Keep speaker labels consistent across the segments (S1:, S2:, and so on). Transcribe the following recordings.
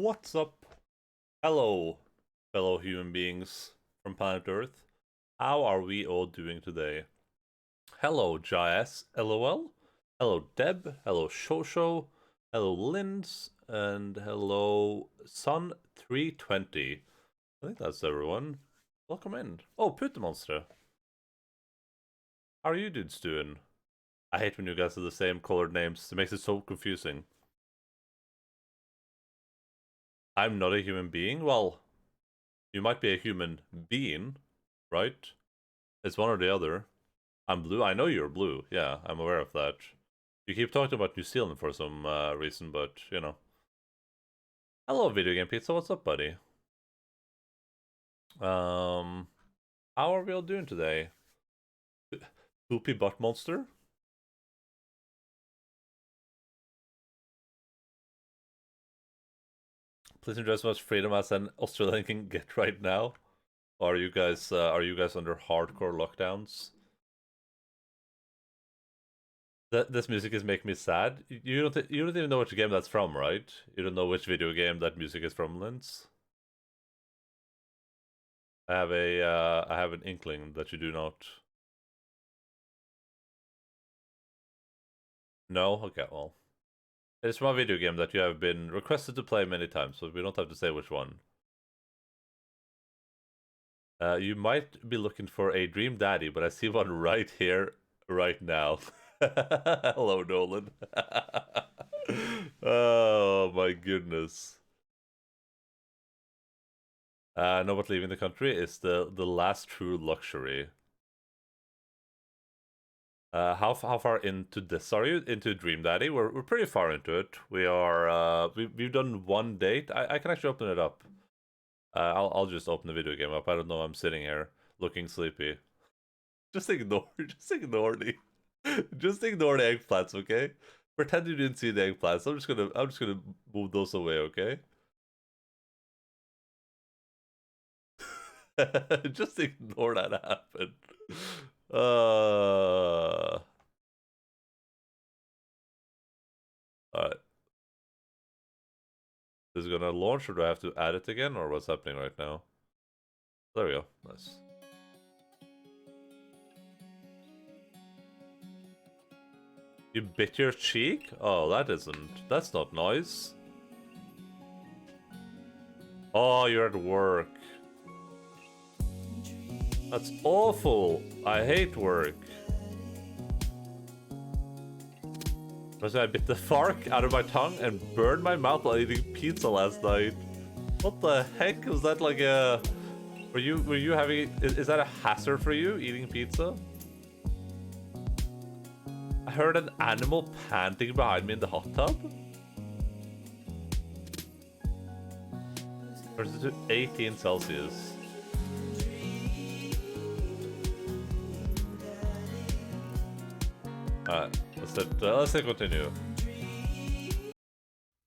S1: What's up? Hello, fellow human beings from planet Earth. How are we all doing today? Hello, Jais, LOL. Hello, Deb. Hello, Shosho. Hello, Linz. And hello, Sun320. I think that's everyone. Welcome in. Oh, Putemonster. How are you dudes doing? I hate when you guys have the same colored names. It makes it so confusing. I'm not a human being? Well, you might be a human being, right? It's one or the other. I'm blue. I know you're blue. Yeah, I'm aware of that. You keep talking about New Zealand for some reason, but, you know. Hello, Video Game Pizza. What's up, buddy? How are we all doing today? Poopy Butt Monster? Please enjoy as much freedom as an Australian can get right now. Or are you guys under hardcore lockdowns? This music is making me sad. You don't even know which game that's from, right? You don't know which video game that music is from, Linz. I have an inkling that you do not. No? Okay, well. It's from a video game that you have been requested to play many times, so we don't have to say which one. You might be looking for a dream daddy, but I see one right here, right now. Hello, Nolan. Oh my goodness. No, but leaving the country is the last true luxury. How far into this are you? Into Dream Daddy? We're pretty far into it. We are we've done one date. I can actually open it up. I'll just open the video game up. I don't know. I'm sitting here looking sleepy. Just ignore just ignore the just ignore the eggplants, okay? Pretend you didn't see the eggplants. I'm just gonna move those away, okay? Just ignore that happen. Alright. Is it gonna launch or do I have to add it again or what's happening right now? There we go. Nice. You bit your cheek? Oh, that's not nice. Oh, you're at work. That's awful. I hate work. Because I bit the fork out of my tongue and burned my mouth while eating pizza last night. What the heck? Was that like a... Were you having... Is that a hazard for you, eating pizza? I heard an animal panting behind me in the hot tub. Versus 18 Celsius. Alright, let's continue.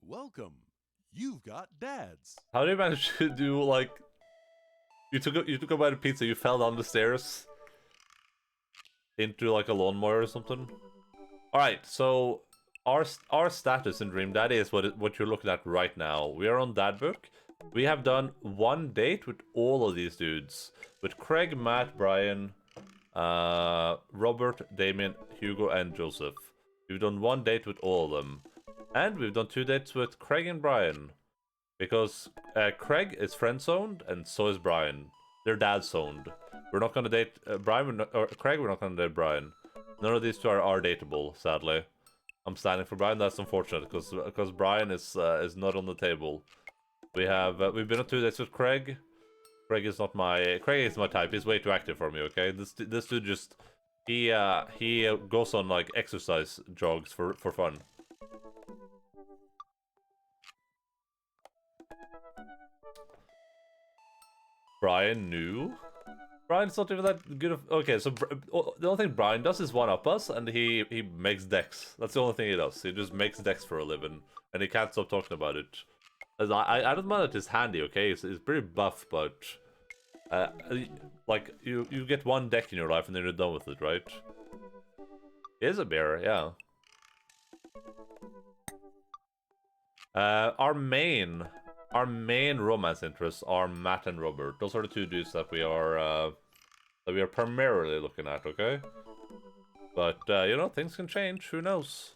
S2: Welcome. You've got dads.
S1: How do you manage to do like... You took a bite of pizza, you fell down the stairs into like a lawnmower or something? Alright, so our status in Dream Daddy is what you're looking at right now. We are on Dad Book. We have done one date with all of these dudes. With Craig, Matt, Brian, Robert, Damien, Hugo, and Joseph. We've done one date with all of them. And we've done 2 dates with Craig and Brian. Because Craig is friend-zoned, and so is Brian. They're dad-zoned. We're not gonna date Craig, we're not gonna date Brian. None of these two are dateable, sadly. I'm standing for Brian, that's unfortunate, because Brian is not on the table. We've been on 2 dates with Craig. Craig is my type. He's way too active for me, okay? This dude just he goes on like exercise jogs for fun. Brian knew? Brian's not even that good of... Okay, so the only thing Brian does is one-up us, and he makes decks. That's the only thing he does. He just makes decks for a living, and he can't stop talking about it. As I don't mind that it's handy, okay? He's pretty buff, but... like, you get one deck in your life, and then you're done with it, right? He is a bear, yeah. Our main our main romance interests are Matt and Robert. Those are the two dudes that we are primarily looking at, okay? But, you know, things can change. Who knows?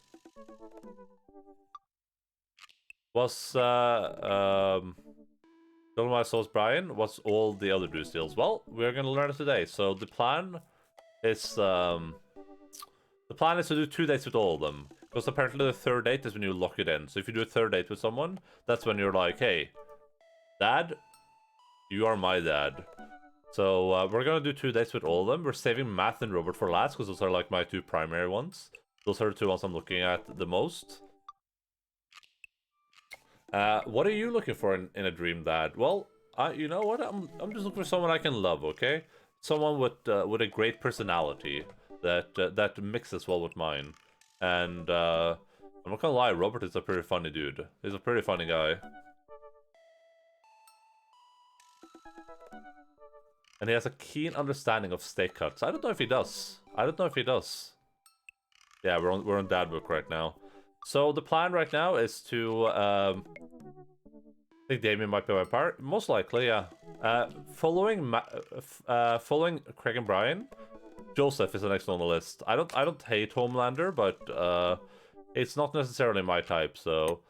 S1: Was, Don't know why I saw Brian. What's all the other dudes deals? Well, we're gonna learn it today. So the plan is, to do 2 dates with all of them. Because apparently the 3rd date is when you lock it in. So if you do a 3rd date with someone, that's when you're like, hey, Dad, you are my dad. So we're gonna do 2 dates with all of them. We're saving Matt and Robert for last, because those are like my 2 primary ones. Those are the 2 ones I'm looking at the most. What are you looking for in a dream dad? Well, you know what? I'm just looking for someone I can love, okay? Someone with a great personality that mixes well with mine. And I'm not gonna lie, Robert is a pretty funny dude. He's a pretty funny guy. And he has a keen understanding of steak cuts. I don't know if he does. Yeah, we're on dad book right now. So the plan right now is to I think Damien might be my part. Most likely, yeah. Following Craig and Brian, Joseph is the next one on the list. I don't hate Homelander, but it's not necessarily my type. So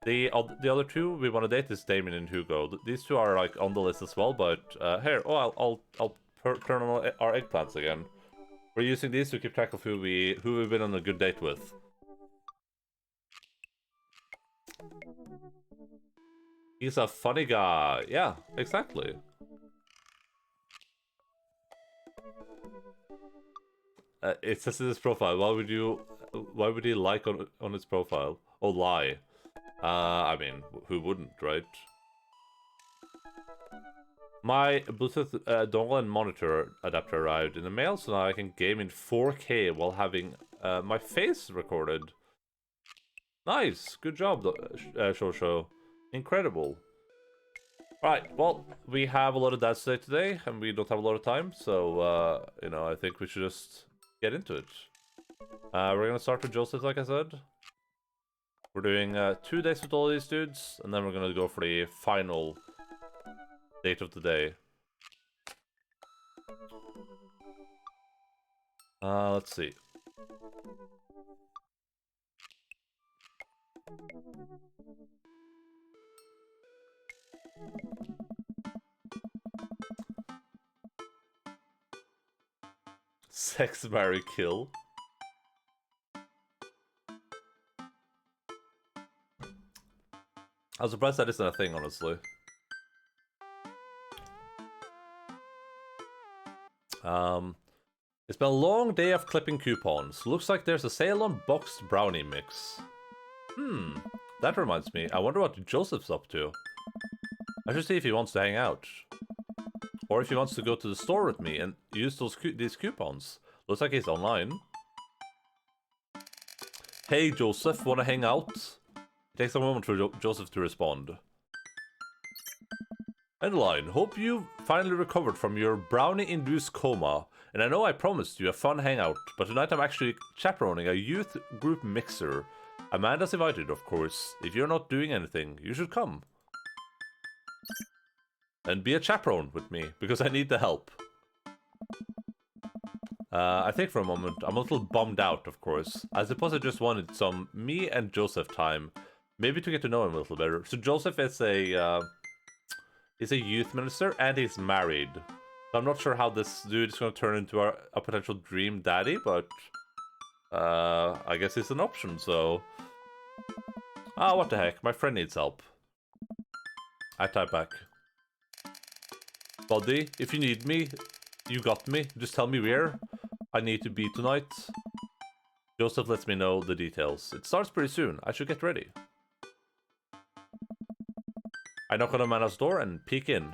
S1: the other 2 we want to date is Damien and Hugo. These 2 are like on the list as well. But here, I'll turn on our eggplants again. We're using these to keep track of who we've been on a good date with. He's a funny guy. Yeah, exactly. It says in his profile. Why would he like on his profile? Oh, lie. I mean, who wouldn't, right? My Bluetooth dongle and monitor adapter arrived in the mail, so now I can game in 4K while having my face recorded. Nice, good job, Show. Incredible. Right, well, we have a lot of dads today, and we don't have a lot of time, so, you know, I think we should just get into it. We're gonna start with Joseph, like I said. We're doing 2 days with all these dudes, and then we're gonna go for the final date of the day. Let's see. Sex, marry, kill. I was surprised that isn't a thing, honestly. It's been a long day of clipping coupons. Looks like there's a sale on boxed brownie mix. That reminds me. I wonder what Joseph's up to. I should see if he wants to hang out. Or if he wants to go to the store with me and use these coupons. Looks like he's online. Hey Joseph, wanna hang out? It takes a moment for Joseph to respond. Endaline, hope you've finally recovered from your brownie-induced coma. And I know I promised you a fun hangout, but tonight I'm actually chaperoning a youth group mixer. Amanda's invited, of course. If you're not doing anything, you should come. And be a chaperone with me, because I need the help. I think for a moment, I'm a little bummed out, of course. I suppose I just wanted some me and Joseph time. Maybe to get to know him a little better. So Joseph is he's a youth minister, and he's married. So I'm not sure how this dude is going to turn into a potential dream daddy, but I guess it's an option, so... what the heck, my friend needs help. I type back. Buddy, if you need me, you got me. Just tell me where I need to be tonight. Joseph lets me know the details. It starts pretty soon. I should get ready. I knock on Amanda's door and peek in.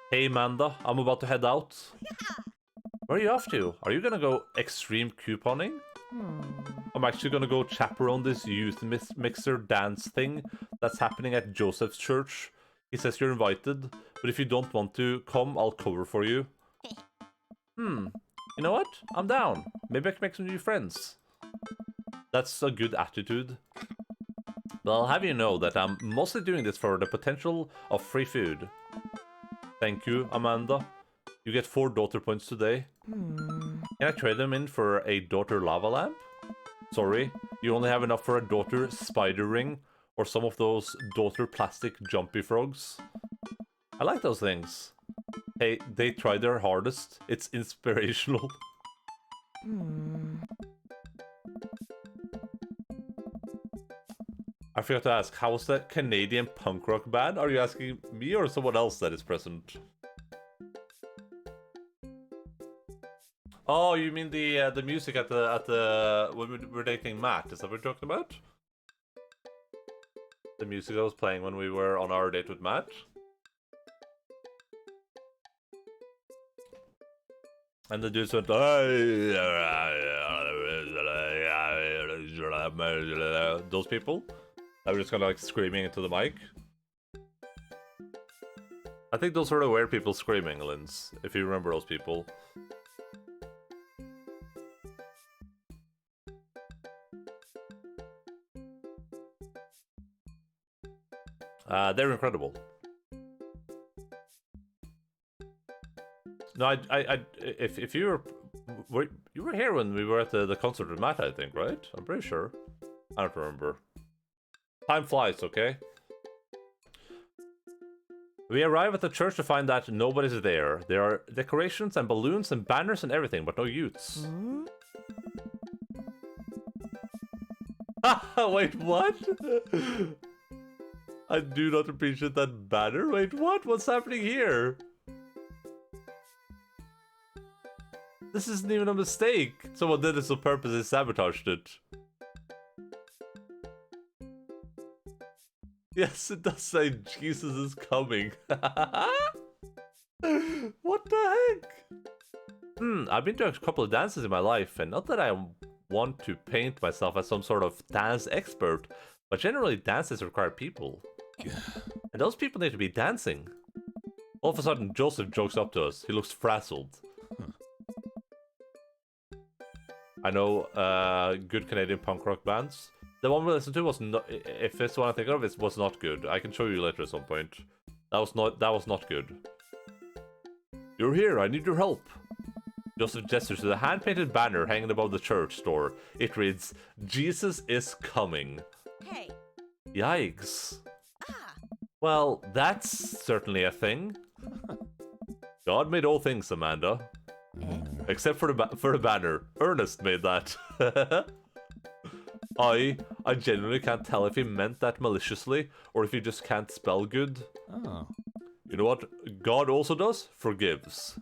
S1: Hey Amanda, I'm about to head out. Where are you off to? Are you gonna go extreme couponing? I'm actually gonna go chaperone this youth mixer dance thing that's happening at Joseph's church. He says you're invited, but if you don't want to come, I'll cover for you. You know what? I'm down. Maybe I can make some new friends. That's a good attitude. But I'll have you know that I'm mostly doing this for the potential of free food. Thank you, Amanda. You get 4 daughter points today. Can I trade them in for a daughter lava lamp? Sorry, you only have enough for a daughter spider ring or some of those daughter plastic jumpy frogs. I like those things. Hey, they tried their hardest. It's inspirational. I forgot to ask, how was that Canadian punk rock band? Are you asking me or someone else that is present? Oh, you mean the music at the when we were dating Matt? Is that what we're talking about? The music that was playing when we were on our date with Matt? And the dudes went, those people? That were just kind of like screaming into the mic. I think those were the weird people screaming, Linz, if you remember those people. They're incredible. No, if you were here when we were at the concert with Matt, I think, right? I'm pretty sure. I don't remember. Time flies, okay? We arrive at the church to find that nobody's there. There are decorations and balloons and banners and everything, but no youths. Wait, what? I do not appreciate that banner. Wait, what? What's happening here? This isn't even a mistake. Someone did this on purpose and sabotaged it. Yes, it does say Jesus is coming. What the heck? I've been to a couple of dances in my life, and not that I want to paint myself as some sort of dance expert, but generally dances require people. And those people need to be dancing. All of a sudden, Joseph jokes up to us. He looks frazzled. I know good Canadian punk rock bands. The one we listened to was not. If it's the one I think of, it was not good. I can show you later at some point. That was not good. You're here. I need your help. Joseph gestures to the hand-painted banner hanging above the church door. It reads, "Jesus is coming."
S3: Hey.
S1: Yikes.
S3: Ah.
S1: Well, that's certainly a thing. God made all things, Amanda. Except for the banner. Ernest made that. I genuinely can't tell if he meant that maliciously or if he just can't spell good.
S2: Oh.
S1: You know what God also does? Forgives.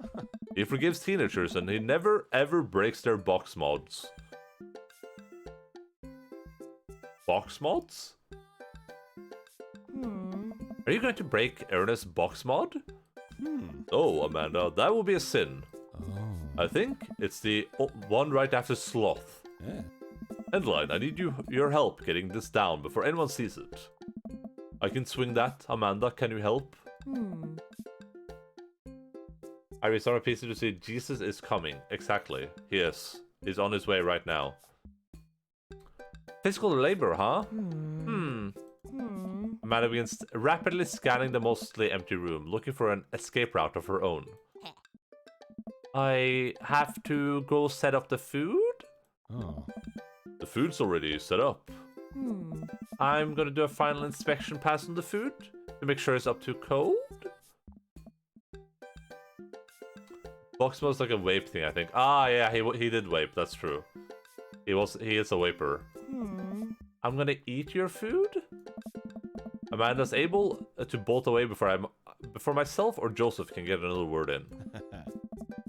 S1: He forgives teenagers and he never ever breaks their box mods. Box mods? Are you going to break Ernest's box mod? Oh, Amanda, that will be a sin. I think it's the one right after sloth.
S2: Yeah.
S1: Endaline, I need your help getting this down before anyone sees it. I can swing that. Amanda, can you help? I restart my PC to see Jesus is coming. Exactly. He is. He's on his way right now. Physical labor, huh? Amanda begins rapidly scanning the mostly empty room, looking for an escape route of her own. I have to go set up the food?
S2: Oh.
S1: The food's already set up. I'm gonna do a final inspection pass on the food to make sure it's up to code. Box smells like a vape thing, I think. Ah, yeah, he did vape. That's true. He is a vaper. I'm gonna eat your food. Amanda's able to bolt away before myself or Joseph can get another word in.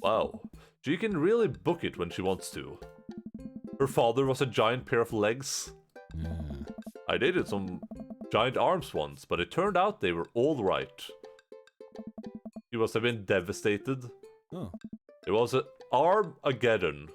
S1: Wow, she can really book it when she wants to. Her father was a giant pair of legs. I dated some giant arms once, but it turned out they were all right. He must have been devastated.
S2: Oh.
S1: It was an Armageddon.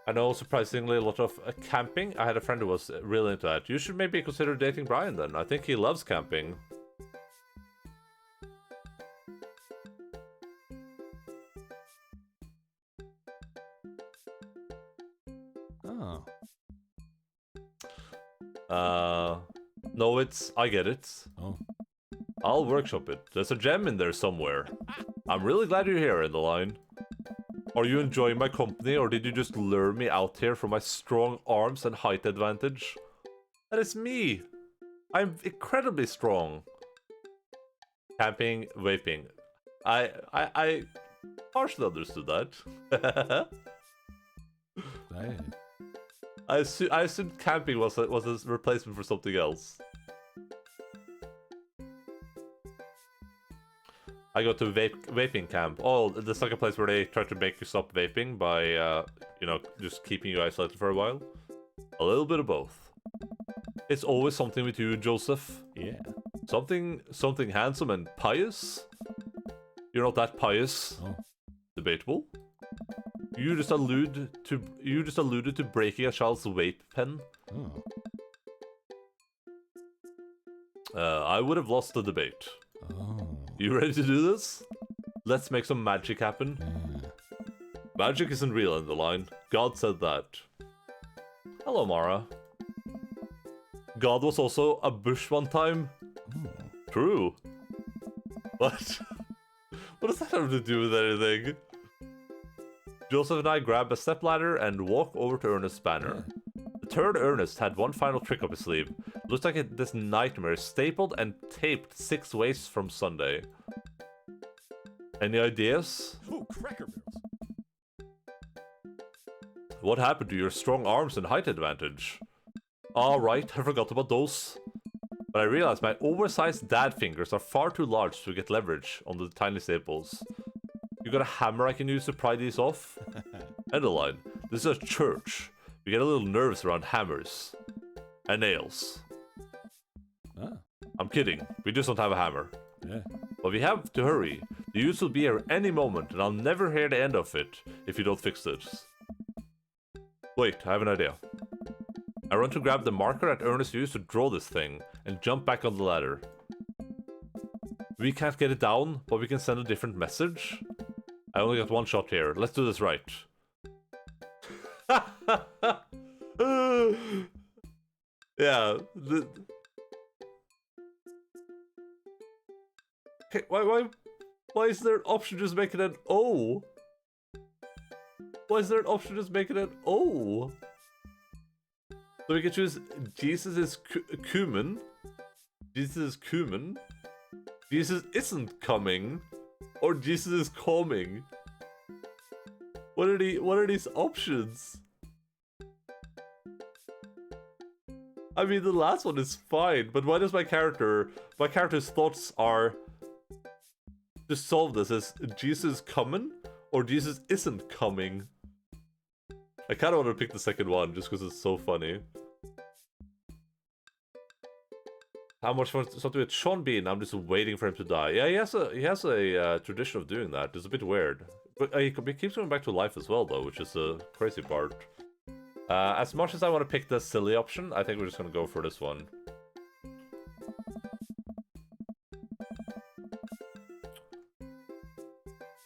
S1: I know, surprisingly, a lot of camping. I had a friend who was really into that. You should maybe consider dating Brian then. I think he loves camping. No, it's... I get it.
S2: Oh.
S1: I'll workshop it. There's a gem in there somewhere. I'm really glad you're here, Endaline. Are you enjoying my company, or did you just lure me out here for my strong arms and height advantage? That is me. I'm incredibly strong. Camping, vaping. I partially understood that.
S2: Hey.
S1: I assumed camping was a replacement for something else. I go to vaping camp. Oh, there's like a place where they try to make you stop vaping by, you know, just keeping you isolated for a while. A little bit of both. It's always something with you, Joseph.
S2: Yeah.
S1: Something handsome and pious. You're not that pious.
S2: Oh.
S1: Debatable. You just alluded to breaking a child's vape pen.
S2: Oh.
S1: I would have lost the debate.
S2: Oh.
S1: You ready to do this? Let's make some magic happen.
S2: Yeah.
S1: Magic isn't real, Endaline. God said that. Hello, Mara. God was also a bush one time.
S2: Oh.
S1: True. What? What does that have to do with anything? Joseph and I grab a stepladder and walk over to Ernest's banner. The third Ernest had one final trick up his sleeve. Looks like this nightmare is stapled and taped 6 ways from Sunday. Any ideas?
S2: Oh, Cracker Barrels.
S1: What happened to your strong arms and height advantage? Alright, I forgot about those. But I realized my oversized dad fingers are far too large to get leverage on the tiny staples. You got a hammer I can use to pry these off? Endaline, this is a church. We get a little nervous around hammers. And nails.
S2: Ah.
S1: I'm kidding, we just don't have a hammer.
S2: Yeah.
S1: But we have to hurry. The use will be here any moment, and I'll never hear the end of it if you don't fix this. Wait, I have an idea. I run to grab the marker that Ernest used to draw this thing, and jump back on the ladder. We can't get it down, but we can send a different message. I only got one shot here. Let's do this right. Yeah. Okay, why is there an option just making an O? Why is there an option just making an O? So we can choose Jesus is cumin. Jesus is cumin. Jesus isn't coming. Or Jesus is coming. What are these options? I mean, the last one is fine, but why does my character's thoughts are to solve this as Jesus coming or Jesus isn't coming? I kind of want to pick the second one just because it's so funny. How much fun something with Sean Bean? I'm just waiting for him to die. Yeah, he has a tradition of doing that. It's a bit weird, but he keeps going back to life as well, though, which is the crazy part. As much as I want to pick the silly option, I think we're just gonna go for this one.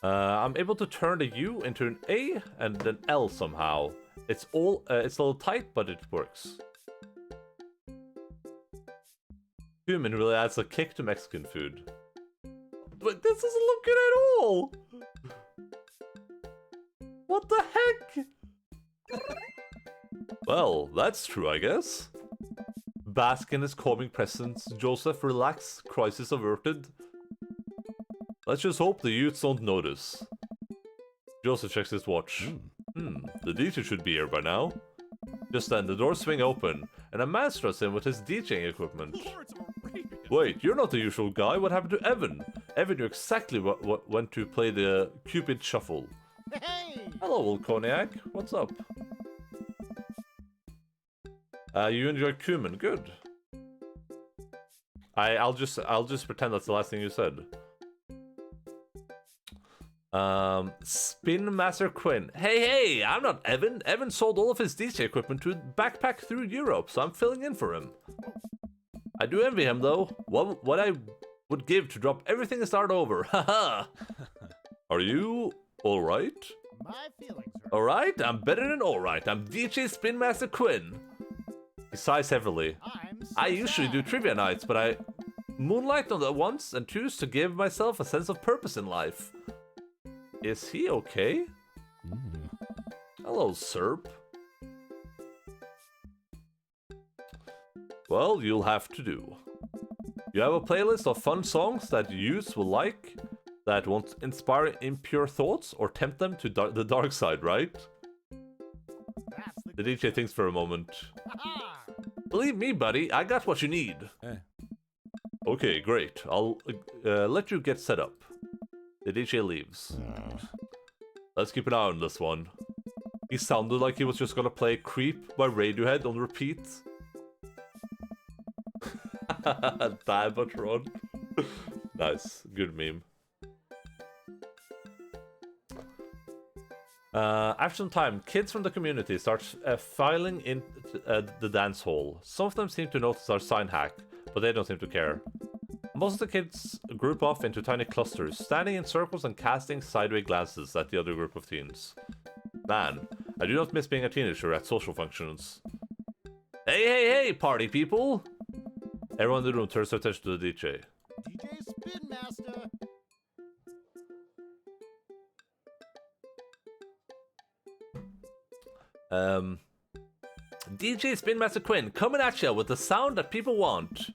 S1: I'm able to turn the U into an A and an L somehow. It's a little tight, but it works. Cumin really adds a kick to Mexican food. But this doesn't look good at all! What the heck? Well, that's true, I guess. Bask in his calming presence, Joseph, relax, crisis averted. Let's just hope the youths don't notice. Joseph checks his watch. The DJ should be here by now. Just then, the doors swing open, and a man struts in with his DJing equipment. Wait, you're not the usual guy. What happened to Evan? Evan knew exactly when to play the Cupid Shuffle.
S3: Hey!
S1: Hello, old Cognac. What's up? You enjoy cumin. Good. I'll just pretend that's the last thing you said. Spin Master Quinn. Hey, I'm not Evan. Evan sold all of his DJ equipment to backpack through Europe, so I'm filling in for him. I do envy him, though. What I would give to drop everything and start over. Haha. Are you alright?
S3: My feelings are...
S1: Alright, I'm better than alright. I'm DJ Spin Master Quinn. He sighs heavily.
S3: I'm
S1: I usually do trivia nights, but I moonlight on the ones and choose to give myself a sense of purpose in life. Is he okay? Hello, Serp. Well, you'll have to do. You have a playlist of fun songs that youths will like, that won't inspire impure thoughts or tempt them to the dark side, right?
S3: That's
S1: The DJ thinks for a moment.
S3: Ha-ha!
S1: Believe me, buddy, I got what you need.
S2: Hey.
S1: Okay, great. I'll let you get set up. The DJ leaves. Let's keep an eye on this one. He sounded like he was just gonna play Creep by Radiohead on repeat. Die but run. Nice. Good meme. After some time, kids from the community start filing in the dance hall. Some of them seem to notice our sign hack, but they don't seem to care. Most of the kids group off into tiny clusters, standing in circles and casting sideways glances at the other group of teens. Man, I do not miss being a teenager at social functions. Hey, hey, hey, party people! Everyone in the room turns their attention to the DJ.
S3: DJ Spin Master.
S1: DJ Spin Master Quinn coming at you with the sound that people want.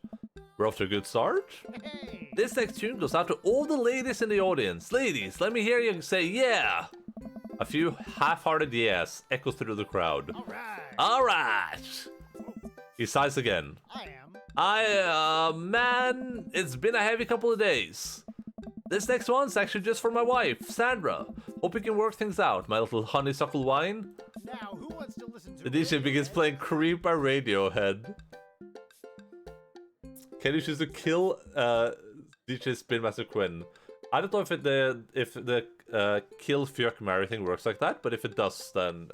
S1: We're off to a good start.
S3: Hey!
S1: This next tune goes out to all the ladies in the audience. Ladies, let me hear you say yeah. A few half-hearted yes echoes through the crowd.
S3: Alright!
S1: Alright! He sighs again. Man, it's been a heavy couple of days. This next one's actually just for my wife, Sandra. Hope we can work things out, my little honeysuckle wine.
S3: Now, who wants to listen to
S1: The DJ begins playing Creep by Radiohead. Can you choose to kill DJ Spin Master Quinn? I don't know if the kill fuck marry thing works like that, but if it does, then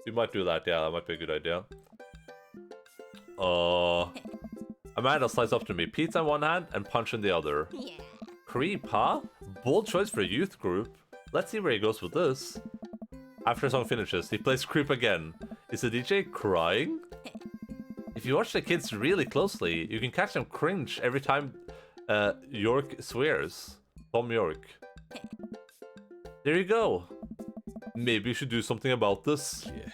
S1: we might do that. Yeah, that might be a good idea. Amanda slides up to me, pizza in one hand and punch in the other.
S4: Yeah.
S1: Creep, huh? Bold choice for a youth group. Let's see where he goes with this. After the song finishes, he plays Creep again. Is the DJ crying? If you watch the kids really closely, you can catch them cringe every time York swears. Tom York. There you go. Maybe you should do something about this.
S2: Yeah.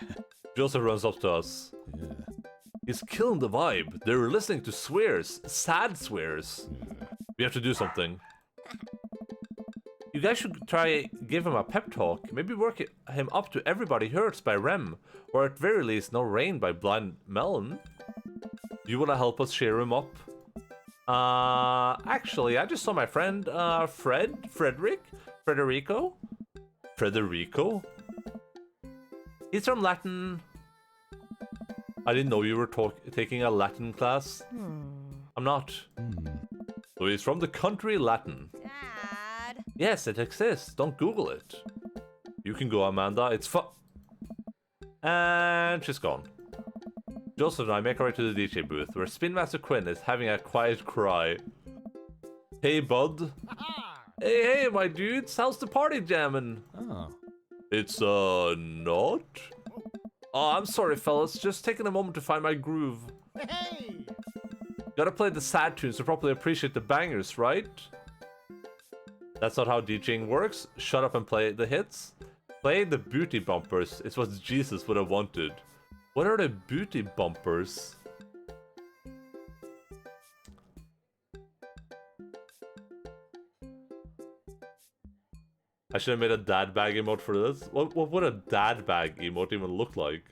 S1: Joseph runs up to us.
S2: Yeah.
S1: He's killing the vibe. They're listening to swears. Sad swears.
S2: Yeah.
S1: We have to do something. You guys should try give him a pep talk. Maybe work him up to Everybody Hurts by Rem. Or at very least No Rain by Blind Melon. You wanna help us cheer him up? Actually, I just saw my friend, Federico? He's from Latin. I didn't know you were taking a Latin class. I'm not. So he's from the country Latin.
S4: Dad.
S1: Yes, it exists. Don't Google it. You can go, Amanda. It's fun. And she's gone. Joseph and I make our way to the DJ booth, where Spin Master Quinn is having a quiet cry. Hey, bud.
S3: Ha-ha!
S1: Hey, my dudes. How's the party jamming?
S2: Oh.
S1: It's, not? Oh, I'm sorry, fellas. Just taking a moment to find my groove.
S3: Hey!
S1: Gotta play the sad tunes to properly appreciate the bangers, right? That's not how DJing works. Shut up and play the hits. Play the booty bumpers. It's what Jesus would have wanted. What are the booty bumpers? I should have made a dad bag emote for this. What would a dad bag emote even look like?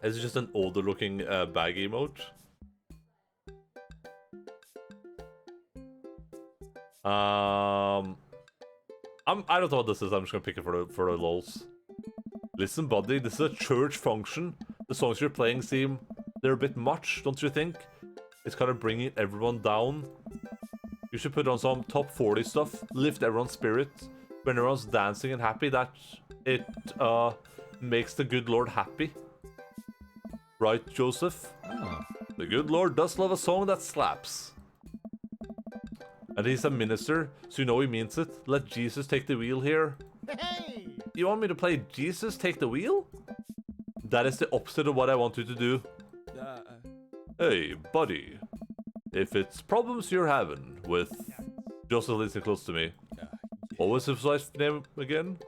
S1: Is it just an older looking bag emote? I don't know what this is. I'm just gonna pick it for the lols. Listen, buddy, this is a church function. The songs you're playing seem they're a bit much, don't you think? It's kind of bringing everyone down. You should put on some top 40 stuff, lift everyone's spirit. When everyone's dancing and happy, that it makes the good Lord happy. Right, Joseph?
S2: Oh.
S1: The good Lord does love a song that slaps. And he's a minister, so you know he means it. Let Jesus take the wheel here.
S3: Hey!
S1: You want me to play Jesus take the wheel? That is the opposite of what I want you to do. Hey, buddy. If it's problems you're having with... Joseph leans in close to me.
S2: Yeah.
S1: What was his wife's name again?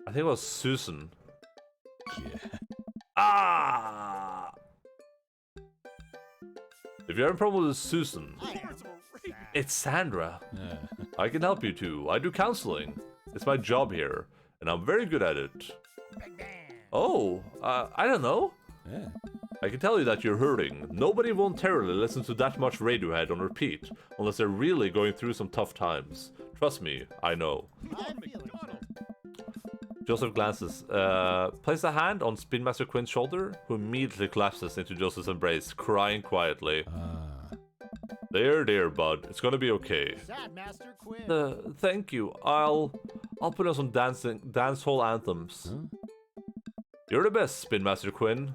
S1: I think it was Susan.
S2: Yeah.
S1: Ah! If you're having problems with Susan,
S3: I am
S1: it's Sandra.
S2: Yeah.
S1: I can help you too. I do counseling. It's my job here, and I'm very good at it.
S3: Bang, bang.
S1: Oh, I don't know.
S2: Yeah.
S1: I can tell you that you're hurting. Nobody voluntarily listens to that much Radiohead on repeat, unless they're really going through some tough times. Trust me, I know.
S3: I'm feeling so.
S1: Joseph glances. Place a hand on Spin Master Quinn's shoulder, who immediately collapses into Joseph's embrace, crying quietly.
S2: Ah.
S1: There, bud. It's gonna be okay.
S3: Sad Master Quinn.
S1: Thank you. I'll put on some dance hall anthems.
S2: Huh?
S1: You're the best, Spin Master Quinn.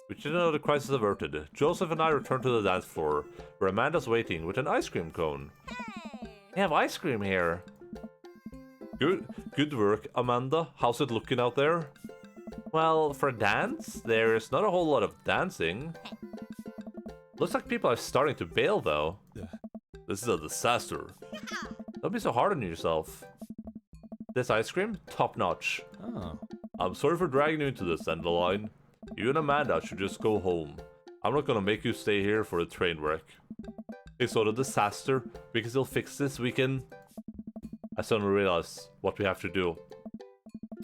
S1: With another crisis averted, Joseph and I return to the dance floor, where Amanda's waiting with an ice cream cone. We have ice cream here. Good work, Amanda. How's it looking out there? Well, for a dance, there's not a whole lot of dancing. Looks like people are starting to bail, though.
S2: Yeah.
S1: This is a disaster. Don't be so hard on yourself. This ice cream, top notch.
S2: Oh.
S1: I'm sorry for dragging you into this, Endaline. You and Amanda should just go home. I'm not gonna make you stay here for a train wreck. It's not a disaster. We can still fix this. We can... I suddenly realize what we have to do.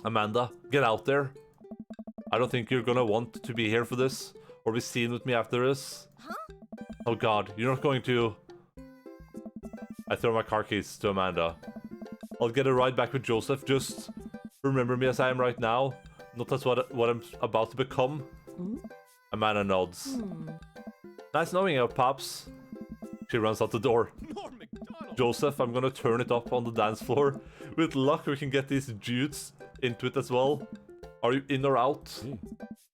S1: Amanda, get out there. I don't think you're gonna want to be here for this, or be seen with me after this. Oh god, you're not going to... I throw my car keys to Amanda. I'll get a ride back with Joseph, just remember me as I am right now, not as what I'm about to become. Amanda nods. Nice knowing you, Pops. She runs out the door. Joseph, I'm gonna turn it up on the dance floor. With luck, we can get these dudes into it as well. Are you in or out?
S2: Gee.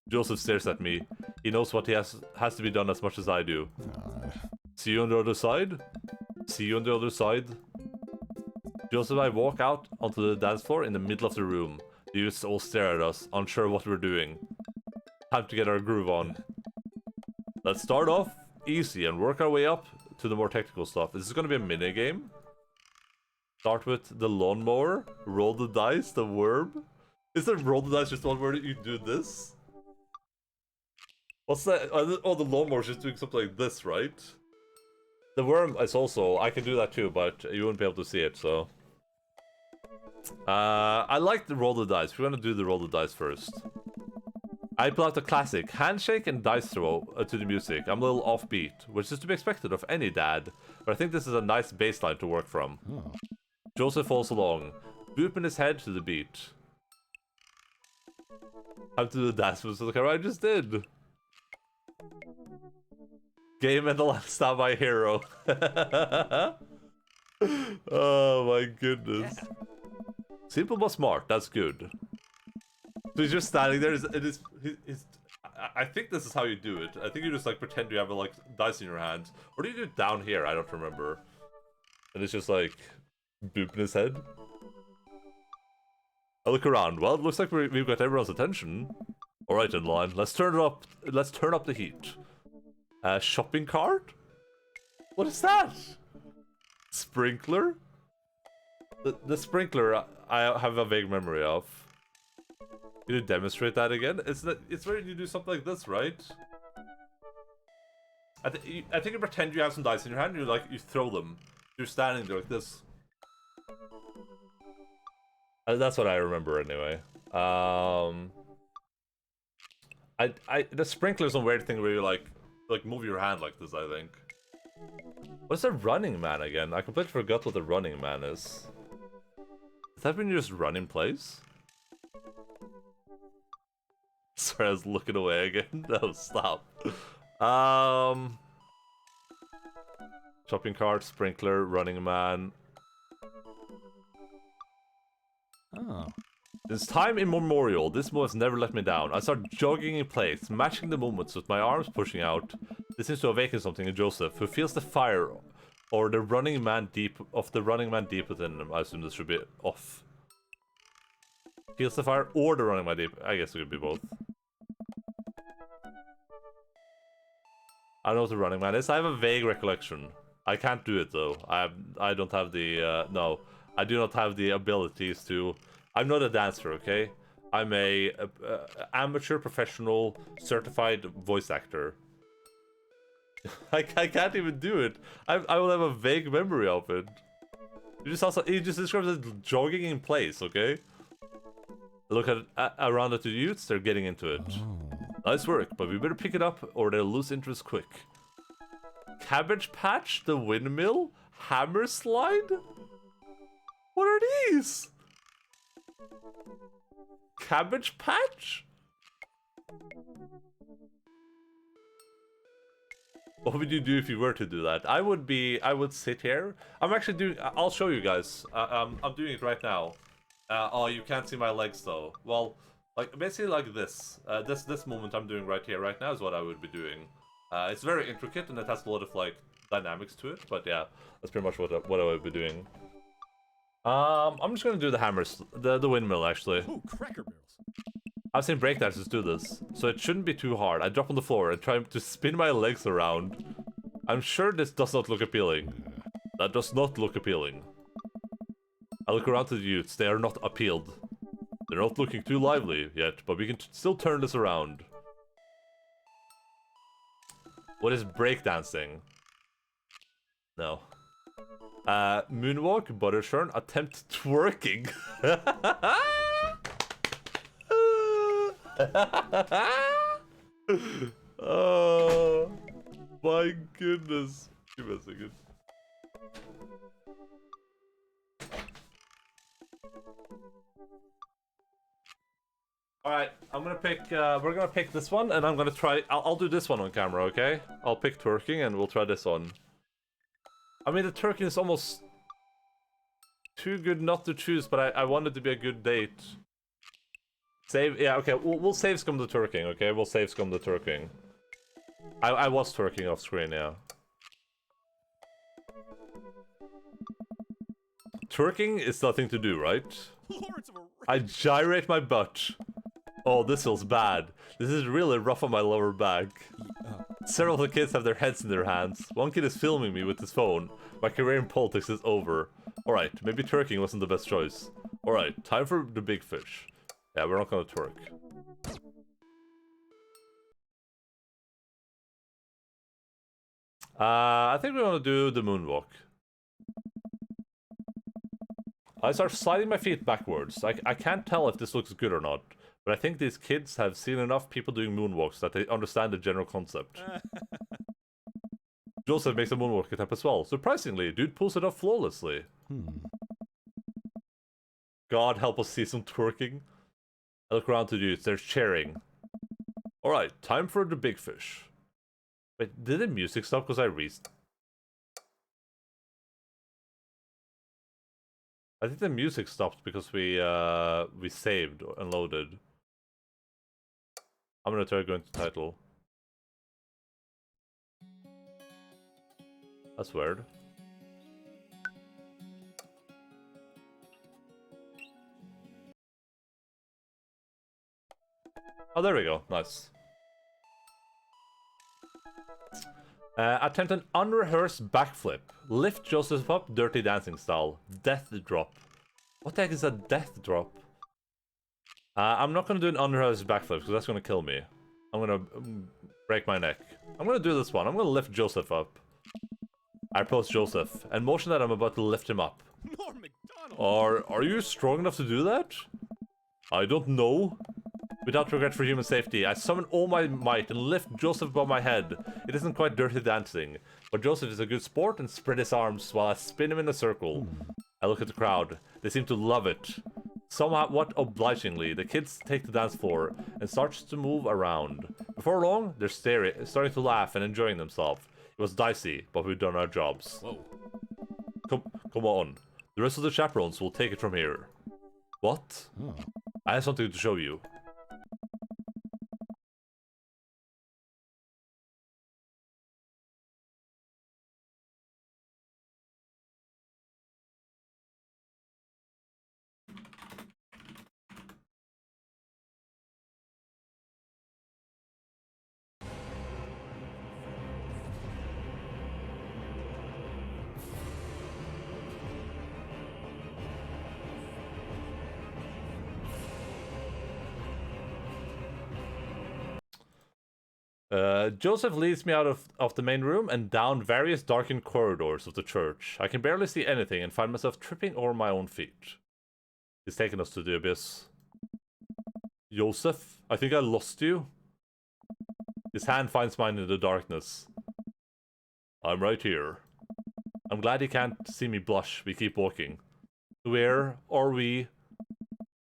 S1: Joseph stares at me. He knows what he has to be done as much as I do.
S2: Ah.
S1: See you on the other side? See you on the other side? Joseph and I walk out onto the dance floor in the middle of the room. The youths all stare at us, unsure what we're doing. Time to get our groove on. Let's start off easy and work our way up to the more technical stuff. This is gonna be a mini game. Start with the lawnmower, roll the dice, the worm. Is the roll the dice just one where you do this? What's that? Oh, the lawnmower's just doing something like this, right? The worm is also, I can do that too, but you wouldn't be able to see it, so. I like the roll the dice. We're gonna do the roll the dice first. I pull out the classic handshake and dice throw to the music. I'm a little offbeat, which is to be expected of any dad, but I think this is a nice baseline to work from.
S2: Oh.
S1: Joseph falls along, booping his head to the beat. Time to do the dance moves to the camera. I just did. Game and the last time my hero. Oh my goodness. Simple but smart. That's good. So he's just standing there. I think this is how you do it. I think you just like pretend you have a like dice in your hand, or do you do it down here? I don't remember. And it's just like booping his head. I look around. Well, it looks like we've got everyone's attention. All right, Endaline. Let's turn it up. Let's turn up the heat. Shopping cart? What is that? Sprinkler? The sprinkler I have a vague memory of. Can you demonstrate that again? It's where you do something like this, right? I think you pretend you have some dice in your hand and you throw them. You're standing there like this. That's what I remember anyway. The sprinkler's a weird thing where you like move your hand like this, I think. What's the running man again? I completely forgot what the running man is. Is that when you just run in place? Sorry, I was looking away again. No, stop. Shopping cart, sprinkler, running man.
S2: Oh.
S1: Since time immemorial, this move has never let me down. I start jogging in place, matching the movements with my arms pushing out. This seems to awaken something in Joseph, who feels the fire or the running man deep within him. I assume this should be off. Feels the fire or the running man deep. I guess it could be both. I don't know what the Running Man is. I have a vague recollection. I can't do it though. I don't have the no. I do not have the abilities to. I'm not a dancer, okay? I'm a amateur, professional, certified voice actor. I can't even do it. I will have a vague memory of it. He just describes it as jogging in place, okay? Look around at the youths, they're getting into it.
S2: Oh.
S1: Nice work, but we better pick it up or they'll lose interest quick. Cabbage Patch, the windmill, hammer slide? What are these? Cabbage Patch? What would you do if you were to do that? I would sit here. I'll show you guys. I'm doing it right now. Oh, you can't see my legs though. Well, like basically like this. This movement I'm doing right here, right now is what I would be doing. It's very intricate and it has a lot of like dynamics to it, but yeah, that's pretty much what I would be doing. I'm just gonna do the hammers, the windmill actually.
S3: Ooh, Cracker Barrels.
S1: I've seen breakdancers do this, so it shouldn't be too hard. I drop on the floor and try to spin my legs around. I'm sure this does not look appealing. That does not look appealing. I look around to the youths, they are not appealed. They're not looking too lively yet, but we can still turn this around. What is breakdancing? No. Moonwalk, buttershorn, attempt twerking. Oh my goodness. Give me a second. Alright, I'm gonna pick, we're gonna pick this one, and I'm gonna try, I'll do this one on camera, okay? I'll pick twerking, and we'll try this one. I mean, the twerking is almost too good not to choose, but I want it to be a good date. Save, yeah, okay, we'll save scum the twerking, okay? We'll save scum the twerking. I was twerking off screen, yeah. Twerking is nothing to do, right?
S3: Lords of a
S1: I gyrate my butt. Oh, this feels bad. This is really rough on my lower back. Several of the kids have their heads in their hands. One kid is filming me with his phone. My career in politics is over. Alright, maybe twerking wasn't the best choice. Alright, time for the big fish. Yeah, we're not gonna twerk. I think we want to do the moonwalk. I start sliding my feet backwards. I can't tell if this looks good or not, but I think these kids have seen enough people doing moonwalks that they understand the general concept. Joseph makes a moonwalk attempt as well. Surprisingly, dude pulls it off flawlessly. God help us see some twerking. I look around to dudes, they're cheering. Alright, time for the big fish. Wait, did the music stop because I I think the music stopped because we saved and loaded. I'm gonna try going to title. That's weird. Oh, there we go. Nice. Attempt an unrehearsed backflip. Lift Joseph up, dirty dancing style. Death drop. What the heck is a death drop? I'm not gonna do an unrehearsed backflip because that's gonna kill me. I'm gonna break my neck. I'm gonna do this one. I'm gonna lift Joseph up. I pose Joseph and motion that I'm about to lift him up.
S3: Norm McDonald.
S1: Are you strong enough to do that? I don't know. Without regret for human safety, I summon all my might and lift Joseph above my head. It isn't quite dirty dancing, but Joseph is a good sport and spread his arms while I spin him in a circle. I look at the crowd. They seem to love it. Somewhat obligingly, the kids take the dance floor and starts to move around. Before long, they're starting to laugh and enjoying themselves. It was dicey, but we've done our jobs.
S3: Whoa.
S1: Come on. The rest of the chaperones will take it from here. What?
S2: Oh.
S1: I have something to show you. Joseph leads me out of the main room and down various darkened corridors of the church. I can barely see anything and find myself tripping over my own feet. He's taking us to the abyss. Joseph, I think I lost you. His hand finds mine in the darkness. I'm right here. I'm glad he can't see me blush. We keep walking. Where are we?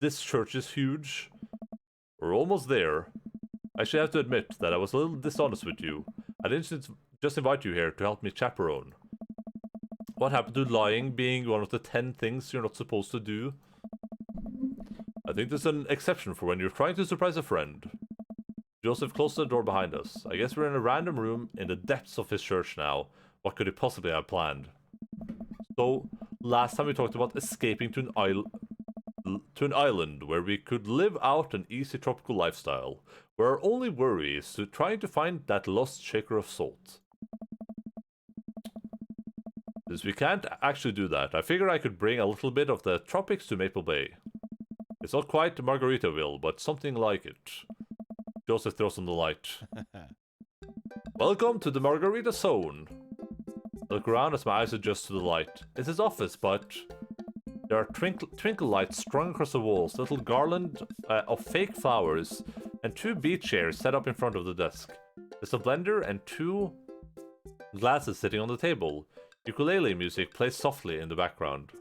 S1: This church is huge. We're almost there. I should have to admit that I was a little dishonest with you. I didn't just invite you here to help me chaperone. What happened to lying being one of the 10 things you're not supposed to do? I think there's an exception for when you're trying to surprise a friend. Joseph closed the door behind us. I guess we're in a random room in the depths of his church now. What could he possibly have planned? So, last time we talked about escaping to an island where we could live out an easy tropical lifestyle, where our only worry is trying to find that lost shaker of salt. Since we can't actually do that, I figured I could bring a little bit of the tropics to Maple Bay. It's not quite Margaritaville, but something like it. Joseph throws on the light. Welcome to the Margarita Zone. I look around as my eyes adjust to the light. It's his office, but there are twinkle lights strung across the walls, little garland of fake flowers, and 2 beach chairs set up in front of the desk. There's a blender and 2 glasses sitting on the table. Ukulele music plays softly in the background.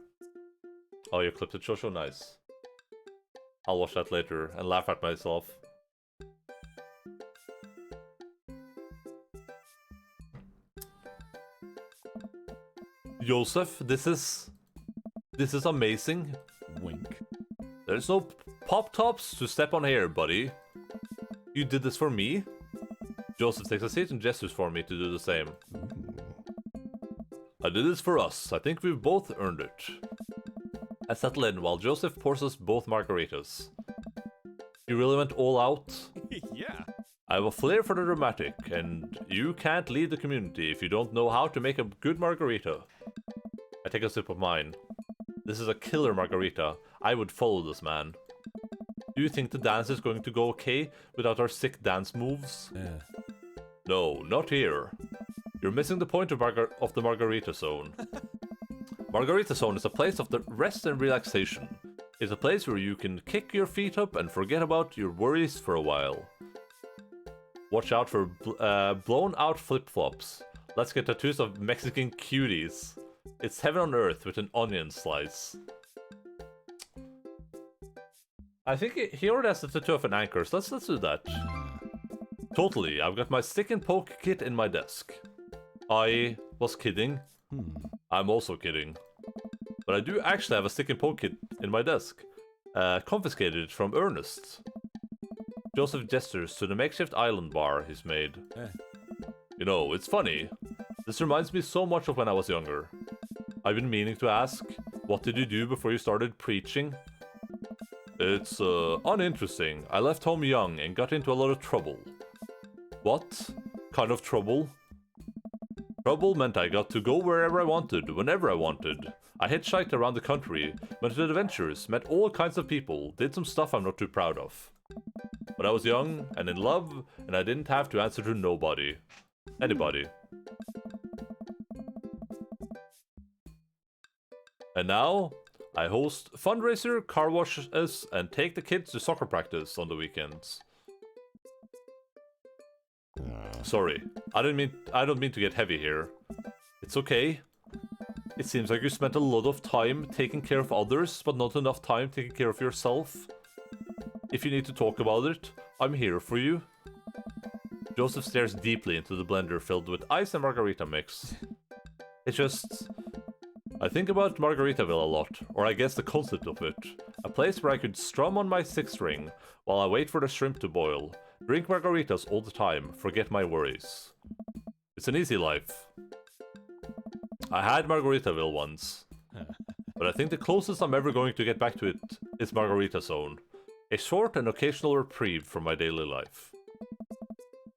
S1: Oh, you clipped it so nice. I'll watch that later and laugh at myself. Joseph, this is amazing.
S2: Wink.
S1: There's no pop-tops to step on here, buddy. You did this for me? Joseph takes a seat and gestures for me to do the same. I did this for us. I think we've both earned it. I settle in while Joseph pours us both margaritas. You really went all out?
S3: Yeah.
S1: I have a flair for the dramatic, and you can't lead the community if you don't know how to make a good margarita. I take a sip of mine. This is a killer margarita. I would follow this man. Do you think the dance is going to go okay without our sick dance moves? No, not here. You're missing the point of the Margarita Zone. Margarita Zone is a place of the rest and relaxation. It's a place where you can kick your feet up and forget about your worries for a while. Watch out for blown out flip-flops. Let's get tattoos of Mexican cuties. It's heaven on earth with an onion slice. I think he already has the tattoo of an anchor, so let's do that. Totally, I've got my stick and poke kit in my desk. I was kidding. I'm also kidding. But I do actually have a stick and poke kit in my desk. Confiscated from Ernest. Joseph gestures to the makeshift island bar he's made. You know, it's funny. This reminds me so much of when I was younger. I've been meaning to ask, what did you do before you started preaching? It's uninteresting. I left home young and got into a lot of trouble. What kind of trouble? Trouble meant I got to go wherever I wanted, whenever I wanted. I hitchhiked around the country, went on adventures, met all kinds of people, did some stuff I'm not too proud of. But I was young and in love, and I didn't have to answer to nobody. Anybody. And now, I host fundraiser, car washes, and take the kids to soccer practice on the weekends. Sorry, I don't mean to get heavy here. It's okay. It seems like you spent a lot of time taking care of others, but not enough time taking care of yourself. If you need to talk about it, I'm here for you. Joseph stares deeply into the blender filled with ice and margarita mix. It's just... I think about Margaritaville a lot, or I guess the concept of it. A place where I could strum on my six string while I wait for the shrimp to boil. Drink margaritas all the time, forget my worries. It's an easy life. I had Margaritaville once, but I think the closest I'm ever going to get back to it is Margarita Zone. A short and occasional reprieve from my daily life.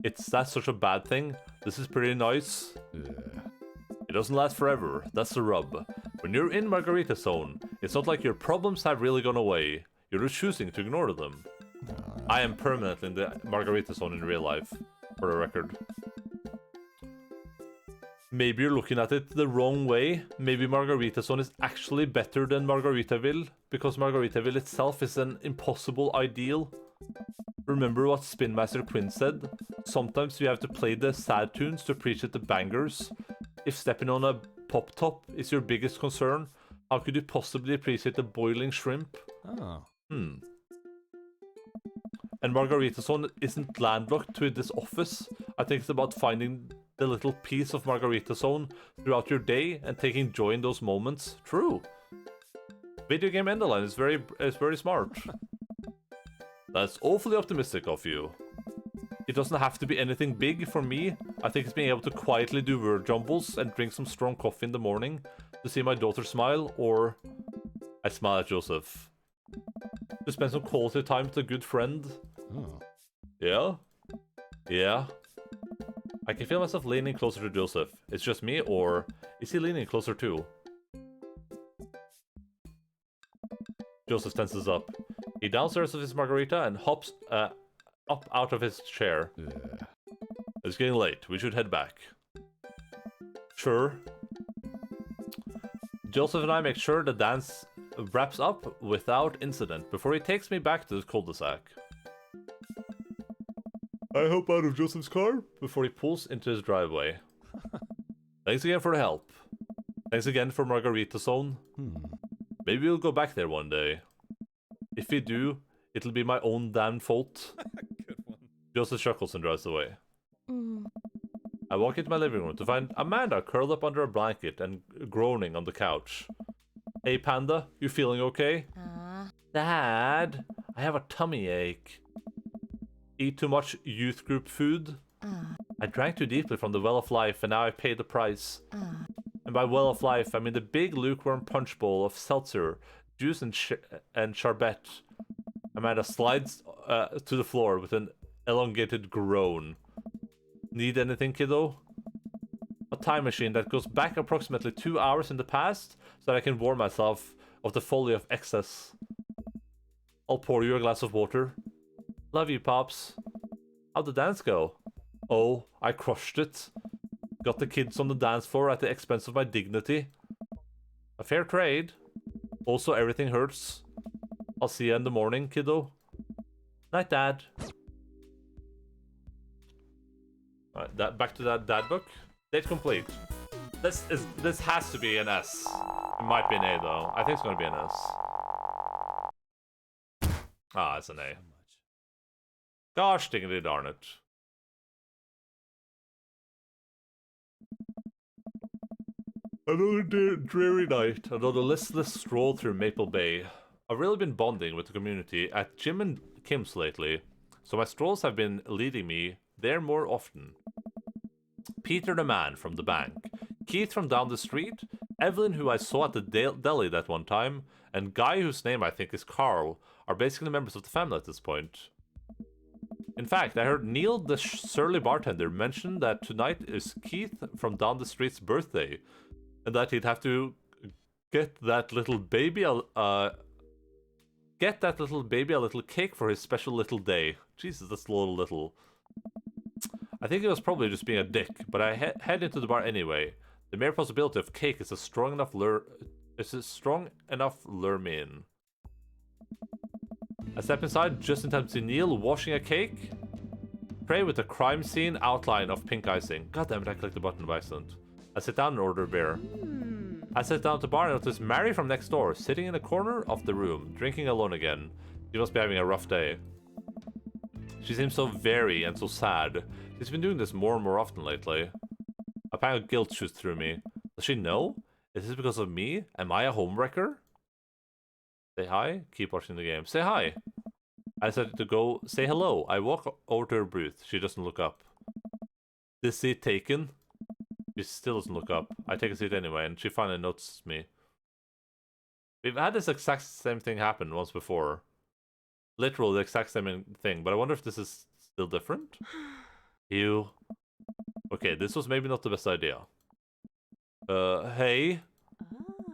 S1: It's that such a bad thing? This is pretty nice. It doesn't last forever, that's the rub. When you're in Margarita Zone, it's not like your problems have really gone away. You're just choosing to ignore them. I am permanently in the Margarita Zone in real life. for the record. Maybe you're looking at it the wrong way. Maybe Margarita Zone is actually better than Margaritaville, because Margaritaville itself is an impossible ideal. Remember what Spin Master Quinn said? Sometimes we have to play the sad tunes to appreciate the bangers. If stepping on a pop top is your biggest concern, how could you possibly appreciate the boiling shrimp?
S2: Oh.
S1: And Margarita Zone isn't landlocked to this office. I think it's about finding the little piece of Margarita Zone throughout your day and taking joy in those moments. True. Video game Endaline is very smart. That's awfully optimistic of you. It doesn't have to be anything big for me. I think it's being able to quietly do word jumbles and drink some strong coffee in the morning to see my daughter smile, or I smile at Joseph. To spend some quality time with a good friend.
S2: Oh.
S1: Yeah? Yeah. I can feel myself leaning closer to Joseph. It's just me, or is he leaning closer too? Joseph tenses up. He downstairs with his margarita and hops up out of his chair.
S2: Yeah.
S1: It's getting late. We should head back. Sure. Joseph and I make sure the dance wraps up without incident before he takes me back to the cul-de-sac. I hop out of Joseph's car before he pulls into his driveway. Thanks again for the help. Thanks again for Margarita Zone. Maybe we'll go back there one day. If we do, it'll be my own damn fault.
S3: Good one.
S1: Joseph chuckles and drives away. I walk into my living room to find Amanda curled up under a blanket and groaning on the couch. Hey Panda, you feeling okay? Dad, I have a tummy ache. Eat too much youth group food? I drank too deeply from the well of life and now I pay the price. And by well of life, I mean the big lukewarm punch bowl of seltzer, juice and charbet. Amanda slides to the floor with an elongated groan. Need anything, kiddo? A time machine that goes back approximately 2 hours in the past so that I can warn myself of the folly of excess. I'll pour you a glass of water. Love you, Pops. How'd the dance go? Oh, I crushed it. Got the kids on the dance floor at the expense of my dignity. A fair trade. Also, everything hurts. I'll see you in the morning, kiddo. Night, Dad. Alright, back to that dad book. Date complete. This has to be an S. It might be an A though. I think it's gonna be an S. Ah, it's an A. Gosh diggity darn it. Another dreary night, another listless stroll through Maple Bay. I've really been bonding with the community at Jim and Kim's lately, so my strolls have been leading me there more often. Peter the man from the bank, Keith from down the street, Evelyn who I saw at the deli that one time, and Guy whose name I think is Carl are basically members of the family at this point. In fact, I heard Neil the surly bartender mention that tonight is Keith from down the street's birthday, and that he'd have to get that little baby a little cake for his special little day. Jesus, that's little. I think he was probably just being a dick, but I head into the bar anyway. The mere possibility of cake is a strong enough lure me in. I step inside just in time to see Neil washing a cake. Pray with a crime scene outline of pink icing. God damn it, I clicked the button by accident. I sit down and order a beer. I sit down at the bar and notice Mary from next door, sitting in a corner of the room, drinking alone again. She must be having a rough day. She seems so very and so sad. She's been doing this more and more often lately. A pang of guilt shoots through me. Does she know? Is this because of me? Am I a homewrecker? Say hi. Keep watching the game. Say hi. I decided to go say hello. I walk over to her booth. She doesn't look up. This seat taken? She still doesn't look up. I take a seat anyway, and she finally notices me. We've had this exact same thing happen once before. Literally the exact same thing, but I wonder if this is still different? Ew. Okay, this was maybe not the best idea. Hey?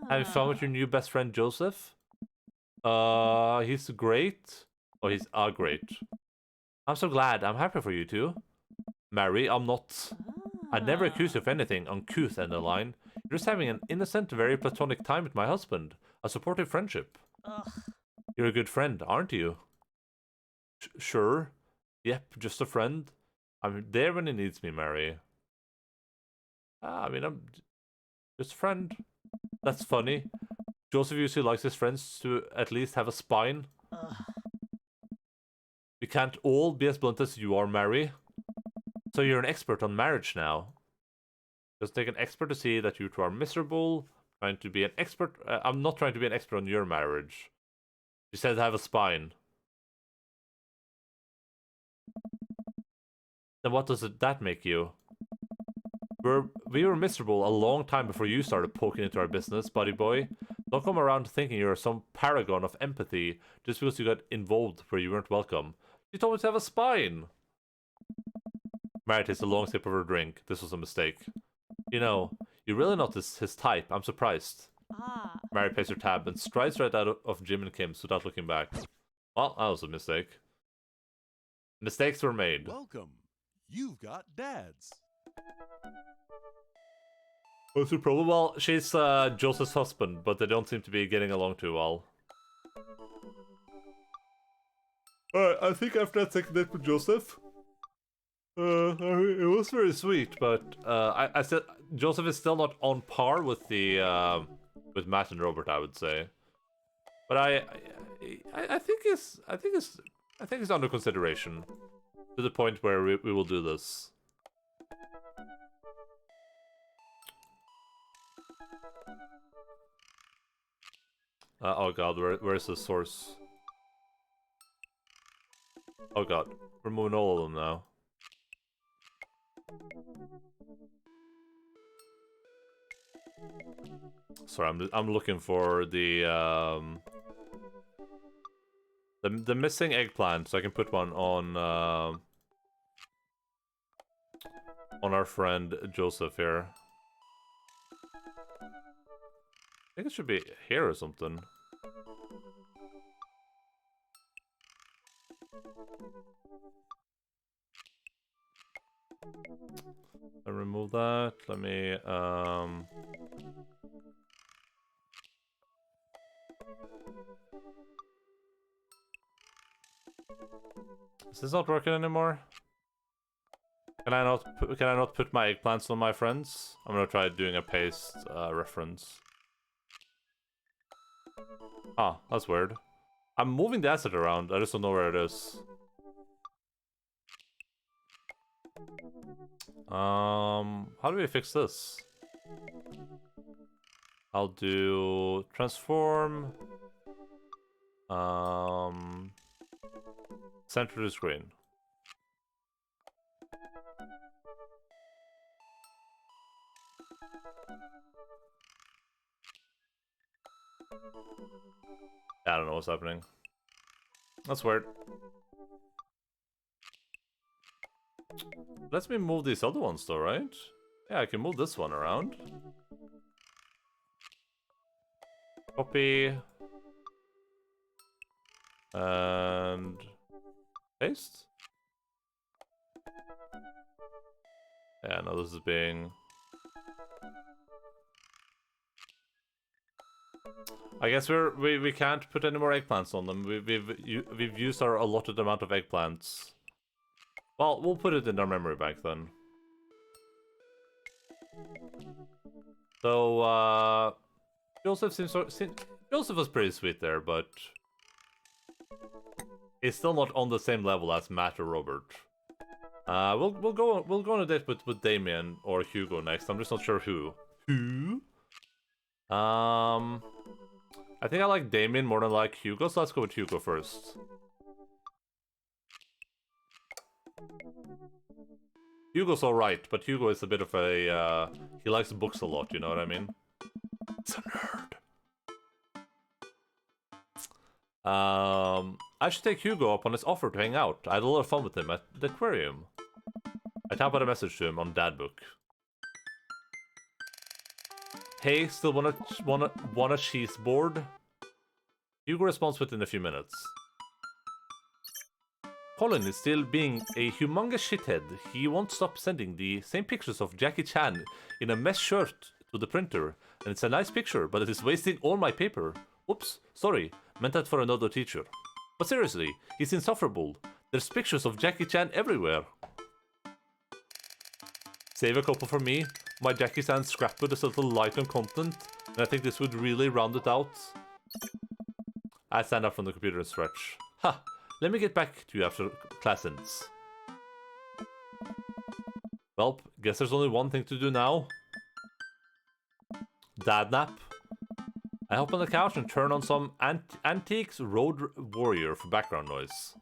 S1: Have you found with your new best friend Joseph? He's great. Oh, he's great. I'm so glad. I'm happy for you too. Mary, I'm not. I'd never accuse you of anything uncouth, Endaline. You're just having an innocent, very platonic time with my husband. A supportive friendship. You're a good friend, aren't you? Sure. Yep, just a friend. I'm there when he needs me, Mary. I mean, I'm just a friend. That's funny. Joseph usually likes his friends to at least have a spine. We can't all be as blunt as you are, Mary. So you're an expert on marriage now. Just take an expert to see that you two are miserable. Trying to be an expert. I'm not trying to be an expert on your marriage. You said have a spine. Then what does that make you? We were miserable a long time before you started poking into our business, buddy boy. Don't come around thinking you're some paragon of empathy just because you got involved where you weren't welcome. You told me to have a spine. Mary takes a long sip of her drink. This was a mistake. You know, you're really not his type. I'm surprised. Mary pays her tab and strides right out of Jim and Kim's without looking back. Well, that was a mistake. Mistakes were made.
S3: Welcome. You've got dads.
S1: What's the problem? Well, she's Joseph's husband, but they don't seem to be getting along too well. Alright, I think after that second date with Joseph, it was very sweet, but I said Joseph is still not on par with the with Matt and Robert, I would say. But I think it's under consideration to the point where we will do this. Oh god, where's the source? Oh god, we're moving all of them now. Sorry, I'm looking for the missing eggplant, so I can put one on our friend Joseph here. I think it should be here or something. I remove that. Let me Is this not working anymore? Can I not put my eggplants on my friends? I'm gonna try doing a paste reference. Ah, that's weird. I'm moving the asset around, I just don't know where it is. How do we fix this? I'll do transform. Center to screen. I don't know what's happening. That's weird. Let me move these other ones though, right? Yeah, I can move this one around. Copy. And paste. Yeah, no, this is being... I guess we can't put any more eggplants on them. We've used our allotted amount of eggplants. Well, we'll put it in our memory bank then. So Joseph Joseph was pretty sweet there, but he's still not on the same level as Matt or Robert. We'll go on a date with Damien or Hugo next. I'm just not sure who. I think I like Damien more than I like Hugo, so let's go with Hugo first. Hugo's alright, but Hugo is a bit of a, he likes books a lot, you know what I mean? He's a nerd. I should take Hugo up on his offer to hang out. I had a lot of fun with him at the aquarium. I tap out a message to him on Dadbook. Hey, still want a cheese board? Hugo responds within a few minutes. Colin is still being a humongous shithead. He won't stop sending the same pictures of Jackie Chan in a mesh shirt to the printer. And it's a nice picture, but it is wasting all my paper. Oops, sorry, meant that for another teacher. But seriously, he's insufferable. There's pictures of Jackie Chan everywhere. Save a couple for me. My Jackie Chan scrapbook is a little light on content, and I think this would really round it out. I stand up from the computer and stretch. Ha! Let me get back to you after class ends. Well, guess there's only one thing to do now. Dad nap. I hop on the couch and turn on some Antiques Road Warrior for background noise.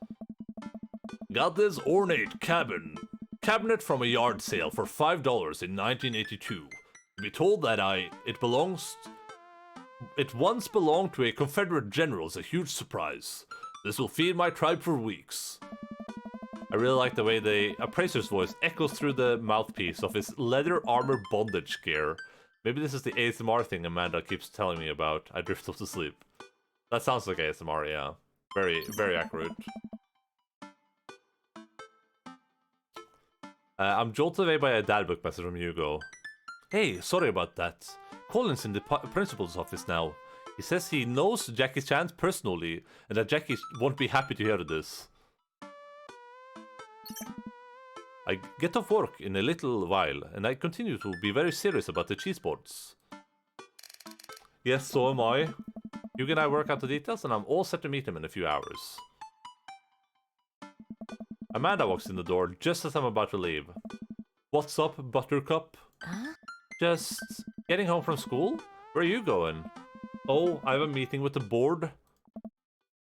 S1: Got this ornate cabinet from a yard sale for $5 in 1982. To be told that it once belonged to a Confederate general is a huge surprise. This will feed my tribe for weeks. I really like the way the appraiser's voice echoes through the mouthpiece of his leather armor bondage gear. Maybe this is the ASMR thing Amanda keeps telling me about. I drift off to sleep. That sounds like ASMR, yeah. Very, very accurate. I'm jolted away by a dadbook message from Hugo. Hey, sorry about that. Colin's in the principal's office now. He says he knows Jackie Chan personally, and that Jackie won't be happy to hear this. I get off work in a little while, and I continue to be very serious about the cheese boards. Yes, so am I. Hugo and I work out the details, and I'm all set to meet him in a few hours. Amanda walks in the door just as I'm about to leave. What's up, Buttercup?
S4: Huh?
S1: Just getting home from school? Where are you going? Oh, I have a meeting with the board.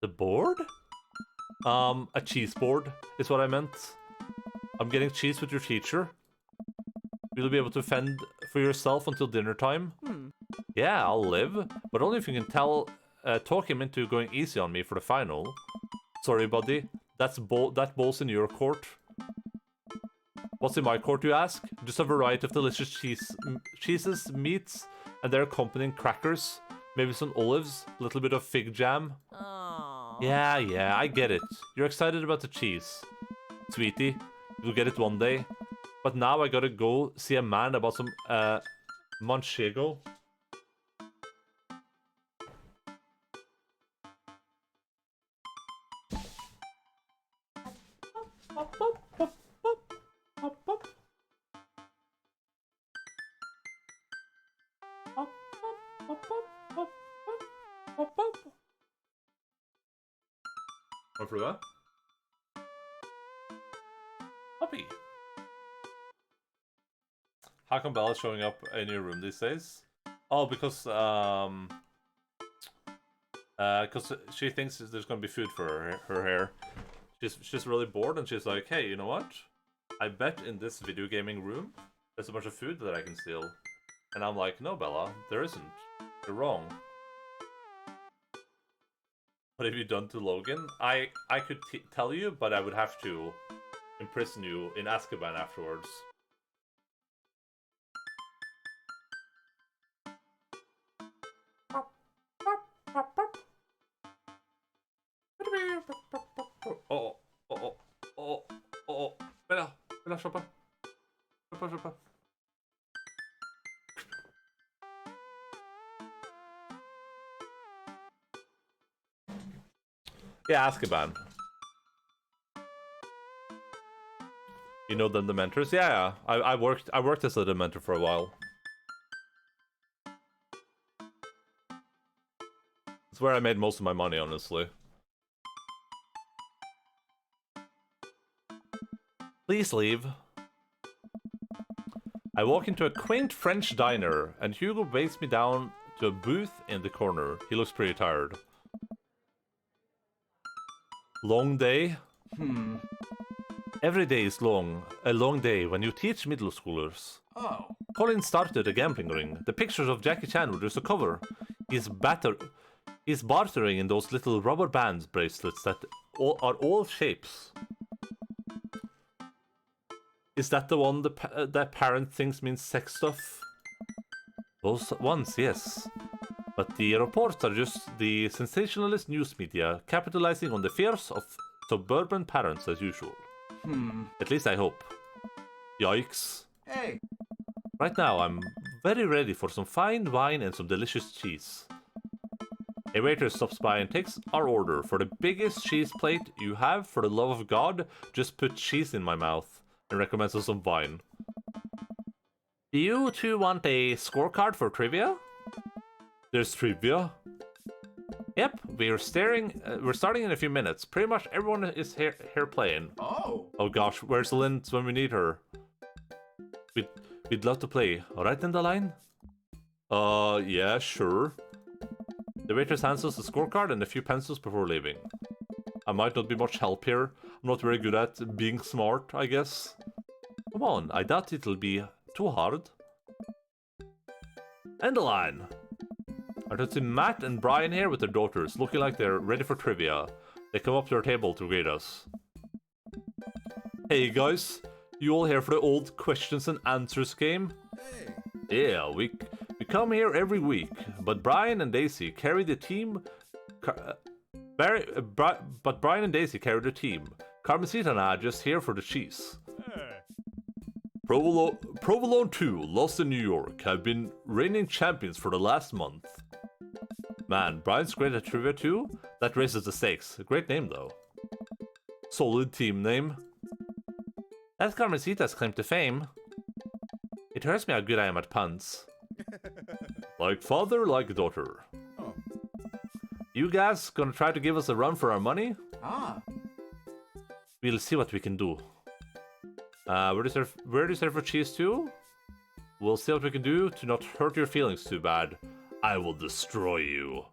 S1: The board? A cheese board is what I meant. I'm getting cheese with your teacher. Will you be able to fend for yourself until dinner time? Yeah, I'll live, but only if you can talk him into going easy on me for the final. Sorry, buddy. That ball's in your court. What's in my court, you ask? Just a variety of delicious cheeses, meats, and their accompanying crackers. Maybe some olives, a little bit of fig jam.
S4: Oh.
S1: Yeah, I get it. You're excited about the cheese. Sweetie, you'll get it one day. But now I gotta go see a man about some, manchego. What for that? Puppy. How come Bella's showing up in your room these days? Oh, because she thinks there's gonna be food for her hair. She's really bored, and she's like, hey, you know what? I bet in this video gaming room there's a bunch of food that I can steal. And I'm like, no, Bella, there isn't. You're wrong. What have you done to Logan? I could tell you, but I would have to imprison you in Azkaban afterwards. Oh. Bella, shoppa. Shoppa. Yeah, Azkaban. You know the Dementors? Yeah. I worked as a Dementor for a while. It's where I made most of my money, honestly. Please leave. I walk into a quaint French diner, and Hugo waits me down to a booth in the corner. He looks pretty tired. Long day? Every day is long. A long day when you teach middle schoolers.
S3: Oh.
S1: Colin started a gambling ring. The pictures of Jackie Chan were just a cover. He's bartering in those little rubber bands bracelets that are all shapes. Is that the one the parent thinks means sex stuff? Those ones, yes. But the reports are just the sensationalist news media capitalizing on the fears of suburban parents as usual. At least I hope. Yikes.
S4: Hey.
S1: Right now, I'm very ready for some fine wine and some delicious cheese. A waiter stops by and takes our order. For the biggest cheese plate you have, for the love of God, just put cheese in my mouth, and recommends us some wine. Do you two want a scorecard for trivia? There's trivia? Yep, we're starting in a few minutes. Pretty much everyone is here playing. Oh gosh, where's Lind when we need her? We'd love to play. Alright, Endaline? Yeah, sure. The waitress hands us a scorecard and a few pencils before leaving. I might not be much help here. I'm not very good at being smart, I guess. Come on, I doubt it'll be too hard. Endaline! I can see Matt and Brian here with their daughters, looking like they're ready for trivia. They come up to our table to greet us. Hey guys, you all here for the old questions and answers game?
S3: Hey.
S1: Yeah, we come here every week, but Brian and Daisy carry the team. But Brian and Daisy carry the team. Carmencita and I are just here for the cheese. Provolone 2, Lost in New York, have been reigning champions for the last month. Man, Brian's great at trivia too. That raises the stakes. Great name though. Solid team name. That's Carmencita's claim to fame. It hurts me how good I am at puns. Like father, like daughter.
S3: Oh.
S1: You guys gonna try to give us a run for our money? We'll see what we can do. Where do you serve for cheese too? We'll see what we can do to not hurt your feelings too bad. I will destroy you.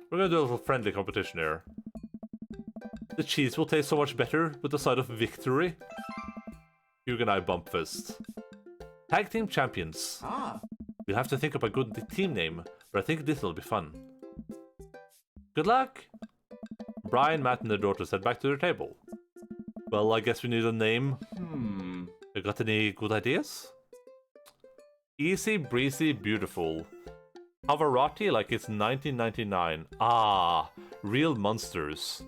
S1: We're gonna do a little friendly competition here. The cheese will taste so much better with the side of victory. Hugh and I bump fist. Tag team champions. We'll have to think up a good team name, but I think this will be fun. Good luck! Brian, Matt, and their daughters head back to their table. Well, I guess we need a name. You got any good ideas? Easy, breezy, beautiful. Pavarotti like it's 1999. Ah, real monsters.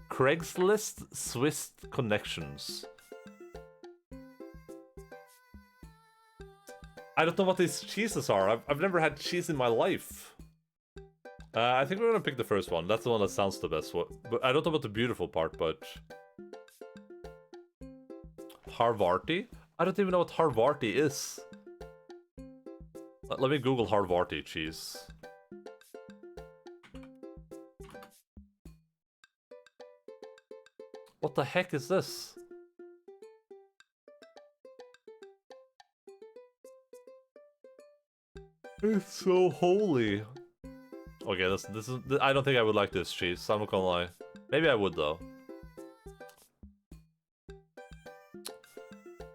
S1: Craigslist Swiss connections. I don't know what these cheeses are. I've never had cheese in my life. I think we're gonna pick the first one. That's the one that sounds the best. But I don't know about the beautiful part, but... Harvarti? I don't even know what Harvarti is. Let me Google Harvarti cheese. What the heck is this? It's so holy. Okay, this is. I don't think I would like this cheese. I'm not gonna lie. Maybe I would though.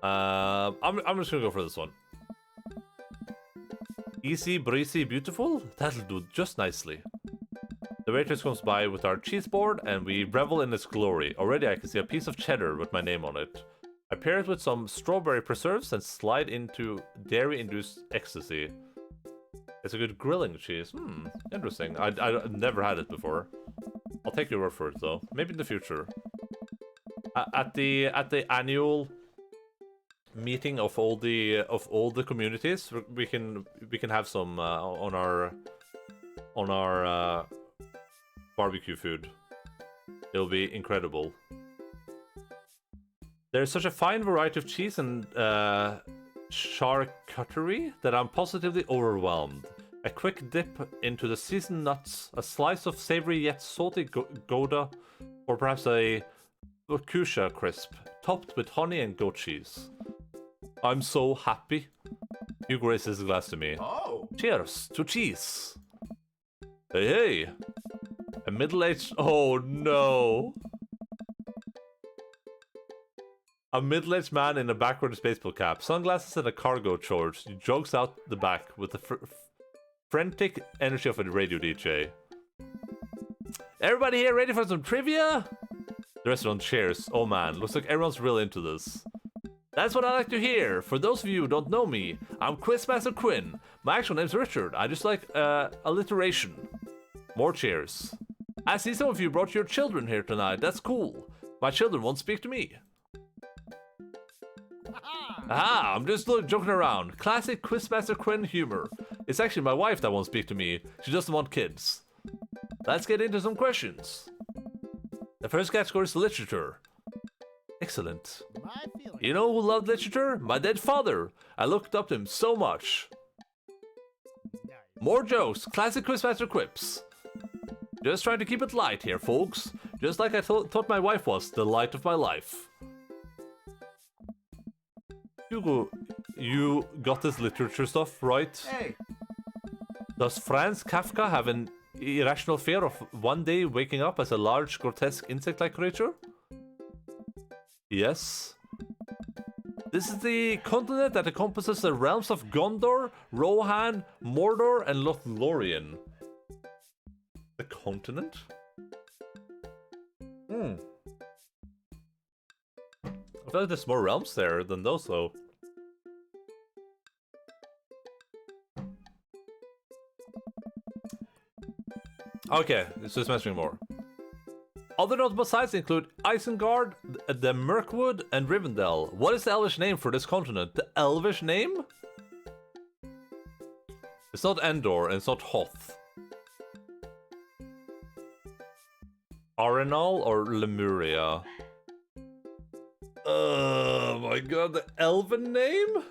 S1: I'm just gonna go for this one. Easy, breezy, beautiful? That'll do just nicely. The waitress comes by with our cheese board and we revel in its glory. Already I can see a piece of cheddar with my name on it. I pair it with some strawberry preserves and slide into dairy-induced ecstasy. It's a good grilling cheese. Interesting. I've never had it before. I'll take your word for it though. Maybe in the future. At the annual meeting of all the communities, we can have some on our barbecue food. It'll be incredible. There's such a fine variety of cheese and charcuterie that I'm positively overwhelmed. A quick dip into the seasoned nuts, a slice of savory yet salty Gouda, or perhaps a fuchsia crisp, topped with honey and goat cheese. I'm so happy. Hugh raises his glass to me.
S4: Oh.
S1: Cheers to cheese. Hey, hey. A middle-aged... Oh, no. A middle-aged man in a backwards baseball cap, sunglasses and a cargo shorts, jogs out the back with the frantic energy of a radio DJ. Everybody here ready for some trivia? The restaurant cheers. Oh man, looks like everyone's really into this. That's what I like to hear. For those of you who don't know me, I'm Quizmaster Quinn. My actual name's Richard. I just like alliteration. More cheers. I see some of you brought your children here tonight. That's cool. My children won't speak to me. Aha, I'm just joking around. Classic Quizmaster Quinn humor. It's actually my wife that won't speak to me. She doesn't want kids. Let's get into some questions. The first category is literature. Excellent. You know who loved literature? My dead father. I looked up to him so much. More jokes. Classic Quizmaster quips. Just trying to keep it light here, folks. Just like I thought my wife was the light of my life. Hugo, you got this literature stuff right?
S4: Hey.
S1: Does Franz Kafka have an irrational fear of one day waking up as a large, grotesque insect-like creature? Yes. This is the continent that encompasses the realms of Gondor, Rohan, Mordor, and Lothlorien. The continent? I feel like there's more realms there than those, though. Okay, it's just mentioning more. Other notable sites include Isengard, the Mirkwood, and Rivendell. What is the Elvish name for this continent? The Elvish name? It's not Endor, and it's not Hoth. Arenal or Lemuria? Oh my god, the elven name?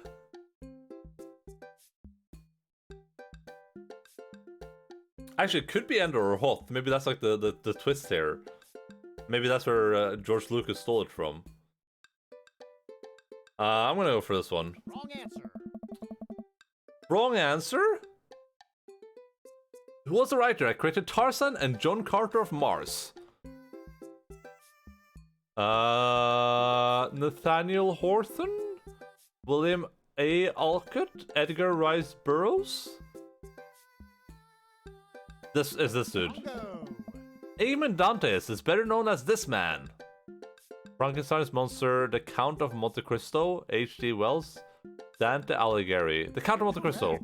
S1: Actually, it could be Endor or Hoth. Maybe that's like the twist here. Maybe that's where George Lucas stole it from. I'm gonna go for this one.
S4: Wrong answer.
S1: Wrong answer? Who was the writer that created Tarzan and John Carter of Mars? Nathaniel Hawthorne? William A. Alcott? Edgar Rice Burroughs? This is this dude. Eamon Dantes is better known as this man. Frankenstein's monster, The Count of Monte Cristo, H.G. Wells, Dante Alighieri. The Count of Monte Cristo.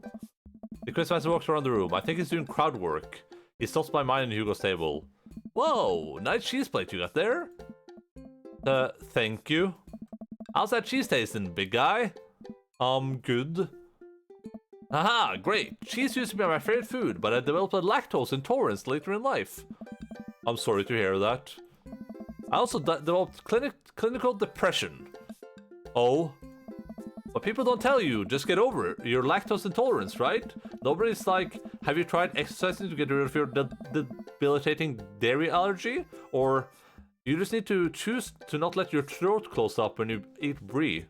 S1: The Quizmaster walks around the room. I think he's doing crowd work. He stops by mine and Hugo's table. Whoa, nice cheese plate you got there. Thank you. How's that cheese tasting, big guy? Good. Haha, great. Cheese used to be my favorite food, but I developed a lactose intolerance later in life. I'm sorry to hear that. I also developed clinical depression. Oh. But people don't tell you, just get over it. Your lactose intolerance, right? Nobody's like, have you tried exercising to get rid of your debilitating dairy allergy? Or you just need to choose to not let your throat close up when you eat brie.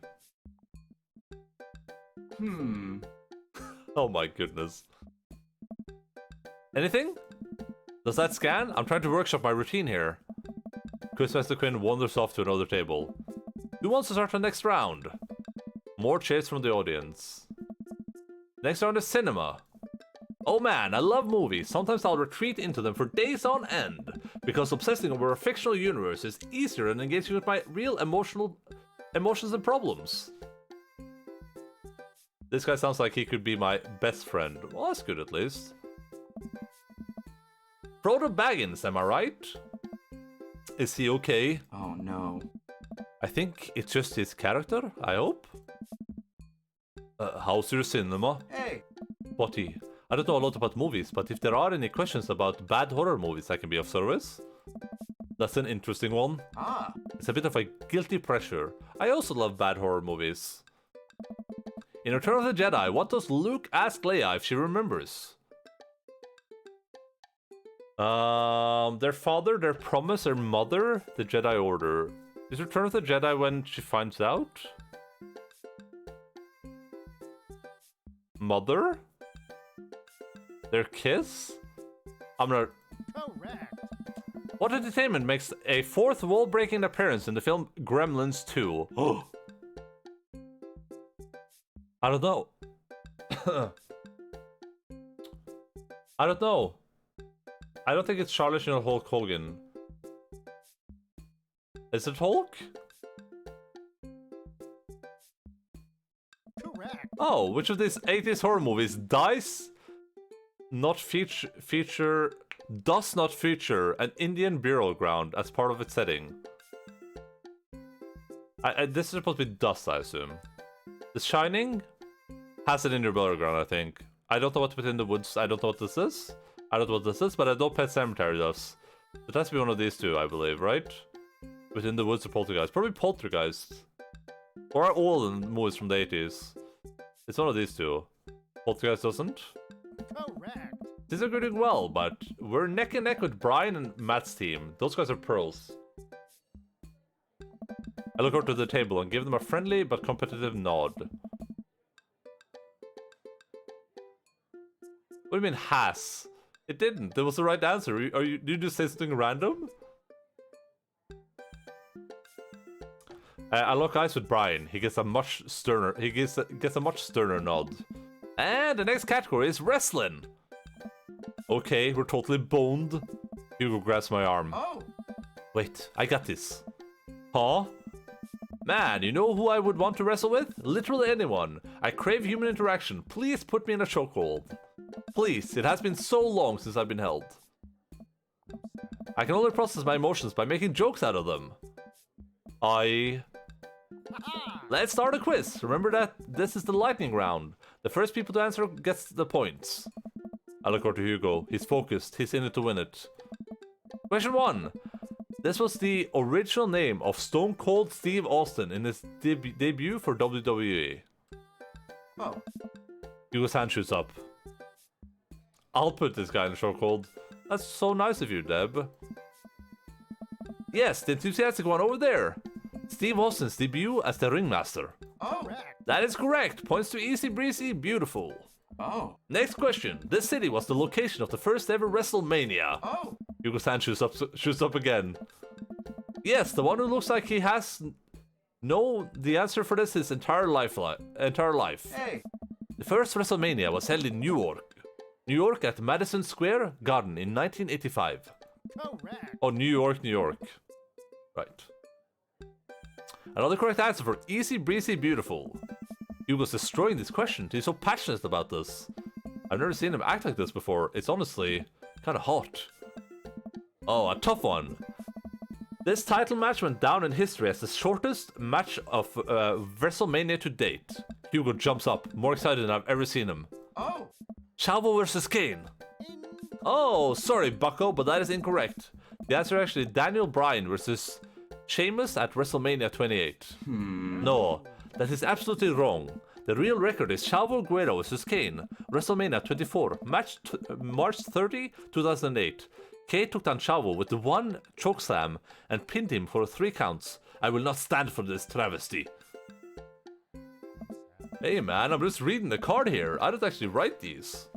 S1: Oh my goodness. Anything? Does that scan? I'm trying to workshop my routine here. Quizmaster Quinn wanders off to another table. Who wants to start the next round? More cheers from the audience. Next round is cinema. Oh man, I love movies. Sometimes I'll retreat into them for days on end, because obsessing over a fictional universe is easier than engaging with my real emotions and problems. This guy sounds like he could be my best friend. Well, that's good at least. Frodo Baggins, am I right? Is he okay?
S4: Oh no.
S1: I think it's just his character, I hope. How's your cinema?
S4: Hey.
S1: Potty. I don't know a lot about movies, but if there are any questions about bad horror movies I can be of service. That's an interesting one.
S4: Ah.
S1: It's a bit of a guilty pleasure. I also love bad horror movies. In Return of the Jedi, what does Luke ask Leia if she remembers? Their father, their promise, their mother, the Jedi Order. Is Return of the Jedi when she finds out? Mother? Their kiss? I'm not...
S4: Correct.
S1: What entertainment makes a fourth wall-breaking appearance in the film Gremlins 2? Oh! I don't know. I don't know. I don't think it's Charlotte or Hulk Hogan. Is it Hulk?
S4: Correct.
S1: Oh, which of these 80s horror movies dies not feature does not feature an Indian burial ground as part of its setting. This is supposed to be dust, I assume. The Shining has an Indian burial ground, I think. I don't know what Within the Woods. I don't know what this is. I don't know what this is, but I know Pet Cemetery does. It has to be one of these two, I believe, right? Within the Woods or Poltergeist. Probably Poltergeist. Or are all the movies from the 80s? It's one of these two. Poltergeist doesn't.
S4: Correct.
S1: These are doing well, but we're neck and neck with Brian and Matt's team. Those guys are pros. I look over to the table and give them a friendly but competitive nod. What do you mean, has? It didn't. That was the right answer. Did you just say something random? I lock eyes with Brian. He gets a much sterner. He gets a much sterner nod. And the next category is wrestling. Okay, we're totally boned. Hugo grabs my arm.
S4: Oh.
S1: Wait, I got this. Huh? Man, you know who I would want to wrestle with? Literally anyone. I crave human interaction. Please put me in a chokehold. Please, it has been so long since I've been held. I can only process my emotions by making jokes out of them. Let's start a quiz. Remember that this is the lightning round. The first people to answer gets the points. I look over to Hugo. He's focused. He's in it to win it. Question 1. This was the original name of Stone Cold Steve Austin in his debut for WWE.
S4: Oh.
S1: Hugo's hand shoots up. I'll put this guy in the chokehold. That's so nice of you, Deb. Yes, the enthusiastic one over there. Steve Austin's debut as the ringmaster.
S4: Oh. Correct.
S1: That is correct. Points to Easy Breezy. Beautiful.
S4: Oh.
S1: Next question. This city was the location of the first ever WrestleMania.
S4: Oh.
S1: Hugo's hand shoots up again. Yes, the one who looks like he has the answer for this his entire life.
S4: Hey.
S1: The first WrestleMania was held in New York at Madison Square Garden in 1985.
S4: Correct.
S1: Oh, New York. Right. Another correct answer for Easy Breezy Beautiful. Hugo's destroying this question. He's so passionate about this. I've never seen him act like this before. It's honestly kind of hot. Oh, a tough one. This title match went down in history as the shortest match of WrestleMania to date. Hugo jumps up, more excited than I've ever seen him.
S4: Oh.
S1: Chavo versus Kane. Oh, sorry, Bucko, but that is incorrect. The answer is actually Daniel Bryan versus Sheamus at WrestleMania 28. No, that is absolutely wrong. The real record is Chavo Guerrero vs Kane, WrestleMania 24, match March 30, 2008. Kane took down Chavo with the one chokeslam and pinned him for 3 counts. I will not stand for this travesty. Hey man, I'm just reading the card here. I don't actually write these.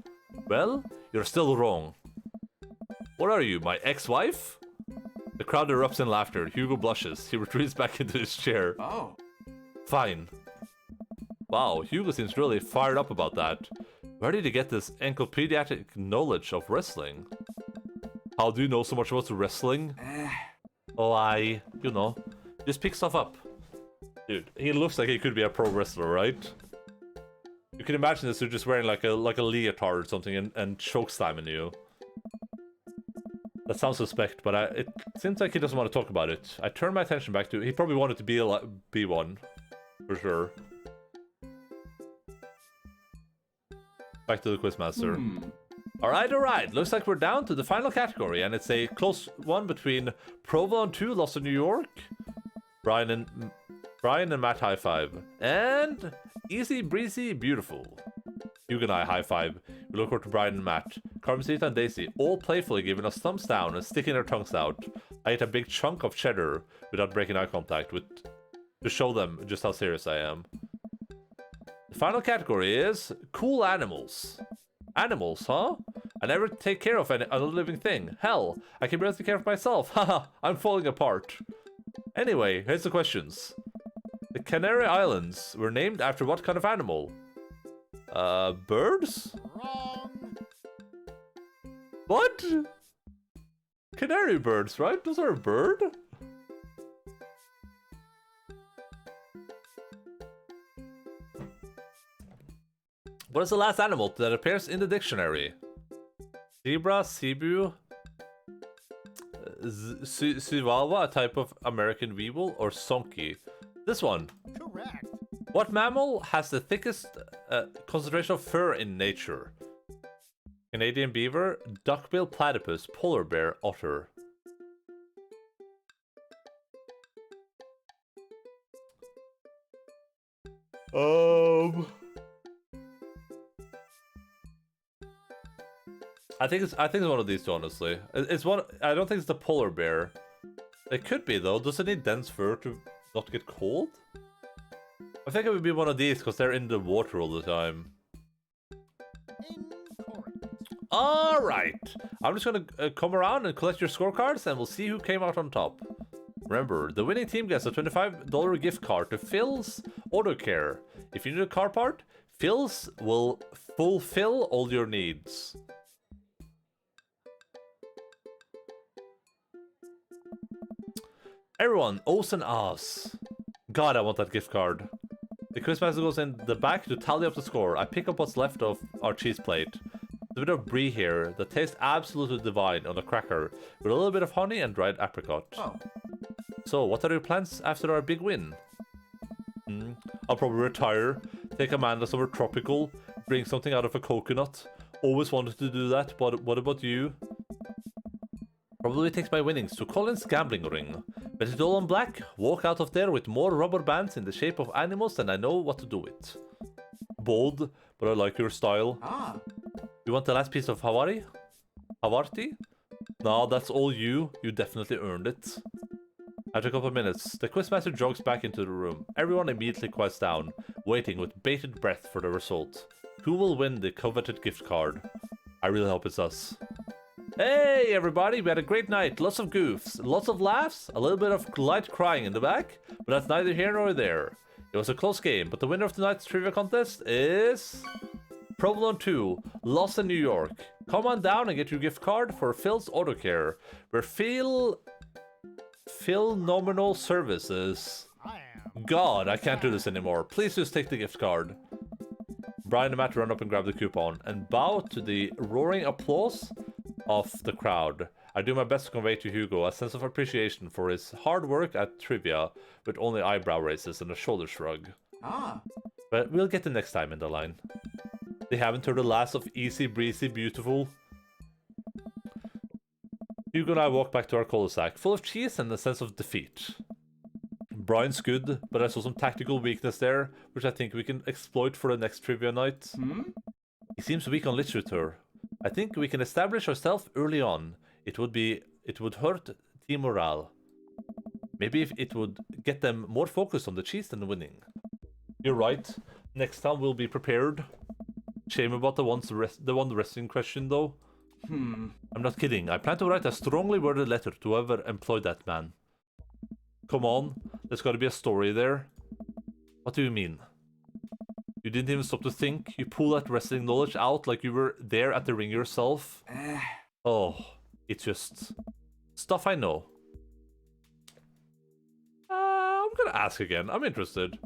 S1: Well, you're still wrong. What are you, my ex-wife? The crowd erupts in laughter. Hugo blushes. He retreats back into his chair.
S4: Oh.
S1: Fine. Wow, Hugo seems really fired up about that. Where did he get this encyclopedic knowledge of wrestling? How do you know so much about wrestling? Oh, you know, just pick stuff up. Dude, he looks like he could be a pro wrestler, right? You can imagine this dude just wearing like a leotard or something and choke slamming you. That sounds suspect, but it seems like he doesn't want to talk about it. I turn my attention back to... He probably wanted to be one. For sure. Back to the Quizmaster. Alright. Looks like we're down to the final category, and it's a close one between Provolone 2, Lost in New York, Brian and Matt high five, and Easy Breezy Beautiful. Hugo and I high five. We look over to Brian and Matt. Carmencita and Daisy, all playfully giving us thumbs down and sticking their tongues out. I ate a big chunk of cheddar without breaking eye contact to show them just how serious I am. The final category is cool animals. Animals, huh? I never take care of another living thing. Hell, I can barely take care of myself. Haha, I'm falling apart. Anyway, here's the questions. The Canary Islands were named after what kind of animal? Birds?
S4: Wrong.
S1: What? Canary birds, right? Those are a bird? What is the last animal that appears in the dictionary? Zebra, zebu, Chihuahua, a type of American weevil, or Sonky? This one.
S4: Correct.
S1: What mammal has the thickest concentration of fur in nature? Canadian beaver, duckbill platypus, polar bear, otter. I think it's one of these two, honestly. It's one. I don't think it's the polar bear. It could be though. Does it need dense fur to not get cold? I think it would be one of these because they're in the water all the time.
S4: Incorrect.
S1: All right. I'm just gonna come around and collect your scorecards, and we'll see who came out on top. Remember, the winning team gets a $25 gift card to Phil's Auto Care. If you need a car part, Phil's will fulfill all your needs. Everyone, O's and ahs. God, I want that gift card. The quizmaster goes in the back to tally up the score. I pick up what's left of our cheese plate. There's a bit of brie here that tastes absolutely divine on a cracker with a little bit of honey and dried apricot.
S4: Oh.
S1: So, what are your plans after our big win? I'll probably retire, take Amanda somewhere tropical, drink something out of a coconut. Always wanted to do that, but what about you? Probably take my winnings to Colin's gambling ring. Bet it all on black, walk out of there with more rubber bands in the shape of animals than I know what to do with. Bold, but I like your style.
S4: Ah.
S1: You want the last piece of Hawarti? Hawarti? No, that's all you. You definitely earned it. After a couple of minutes, the quizmaster jogs back into the room. Everyone immediately quiets down, waiting with bated breath for the result. Who will win the coveted gift card? I really hope it's us. Hey everybody, we had a great night, lots of goofs, lots of laughs, a little bit of light crying in the back, but that's neither here nor there. It was a close game, but the winner of tonight's trivia contest is... Provolone 2, Lost in New York. Come on down and get your gift card for Phil's Auto Care, where Phil nominal services.
S4: I am.
S1: God, I can't do this anymore. Please just take the gift card. Brian and Matt run up and grab the coupon and bow to the roaring applause of the crowd. I do my best to convey to Hugo a sense of appreciation for his hard work at trivia, with only eyebrow raises and a shoulder shrug.
S4: Ah.
S1: But we'll get the next time in the line. They haven't heard the last of Easy Breezy Beautiful. Hugo and I walk back to our cul-de-sac, full of cheese and a sense of defeat. Brian's good, but I saw some tactical weakness there, which I think we can exploit for the next trivia night. He seems weak on literature. I think we can establish ourselves early on. It would hurt team morale. Maybe if it would get them more focused on the cheese than winning. You're right. Next time we'll be prepared. Shame about the one wrestling question though. I'm not kidding. I plan to write a strongly worded letter to whoever employed that man. Come on, there's gotta be a story there. What do you mean? You didn't even stop to think? You pull that wrestling knowledge out like you were there at the ring yourself? Oh, it's just... stuff I know. I'm gonna ask again. I'm interested.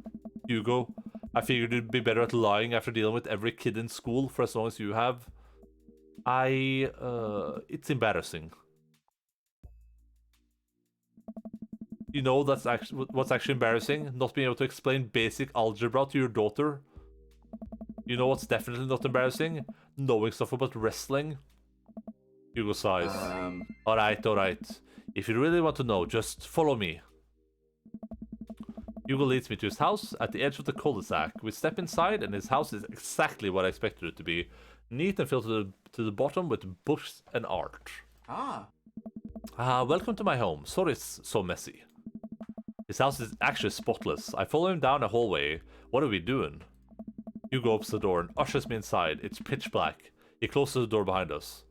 S1: Hugo, I figured you'd be better at lying after dealing with every kid in school for as long as you have. It's embarrassing. You know that's actually what's actually embarrassing? Not being able to explain basic algebra to your daughter. You know what's definitely not embarrassing? Knowing stuff about wrestling. Hugo sighs. Alright. If you really want to know, just follow me. Hugo leads me to his house at the edge of the cul-de-sac. We step inside and his house is exactly what I expected it to be. Neat and filled to the bottom with books and art. Welcome to my home. Sorry it's so messy. His house is actually spotless. I follow him down a hallway. What are we doing? Hugo opens the door and ushers me inside. It's pitch black. He closes the door behind us.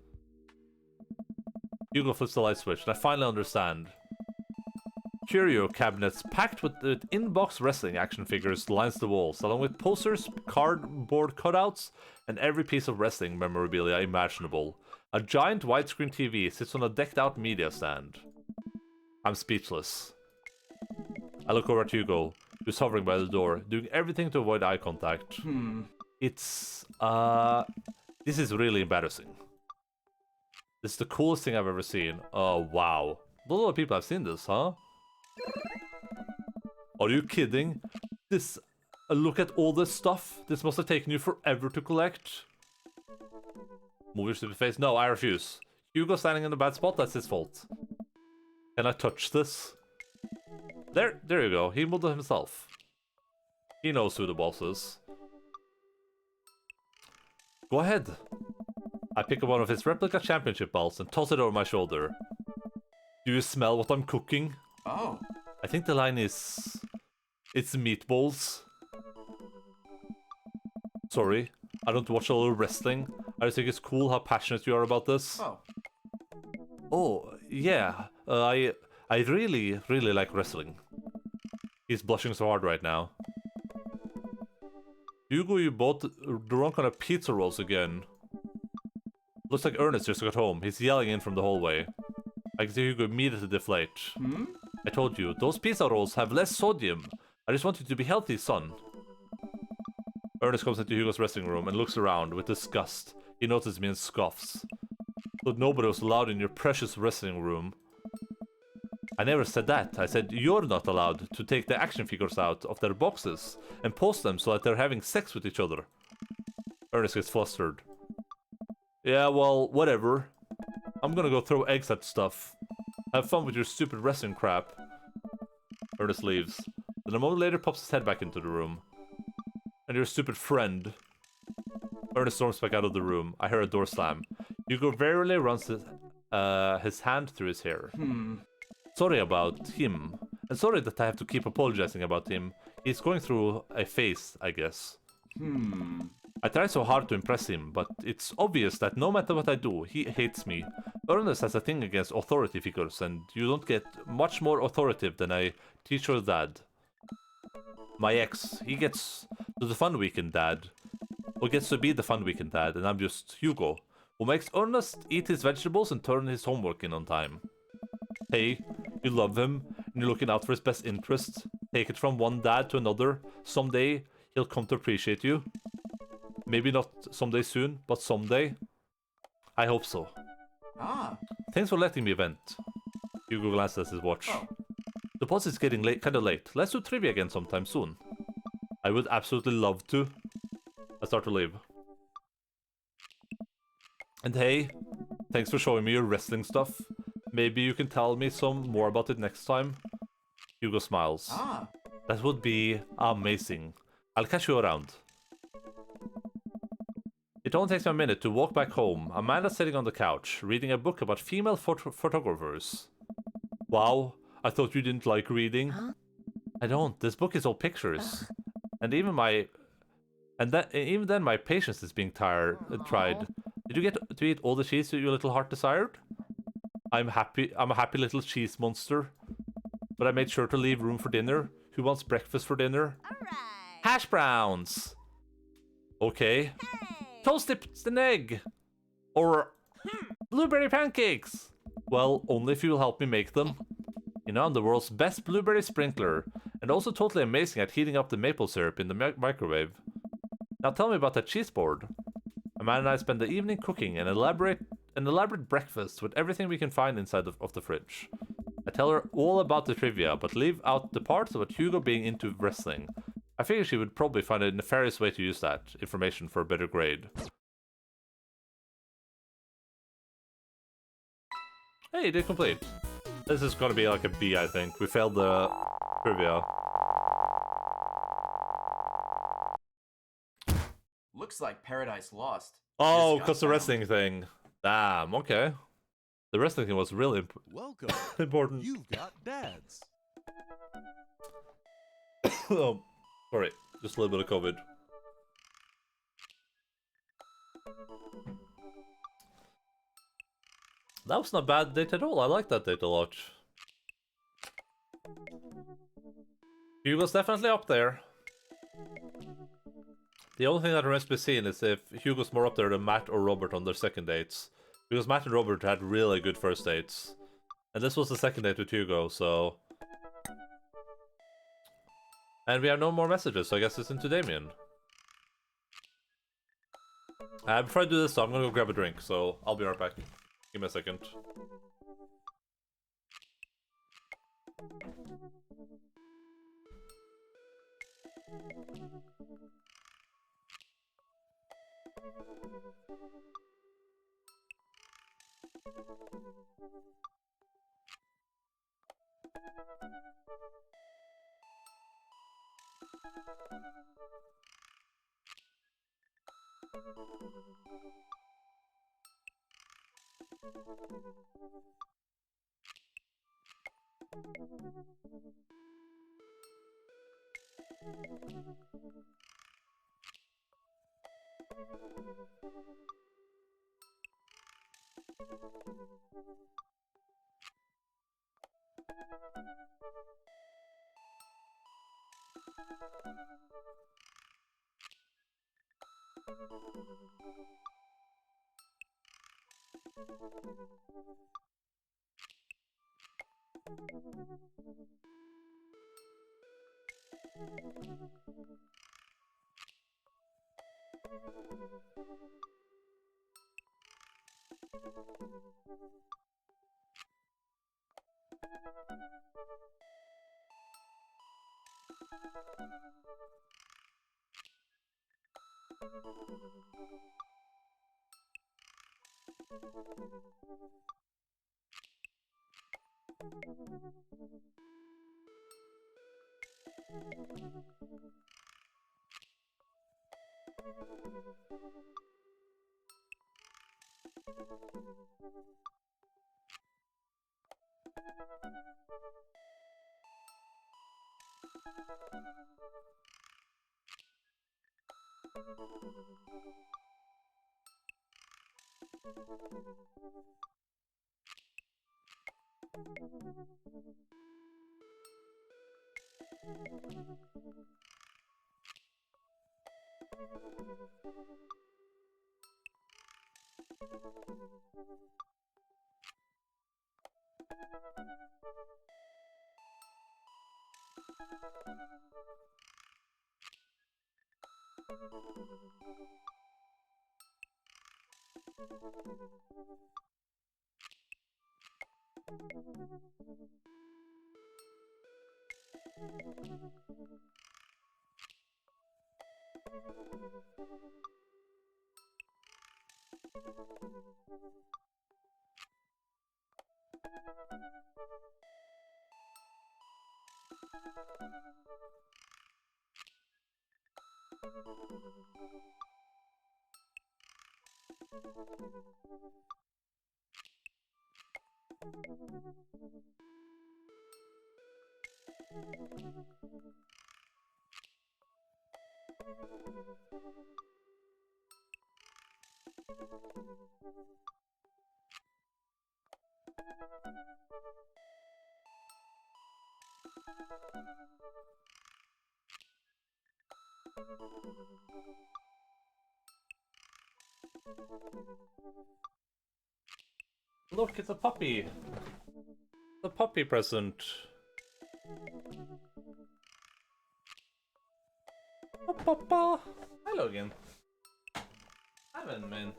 S1: Hugo flips the light switch and I finally understand. Curio cabinets packed with in-box wrestling action figures lines the walls, along with posters, cardboard cutouts, and every piece of wrestling memorabilia imaginable. A giant widescreen TV sits on a decked-out media stand. I'm speechless. I look over at Hugo, who's hovering by the door, doing everything to avoid eye contact. It's... this is really embarrassing. This is the coolest thing I've ever seen. Oh, wow. A lot of people have seen this, huh? Are you kidding? This... look at all this stuff. This must have taken you forever to collect. Move your stupid face. No, I refuse. Hugo standing in a bad spot, that's his fault. Can I touch this? There you go. He moved it himself. He knows who the boss is. Go ahead. I pick up one of his replica championship belts and toss it over my shoulder. Do you smell what I'm cooking?
S4: Oh.
S1: I think the line is... it's meatballs. Sorry, I don't watch a lot of wrestling. I just think it's cool how passionate you are about this.
S4: Oh.
S1: Oh, yeah. I really, really like wrestling. He's blushing so hard right now. Hugo, you bought the wrong kind of pizza rolls again. Looks like Ernest just got home. He's yelling in from the hallway. I can see Hugo immediately deflate.
S4: Hmm?
S1: I told you, those pizza rolls have less sodium. I just want you to be healthy, son. Ernest comes into Hugo's wrestling room and looks around with disgust. He notices me and scoffs. But nobody was allowed in your precious wrestling room. I never said that. I said you're not allowed to take the action figures out of their boxes and post them so that they're having sex with each other. Ernest gets flustered. Yeah, well, whatever. I'm gonna go throw eggs at stuff. Have fun with your stupid wrestling crap. Ernest leaves. Then a moment later pops his head back into the room. And your stupid friend. Ernest storms back out of the room. I hear a door slam. Hugo warily runs his hand through his hair. Sorry about him. And sorry that I have to keep apologizing about him. He's going through a phase, I guess. I try so hard to impress him, but it's obvious that no matter what I do, he hates me. Ernest has a thing against authority figures, and you don't get much more authoritative than a teacher dad. My ex, he gets to the fun weekend dad. Or gets to be the fun weekend dad, and I'm just Hugo, who makes Ernest eat his vegetables and turn his homework in on time. Hey, you love him, and you're looking out for his best interests. Take it from one dad to another. Someday, he'll come to appreciate you. Maybe not someday soon, but someday. I hope so.
S4: Ah.
S1: Thanks for letting me vent. Hugo glances at his watch.
S4: Oh.
S1: The boss is getting late, kinda late. Let's do trivia again sometime soon. I would absolutely love to. I start to leave. And hey, thanks for showing me your wrestling stuff. Maybe you can tell me some more about it next time. Hugo smiles.
S4: Ah.
S1: That would be amazing. I'll catch you around. It only takes me a minute to walk back home. Amanda's sitting on the couch, reading a book about female photographers. Wow, I thought you didn't like reading.
S5: Huh?
S1: I don't. This book is all pictures. And even then my patience is being tried. Did you get to eat all the cheese your little heart desired? I'm happy. I'm a happy little cheese monster. But I made sure to leave room for dinner. Who wants breakfast for dinner?
S5: Alright.
S1: Hash browns! Okay.
S5: Hey.
S1: Toast dipped in egg! Or blueberry pancakes! Well, only if you'll help me make them. You know, I'm the world's best blueberry sprinkler, and also totally amazing at heating up the maple syrup in the microwave. Now tell me about that cheese board. Amanda and I spend the evening cooking an elaborate breakfast with everything we can find inside of the fridge. I tell her all about the trivia, but leave out the parts about Hugo being into wrestling. I figure she would probably find a nefarious way to use that information for a better grade. Hey, you did complete. This is gonna be like a B, I think. We failed the trivia.
S4: Looks like Paradise Lost.
S1: Oh,
S4: Just got
S1: because the
S4: found.
S1: wrestling thing. Damn, okay. The wrestling thing was really
S3: Welcome.
S1: important.
S3: You've got dads.
S1: Oh, sorry, just a little bit of COVID. That was not a bad date at all. I like that date a lot. Hugo's definitely up there. The only thing that remains to be seen is if Hugo's more up there than Matt or Robert on their second dates. Because Matt and Robert had really good first dates. And this was the second date with Hugo, so... And we have no more messages, so I guess it's into Damien. Before I do this, I'm gonna go grab a drink, so I'll be right back. Give me a second. Look, it's a puppy. The puppy present. Oh, Papa. Hi, Logan. Hi, man.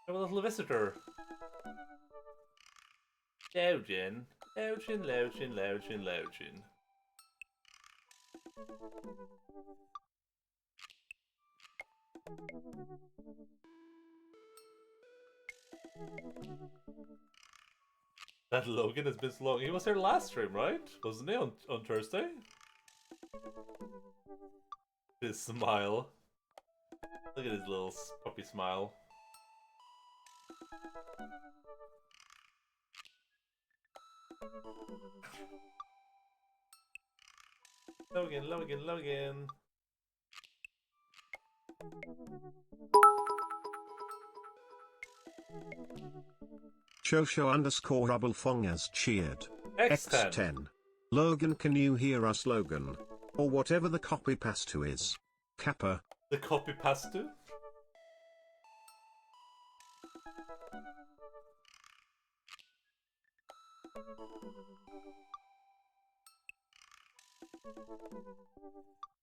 S1: You're a little visitor. Loudin. Loudin. That Logan has been so long. He was here last stream, right? Wasn't he on Thursday? His smile. Look at his little puppy smile. Logan.
S5: Shosho_Rubblefong has cheered.
S1: X10.
S5: X10. Logan, can you hear us, Logan? Or whatever the copy pastu is. Kappa.
S1: The copy pastu?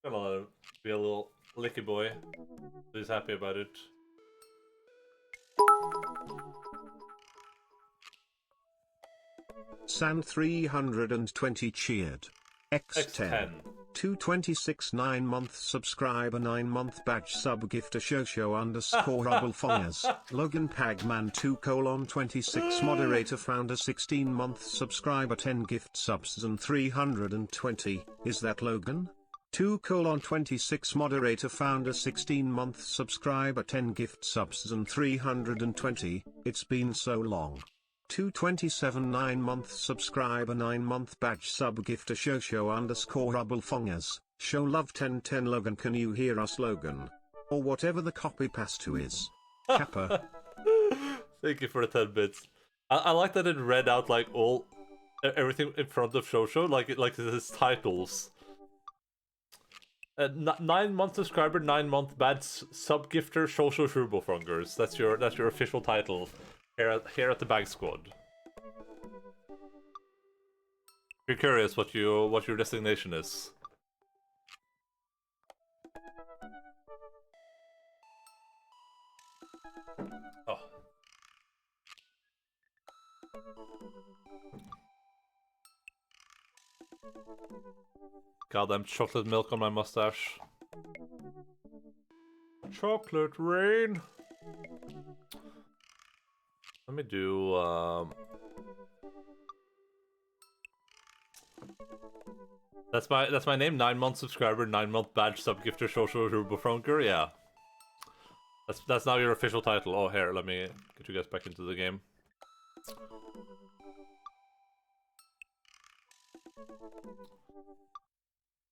S1: Come on, be a little licky boy. He's happy about it.
S5: San 320 cheered. X10.
S1: X10.
S5: 226 9-month subscriber 9-month badge sub gifter Shosho underscore Rubble Fongers. Logan Pagman 2:26 moderator founder 16-month subscriber 10 gift subs and 320. Is that Logan? 2:26 moderator founder 16-month subscriber 10 gift subs and 320. It's been so long. 227 9-month subscriber 9-month badge sub gifter Shosho underscore Rubble Fongers. Show love 1010 Logan, can you hear us Logan? Or whatever the copy pastu is. Kappa.
S1: Thank you for the 10 bits. I like that it read out like everything in front of Shosho, like his titles. 9-month subscriber, 9-month badge sub gifter Shosho Shurbofungers. That's your official title. Here at the Bag Squad. If you're curious what your designation is. Oh. Goddamn chocolate milk on my mustache. Chocolate rain. Let me do, That's my name, 9-month subscriber, 9-month badge subgifter, social Rubofronker, yeah. That's now your official title. Oh, here, let me get you guys back into the game.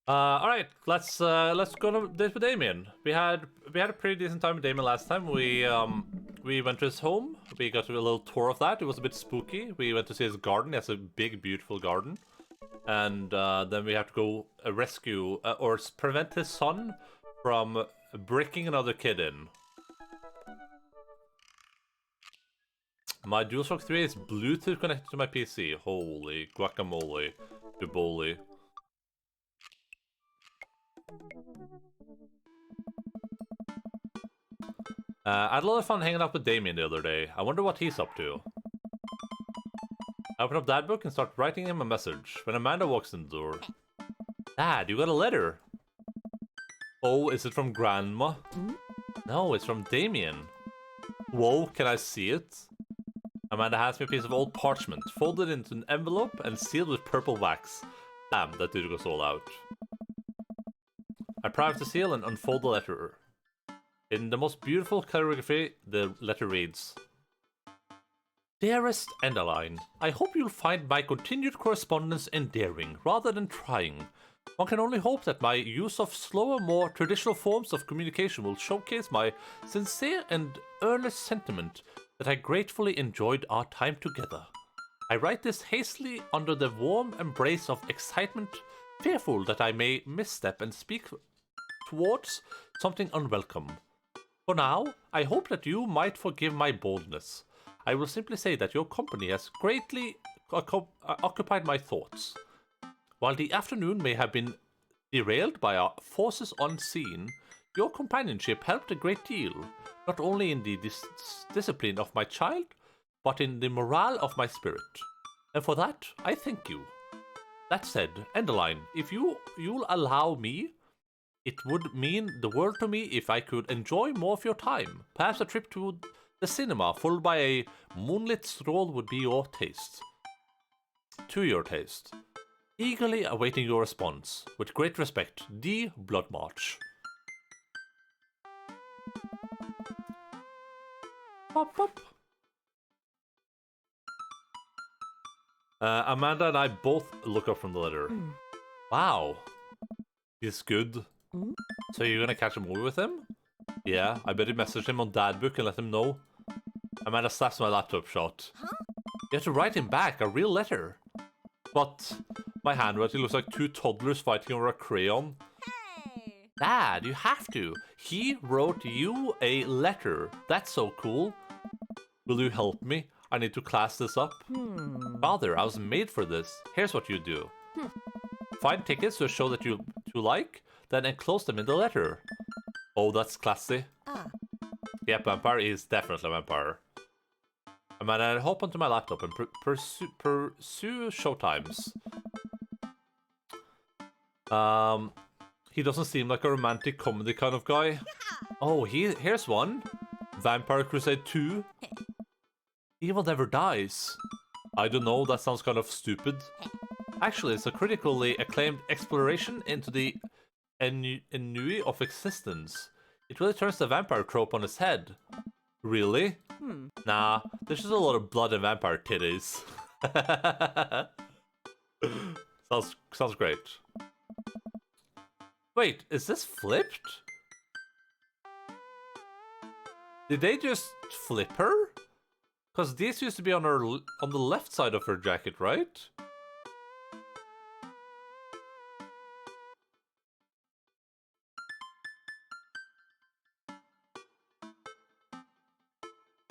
S1: Alright, let's go to date with Damien. We had a pretty decent time with Damien last time. We went to his home. We got a little tour of that. It was a bit spooky. We went to see his garden. He has a big, beautiful garden. And then we have to go rescue or prevent his son from breaking another kid in. My DualShock 3 is Bluetooth connected to my PC. Holy guacamole, duboli. I had a lot of fun hanging out with Damien the other day. I wonder what he's up to. I open up that book and start writing him a message when Amanda walks in the door. Dad, you got a letter. Oh, is it from Grandma? No, it's from Damien. Whoa, can I see it? Amanda hands me a piece of old parchment, folded into an envelope and sealed with purple wax. Damn, that dude goes all out. I pry off the seal and unfold the letter. In the most beautiful calligraphy, the letter reads, Dearest Endaline, I hope you'll find my continued correspondence endearing rather than trying. One can only hope that my use of slower, more traditional forms of communication will showcase my sincere and earnest sentiment that I gratefully enjoyed our time together. I write this hastily under the warm embrace of excitement, fearful that I may misstep and speak towards something unwelcome. For now, I hope that you might forgive my boldness. I will simply say that your company has greatly occupied my thoughts. While the afternoon may have been derailed by our forces unseen, your companionship helped a great deal, not only in the discipline of my child, but in the morale of my spirit. And for that, I thank you. That said, Endaline, if you'll allow me, it would mean the world to me if I could enjoy more of your time. Perhaps a trip to the cinema followed by a moonlit stroll would be your taste. To your taste. Eagerly awaiting your response. With great respect, D. Blood March. Pop, pop. Amanda and I both look up from the letter. Wow. He's good. So you're gonna catch a movie with him? Yeah, I better message him on Dadbook and let him know. Amanda slaps my laptop shut. You have to write him back, a real letter. But my handwriting looks like two toddlers fighting over a crayon.
S6: Hey!
S1: Dad, you have to. He wrote you a letter. That's so cool. Will you help me? I need to class this up. Father, I was made for this. Here's what you do. Find tickets to a show that you like, then enclose them in the letter. Oh, that's classy. Yep, vampire is definitely a vampire. I mean, I hop onto my laptop and pursue showtimes. He doesn't seem like a romantic comedy kind of guy. Oh, here's one. Vampire Crusade 2. Evil Never Dies. I don't know, that sounds kind of stupid. Actually, it's a critically acclaimed exploration into the ennui of existence. It really turns the vampire trope on its head. Really? Nah, there's just a lot of blood and vampire titties. sounds great. Wait, is this flipped? Did they just flip her? Because these used to be on the left side of her jacket, right?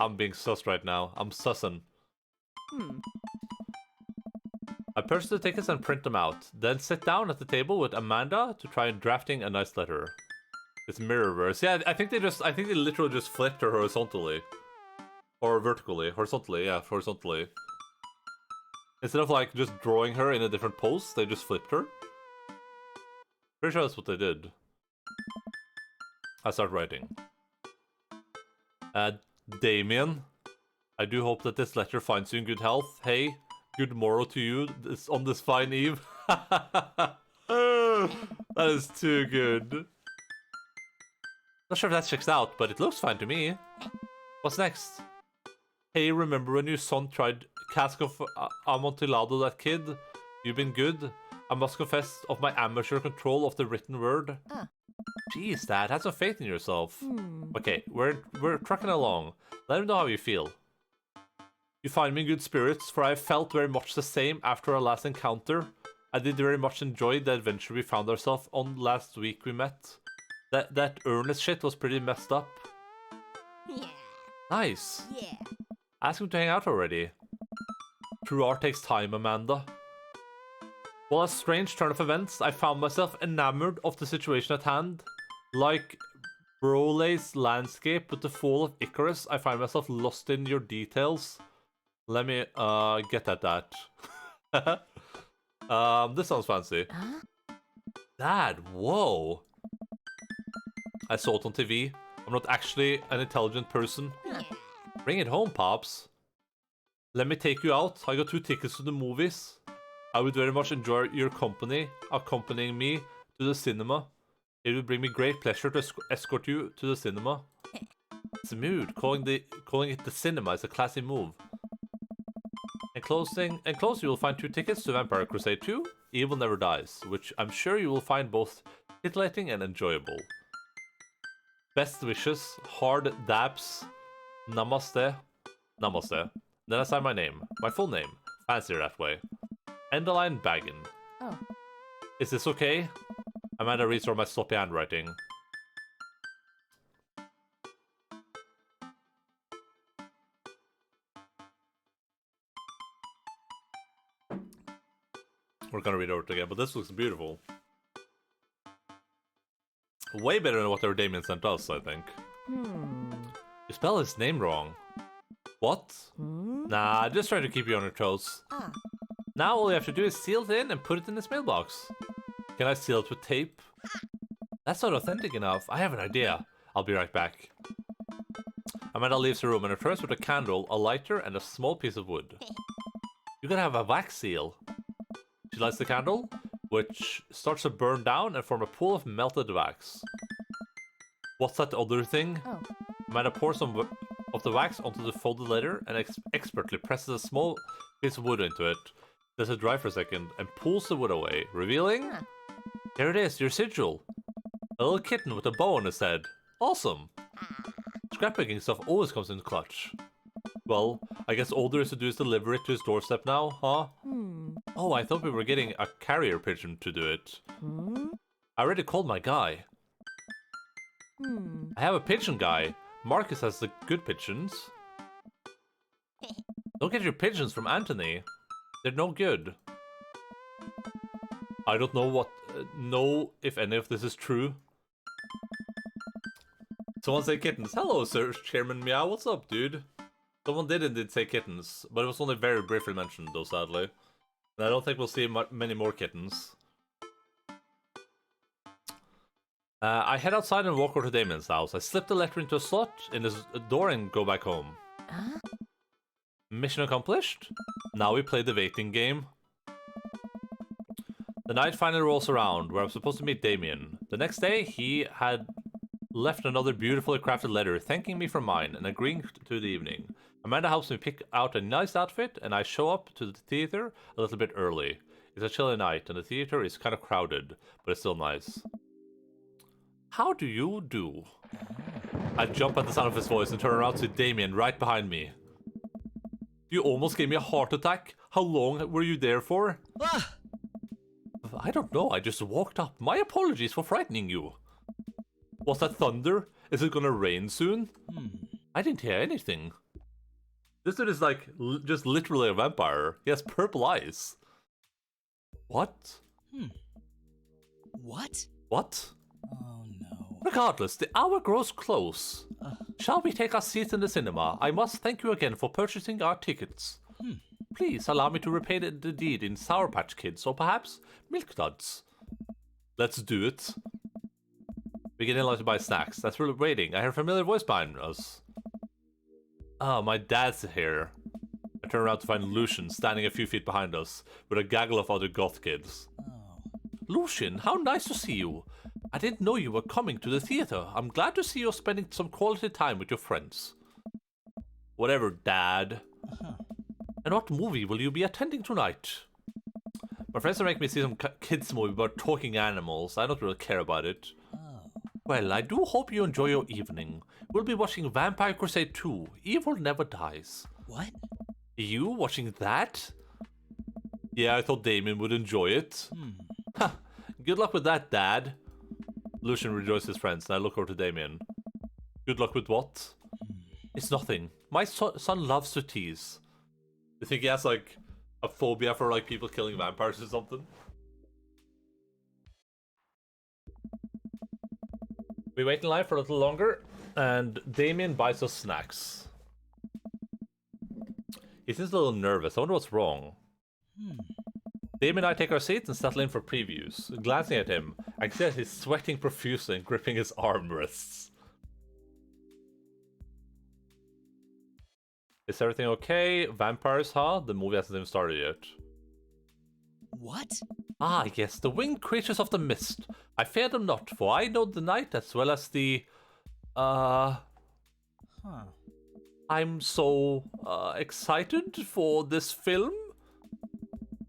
S1: I'm being sus right now. I'm sussing. I purchase the tickets and print them out. Then sit down at the table with Amanda to try drafting a nice letter. It's Mirrorverse. Yeah, I think they literally just flipped her horizontally. Or vertically. Horizontally, yeah, horizontally. Instead of like just drawing her in a different pose, they just flipped her. Pretty sure that's what they did. I start writing. Damien, I do hope that this letter finds you in good health. Hey, good morrow to you on this fine eve. That is too good. Not sure if that checks out, but it looks fine to me. What's next? Hey, remember when your son tried cask of Amontillado, that kid? You've been good. I must confess of my amateur control of the written word. Jeez, Dad, have some faith in yourself. Okay, we're trucking along. Let me know how you feel. You find me in good spirits, for I felt very much the same after our last encounter. I did very much enjoy the adventure we found ourselves on last week we met. That Ernest shit was pretty messed up.
S6: Yeah.
S1: Nice.
S6: Yeah.
S1: Ask him to hang out already. True art takes time, Amanda. Well, a strange turn of events, I found myself enamored of the situation at hand. Like Brolay's landscape with the fall of Icarus, I find myself lost in your details. Let me get at that. This sounds fancy.
S6: Huh?
S1: Dad, whoa. I saw it on TV. I'm not actually an intelligent person.
S6: Yeah.
S1: Bring it home, Pops. Let me take you out. I got 2 tickets to the movies. I would very much enjoy your company, accompanying me to the cinema. It would bring me great pleasure to escort you to the cinema. It's a mood. Calling it the cinema is a classy move. Enclosed you will find 2 tickets to Vampire Crusade 2, Evil Never Dies, which I'm sure you will find both titillating and enjoyable. Best wishes, hard dabs, namaste. Namaste. Then I sign my name. My full name. Fancier that way. Endaline Baggin.
S6: Oh.
S1: Is this okay? Amanda reads from my sloppy handwriting. We're gonna read over it again, but this looks beautiful. Way better than whatever Damien sent us, I think. You spell his name wrong. What? Nah, just trying to keep you on your toes. Now all you have to do is seal it in and put it in this mailbox. Can I seal it with tape? That's not authentic enough. I have an idea. I'll be right back. Amanda leaves the room and returns with a candle, a lighter, and a small piece of wood. You gotta have a wax seal. She lights the candle, which starts to burn down and form a pool of melted wax. What's that other thing?
S6: Oh.
S1: Amanda pours some of the wax onto the folded letter and expertly presses a small piece of wood into it. Lets it dry for a second and pulls the wood away, revealing... Here it is, your sigil. A little kitten with a bow on its head. Awesome. Scrapbooking stuff always comes in clutch. Well, I guess all there is to do is deliver it to his doorstep now, huh? Oh, I thought we were getting a carrier pigeon to do it. I already called my guy. I have a pigeon guy. Marcus has the good pigeons. Don't get your pigeons from Anthony. They're no good. I don't know if any of this is true. Someone say kittens. Hello, Sir Chairman Meow. What's up, dude? Someone did indeed say kittens, but it was only very briefly mentioned, though, sadly. And I don't think we'll see many more kittens. I head outside and walk over to Damien's house. I slip the letter into a slot in his door and go back home. Mission accomplished. Now we play the waiting game. The night finally rolls around, where I'm supposed to meet Damien. The next day, he had left another beautifully crafted letter thanking me for mine and agreeing to the evening. Amanda helps me pick out a nice outfit, and I show up to the theater a little bit early. It's a chilly night, and the theater is kind of crowded, but it's still nice. How do you do? I jump at the sound of his voice and turn around to Damien right behind me. You almost gave me a heart attack. How long were you there for?
S2: Ah!
S1: I don't know, I just walked up. My apologies for frightening you. Was that thunder? Is it gonna rain soon? I didn't hear anything. This dude is like, just literally a vampire. He has purple eyes. What?
S2: What?
S1: What?
S2: Oh no.
S1: Regardless, the hour grows close. Shall we take our seats in the cinema? I must thank you again for purchasing our tickets. Please allow me to repay the deed in Sour Patch Kids, or perhaps Milk Duds. Let's do it. We get in line to buy snacks. That's really waiting. I hear a familiar voice behind us. Ah, my dad's here. I turn around to find Lucian standing a few feet behind us, with a gaggle of other goth kids. Lucian, how nice to see you. I didn't know you were coming to the theater. I'm glad to see you're spending some quality time with your friends. Whatever, Dad. And what movie will you be attending tonight? My friends are making me see some kids movie about talking animals. I don't really care about it. Well, I do hope you enjoy your evening. We'll be watching Vampire Crusade 2, Evil Never Dies.
S2: What?
S1: You watching that? Yeah, I thought Damien would enjoy it. Ha! Good luck with that, Dad. Lucian rejoins his friends, and I look over to Damien. Good luck with what? It's nothing. My son loves to tease. You think he has, like, a phobia for, like, people killing vampires or something? We wait in line for a little longer, and Damien buys us snacks. He seems a little nervous. I wonder what's wrong. Damien and I take our seats and settle in for previews. Glancing at him, I can see that he's sweating profusely and gripping his armrests. Is everything okay? Vampires, huh? The movie hasn't even started yet.
S2: What?
S1: Ah, yes, the winged creatures of the mist. I fear them not, for I know the night as well as the... I'm so, excited for this film.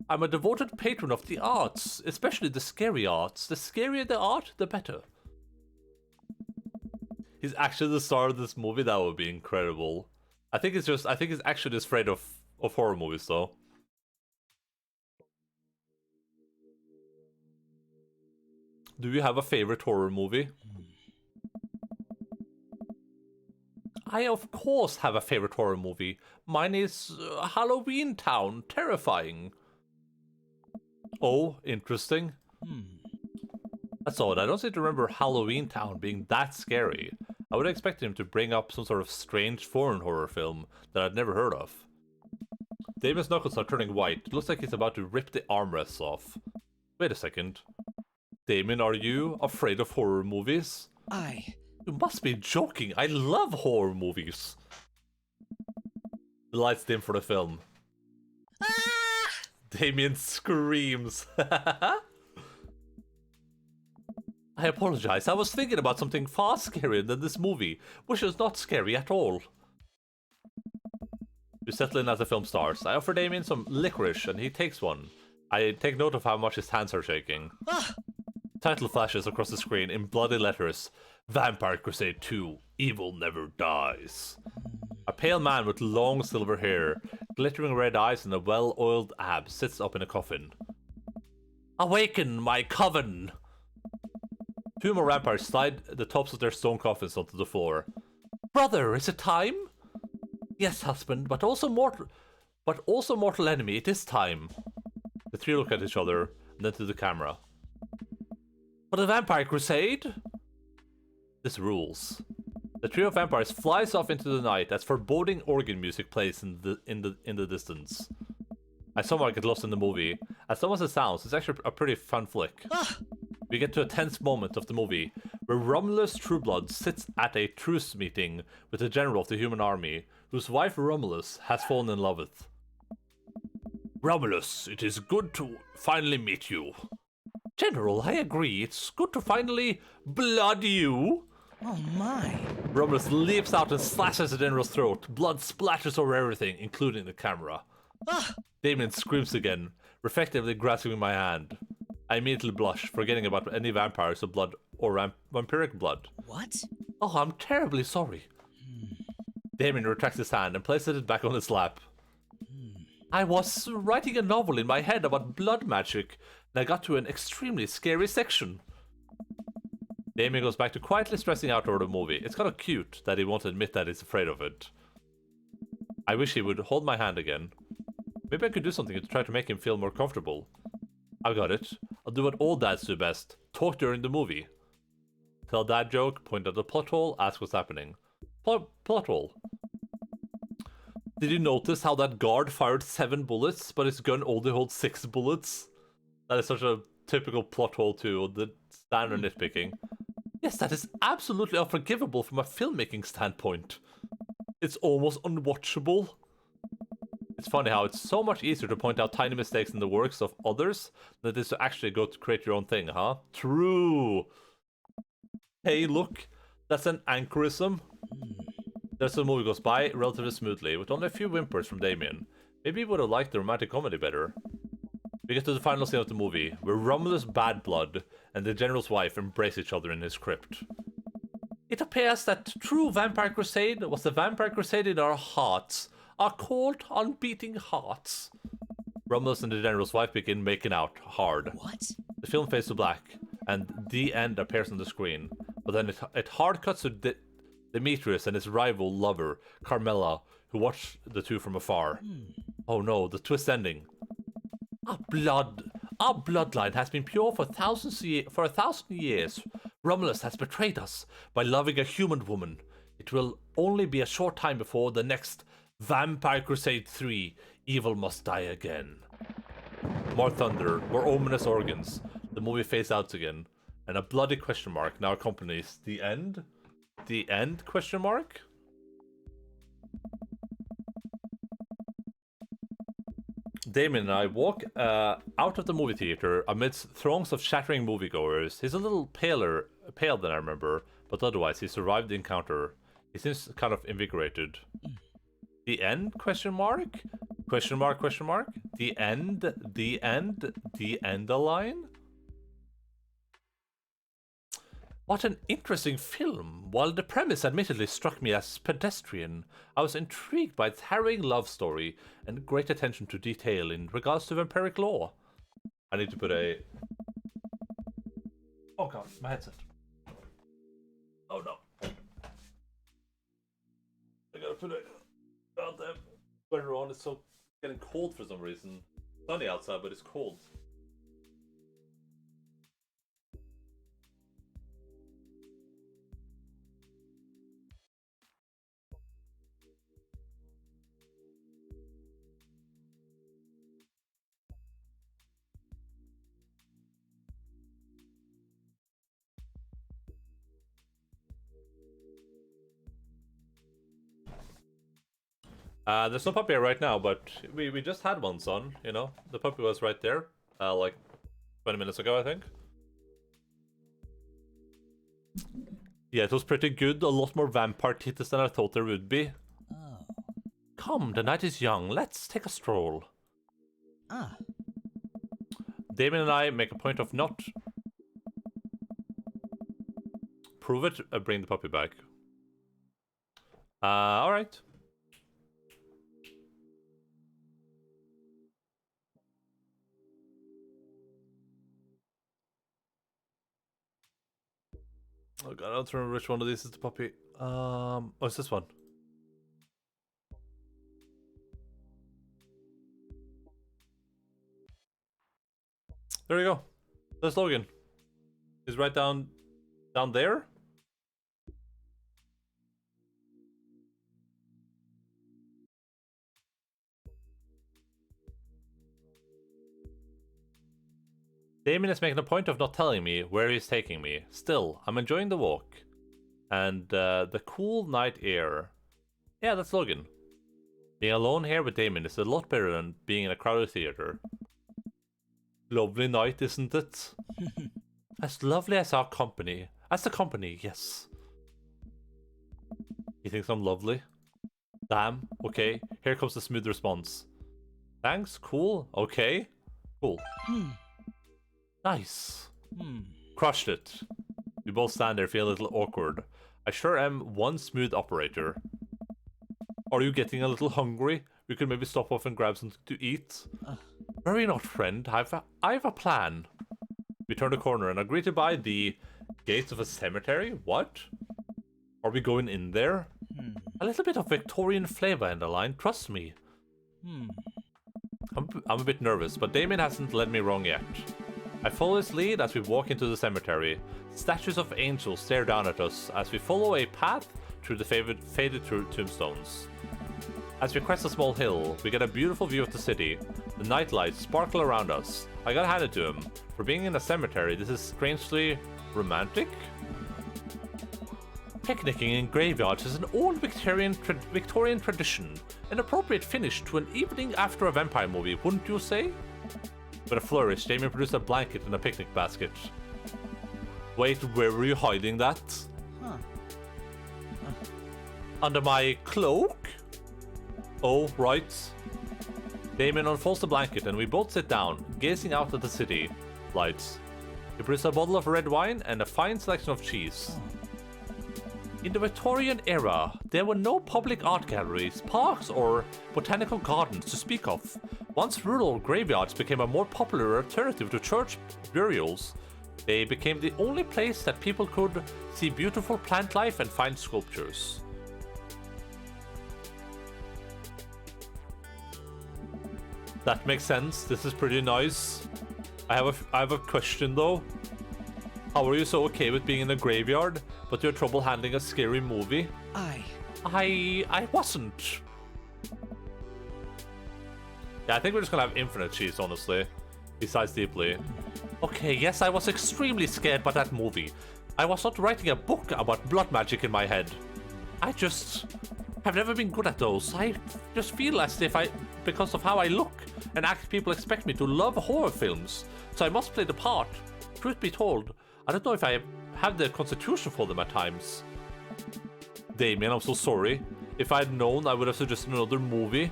S1: I'm a devoted patron of the arts, especially the scary arts. The scarier the art, the better. He's actually the star of this movie. That would be incredible. I think he's actually just afraid of horror movies, though. Do you have a favorite horror movie? I, of course, have a favorite horror movie. Mine is Halloween Town. Terrifying. Oh, interesting. That's odd. I don't seem to remember Halloween Town being that scary. I would expect him to bring up some sort of strange foreign horror film that I'd never heard of. Damien's knuckles are turning white. It looks like he's about to rip the armrests off. Wait a second. Damien, are you afraid of horror movies? You must be joking. I love horror movies. The lights dim for the film. Damien screams. I apologize. I was thinking about something far scarier than this movie, which is not scary at all. We settle in as the film starts. I offer Damien some licorice, and he takes one. I take note of how much his hands are shaking. Title flashes across the screen in bloody letters. Vampire Crusade 2, Evil Never Dies. A pale man with long silver hair, glittering red eyes and a well-oiled abs sits up in a coffin. Awaken, my coven! Two more vampires slide the tops of their stone coffins onto the floor. Brother, is it time? Yes, husband, but also mortal enemy, it is time. The three look at each other, and then to the camera. For the Vampire Crusade? This rules. The trio of vampires flies off into the night as foreboding organ music plays in the distance. I somehow get lost in the movie. As dumb as it sounds, it's actually a pretty fun flick. We get to a tense moment of the movie where Romulus Trueblood sits at a truce meeting with the general of the human army, whose wife Romulus has fallen in love with. Romulus, it is good to finally meet you. General, I agree. It's good to finally blood you.
S2: Oh my.
S1: Romulus leaps out and slashes the general's throat. Blood splatters over everything, including the camera. Damien screams again, reflectively grasping my hand. I immediately blush, forgetting about any vampires of blood or vampiric blood.
S2: What?
S1: Oh, I'm terribly sorry. Damien retracts his hand and places it back on his lap. I was writing a novel in my head about blood magic, and I got to an extremely scary section. Damien goes back to quietly stressing out over the movie. It's kind of cute that he won't admit that he's afraid of it. I wish he would hold my hand again. Maybe I could do something to try to make him feel more comfortable. I've got it. I'll do what all dads do best. Talk during the movie. Tell a dad joke, point at the plot hole, ask what's happening. Plot hole. Did you notice how that guard fired 7 bullets, but his gun only holds 6 bullets? That is such a typical plot hole too, the standard nitpicking. Yes, that is absolutely unforgivable from a filmmaking standpoint. It's almost unwatchable. It's funny how it's so much easier to point out tiny mistakes in the works of others than it is to actually go to create your own thing, huh? True! Hey, look, that's an anchorism. The rest of the movie goes by relatively smoothly, with only a few whimpers from Damien. Maybe he would have liked the romantic comedy better. We get to the final scene of the movie, where Romulus Badblood and the general's wife embrace each other in his crypt. It appears that true Vampire Crusade was the Vampire Crusade in our hearts, our cold, unbeating hearts. Romulus and the general's wife begin making out hard.
S2: What?
S1: The film fades to black, and the end appears on the screen, but then it hard cuts to Demetrius and his rival lover, Carmela, who watch the two from afar. Oh no, the twist ending. Our bloodline has been pure for a thousand years. Romulus has betrayed us by loving a human woman. It will only be a short time before the next Vampire Crusade 3, Evil Must Die Again. More thunder, more ominous organs. The movie fades out again, and a bloody question mark now accompanies the end. The end question mark? Damien and I walk out of the movie theater amidst throngs of shattering moviegoers. He's a little pale than I remember, but otherwise he survived the encounter. He seems kind of invigorated. The end? Question mark? Question mark? Question mark? The end? The end? The Endaline? What an interesting film. While the premise admittedly struck me as pedestrian, I was intrigued by its harrowing love story and great attention to detail in regards to vampiric law. I need to put a... Oh god, my headset. Oh no. I gotta put a goddamn sweater on. It's so getting cold for some reason. Sunny outside, but it's cold. There's no puppy right now, but we just had one, son. You know, the puppy was right there, like 20 minutes ago, I think. Yeah, it was pretty good. A lot more vampire titties than I thought there would be.
S2: Oh.
S1: Come, the night is young. Let's take a stroll.
S2: Ah.
S1: Damien and I make a point of not prove it. Bring the puppy back. All right. Oh god, I don't remember which one of these is the puppy. Oh, it's this one. There you go. That's Logan. He's right down there. Damien is making a point of not telling me where he's taking me. Still, I'm enjoying the walk. And the cool night air. Yeah, that's Logan. Being alone here with Damien is a lot better than being in a crowded theater. Lovely night, isn't it? As lovely as our company. As the company, yes. He thinks I'm lovely? Damn, okay. Here comes the smooth response. Thanks, cool, okay. Cool. Nice. Crushed it. We both stand there, feel a little awkward. I sure am one smooth operator. Are you getting a little hungry? We could maybe stop off and grab something to eat. Worry not, friend. I have a plan. We turn the corner and are greeted by the gates of a cemetery? What? Are we going in there? A little bit of Victorian flavor in the line, trust me. I'm a bit nervous, but Damien hasn't led me wrong yet. I follow his lead as we walk into the cemetery. Statues of angels stare down at us as we follow a path through the faded tombstones. As we crest a small hill, we get a beautiful view of the city. The night lights sparkle around us. I gotta hand it to him. For being in a cemetery, this is strangely romantic. Picnicking in graveyards is an old Victorian tradition. An appropriate finish to an evening after a vampire movie, wouldn't you say? With a flourish, Damien produced a blanket and a picnic basket. Wait, where were you hiding that? Under my cloak? Oh, right. Damien unfolds the blanket and we both sit down, gazing out at the city lights. He produces a bottle of red wine and a fine selection of cheese. In the Victorian era, there were no public art galleries, parks, or botanical gardens to speak of. Once rural graveyards became a more popular alternative to church burials, they became the only place that people could see beautiful plant life and find sculptures. That makes sense. This is pretty nice. I have a question though. How are you so okay with being in a graveyard, but you had trouble handling a scary movie? I wasn't. Yeah, I think we're just gonna have infinite cheese, honestly. He sighs deeply. Okay, yes, I was extremely scared by that movie. I was not writing a book about blood magic in my head. I just have never been good at those. I just feel as if because of how I look and act, people expect me to love horror films. So I must play the part. Truth be told, I don't know if I have the constitution for them at times. Damien, I'm so sorry. If I had known, I would have suggested another movie.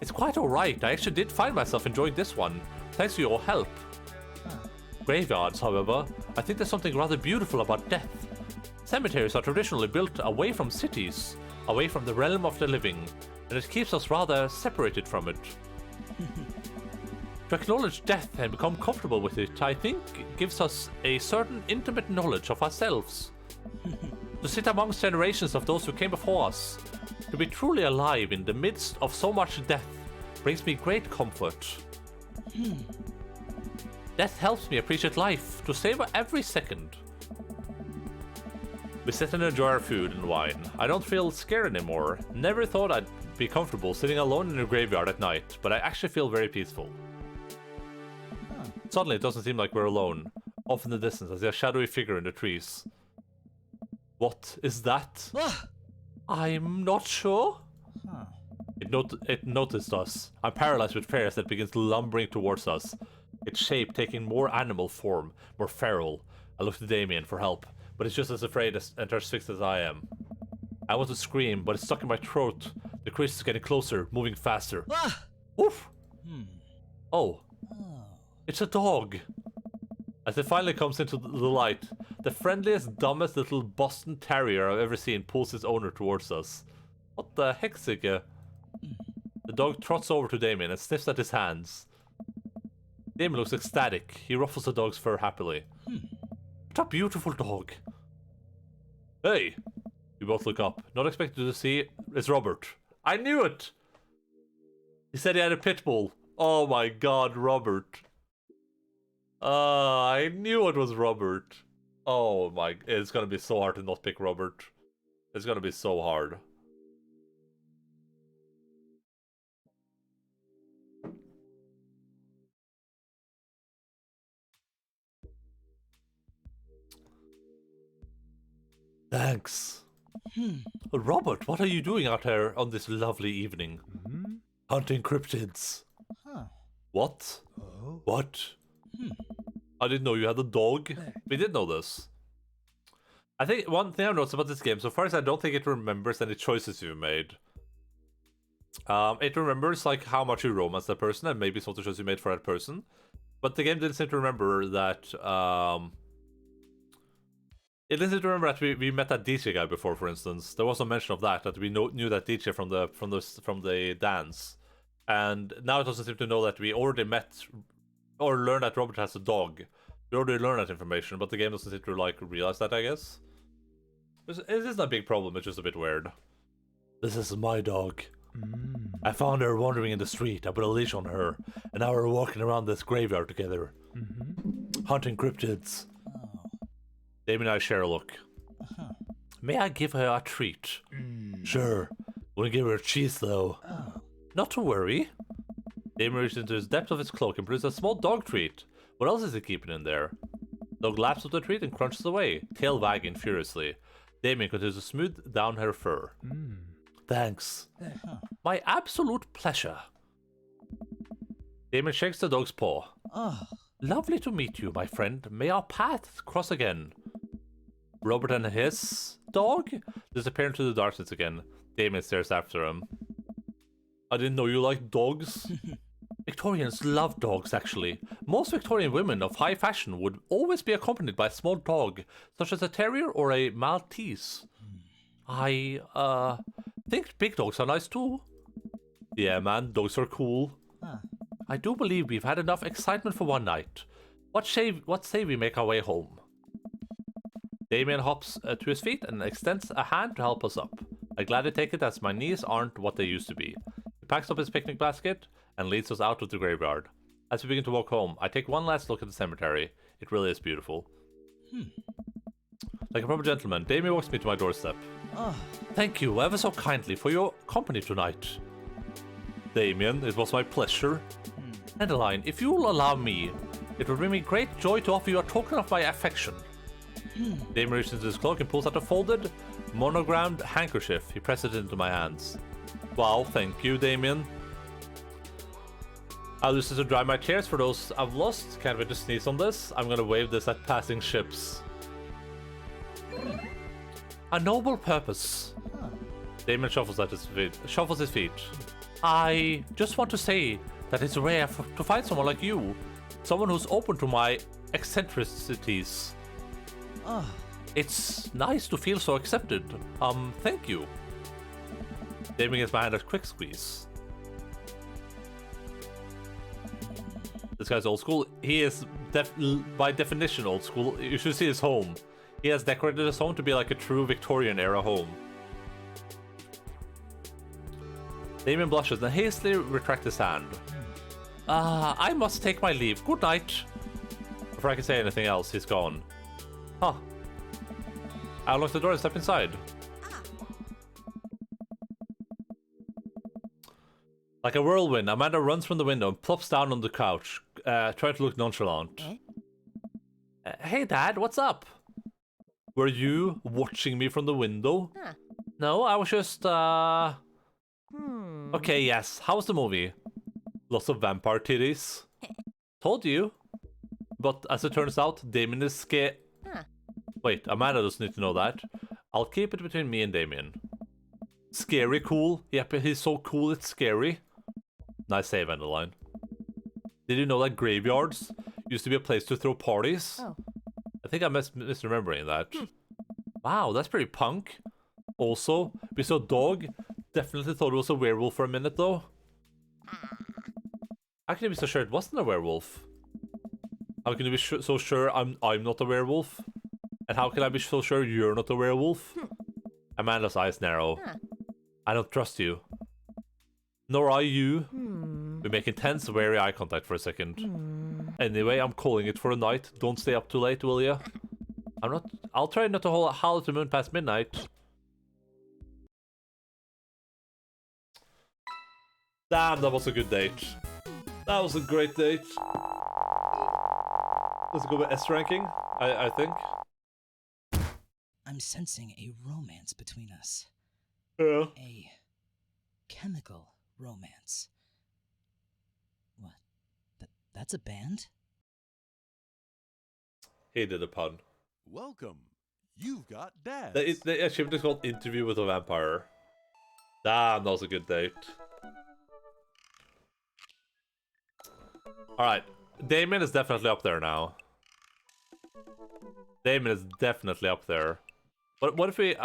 S1: It's quite alright. I actually did find myself enjoying this one, thanks to your help. Graveyards, however, I think there's something rather beautiful about death. Cemeteries are traditionally built away from cities, away from the realm of the living, and it keeps us rather separated from it. To acknowledge death and become comfortable with it, I think, gives us a certain intimate knowledge of ourselves. To sit amongst generations of those who came before us, to be truly alive in the midst of so much death, brings me great comfort. Death helps me appreciate life, to savor every second. We sit and enjoy our food and wine. I don't feel scared anymore. Never thought I'd be comfortable sitting alone in a graveyard at night, but I actually feel very peaceful. Suddenly it doesn't seem like we're alone. Off in the distance, I see a shadowy figure in the trees. What is that? I'm not sure. It noticed us. I'm paralyzed with fear as it begins lumbering towards us. Its shape taking more animal form, more feral. I look to Damien for help, but it's just as afraid and transfixed as I am. I want to scream, but it's stuck in my throat. The creature is getting closer, moving faster. Oof! Oh. It's a dog. As it finally comes into the light, the friendliest, dumbest little Boston Terrier I've ever seen pulls its owner towards us. What the heck, Sigge? The dog trots over to Damien and sniffs at his hands. Damien looks ecstatic. He ruffles the dog's fur happily. What a beautiful dog. Hey! We both look up. Not expected to see it's Robert. I knew it! He said he had a pit bull. Oh my god, Robert. I knew it was Robert. Oh my, it's gonna be so hard to not pick Robert. It's gonna be so hard. Thanks. Robert, what are you doing out here on this lovely evening? Hunting cryptids.
S2: Huh.
S1: What?
S2: Oh.
S1: What? I didn't know you had a dog. We did know this. I think one thing I've noticed about this game so far is I don't think it remembers any choices you made. It remembers like how much you romance that person and maybe some of the choices you made for that person. But the game didn't seem to remember that. It didn't seem to remember that we met that DJ guy before, for instance. There was no mention of that we knew that DJ from the dance, and now it doesn't seem to know that we already met or learned that Robert has a dog. We already learned that information, but the game doesn't seem to like realize that. I guess it isn't a big problem. It's just a bit weird. This is my dog. I found her wandering in the street. I put a leash on her, and now we're walking around this graveyard together, hunting cryptids. Damien and I share a look. May I give her a treat? Sure. Wouldn't give her a cheese, though. Not to worry. Damien reaches into the depth of his cloak and produces a small dog treat. What else is he keeping in there? Dog laps up the treat and crunches away, tail wagging furiously. Damien continues to smooth down her fur. Thanks. My absolute pleasure. Damien shakes the dog's paw. Lovely to meet you, my friend. May our paths cross again. Robert and his dog disappear into the darkness again. Damien stares after him. I didn't know you liked dogs. Victorians love dogs, actually. Most Victorian women of high fashion would always be accompanied by a small dog, such as a terrier or a Maltese. I, think big dogs are nice too. Yeah, man, dogs are cool. I do believe we've had enough excitement for one night. What say we make our way home? Damien hops to his feet and extends a hand to help us up. I gladly take it as my knees aren't what they used to be. He packs up his picnic basket and leads us out of the graveyard. As we begin to walk home, I take one last look at the cemetery. It really is beautiful. Like a proper gentleman, Damien walks me to my doorstep. Thank you ever so kindly for your company tonight. Damien, it was my pleasure. Endaline, if you'll allow me, it would bring me great joy to offer you a token of my affection. Damien reaches into his cloak and pulls out a folded, monogrammed handkerchief. He presses it into my hands. Wow, thank you, Damien. I'll use this to dry my tears for those I've lost. Can't wait to sneeze on this. I'm gonna wave this at passing ships. A noble purpose. Damien shuffles his feet. I just want to say that it's rare to find someone like you. Someone who's open to my eccentricities. It's nice to feel so accepted. Thank you. Damien gives my hand a quick squeeze. This guy's old school. He is by definition old school. You should see his home. He has decorated his home to be like a true Victorian era home. Damien blushes and hastily retracts his hand. I must take my leave. Good night. Before I can say anything else, he's gone. Huh. I unlock the door and step inside. Like a whirlwind, Amanda runs from the window and plops down on the couch, trying to look nonchalant. Hey, Dad, what's up? Were you watching me from the window? No, I was just, Okay, yes. How was the movie? Lots of vampire titties. Told you. But as it turns out, Damien is scared. Wait, Amanda doesn't need to know that. I'll keep it between me and Damien. Scary cool? Yep, he's so cool it's scary. Nice save, Endaline. Did you know that graveyards used to be a place to throw parties? I think I'm misremembering that. Wow, that's pretty punk. Also, we saw a dog. Definitely thought it was a werewolf for a minute, though. How can you be so sure it wasn't a werewolf? How can you be so sure I'm not a werewolf? And how can I be so sure you're not a werewolf? Amanda's eyes narrow. I don't trust you. Nor are you. We make intense, wary eye contact for a second. Anyway, I'm calling it for a night. Don't stay up too late, will ya? I'll try not to howl at the moon past midnight. Damn, that was a good date. That was a great date. Let's go with S ranking, I think.
S2: I'm sensing a romance between us.
S1: Yeah.
S2: A chemical romance. What? That's a band?
S1: He did a pun.
S3: Welcome. You've got dads.
S1: The achievement is called Interview with a Vampire. Damn, that was a good date. Alright, Damien is definitely up there now. Damien is definitely up there. What if we...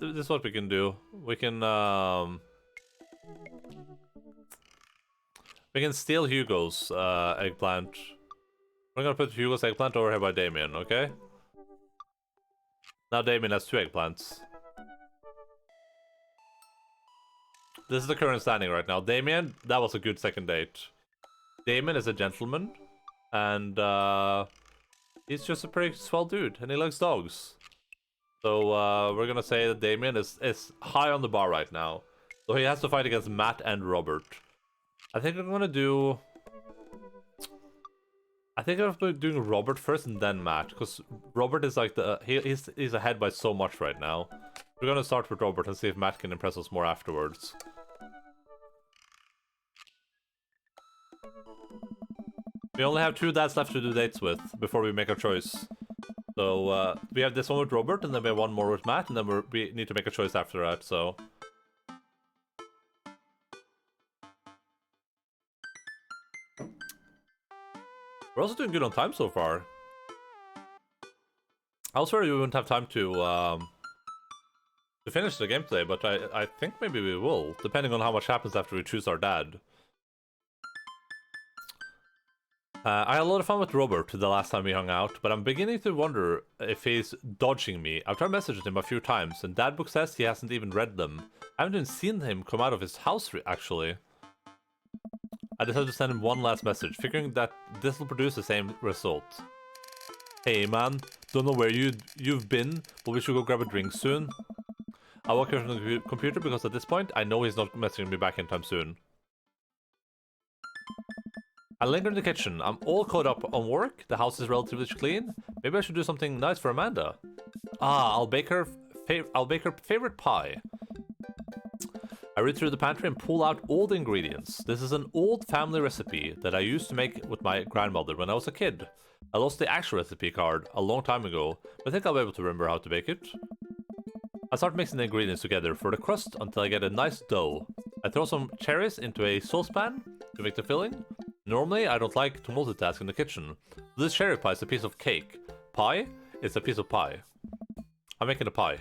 S1: this is what we can do. We can steal Hugo's eggplant. We're gonna put Hugo's eggplant over here by Damien, okay? Now Damien has 2 eggplants. This is the current standing right now. Damien, that was a good second date. Damien is a gentleman, and he's just a pretty swell dude, and he likes dogs. So we're gonna say that Damien is high on the bar right now. So he has to fight against Matt and Robert. I think I'm gonna do... I think I'm doing Robert first and then Matt, because Robert is like the... He's ahead by so much right now. We're gonna start with Robert and see if Matt can impress us more afterwards. We only have 2 dads left to do dates with before we make our choice. So we have this one with Robert, and then we have one more with Matt, and then we need to make a choice after that, so... We're also doing good on time so far. I was worried we wouldn't have time to finish the game today, but I think maybe we will, depending on how much happens after we choose our dad. I had a lot of fun with Robert the last time we hung out, but I'm beginning to wonder if he's dodging me. I've tried messaging him a few times, and Dadbook says he hasn't even read them. I haven't even seen him come out of his house, actually. I decided to send him one last message, figuring that this will produce the same result. Hey man, don't know where you've been, but we should go grab a drink soon. I walk away from the computer because at this point, I know he's not messaging me back anytime soon. I linger in the kitchen. I'm all caught up on work. The house is relatively clean. Maybe I should do something nice for Amanda. I'll bake her favorite pie. I read through the pantry and pull out all the ingredients. This is an old family recipe that I used to make with my grandmother when I was a kid. I lost the actual recipe card a long time ago, but I think I'll be able to remember how to bake it. I start mixing the ingredients together for the crust until I get a nice dough. I throw some cherries into a saucepan to make the filling. Normally, I don't like to multitask in the kitchen. This cherry pie is a piece of cake. Pie is a piece of pie. I'm making a pie.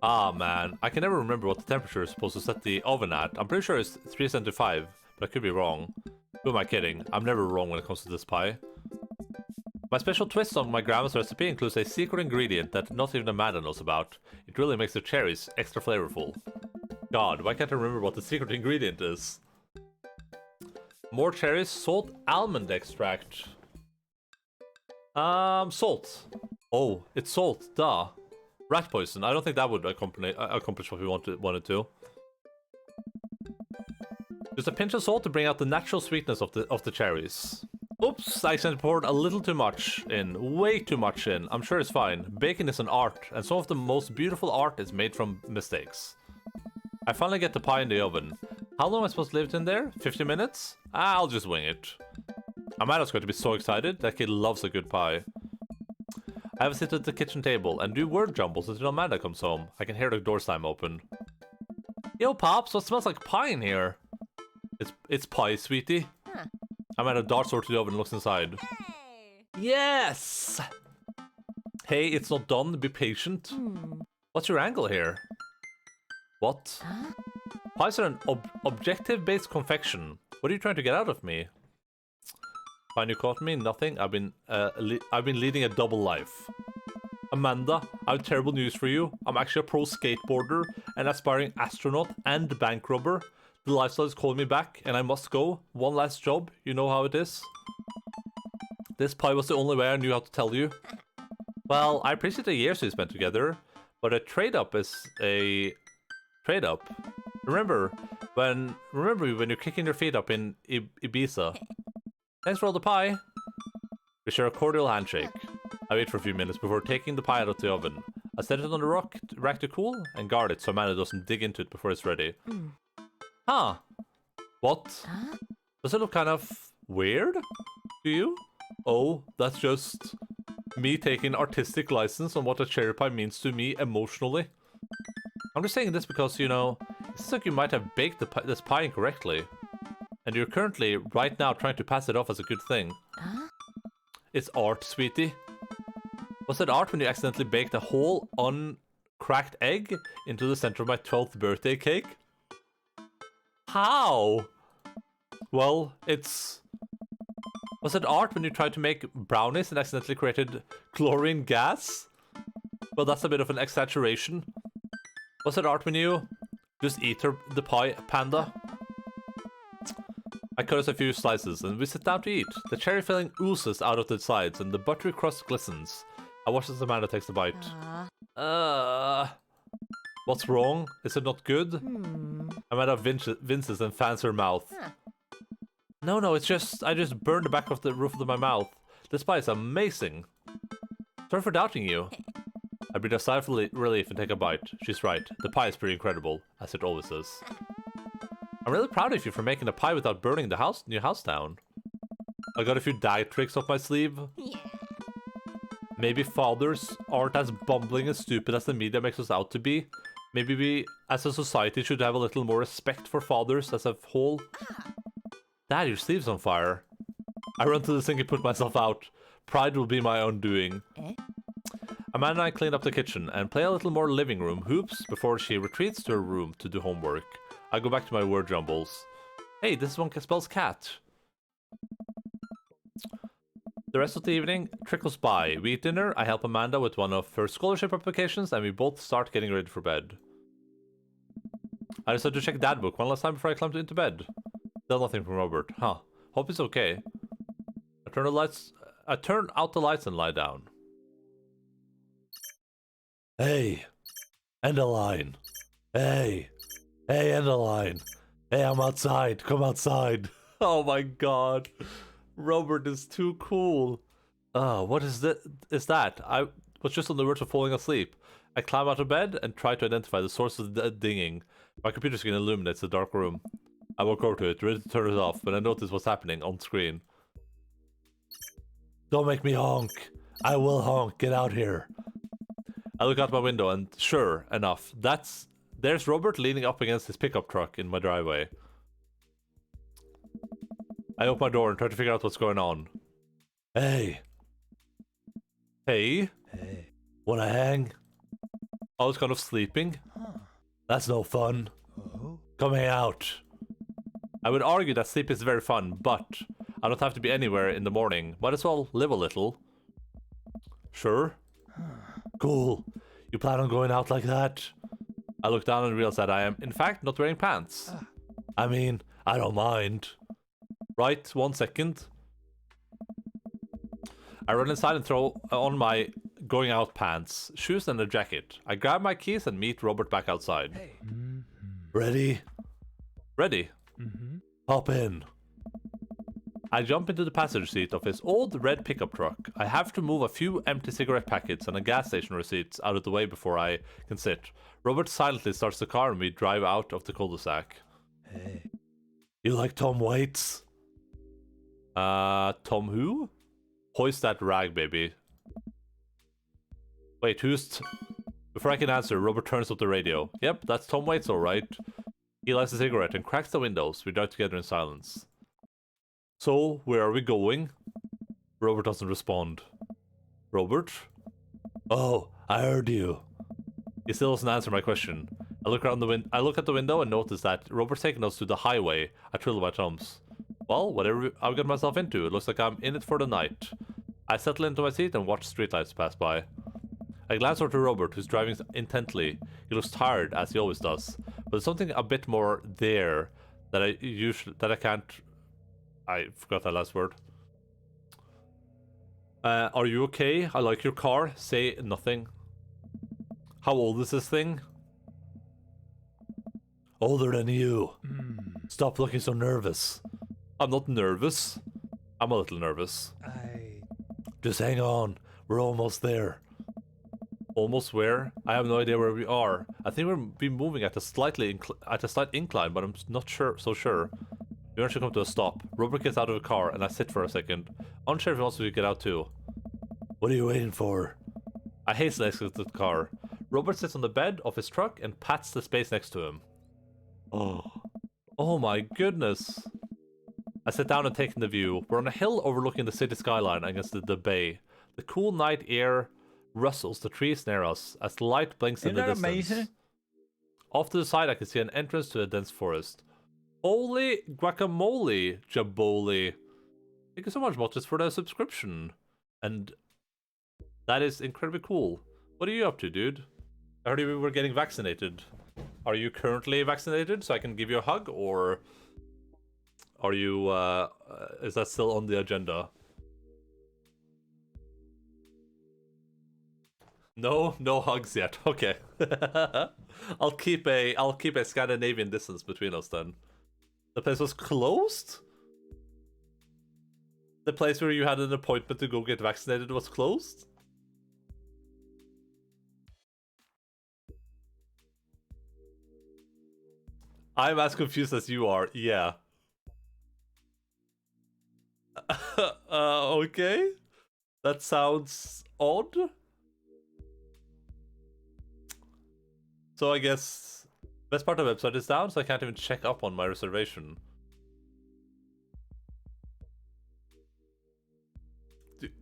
S1: Ah man, I can never remember what the temperature is supposed to set the oven at. I'm pretty sure it's 375, but I could be wrong. Who am I kidding? I'm never wrong when it comes to this pie. My special twist on my grandma's recipe includes a secret ingredient that not even Amanda knows about. It really makes the cherries extra flavorful. God, why can't I remember what the secret ingredient is? More cherries, salt, almond extract. Salt. Oh, it's salt, duh. Rat poison. I don't think that would accomplish what we wanted to. Just a pinch of salt to bring out the natural sweetness of the cherries. Oops, I accidentally poured a little too much in. Way too much in. I'm sure it's fine. Baking is an art, and some of the most beautiful art is made from mistakes. I finally get the pie in the oven. How long am I supposed to leave it in there? 50 minutes? I'll just wing it. Amanda's going to be so excited. That kid loves a good pie. I have a sit at the kitchen table and do word jumbles until Amanda comes home. I can hear the door slam open. Yo, Pops, what smells like pie in here? It's pie, sweetie.
S6: Huh.
S1: Amanda darts over to the oven and looks inside.
S6: Hey.
S1: Yes! Hey, it's not done. Be patient. What's your angle here? What?
S6: Huh?
S1: Pies are an objective-based confection. What are you trying to get out of me? Fine, you caught me. Nothing. I've been leading a double life. Amanda, I have terrible news for you. I'm actually a pro skateboarder, an aspiring astronaut, and bank robber. The lifestyle is calling me back, and I must go. One last job. You know how it is. This pie was the only way I knew how to tell you. Well, I appreciate the years we spent together, but a trade-up is a trade-up. Remember when you're kicking your feet up in Ibiza. Thanks for all the pie. We share a cordial handshake. I wait for a few minutes before taking the pie out of the oven. I set it on the rack to cool and guard it so Amanda doesn't dig into it before it's ready. Huh. What? Does it look kind of weird to you? Oh, that's just me taking artistic license on what a cherry pie means to me emotionally. I'm just saying this because, you know, it seems like you might have baked this pie incorrectly. And you're currently, right now, trying to pass it off as a good thing. It's art, sweetie. Was it art when you accidentally baked a whole uncracked egg into the center of my 12th birthday cake? How? Well, it's... Was it art when you tried to make brownies and accidentally created chlorine gas? Well, that's a bit of an exaggeration. Was it art when you just eat the pie, Panda? I cut us a few slices and we sit down to eat. The cherry filling oozes out of the sides and the buttery crust glistens. I watch as Amanda takes a bite. What's wrong? Is it not good? Amanda winces and fans her mouth. No, it's just, I just burned the back of the roof of my mouth. This pie is amazing. Sorry for doubting you. I breathe a sigh of relief and take a bite. She's right. The pie is pretty incredible, as it always is. I'm really proud of you for making a pie without burning the new house down. I got a few diet tricks up my sleeve. Maybe fathers aren't as bumbling and stupid as the media makes us out to be. Maybe we, as a society, should have a little more respect for fathers as a whole. Dad, your sleeve's on fire. I run to the sink and put myself out. Pride will be my own doing. Amanda and I clean up the kitchen and play a little more living room hoops before she retreats to her room to do homework. I go back to my word jumbles. Hey, this one spells cat. The rest of the evening trickles by. We eat dinner, I help Amanda with one of her scholarship applications, and we both start getting ready for bed. I decided to check Dad book one last time before I climbed into bed. Still nothing from Robert. Huh. Hope he's okay. I turn out the lights and lie down. Hey, Endaline. Hey, Endaline. Hey, I'm outside. Come outside. Oh my god. Robert is too cool. What is that? I was just on the verge of falling asleep. I climb out of bed and try to identify the source of the dinging. My computer screen illuminates the dark room. I walk over to it, ready to turn it off, when I notice what's happening on screen. Don't make me honk. I will honk. Get out here. I look out my window and sure enough, there's Robert leaning up against his pickup truck in my driveway. I open my door and try to figure out what's going on. Hey. Hey. Wanna hang? I was kind of sleeping. That's no fun. Come hang out. I would argue that sleep is very fun, but I don't have to be anywhere in the morning. Might as well live a little. Sure. Cool. You plan on going out like that? I look down and realize that I am, in fact, not wearing pants. I mean, I don't mind. Right, 1 second. I run inside and throw on my going out pants, shoes and a jacket. I grab my keys and meet Robert back outside. Hey. Ready? Ready? Hop in. I jump into the passenger seat of his old red pickup truck. I have to move a few empty cigarette packets and a gas station receipts out of the way before I can sit. Robert silently starts the car and we drive out of the cul-de-sac. Hey. You like Tom Waits? Tom who? Hoist that rag, baby. Wait, Before I can answer, Robert turns up the radio. Yep, that's Tom Waits, alright. He lights a cigarette and cracks the windows. We drive together in silence. So, where are we going? Robert doesn't respond. Robert? Oh, I heard you. He still doesn't answer my question. I look at the window and notice that Robert's taking us to the highway. I twiddle my thumbs. Well, whatever I've got myself into, it looks like I'm in it for the night. I settle into my seat and watch streetlights pass by. I glance over to Robert, who's driving intently. He looks tired, as he always does. But there's something a bit more there that I can't... I forgot that last word. Are you okay? I like your car. Say nothing. How old is this thing? Older than you. Stop looking so nervous. I'm not nervous. I'm a little nervous. Just hang on. We're almost there. Almost where? I have no idea where we are. I think we're be moving at a slight incline, but I'm not so sure. We eventually come to a stop. Robert gets out of the car, and I sit for a second. Unsure if he wants to get out too. What are you waiting for? I hasten to exit the car. Robert sits on the bed of his truck and pats the space next to him. Oh my goodness. I sit down and take in the view. We're on a hill overlooking the city skyline against the bay. The cool night air rustles the trees near us as the light blinks in the distance. Amazing? Off to the side I can see an entrance to a dense forest. Holy guacamole, Jaboli. Thank you so much, Motus, for the subscription. And that is incredibly cool. What are you up to, dude? I heard you were getting vaccinated. Are you currently vaccinated so I can give you a hug, or are you, is that still on the agenda? No hugs yet. Okay. I'll keep a Scandinavian distance between us then. The place was closed? The place where you had an appointment to go get vaccinated was closed? I'm as confused as you are, yeah. Okay. That sounds odd. So I guess best part of the website is down, so I can't even check up on my reservation.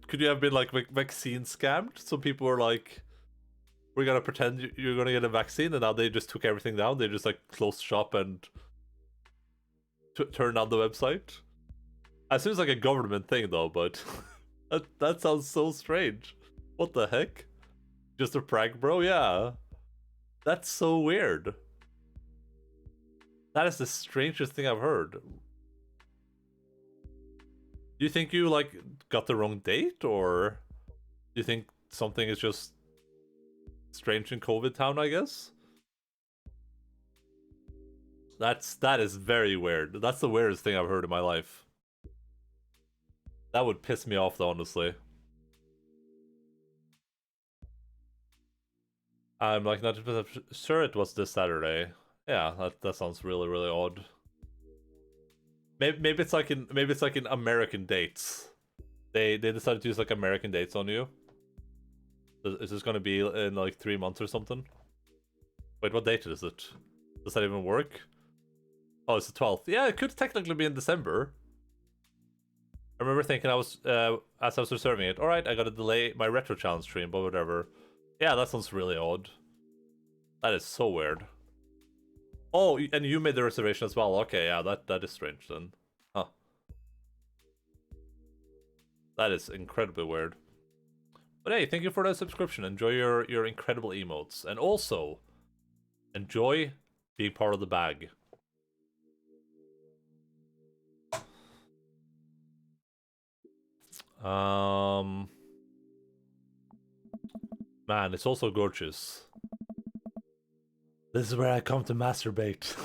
S1: Could you have been like vaccine scammed? So people were like, we're gonna pretend you're gonna get a vaccine, and now they just took everything down. They just like closed shop and turned down the website. I assume it's like a government thing though, but that sounds so strange. What the heck? Just a prank, bro? Yeah. That's so weird. That is the strangest thing I've heard. Do you think you like got the wrong date, or do you think something is just strange in COVID town, I guess? That is very weird. That's the weirdest thing I've heard in my life. That would piss me off though, honestly. I'm like 90% sure it was this Saturday. Yeah, that sounds really, really odd. Maybe it's like in American dates. They decided to use like American dates on you. Is this gonna be in like 3 months or something? Wait, what date is it? Does that even work? Oh, it's the 12th. Yeah, it could technically be in December. I remember thinking I was as I was reserving it. All right, I gotta delay my retro challenge stream, but whatever. Yeah, that sounds really odd. That is so weird. Oh, and you made the reservation as well. Okay, yeah, that is strange then. Huh. That is incredibly weird. But hey, thank you for the subscription. Enjoy your incredible emotes. And also, enjoy being part of the bag. Man, it's also gorgeous. This is where I come to masturbate.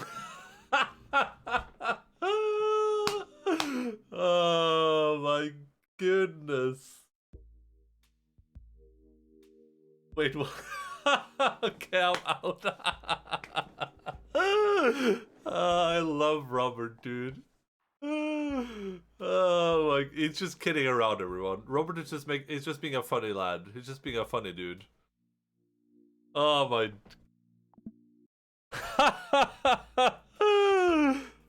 S1: Oh my goodness. Wait, what? Okay, I'm out. I love Robert, dude. Oh my, he's just kidding around, everyone. Robert is he's just being a funny lad. He's just being a funny dude. Oh my.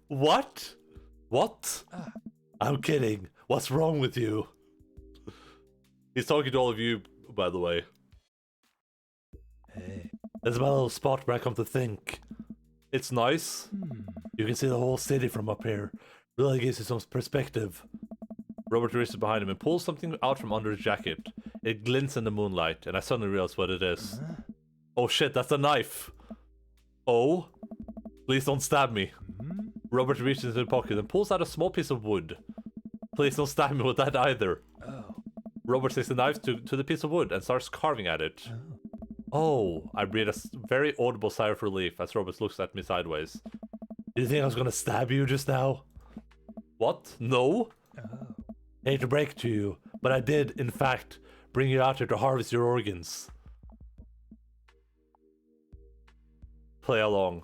S1: What? What? I'm kidding. What's wrong with you? He's talking to all of you, by the way. Hey. There's my little spot where I come to think. It's nice. You can see the whole city from up here. Really gives you some perspective. Robert reaches behind him and pulls something out from under his jacket. It glints in the moonlight, and I suddenly realize what it is. Oh shit, that's a knife! Oh? Please don't stab me. Robert reaches into the pocket and pulls out a small piece of wood. Please don't stab me with that either. Robert takes the knife to the piece of wood and starts carving at it. Oh, I breathe a very audible sigh of relief as Robert looks at me sideways. Did you think I was gonna stab you just now? What? No? Hate to break it to you, but I did, in fact, bring you out here to harvest your organs. Play along.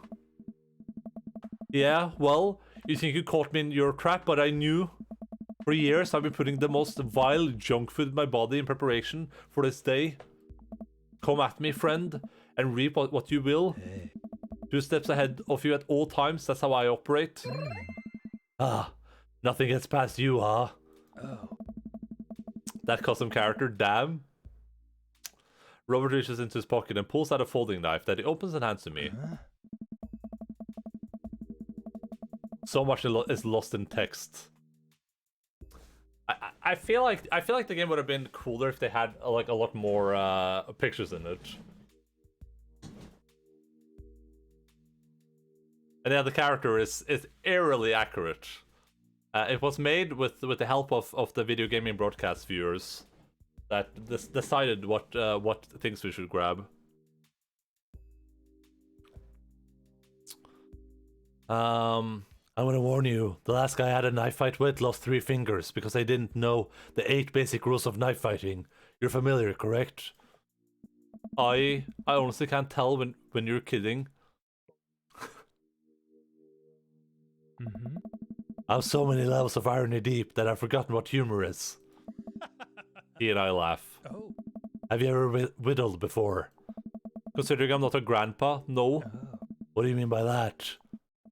S1: Yeah, well, you think you caught me in your trap, but I knew. For years, I've been putting the most vile junk food in my body in preparation for this day. Come at me, friend, and reap what you will.
S2: Hey.
S1: 2 steps ahead of you at all times, that's how I operate. Ah, nothing gets past you, huh?
S2: Oh.
S1: That custom character, damn. Robert reaches into his pocket and pulls out a folding knife that he opens and hands to me. So much is lost in text. I feel like the game would have been cooler if they had like a lot more pictures in it. And yeah, the character is eerily accurate. It was made with the help of the video gaming broadcast viewers that decided what things we should grab. I'm gonna warn you, the last guy I had a knife fight with lost 3 fingers because I didn't know the 8 basic rules of knife fighting. You're familiar, correct? I honestly can't tell when you're kidding. I'm so many levels of irony deep that I've forgotten what humor is. He and I laugh.
S2: Oh.
S1: Have you ever whittled before? Considering I'm not a grandpa, no.
S2: Oh.
S1: What do you mean by that?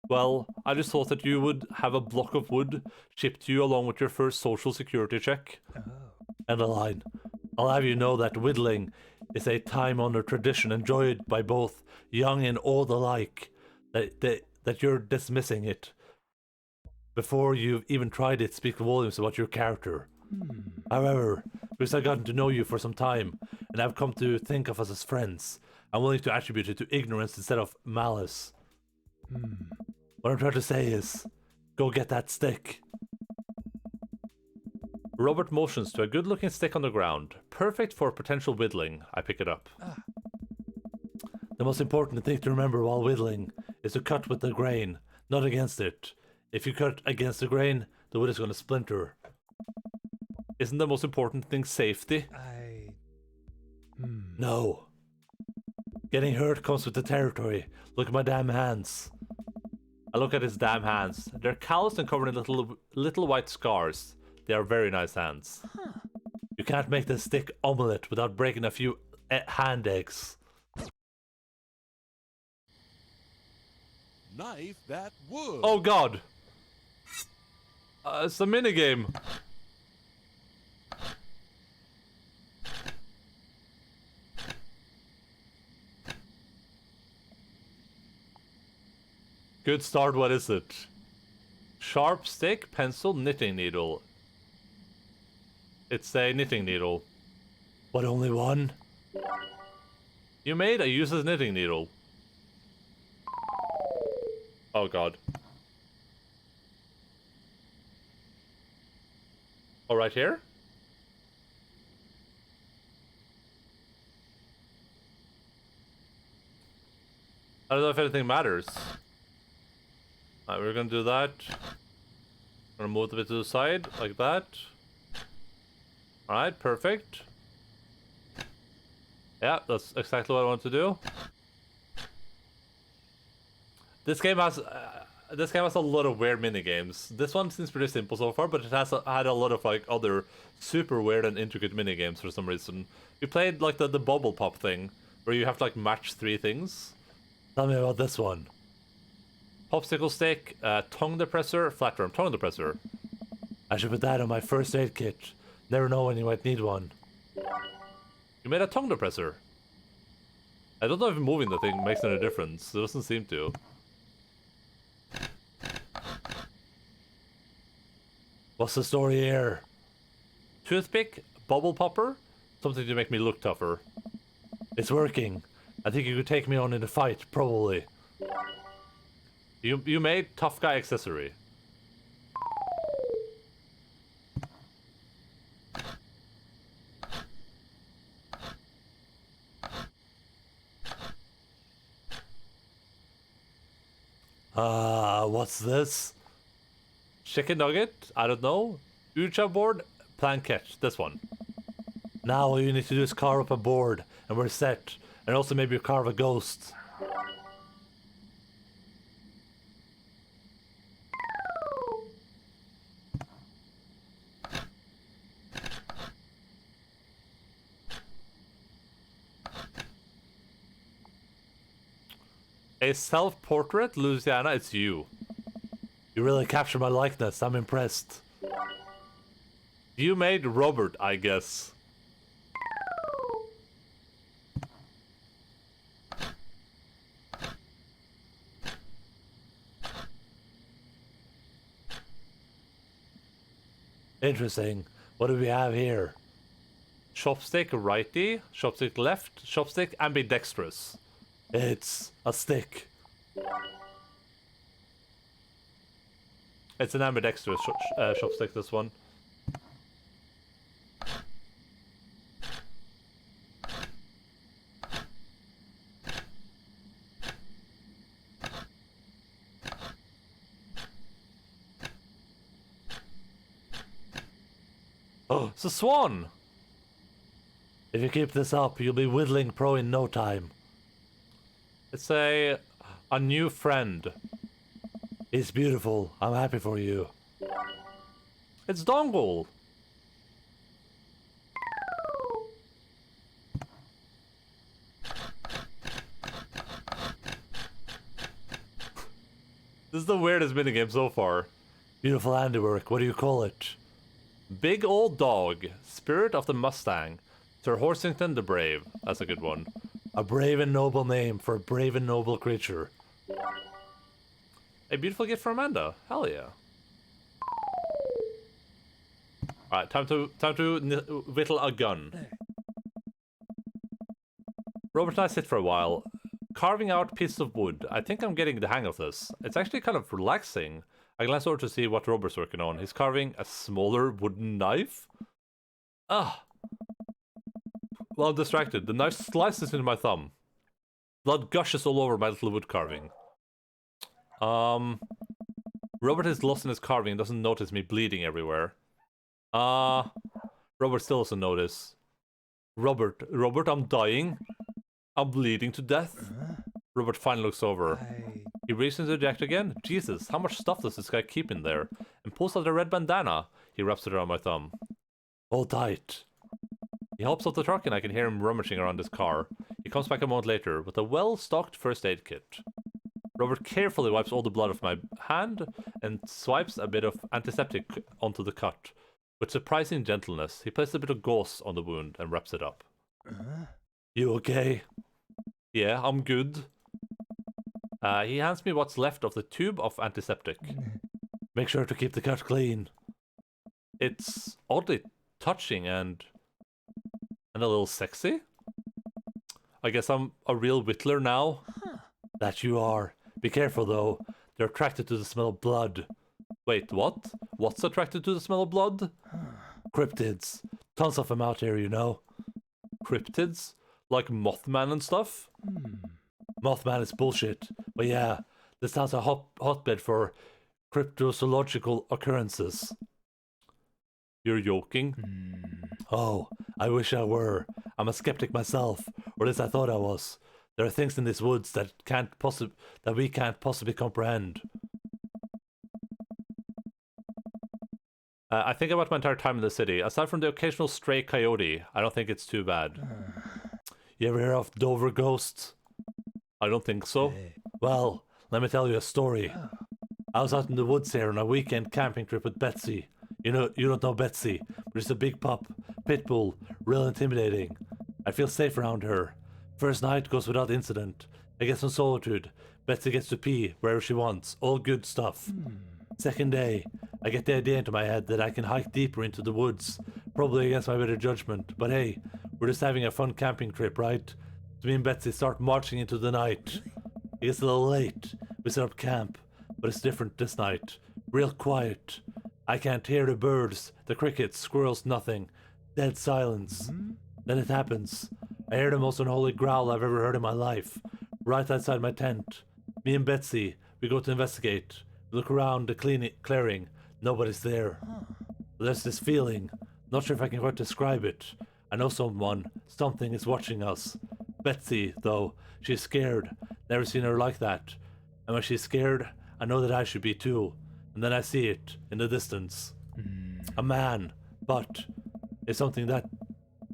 S1: Well, I just thought that you would have a block of wood shipped to you along with your first social security check.
S2: Oh.
S1: Endaline, I'll have you know that whittling is a time-honored tradition enjoyed by both young and old alike. That you're dismissing it before you've even tried it speaks volumes about your character. However, because I've gotten to know you for some time, and I've come to think of us as friends, I'm willing to attribute it to ignorance instead of malice. What I'm trying to say is, go get that stick. Robert motions to a good-looking stick on the ground, perfect for potential whittling. I pick it up. The most important thing to remember while whittling is to cut with the grain, not against it. If you cut against the grain, the wood is going to splinter. Isn't the most important thing safety? No. Getting hurt comes with the territory. Look at my damn hands. I look at his damn hands. They're calloused and covered in little white scars. They are very nice hands. You can't make the stick omelette without breaking a few hand eggs.
S3: Knife that wood.
S1: Oh god! It's a minigame. Good start, what is it? Sharp stick, pencil, knitting needle. It's a knitting needle. But only one? You made a useless knitting needle. Oh god. Oh, right here? I don't know if anything matters. Alright, we're gonna do that. Gonna move a bit to the side, like that. Alright, perfect. Yeah, that's exactly what I want to do. This game has a lot of weird minigames. This one seems pretty simple so far, but it has had a lot of like other super weird and intricate minigames for some reason. We played like the bubble pop thing, where you have to like match 3 things. Tell me about this one. Popsicle stick, tongue depressor, flatworm tongue depressor. I should put that on my first aid kit. Never know when you might need one. You made a tongue depressor. I don't know if moving the thing makes any difference. It doesn't seem to. What's the story here? Toothpick, bubble popper, something to make me look tougher. It's working. I think you could take me on in a fight, probably. You made tough guy accessory. What's this? Chicken nugget? I don't know. Ucha board? Planquette. This one. Now all you need to do is carve up a board, and we're set. And also maybe carve a ghost. A self-portrait, Louisiana, it's you. You really captured my likeness, I'm impressed. You made Robert, I guess. Interesting. What do we have here? Chopstick righty, chopstick left, chopstick ambidextrous. It's a stick. It's an ambidextrous chopstick, this one. Oh, it's a swan! If you keep this up, you'll be whittling pro in no time. It's a new friend. He's beautiful. I'm happy for you. It's Dongle. This is the weirdest minigame so far. Beautiful handiwork. What do you call it? Big old dog. Spirit of the Mustang. Sir Horsington the Brave. That's a good one. A brave and noble name for a brave and noble creature. A beautiful gift from Amanda. Hell yeah. Alright, time to whittle a gun. Robert and I sit for a while, carving out pieces of wood. I think I'm getting the hang of this. It's actually kind of relaxing. I glance over to see what Robert's working on. He's carving a smaller wooden knife. Ah. Well, I'm distracted. The knife slices into my thumb. Blood gushes all over my little wood carving. Robert is lost in his carving and doesn't notice me bleeding everywhere. Robert still doesn't notice. Robert, I'm dying. I'm bleeding to death. Robert finally looks over. He reaches into the jacket again. Jesus, how much stuff does this guy keep in there? And pulls out a red bandana. He wraps it around my thumb. Hold tight. He hops off the truck and I can hear him rummaging around his car. He comes back a moment later with a well-stocked first aid kit. Robert carefully wipes all the blood off my hand and swipes a bit of antiseptic onto the cut. With surprising gentleness, he places a bit of gauze on the wound and wraps it up. You okay? Yeah, I'm good. He hands me what's left of the tube of antiseptic. Make sure to keep the cut clean. It's oddly touching and a little sexy. I guess I'm a real whittler now. That you are. Be careful though. They're attracted to the smell of blood. Wait, what? What's attracted to the smell of blood? Cryptids. Tons of them out here, you know. Cryptids? Like Mothman and stuff? Mothman is bullshit. But yeah, this sounds a hotbed for cryptozoological occurrences. You're joking? Oh, I wish I were. I'm a skeptic myself, or at least I thought I was. There are things in these woods that we can't possibly comprehend. I think about my entire time in the city. Aside from the occasional stray coyote, I don't think it's too bad. You ever hear of Dover ghosts? I don't think so. Well, let me tell you a story. I was out in the woods here on a weekend camping trip with Betsy. You don't know Betsy, but she's a big pup, pit bull, real intimidating. I feel safe around her. First night goes without incident. I get some solitude. Betsy gets to pee wherever she wants. All good stuff. Second day, I get the idea into my head that I can hike deeper into the woods. Probably against my better judgment. But hey, we're just having a fun camping trip, right? So me and Betsy start marching into the night. It gets a little late. We set up camp. But it's different this night. Real quiet. I can't hear the birds, the crickets, squirrels, nothing. Dead silence. Then it happens. I hear the most unholy growl I've ever heard in my life. Right outside my tent. Me and Betsy, we go to investigate. We look around the clearing. Nobody's there. There's this feeling. Not sure if I can quite describe it. I know something is watching us. Betsy, though, she's scared. Never seen her like that. And when she's scared, I know that I should be too. And then I see it, in the distance. A man, but it's something that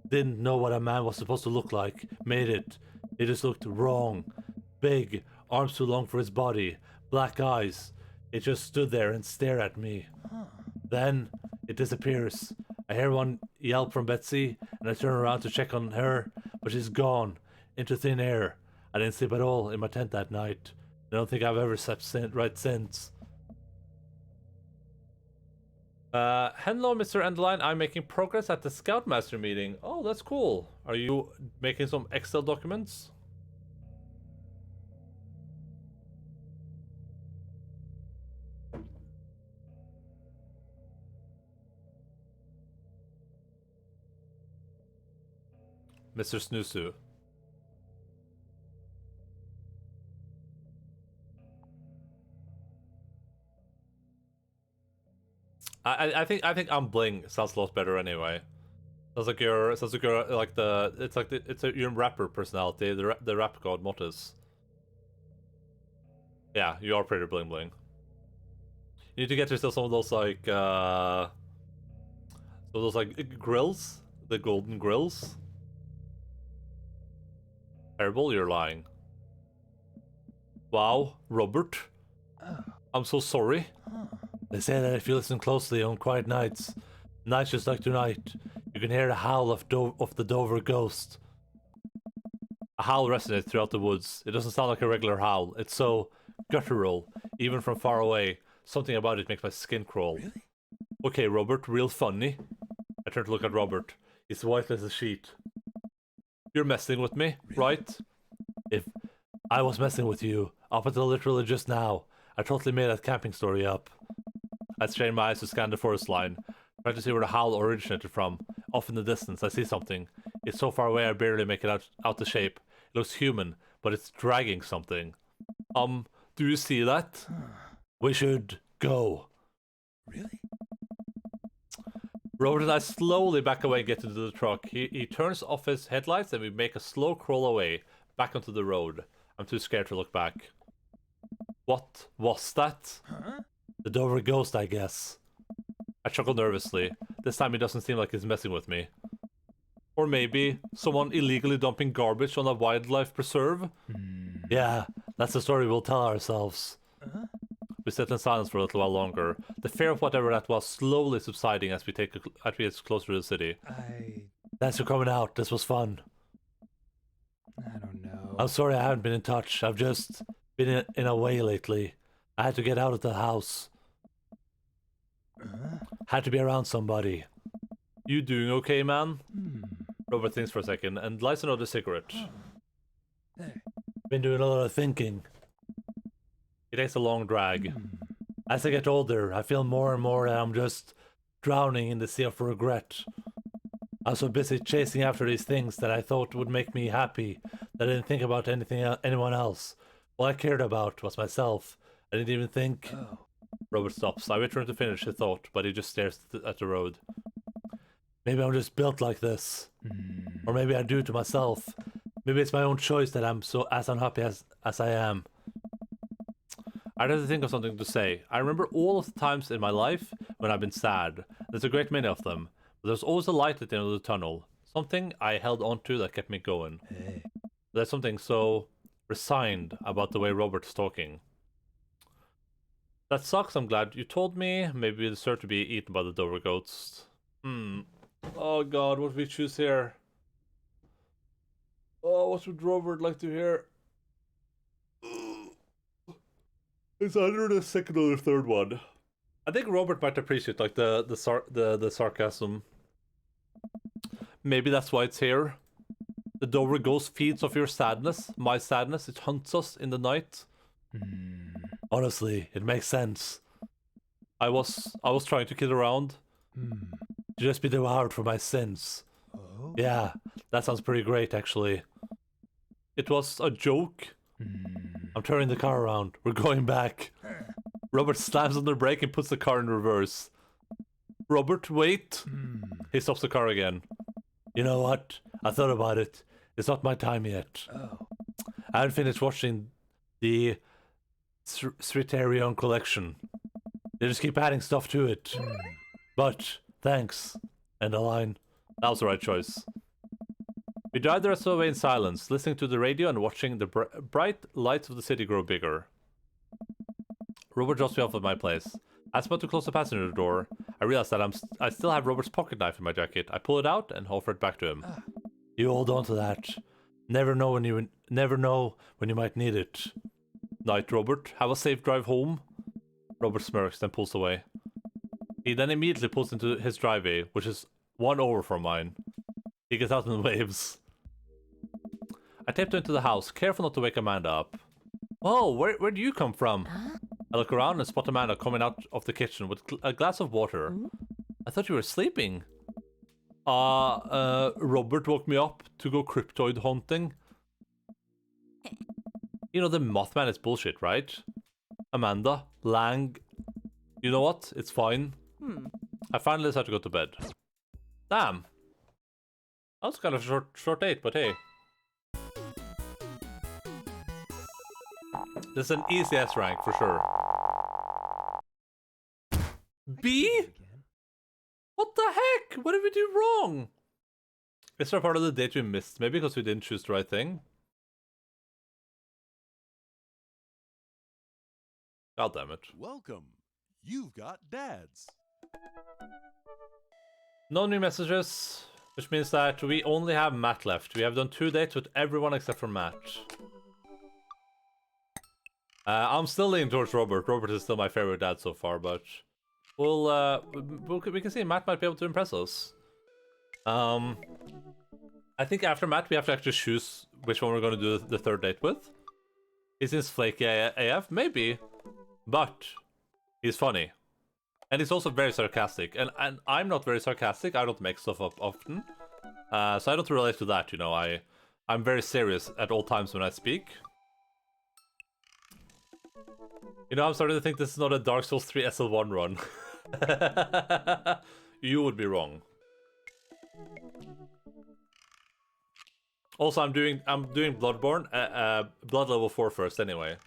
S1: didn't know what a man was supposed to look like, made it. It just looked wrong. Big, arms too long for his body, black eyes. It just stood there and stared at me. Then it disappears. I hear one yelp from Betsy, and I turn around to check on her, but she's gone, into thin air. I didn't sleep at all in my tent that night. I don't think I've ever slept right since. Hello, Mr. Endaline. I'm making progress at the Scoutmaster meeting. Oh, that's cool. Are you making some Excel documents? Mr. Snoosu. I think I'm Bling sounds a lot better anyway. Sounds like you're like your rapper personality, the rap god Motus. Yeah, you are pretty bling bling. You need to get yourself some of those like grills, the golden grills. Terrible, you're lying. Wow, Robert. I'm so sorry. They say that if you listen closely on quiet nights just like tonight, you can hear the howl of the Dover ghost. A howl resonates throughout the woods. It doesn't sound like a regular howl. It's so guttural, even from far away. Something about it makes my skin crawl. Really? Okay, Robert, real funny. I turn to look at Robert. He's white as a sheet. You're messing with me, right? If I was messing with you, up until literally just now, I totally made that camping story up. I strain my eyes to scan the forest line, trying to see where the howl originated from. Off in the distance, I see something. It's so far away I barely make it out the shape. It looks human, but it's dragging something. Do you see that? We should go.
S2: Really?
S1: Robert and I slowly back away and get into the truck. He turns off his headlights and we make a slow crawl away, back onto the road. I'm too scared to look back. What was that?
S2: Huh?
S1: The Dover ghost, I guess. I chuckle nervously. This time he doesn't seem like he's messing with me. Or maybe someone illegally dumping garbage on a wildlife preserve? Yeah, that's the story we'll tell ourselves. We sit in silence for a little while longer. The fear of whatever that was slowly subsiding as we get closer to the city. Thanks for coming out. This was fun.
S2: I don't know.
S1: I'm sorry I haven't been in touch. I've just been in a way lately. I had to get out of the house. Had to be around somebody. You doing okay, man? Robert thinks for a second and lights another cigarette.
S2: Hey.
S1: Been doing a lot of thinking. He takes a long drag. As I get older, I feel more and more that I'm just drowning in the sea of regret. I was so busy chasing after these things that I thought would make me happy that I didn't think about anyone else. All I cared about was myself. I didn't even think...
S2: Oh.
S1: Robert stops. I return to finish his thought, but he just stares at the road. Maybe I'm just built like this. Or maybe I do it to myself. Maybe it's my own choice that I'm so as unhappy as I am. I had to think of something to say. I remember all of the times in my life when I've been sad. There's a great many of them. But there's always a light at the end of the tunnel. Something I held on to that kept me going.
S2: Hey.
S1: There's something so resigned about the way Robert's talking. That sucks, I'm glad you told me. Maybe we deserve to be eaten by the Dover ghosts. Oh god, what do we choose here? Oh, what would Robert like to hear? It's either the second or the third one. I think Robert might appreciate like the sarcasm. Maybe that's why it's here. The Dover ghost feeds off your sadness, my sadness. It hunts us in the night. Honestly, it makes sense. I was trying to kid around. To just be devoured for my sins.
S2: Oh?
S1: Yeah, that sounds pretty great actually. It was a joke. I'm turning the car around. We're going back. Robert slams on the brake and puts the car in reverse. Robert, wait. He stops the car again. You know what? I thought about it. It's not my time yet.
S2: Oh.
S1: I haven't finished watching the Criterion collection. They just keep adding stuff to it. But, thanks, Endaline. That was the right choice. We drive the rest of the way in silence, listening to the radio and watching the bright lights of the city grow bigger. Robert drops me off at my place. As I'm about to close the passenger door, I realize that I still have Robert's pocket knife in my jacket. I pull it out and offer it back to him. You hold on to that. Never know when you might need it. Night, Robert. Have a safe drive home. Robert smirks, then pulls away. He then immediately pulls into his driveway, which is one over from mine. He gets out and waves. I tiptoe into the house, careful not to wake Amanda up. Whoa, where do you come from? I look around and spot Amanda coming out of the kitchen with a glass of water. I thought you were sleeping. Robert woke me up to go cryptoid hunting. You know the Mothman is bullshit, right? Amanda, Lang. You know what? It's fine. I finally decided to go to bed. Damn. That was kind of a short date, but hey. This is an easy S rank for sure. B? What the heck? What did we do wrong? Is there a part of the date we missed? Maybe because we didn't choose the right thing? God damn it.
S3: Welcome. You've got dads.
S1: No new messages, which means that we only have Matt left. We have done 2 dates with everyone except for Matt. I'm still leaning towards Robert. Robert is still my favorite dad so far, but we can see Matt might be able to impress us. I think after Matt, we have to actually choose which one we're going to do the 3rd date with. He seems flaky AF, maybe, but he's funny. And he's also very sarcastic. And I'm not very sarcastic. I don't make stuff up often. So I don't relate to that, you know. I'm very serious at all times when I speak. You know, I'm starting to think this is not a Dark Souls 3 SL1 run. You would be wrong. Also, I'm doing Bloodborne, Blood level 4 first anyway.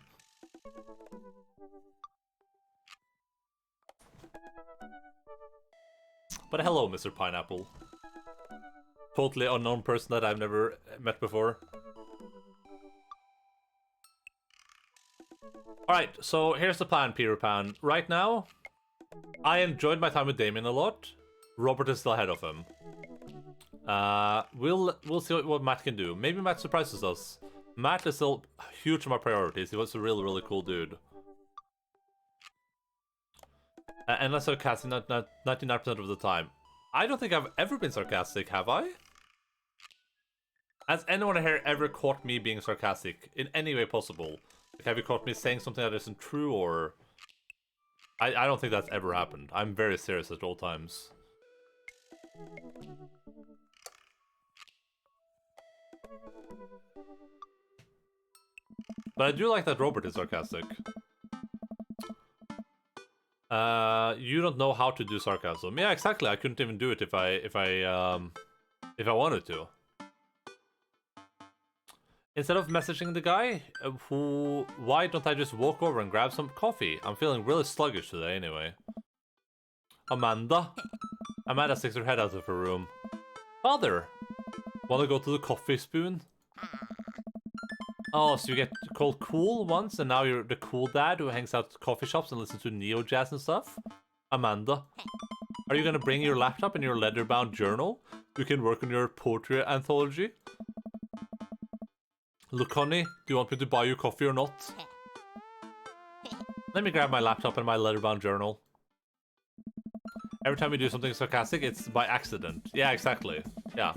S1: But hello, Mr. Pineapple. Totally unknown person that I've never met before. Alright, so here's the plan, Peter Pan. Right now, I enjoyed my time with Damien a lot. Robert is still ahead of him. We'll see what Matt can do. Maybe Matt surprises us. Matt is still huge on my priorities. He was a really, really cool dude. And I'm sarcastic 99% of the time. I don't think I've ever been sarcastic, have I? Has anyone here ever caught me being sarcastic in any way possible? Like, have you caught me saying something that isn't true, or... I don't think that's ever happened. I'm very serious at all times. But I do like that Robert is sarcastic. You don't know how to do sarcasm. Yeah, exactly. I couldn't even do it if I wanted to. Instead of messaging the guy, why don't I just walk over and grab some coffee? I'm feeling really sluggish today anyway. Amanda sticks her head out of her room. Father, wanna go to the coffee spoon? Oh, so you get called cool once, and now you're the cool dad who hangs out at coffee shops and listens to neo jazz and stuff? Amanda, are you gonna bring your laptop and your leather-bound journal? You can work on your poetry anthology? Look, honey, do you want me to buy you coffee or not? Let me grab my laptop and my leather-bound journal. Every time we do something sarcastic, it's by accident. Yeah, exactly. Yeah.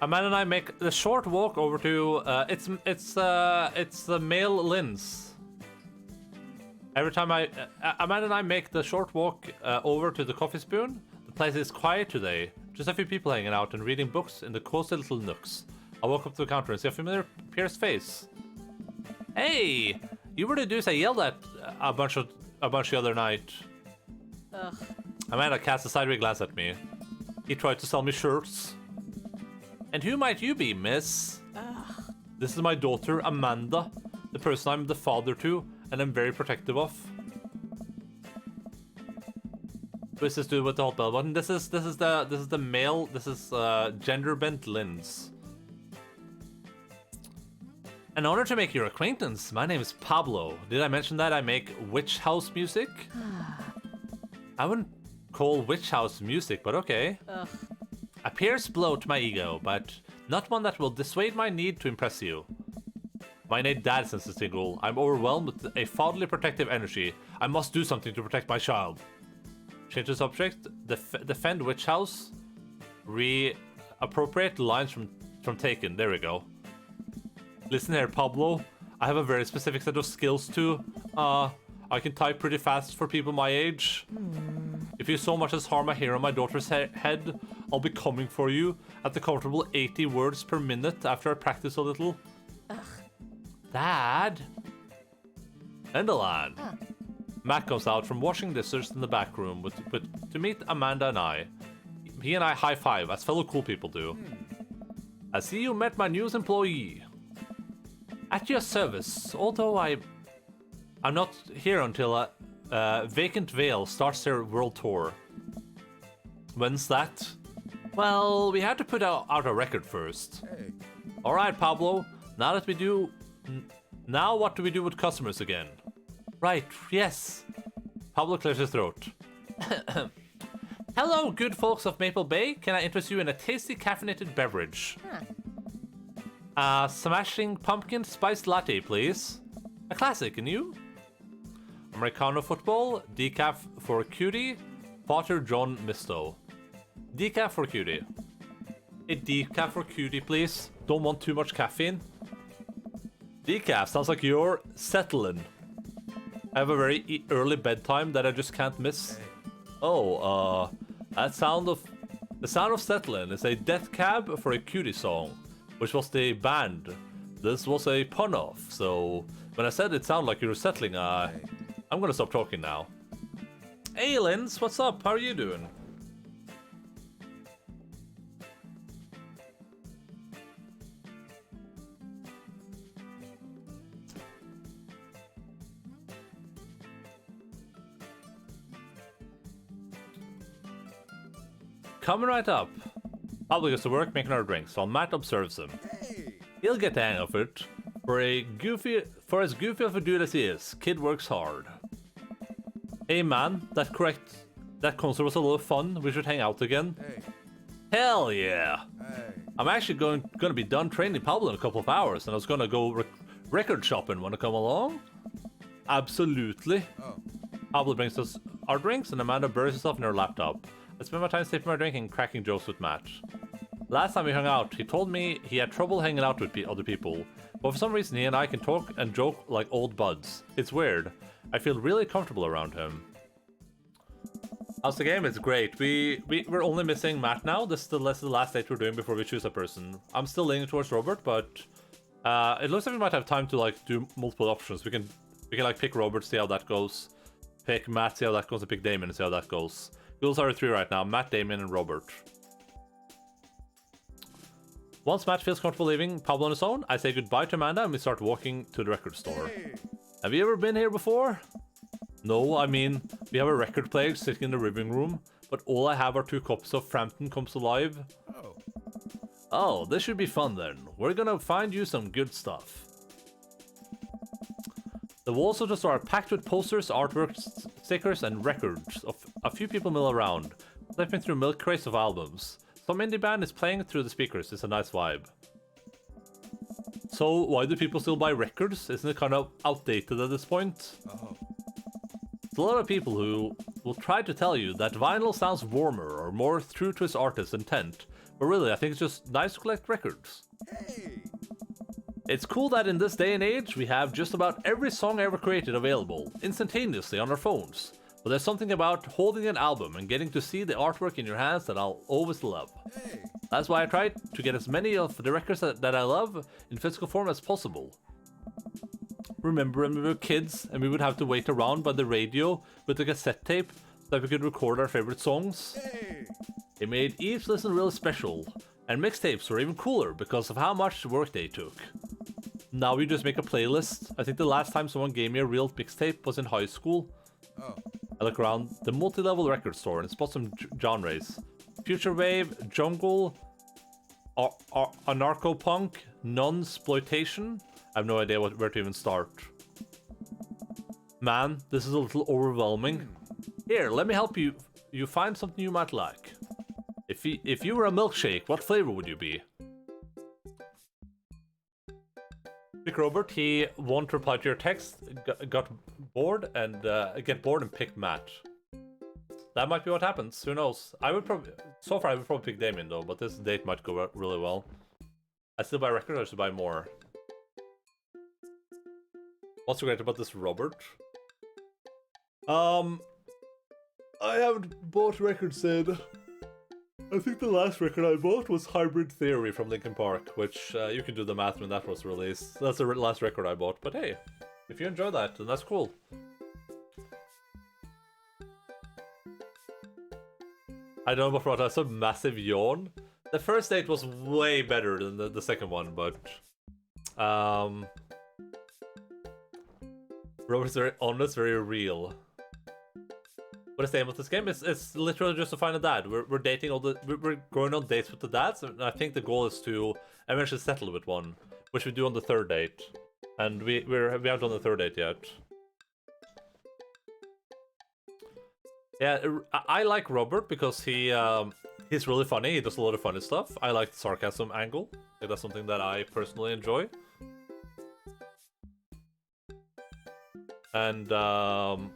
S1: Amanda and I make the short walk over to it's the male Linz. Every time Amanda and I make the short walk over to the coffee spoon. The place is quiet today. Just a few people hanging out and reading books in the cozy little nooks. I walk up to the counter and see a familiar Pierce face. Hey, You were the dudes I yelled at a bunch the other night.
S6: Ugh.
S1: Amanda cast a sideways glance at me. He tried to sell me shirts. And who might you be, miss?
S6: Ugh.
S1: This is my daughter, Amanda, the person I'm the father to, and I'm very protective of. Who is this dude with the hot bell button? This is the male. This is gender bent Linz. An honor to make your acquaintance. My name is Pablo. Did I mention that I make witch house music? I wouldn't call witch house music, but okay.
S6: Ugh.
S1: A pierced blow to my ego, but not one that will dissuade my need to impress you. My innate dad sense is tingle. I'm overwhelmed with a fatherly protective energy. I must do something to protect my child. Change the subject. Defend witch house. Reappropriate lines from Taken. There we go. Listen here, Pablo. I have a very specific set of skills too. I can type pretty fast for people my age. If you so much as harm a hair on my daughter's head, I'll be coming for you at the comfortable 80 words per minute after I practice a little.
S6: Ugh.
S1: Dad? Endaline. Matt comes out from washing dishes in the back room to meet Amanda and I. He and I high five, as fellow cool people do. I see you met my newest employee. At your service, although I'm not here until Vacant Veil starts their world tour. When's that? Well, we had to put out a record first.
S3: Hey.
S1: Alright, Pablo, now what do we do with customers again? Right, yes. Pablo clears his throat. Hello, good folks of Maple Bay. Can I interest you in a tasty caffeinated beverage? Smashing pumpkin spiced latte, please. A classic, and you? Americano football, decaf for cutie, Potter John Misto. Decaf for cutie. A decaf for cutie, please. Don't want too much caffeine. Decaf sounds like you're settling. I have a very early bedtime that I just can't miss. Oh, the sound of settling is a death cab for a cutie song, which was the band. This was a pun off, so when I said it sounded like you were settling, I'm gonna stop talking now. Hey Linz, what's up? How are you doing? Coming right up. Pablo goes to work making our drinks while Matt observes him.
S3: Hey.
S1: He'll get the hang of it. For as goofy of a dude as he is, kid works hard. Hey man, that concert was a lot of fun. We should hang out again.
S3: Hey.
S1: Hell yeah!
S3: Hey.
S1: I'm actually gonna be done training Pablo in a couple of hours, and I was gonna go record shopping. Wanna come along? Absolutely.
S3: Oh.
S1: Pablo brings us our drinks, and Amanda buries herself in her laptop. I spend my time sipping my drink and cracking jokes with Matt. Last time we hung out, he told me he had trouble hanging out with other people, but for some reason he and I can talk and joke like old buds. It's weird. I feel really comfortable around him. How's the game? It's great. We're only missing Matt now. This is the last date we're doing before we choose a person. I'm still leaning towards Robert, but it looks like we might have time to like do multiple options. We can like pick Robert, see how that goes. Pick Matt, see how that goes, and pick Damien and see how that goes. Those are the three right now: Matt, Damien, and Robert. Once Matt feels comfortable leaving Pablo on his own, I say goodbye to Amanda and we start walking to the record store.
S3: Hey.
S1: Have you ever been here before? No, I mean, we have a record player sitting in the living room, but all I have are 2 copies of Frampton Comes Alive.
S3: Oh.
S1: Oh, this should be fun then. We're gonna find you some good stuff. The walls of the store are packed with posters, artwork, stickers, and records of a few people mill around, flipping through milk crates of albums. Some indie band is playing through the speakers. It's a nice vibe. So, why do people still buy records? Isn't it kind of outdated at this point?
S3: Oh.
S1: There's a lot of people who will try to tell you that vinyl sounds warmer or more true to its artist's intent, but really I think it's just nice to collect records.
S3: Hey.
S1: It's cool that in this day and age we have just about every song ever created available instantaneously on our phones, but there's something about holding an album and getting to see the artwork in your hands that I'll always love.
S3: Hey.
S1: That's why I try to get as many of the records that I love in physical form as possible. remember when we were kids and we would have to wait around by the radio with the cassette tape so that we could record our favorite songs?
S3: Hey!
S1: It made each listen really special, and mixtapes were even cooler because of how much work they took. Now we just make a playlist. I think the last time someone gave me a real mixtape was in high school.
S3: Oh.
S1: I look around the multi-level record store and spot some genres. Future wave, jungle, anarcho-punk, non-sploitation. I have no idea where to even start. Man, this is a little overwhelming. Here, let me help you find something you might like. If you were a milkshake, what flavor would you be? Pick Robert, he won't reply to your text, got bored and picked Matt. That might be what happens, who knows? So far I would probably pick Damien though, but this date might go really well. I still buy records, I should buy more. What's so great about this Robert? I haven't bought records in. I think the last record I bought was Hybrid Theory from Linkin Park, which you can do the math when that was released. That's the last record I bought, but hey, if you enjoy that, then that's cool. I don't know about that's a massive yawn. The first date was way better than the second one, but Robert's very honest, very real. What is the aim of this game? It's literally just to find a dad. We're dating we're going on dates with the dads, and I think the goal is to eventually settle with one, which we do on the third date. And we haven't done the third date yet. Yeah, I like Robert because he's really funny. He does a lot of funny stuff. I like the sarcasm angle. That's something that I personally enjoy. And well,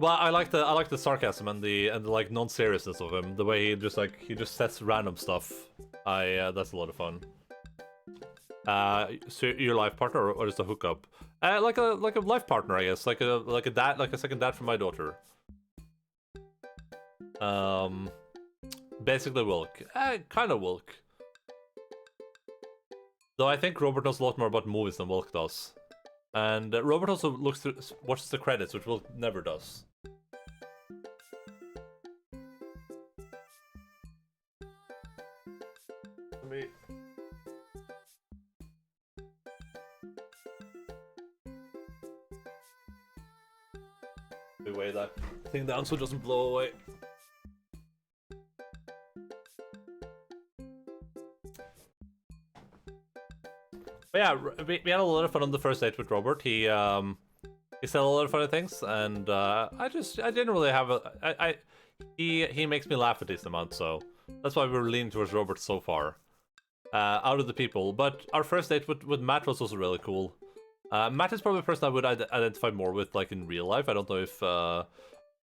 S1: I like the sarcasm and the like non-seriousness of him. The way he just says random stuff. That's a lot of fun. So your life partner or just a hookup? Like a life partner, I guess. Like a dad, like a second dad for my daughter. Basically Wilk. Kind of Wilk. Though I think Robert knows a lot more about movies than Wilk does. And Robert also watches the credits, which Wilk never does. Let me... weigh that thing down so it doesn't blow away. But yeah, we had a lot of fun on the first date with Robert. He said a lot of funny things, and I didn't really have he makes me laugh a decent amount, so that's why we're leaning towards Robert so far. Out of the people, but our first date with Matt was also really cool. Matt is probably the person I would identify more with, like in real life. I don't know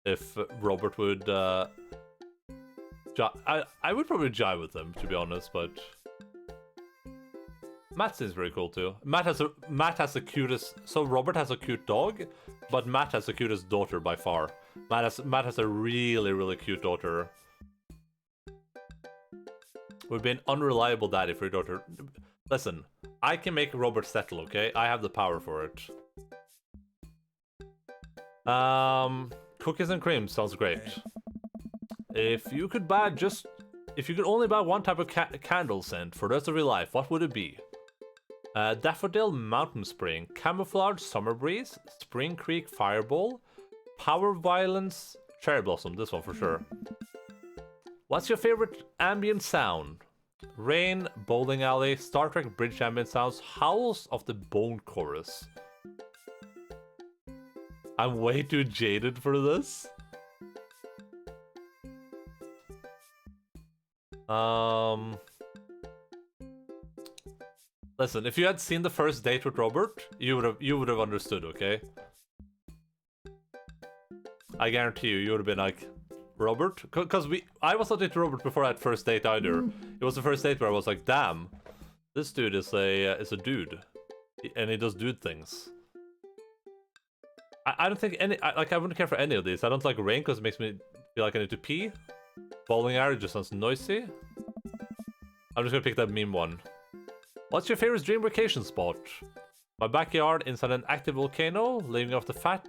S1: if Robert would. I would probably jive with him, to be honest, but Matt seems very cool too. Matt has the cutest. So Robert has a cute dog, but Matt has the cutest daughter by far. Matt has a really cute daughter. Would be an unreliable daddy for your daughter. Listen, I can make Robert settle, okay? I have the power for it. Cookies and cream sounds great. If you could only buy one type of candle scent for the rest of your life, what would it be? Daffodil Mountain Spring, Camouflage Summer Breeze, Spring Creek Fireball, Power Violence Cherry Blossom, this one for sure. What's your favorite ambient sound? Rain, Bowling Alley, Star Trek Bridge ambient sounds, Howls of the Bone Chorus. I'm way too jaded for this. Listen, if you had seen the first date with Robert, you would have understood, okay? I guarantee you would have been like, Robert? Because I was not into Robert before that first date either. It was the first date where I was like, damn, this dude is a dude, and he does dude things. I don't think I wouldn't care for any of these. I don't like Rain because it makes me feel like I need to pee. Bowling Alley just sounds noisy. I'm just gonna pick that meme one. What's your favorite dream vacation spot? My backyard inside an active volcano, living off the fat,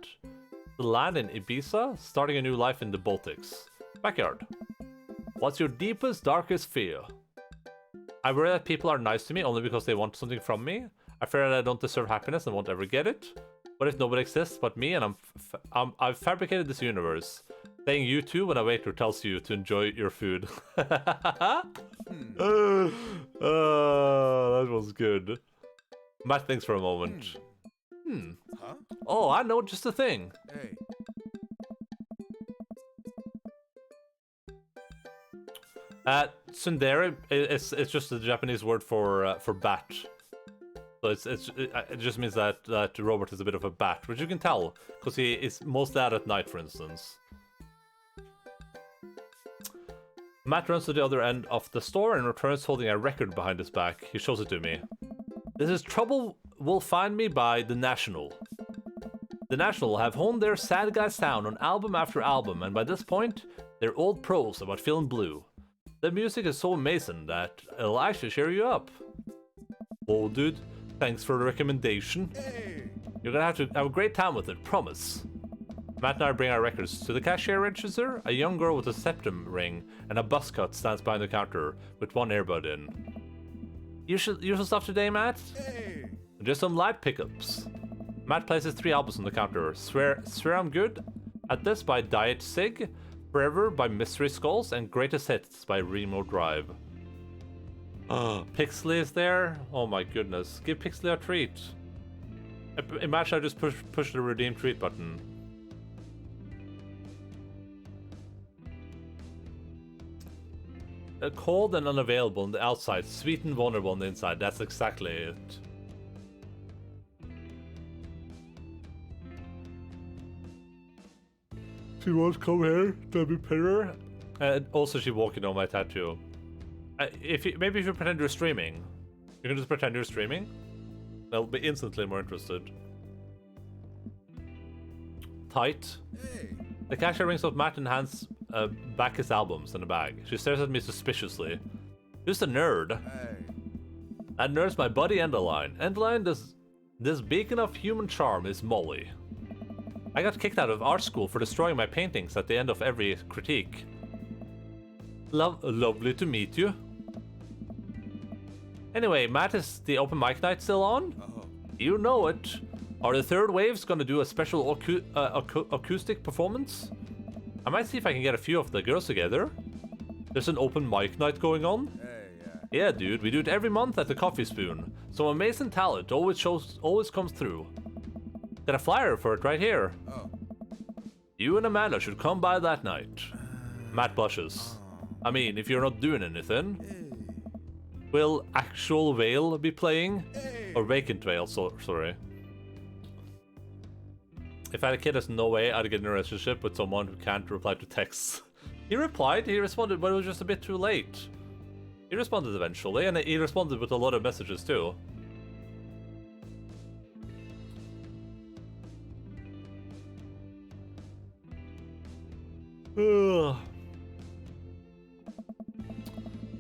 S1: the land in Ibiza, starting a new life in the Baltics. Backyard. What's your deepest, darkest fear? I worry that people are nice to me only because they want something from me. I fear that I don't deserve happiness and won't ever get it. What if nobody exists but me and I've fabricated this universe? Saying you too when a waiter tells you to enjoy your food. That was good. Matt thinks for a moment.
S3: Huh?
S1: Oh, I know just the thing.
S3: Hey.
S1: Tsundere it's just the Japanese word for bat. So it just means that Robert is a bit of a bat, which you can tell because he is mostly out at night, for instance. Matt runs to the other end of the store and returns holding a record behind his back. He shows it to me. This is Trouble Will Find Me by The National. The National have honed their sad guy sound on album after album, and by this point, they're old pros about feeling blue. The music is so amazing that it'll actually cheer you up. Oh, dude, thanks for the recommendation.
S3: Hey.
S1: You're gonna have to have a great time with it, promise. Matt and I bring our records to the cashier register. A young girl with a septum ring and a buzz cut stands behind the counter with one earbud in. Usual stuff today, Matt?
S3: Hey.
S1: Just some light pickups. Matt places 3 albums on the counter. Swear I'm Good, At This by Diet Sig, Forever by Mystery Skulls, and Greatest Hits by Remo Drive. Pixley is there? Oh my goodness. Give Pixley a treat. Imagine I just push the redeem treat button. Cold and unavailable on the outside, sweet and vulnerable on the inside. That's exactly it. She won't come here to be her. Also, she walking on my tattoo. Maybe if you pretend you're streaming, you can just pretend you're streaming. They'll be instantly more interested. Tight.
S3: Hey.
S1: The cashier rings up Matt and hands back his albums in a bag. She stares at me suspiciously. Who's the nerd?
S3: Hey.
S1: That nerd's my buddy Endaline. Endaline, this beacon of human charm is Molly. I got kicked out of art school for destroying my paintings at the end of every critique. Lovely to meet you. Anyway, Matt, is the open mic night still on?
S3: Oh.
S1: You know it. Are the Third Waves gonna do a special acoustic performance? I might see if I can get a few of the girls together. There's an open mic night going on.
S3: Hey.
S1: Yeah, dude, we do it every month at the Coffee Spoon. Some amazing talent always comes through. Got a flyer for it right here.
S3: Oh.
S1: You and Amanda should come by that night. Matt blushes. I mean, if you're not doing anything.
S3: Hey.
S1: Will Actual Whale be playing?
S3: Hey.
S1: Or Vacant Whale, sorry. If I had a kid, there's no way I'd get in a relationship with someone who can't reply to texts. He responded, but it was just a bit too late. He responded eventually, and he responded with a lot of messages too.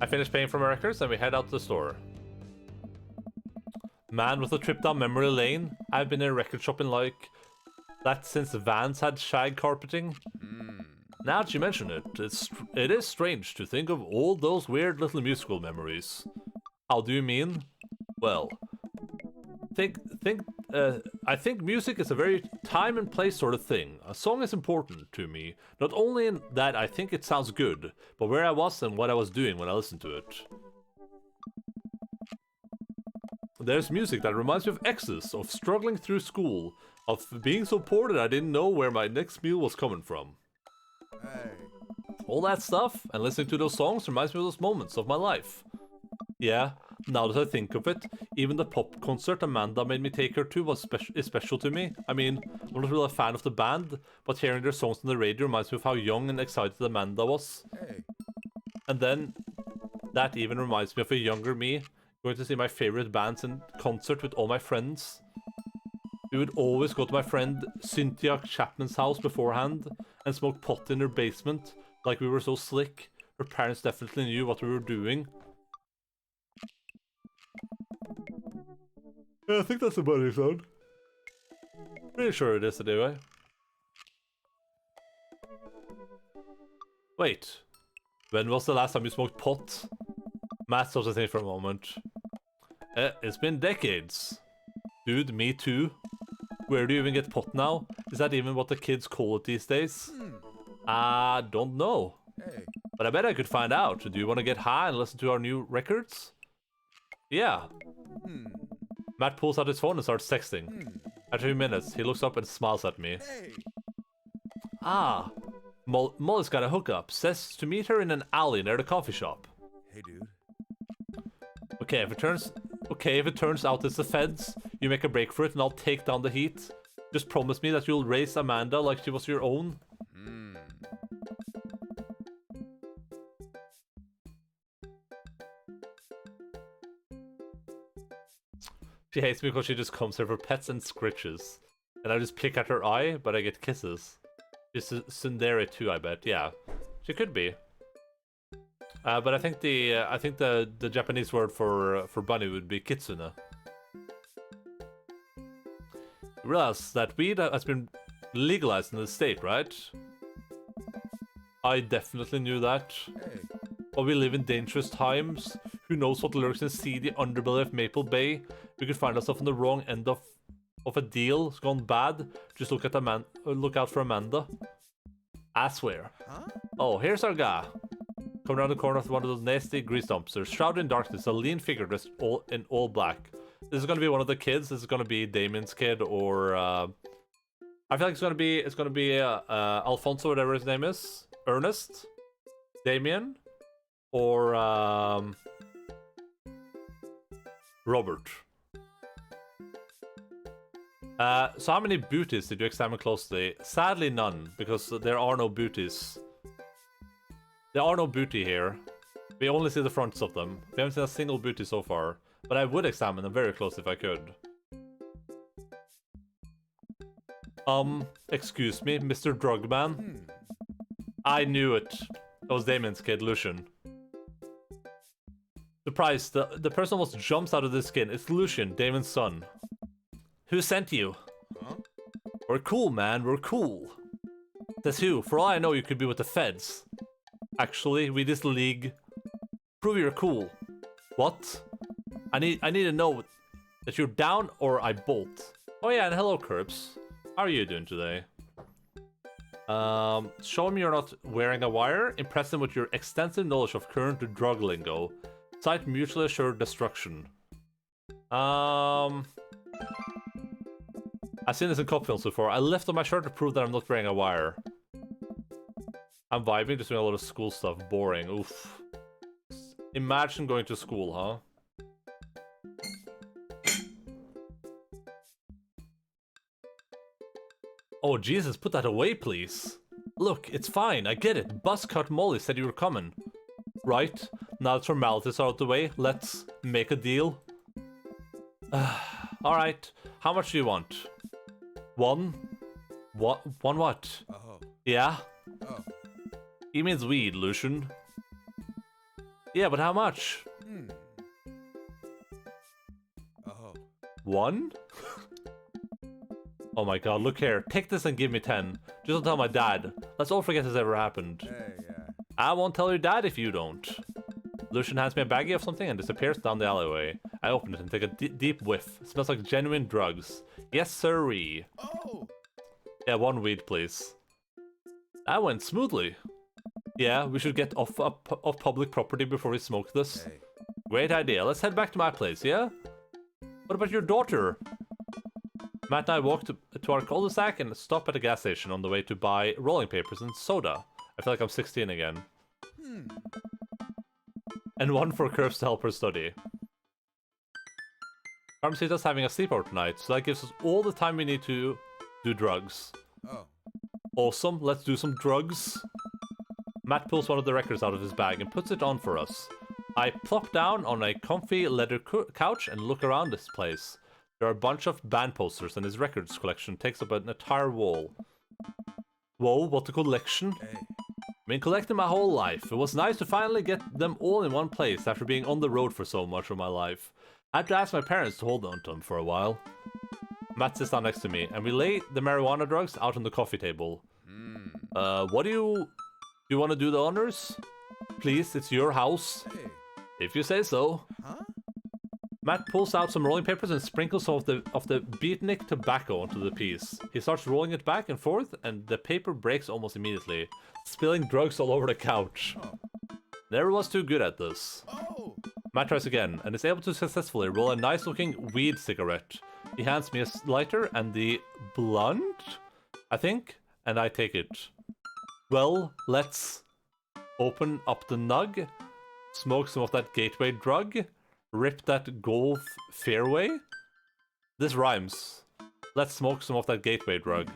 S1: I finished paying for my records and we head out to the store. Man, with a trip down memory lane. I've been in a record shop in like that since Vans had shag carpeting. Now that you mention it, it is strange to think of all those weird little musical memories. How do you mean? Well, I think music is a very time and place sort of thing. A song is important to me, not only in that I think it sounds good, but where I was and what I was doing when I listened to it. There's music that reminds me of exes, of struggling through school, of being so poor that I didn't know where my next meal was coming from.
S3: Hey.
S1: All that stuff, and listening to those songs reminds me of those moments of my life. Yeah, now that I think of it, even the pop concert Amanda made me take her to is special to me. I mean, I'm not really a fan of the band, but hearing their songs on the radio reminds me of how young and excited Amanda was.
S3: Hey.
S1: And then, that even reminds me of a younger me, going to see my favorite bands in concert with all my friends. We would always go to my friend Cynthia Chapman's house beforehand and smoke pot in her basement, like we were so slick. Her parents definitely knew what we were doing. Yeah, I think that's the money zone. Pretty sure it is anyway. Wait. When was the last time you smoked pot? Matt stops to think for a moment. It's been decades. Dude, me too. Where do you even get pot now? Is that even what the kids call it these days? I don't know.
S3: Hey.
S1: But I bet I could find out. Do you want to get high and listen to our new records? Yeah. Matt pulls out his phone and starts texting. After a few minutes, he looks up and smiles at me.
S3: Hey.
S1: Ah, Molly's got a hookup. Says to meet her in an alley near the coffee shop.
S3: Hey, dude.
S1: Okay, if it turns out it's the feds, you make a break for it and I'll take down the heat. Just promise me that you'll raise Amanda like she was your own. She hates me because she just comes here for pets and scritches. And I just pick at her eye, but I get kisses. She's a tsundere too, I bet. Yeah, she could be. But I think the Japanese word for bunny would be kitsune. You realize that weed has been legalized in the state, right? I definitely knew that.
S3: Hey.
S1: But we live in dangerous times. Who knows what lurks in the seedy underbelly of Maple Bay? We could find ourselves on the wrong end of a deal. It's gone bad. Just look out for Amanda. I swear.
S3: Huh?
S1: Oh, here's our guy. Coming around the corner of one of those nasty grease dumpsters. Shrouded in darkness, a lean figure dressed in all black. This is gonna be one of the kids. This is gonna be Damien's kid, or I feel like it's gonna be Alfonso, whatever his name is. Ernest, Damien, or Robert. So how many booties did you examine closely? Sadly none, because there are no booties. There are no booty here. We only see the fronts of them. We haven't seen a single booty so far, but I would examine them very close if I could. Excuse me, Mr. Drugman? I knew it. That was Damien's kid, Lucian. Surprise, the person almost jumps out of the skin. It's Lucian, Damien's son. Who sent you?
S3: Huh?
S1: We're cool, man, we're cool. Says who? For all I know, you could be with the feds. Actually, we this league. Prove you're cool. What? I need to know that you're down or I bolt. Oh yeah, and hello, Curbs. How are you doing today? Show him you're not wearing a wire. Impress him with your extensive knowledge of current drug lingo. Cite mutually assured destruction. I've seen this in cop films before. I lift up my shirt to prove that I'm not wearing a wire. I'm vibing, just doing a lot of school stuff. Boring. Oof. Imagine going to school, huh? Oh, Jesus, put that away, please. Look, it's fine. I get it. Buzzcut Molly said you were coming. Right. Now that formalities are out the way, let's make a deal. Alright. How much do you want? One? What? One what?
S3: Oh.
S1: Yeah?
S3: Oh.
S1: He means weed, Lucian. Yeah, but how much?
S3: Oh.
S1: One? Oh my god, look here. Take this and give me 10. Just don't tell my dad. Let's all forget this ever happened.
S3: Hey, yeah.
S1: I won't tell your dad if you don't. Lucian hands me a baggie of something and disappears down the alleyway. I open it and take a deep whiff. It smells like genuine drugs. Yes, sirree.
S3: Oh.
S1: Yeah, one weed, please. That went smoothly. Yeah, we should get off public property before we smoke this.
S3: Hey.
S1: Great idea. Let's head back to my place, yeah? What about your daughter? Matt and I walk to our cul-de-sac and stop at a gas station on the way to buy rolling papers and soda. I feel like I'm 16 again. And one for Curves to help her study. Pharmacita's having a sleepover tonight, so that gives us all the time we need to do drugs.
S3: Oh.
S1: Awesome, let's do some drugs. Matt pulls one of the records out of his bag and puts it on for us. I plop down on a comfy leather couch and look around this place. There are a bunch of band posters and his records collection takes up an entire wall. Whoa, what a collection.
S3: Hey.
S1: Been collecting my whole life. It was nice to finally get them all in one place after being on the road for so much of my life. I had to ask my parents to hold on to them for a while. Matt sits down next to me, and we lay the marijuana drugs out on the coffee table. What do you want to do the honors? Please, it's your house.
S3: Hey.
S1: If you say so.
S3: Huh?
S1: Matt pulls out some rolling papers and sprinkles some of the beatnik tobacco onto the piece. He starts rolling it back and forth, and the paper breaks almost immediately, spilling drugs all over the couch.
S3: Oh.
S1: Never was too good at this.
S3: Oh.
S1: Matt tries again, and is able to successfully roll a nice-looking weed cigarette. He hands me a lighter and the blunt, I think, and I take it. Well, let's open up the nug, smoke some of that gateway drug, rip that golf fairway. This rhymes. Let's smoke some of that gateway drug.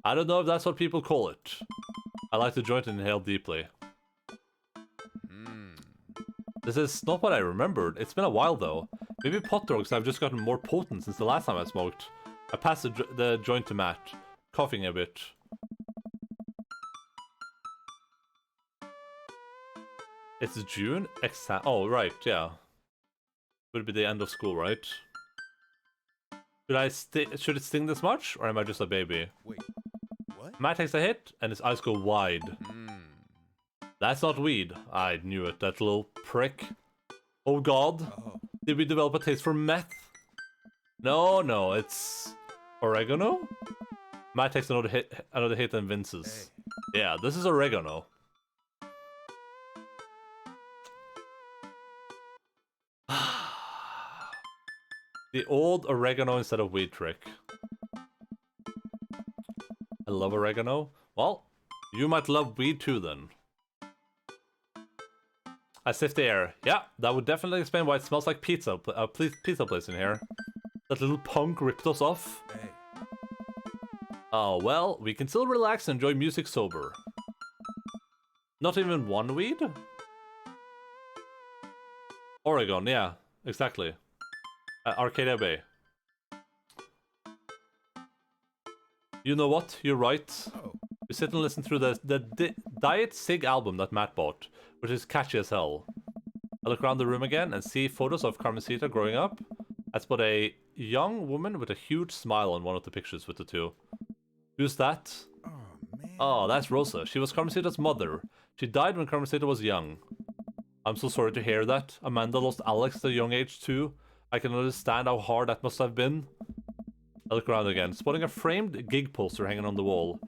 S1: I don't know if that's what people call it. I like the joint and inhale deeply. This is not what I remembered. It's been a while though. Maybe pot drugs have just gotten more potent since the last time I smoked. I pass the joint to Matt, coughing a bit. It's June? Oh, right, yeah. Would be the end of school, right? Should it sting this much, or am I just a baby?
S3: Wait. What?
S1: Matt takes a hit, and his eyes go wide. That's not weed. I knew it, that little prick. Oh god.
S3: Oh.
S1: Did we develop a taste for meth? No, it's oregano? Matt takes another hit and Vince's.
S3: Hey.
S1: Yeah, this is oregano. The old oregano instead of weed trick. I love oregano. Well, you might love weed too then. I sniff the air. Yeah, that would definitely explain why it smells like pizza. Pizza place in here. That little punk ripped us off.
S3: Hey.
S1: Oh, well, we can still relax and enjoy music sober. Not even one weed? Oregon, yeah, exactly. Arcadia Bay. You know what? You're right.
S3: Oh.
S1: We sit and listen through the Diet Sig album that Matt bought, which is catchy as hell. I look around the room again and see photos of Carmencita growing up. I spot a young woman with a huge smile on one of the pictures with the two. Who's that?
S3: Oh, man.
S1: Oh, that's Rosa. She was Carmencita's mother. She died when Carmencita was young. I'm so sorry to hear that. Amanda lost Alex at a young age too. I can understand how hard that must have been. I look around again, spotting a framed gig poster hanging on the wall.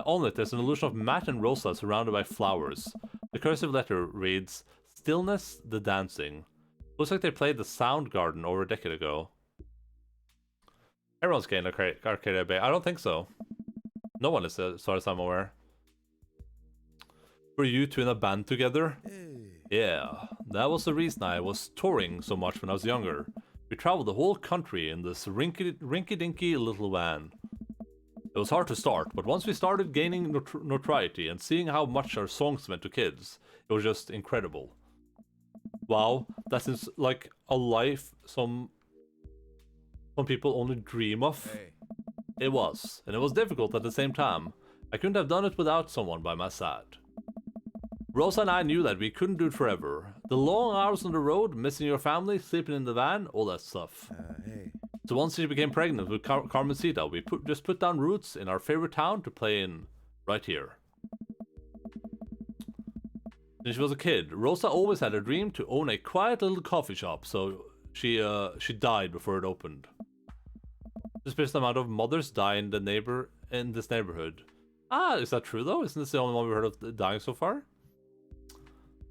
S1: On it, there's an illusion of Matt and Rosa surrounded by flowers. The cursive letter reads, Stillness the Dancing. Looks like they played the Soundgarden over a decade ago. Everyone's getting Arcadia Bay. I don't think so. No one is, as far as I'm aware. Were you two in a band together?
S3: Hey.
S1: Yeah, that was the reason I was touring so much when I was younger. We traveled the whole country in this rinky-dinky little van. It was hard to start, but once we started gaining notoriety and seeing how much our songs meant to kids, it was just incredible. Wow, that seems like a life some people only dream of.
S3: Hey.
S1: It was, and it was difficult at the same time. I couldn't have done it without someone by my side. Rosa and I knew that we couldn't do it forever. The long hours on the road, missing your family, sleeping in the van, all that stuff.
S3: Hey.
S1: So once she became pregnant with Carmencita, we just put down roots in our favorite town to play in, right here. When she was a kid, Rosa always had a dream to own a quiet little coffee shop, so she died before it opened. Suspicious amount of mothers die in this neighborhood. Ah, is that true though? Isn't this the only one we've heard of dying so far?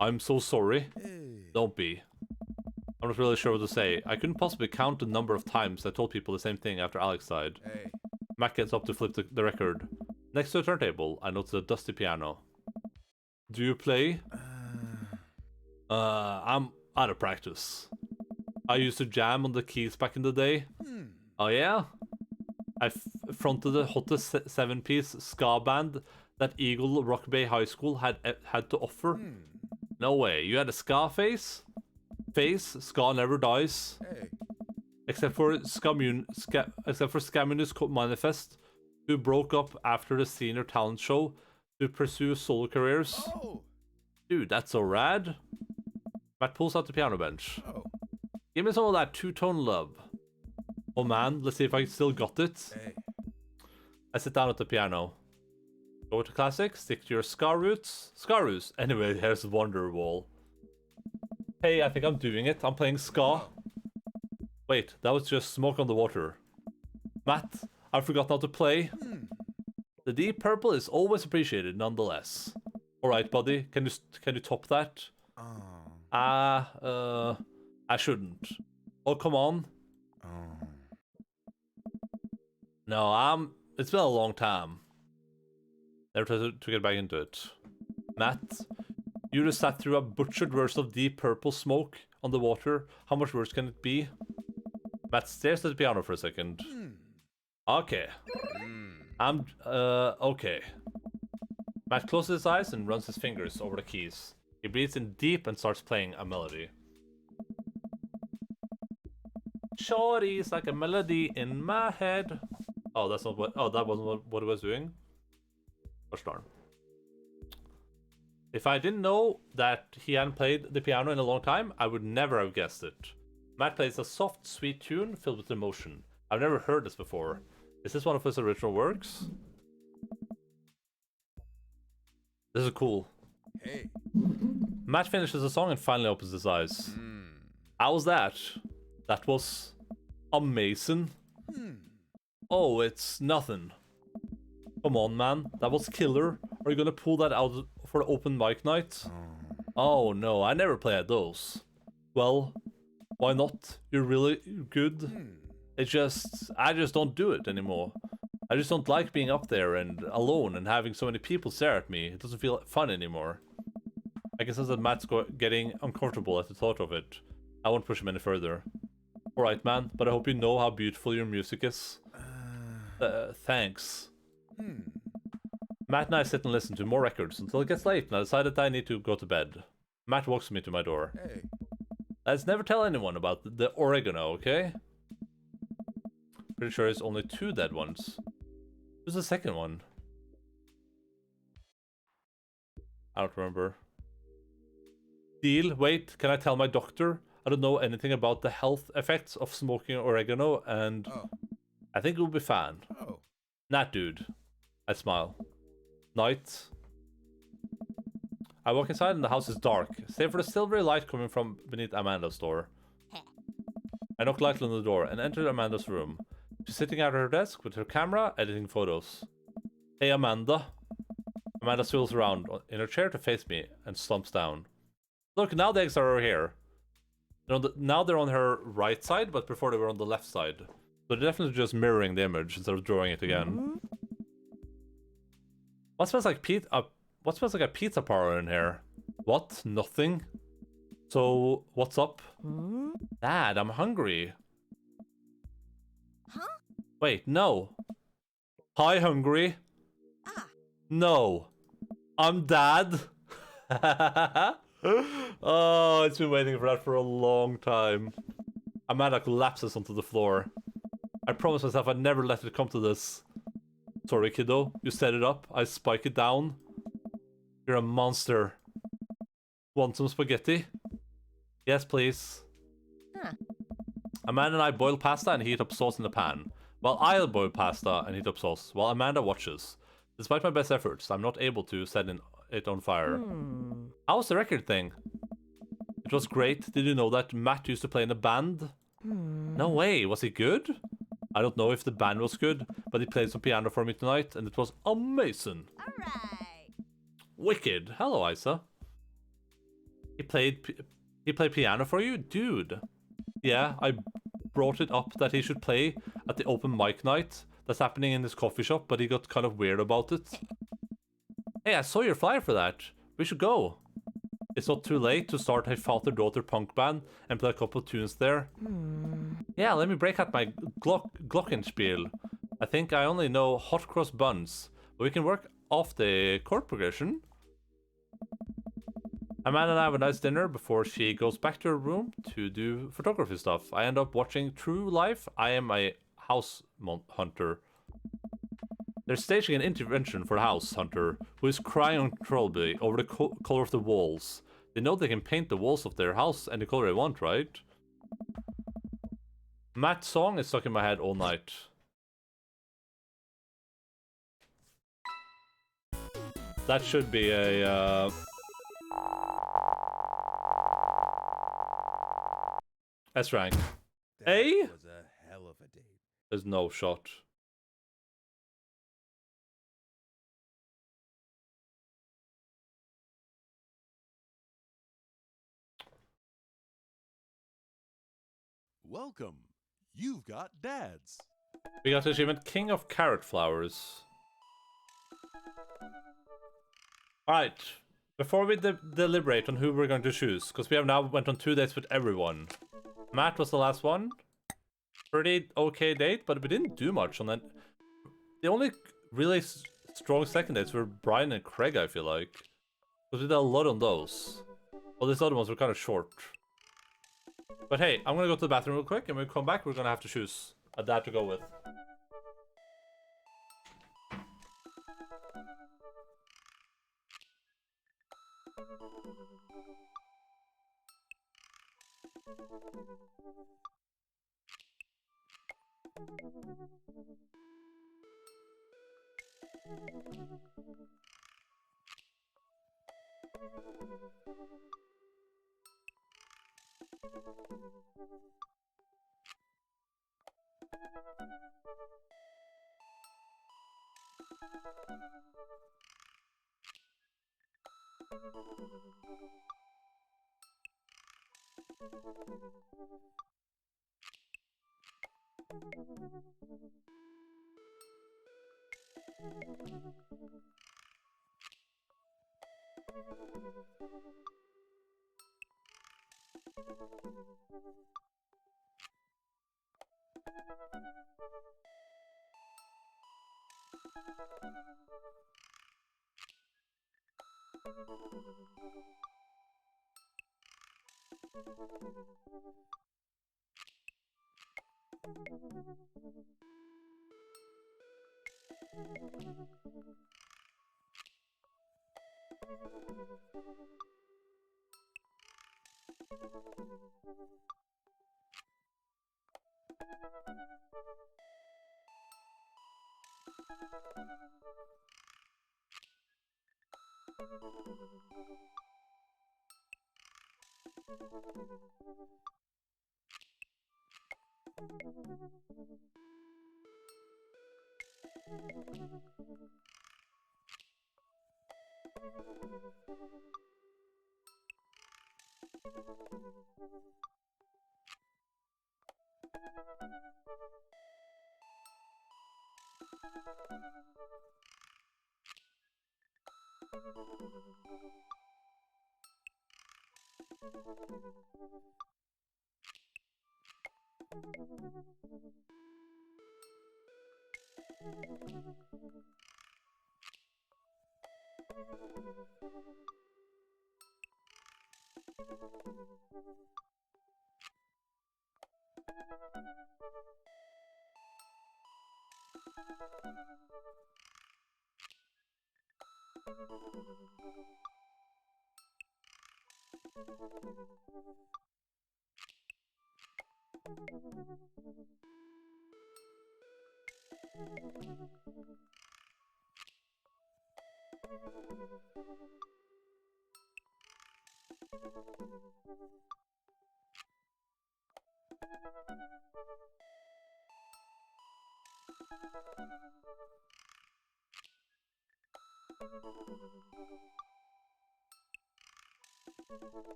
S1: I'm so sorry.
S3: Hey.
S1: Don't be. I'm not really sure what to say. I couldn't possibly count the number of times I told people the same thing after Alex died.
S3: Hey.
S1: Matt gets up to flip the record. Next to a turntable, I notice a dusty piano. Do you play? I'm out of practice. I used to jam on the keys back in the day. Oh yeah? I fronted the hottest 7-piece ska band that Eagle Rock Bay High School had to offer. No way. You had a ska face? Ska never dies.
S3: Hey.
S1: Except for Scaminus Manifest, who broke up after the senior talent show to pursue solo careers.
S3: Oh.
S1: Dude, that's so rad. Matt pulls out the piano bench.
S3: Oh.
S1: Give me some of that two-tone love. Oh man, let's see if I still got it.
S3: Hey.
S1: I sit down at the piano. Go to classic, stick to your ska roots. Ska roots. Anyway, here's Wonderwall. Hey, I think I'm doing it. I'm playing ska. Wait, that was just Smoke on the Water. Matt, I forgot how to play. The Deep Purple is always appreciated nonetheless. Alright, buddy, can you top that? I shouldn't. Oh, come on. No, it's been a long time. Never tried to get back into it. Matt, you just sat through a butchered version of Deep Purple Smoke on the Water. How much worse can it be? Matt stares at the piano for a second. Okay. Okay. Matt closes his eyes and runs his fingers over the keys. He breathes in deep and starts playing a melody. Shorty's like a melody in my head. Oh, that's not what. Oh, that wasn't what it was doing. Gosh darn. If I didn't know that he hadn't played the piano in a long time, I would never have guessed it. Matt plays a soft, sweet tune filled with emotion. I've never heard this before. Is this one of his original works? This is cool.
S3: Hey.
S1: Matt finishes the song and finally opens his eyes. How was that? That was amazing. Oh, it's nothing. Come on, man. That was killer. Are you gonna pull that out for the open mic night? Oh, no. I never play at those. Well, why not? You're really good. I just don't do it anymore. I just don't like being up there and alone and having so many people stare at me. It doesn't feel fun anymore. I can sense that Matt's getting uncomfortable at the thought of it. I won't push him any further. Alright, man, but I hope you know how beautiful your music is. Thanks. Matt and I sit and listen to more records until it gets late and I decide that I need to go to bed. Matt walks me to my door.
S3: Hey.
S1: Let's never tell anyone about the oregano, okay? Pretty sure it's only 2 dead ones. Who's the second one? I don't remember. Deal, wait, can I tell my doctor? I don't know anything about the health effects of smoking oregano and I think it will be fine. Nat, dude. I smile. Night. I walk inside and the house is dark, save for the silvery light coming from beneath Amanda's door. I knock lightly on the door and enter Amanda's room. She's sitting at her desk with her camera, editing photos. Hey, Amanda. Amanda swivels around in her chair to face me and slumps down. Look, now the eggs are here. Now they're on her right side, but before they were on the left side. So they're definitely just mirroring the image instead of drawing it again. What smells like what smells like a pizza parlor in here? What? Nothing? So, what's up? Dad, I'm hungry. Wait, no. Hi, hungry. No. I'm Dad. Oh, it's been waiting for that for a long time. Amanda collapses onto the floor. I promised myself I'd never let it come to this. Sorry, kiddo. You set it up. I spike it down. You're a monster. Want some spaghetti? Yes, please. Amanda and I boil pasta and heat up sauce in the pan. While I'll boil pasta and heat up sauce, while Amanda watches. Despite my best efforts, I'm not able to set it on fire. How was the record thing? It was great. Did you know that Matt used to play in a band? No way. Was he good? I don't know if the band was good, but he played some piano for me tonight, and it was amazing.
S6: Alright.
S1: Wicked. Hello, Isa. He played piano for you? Dude. Yeah, I brought it up that he should play at the open mic night that's happening in this coffee shop, but he got kind of weird about it. Hey, I saw your flyer for that. We should go. It's not too late to start a father-daughter punk band and play a couple of tunes there. Yeah, let me break out my glockenspiel. I think I only know hot cross buns, but we can work off the chord progression. Amanda and I have a nice dinner before she goes back to her room to do photography stuff. I end up watching True Life. I am a house hunter. They're staging an intervention for the house hunter, who is crying uncontrollably over the color of the walls. They know they can paint the walls of their house any color they want, right? Matt's song is stuck in my head all night. That should be a S rank.
S3: That
S1: A?
S3: was a hell of a date.
S1: There's no shot.
S3: Welcome. You've got dads.
S1: We got the achievement King of Carrot Flowers. Alright. Before we deliberate on who we're going to choose, because we have now went on 2 dates with everyone. Matt was the last one. Pretty okay date, but we didn't do much on that. The only really strong second dates were Brian and Craig, I feel like. Because we did a lot on those. Well, these other ones were kind of short. But hey, I'm gonna go to the bathroom real quick, and when we come back, we're gonna have to choose a dad to go with.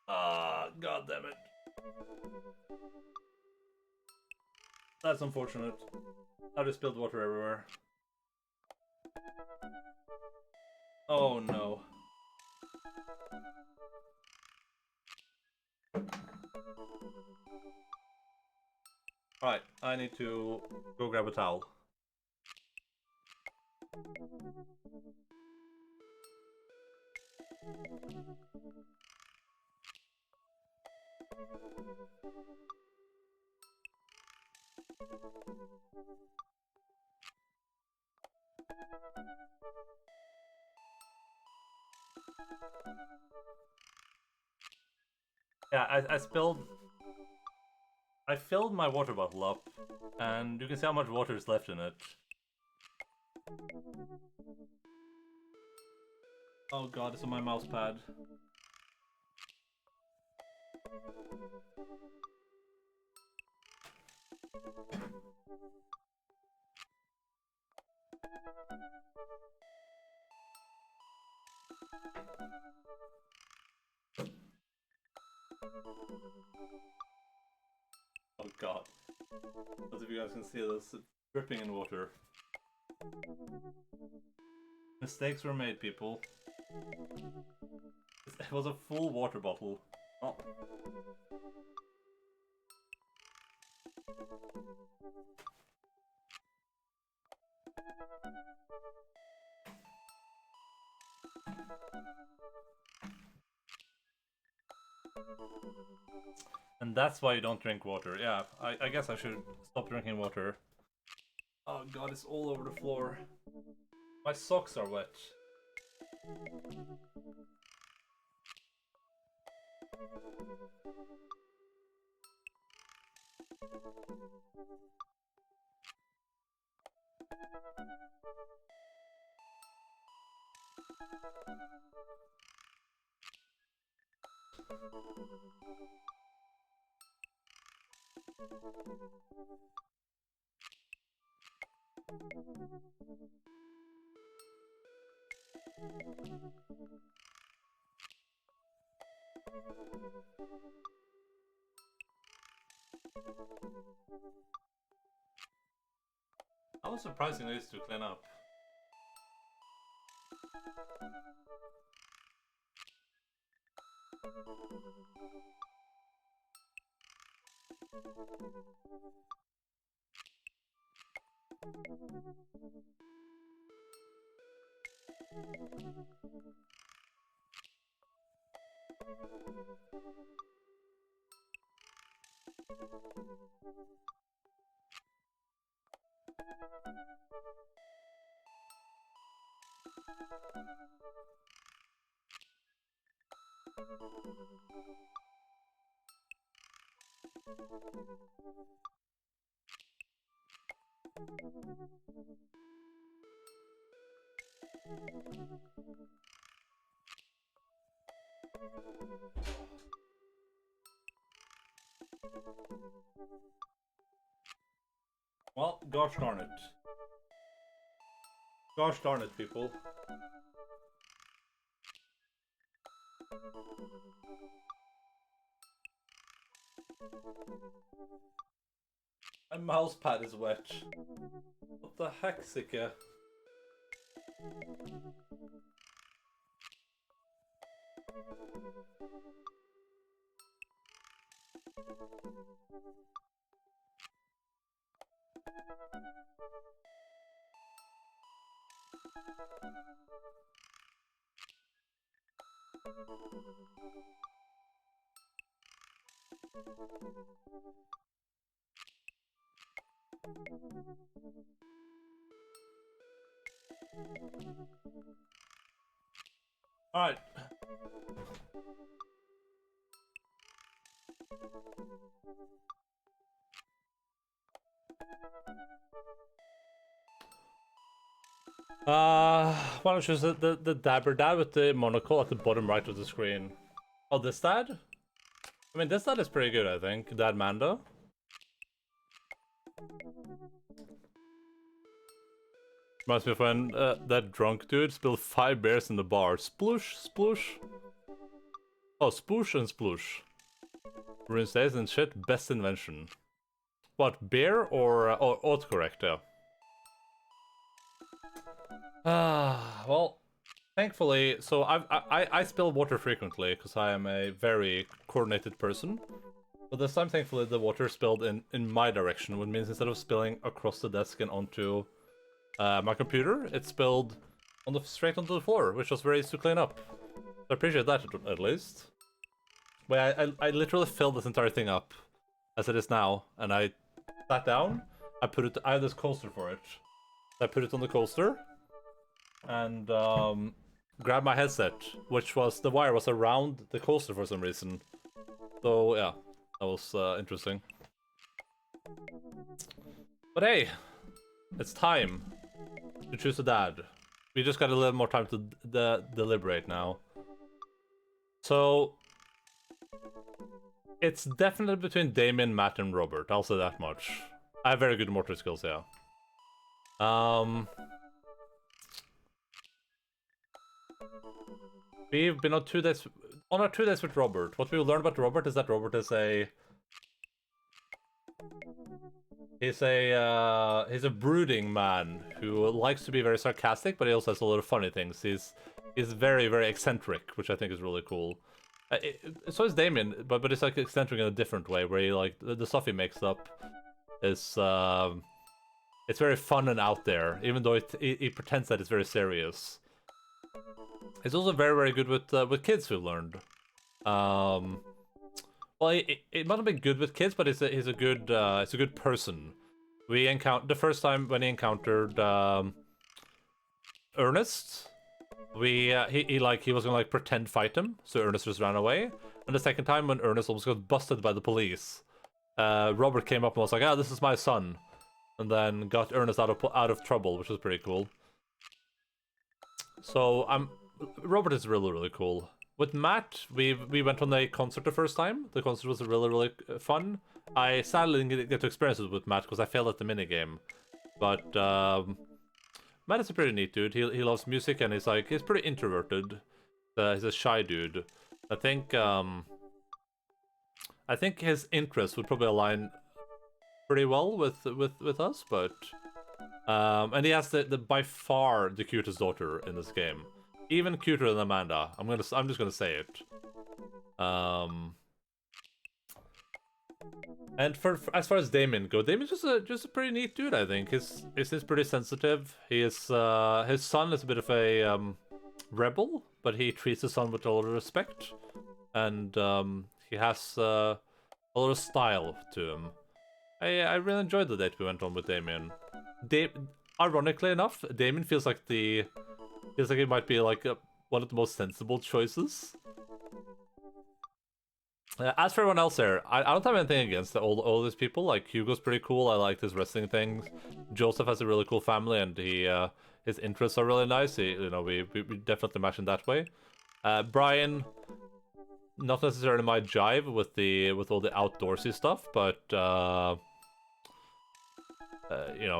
S1: Ah, god damn it. That's unfortunate. I just spilled water everywhere. Oh no. Alright, I need to go grab a towel. Yeah, I filled my water bottle up, and you can see how much water is left in it. Oh god, it's on my mouse pad. Oh god. Those of you guys can see this dripping in water. Mistakes were made, people. It was a full water bottle. Oh. And that's why you don't drink water. Yeah, I guess I should stop drinking water. Oh god, it's all over the floor. My socks are wet. How surprising it is to clean up. Well, gosh darn it. Gosh darn it, people. My mouse pad is wet. What the heck, Sika? Alright. Why don't you use the dabber dad with the monocle at the bottom right of the screen? Oh, this dad? I mean, this dad is pretty good, I think. Dad Mando. Reminds me of when that drunk dude spilled 5 beers in the bar. Sploosh, sploosh. Oh, sploosh and sploosh. Ruins days and shit, best invention. What, beer or autocorrect, yeah? Well, thankfully, so I spill water frequently because I am a very coordinated person. But this time, thankfully, the water spilled in my direction, which means instead of spilling across the desk and onto my computer, it spilled on straight onto the floor, which was very easy to clean up. So I appreciate that at least. But I literally filled this entire thing up as it is now, and I sat down. I have this coaster for it. I put it on the coaster. And grab my headset, which was the wire was around the coaster for some reason. So yeah, that was interesting. But hey, it's time to choose a dad. We just got a little more time to deliberate now. So it's definitely between Damien, Matt, and Robert. I'll say that much. I have very good motor skills, yeah. We've been on 2 days. On our 2 days with Robert, what we learned about Robert is that Robert is he's a brooding man who likes to be very sarcastic, but he also has a lot of funny things. He's very, very eccentric, which I think is really cool. So is Damien, but it's like eccentric in a different way, where he like the stuff he makes up is it's very fun and out there, even though he pretends that it's very serious. He's also very, very good with kids. We've learned. Well, it might not be good with kids, but he's a good person. We encountered the first time when he encountered Ernest. He was gonna like pretend fight him, so Ernest just ran away. And the second time when Ernest almost got busted by the police, Robert came up and was like, "Ah, this is my son," and then got Ernest out of trouble, which was pretty cool. So Robert is really, really cool. With Matt, we went on a concert the first time. The concert was really, really fun. I sadly didn't get to experience it with Matt because I failed at the minigame. But Matt is a pretty neat dude. He loves music and he's pretty introverted. He's a shy dude. I think his interests would probably align pretty well with us, but and he has the by far the cutest daughter in this game. Even cuter than Amanda. I'm just gonna say it. And for as far as Damien go, Damien's just a pretty neat dude. I think he's pretty sensitive. His son is a bit of a rebel, but he treats his son with a lot of respect, and he has a lot of style to him. I really enjoyed the date we went on with Damien. Ironically enough, Damien feels like it might be like one of the most sensible choices. As for everyone else there, I don't have anything against all these people. Like, Hugo's pretty cool. I like his wrestling things. Joseph has a really cool family, and his interests are really nice. We definitely match in that way. Brian, not necessarily my jive with all the outdoorsy stuff, but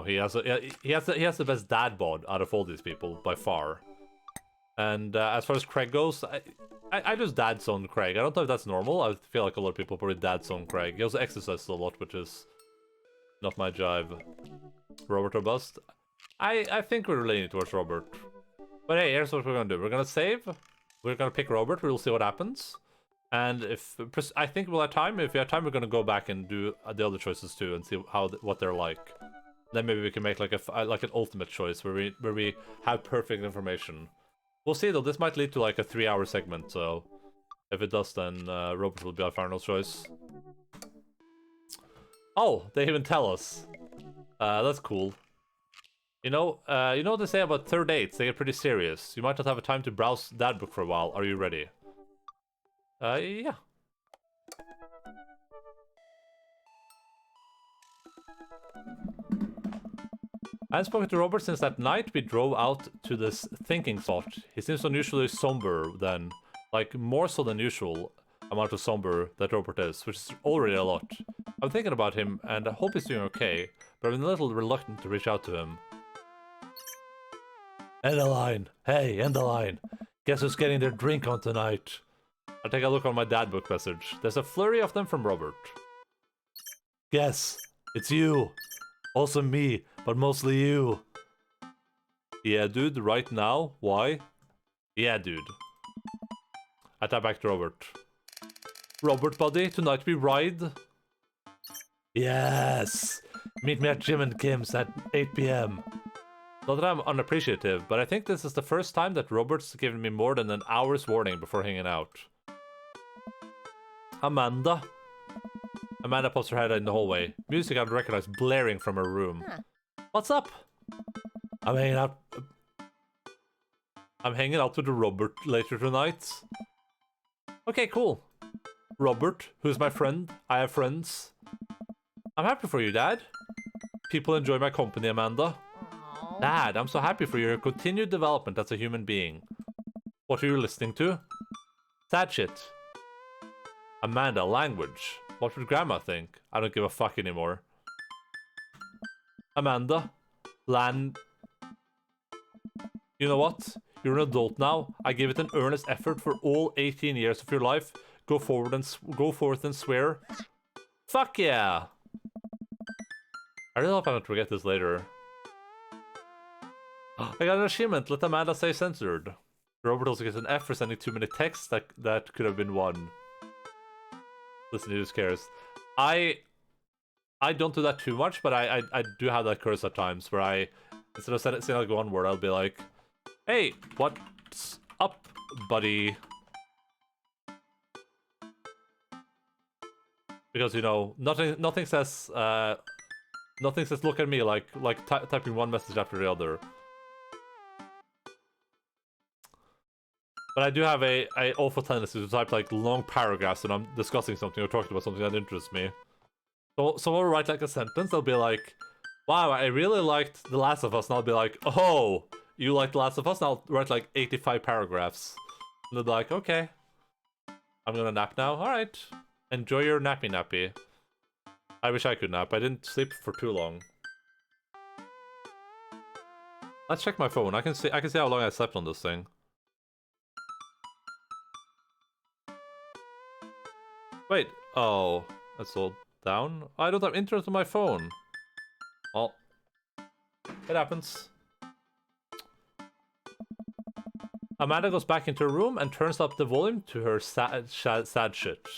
S1: he has the best dad bod out of all these people by far. And as far as Craig goes, I just dad zone Craig. I don't know if that's normal. I feel like a lot of people probably dad zone Craig. He also exercises a lot, which is not my jive. Robert or bust? I think we're leaning towards Robert. But hey, here's what we're gonna do. We're gonna save. We're gonna pick Robert. We'll see what happens. And I think we'll have time. If we have time, we're gonna go back and do the other choices too, and see what they're like. Then maybe we can make like an ultimate choice where we have perfect information. We'll see though. This might lead to like a 3-hour segment. So if it does, then Robert will be our final choice. Oh, they even tell us. That's cool. You know what they say about third dates? They get pretty serious. You might not have a time to browse that book for a while. Are you ready? Yeah. I haven't spoken to Robert since that night we drove out to this thinking spot. He seems unusually somber then. Like, more so than usual amount of somber that Robert is, which is already a lot. I'm thinking about him and I hope he's doing okay, but I'm a little reluctant to reach out to him. Endaline! Hey, Endaline! Guess who's getting their drink on tonight? I'll take a look on my dad book message. There's a flurry of them from Robert. Guess. It's you. Also me, but mostly you. Yeah, dude, right now? Why? Yeah, dude. I tap back to Robert. Robert, buddy, tonight we ride? Yes! Meet me at Jim and Kim's at 8 p.m. Not that I'm unappreciative, but I think this is the first time that Robert's given me more than an hour's warning before hanging out. Amanda? Amanda pops her head in the hallway. Music I'd recognize blaring from her room. Huh. What's up? I'm hanging out. I'm hanging out with Robert later tonight. Okay, cool. Robert, who's my friend. I have friends. I'm happy for you, Dad. People enjoy my company, Amanda. Dad, I'm so happy for your continued development as a human being. What are you listening to? Sad shit. Amanda, language. What would Grandma think? I don't give a fuck anymore. Amanda, You know what? You're an adult now. I give it an earnest effort for all 18 years of your life. Go forth and swear. Fuck yeah! I really hope I don't forget this later. I got an achievement. Let Amanda say censored. Robert also gets an F for sending too many texts that could have been one. Listen, who cares? I don't do that too much, but I do have that curse at times where I, instead of saying like one word, I'll be like, "Hey, what's up, buddy?" Because, you know, nothing says look at me like typing one message after the other. But I do have a awful tendency to type like long paragraphs when I'm discussing something or talking about something that interests me. So someone will write like a sentence, they'll be like, "Wow, I really liked The Last of Us," and I'll be like, "Oh, you like The Last of Us?" And I'll write like 85 paragraphs. And they'll be like, "Okay, I'm gonna nap now." Alright. Enjoy your nappy. I wish I could nap. I didn't sleep for too long. Let's check my phone. I can see how long I slept on this thing. Wait. Oh, that's all down. I don't have internet on my phone. Well, it happens. Amanda goes back into her room and turns up the volume to her sad shit.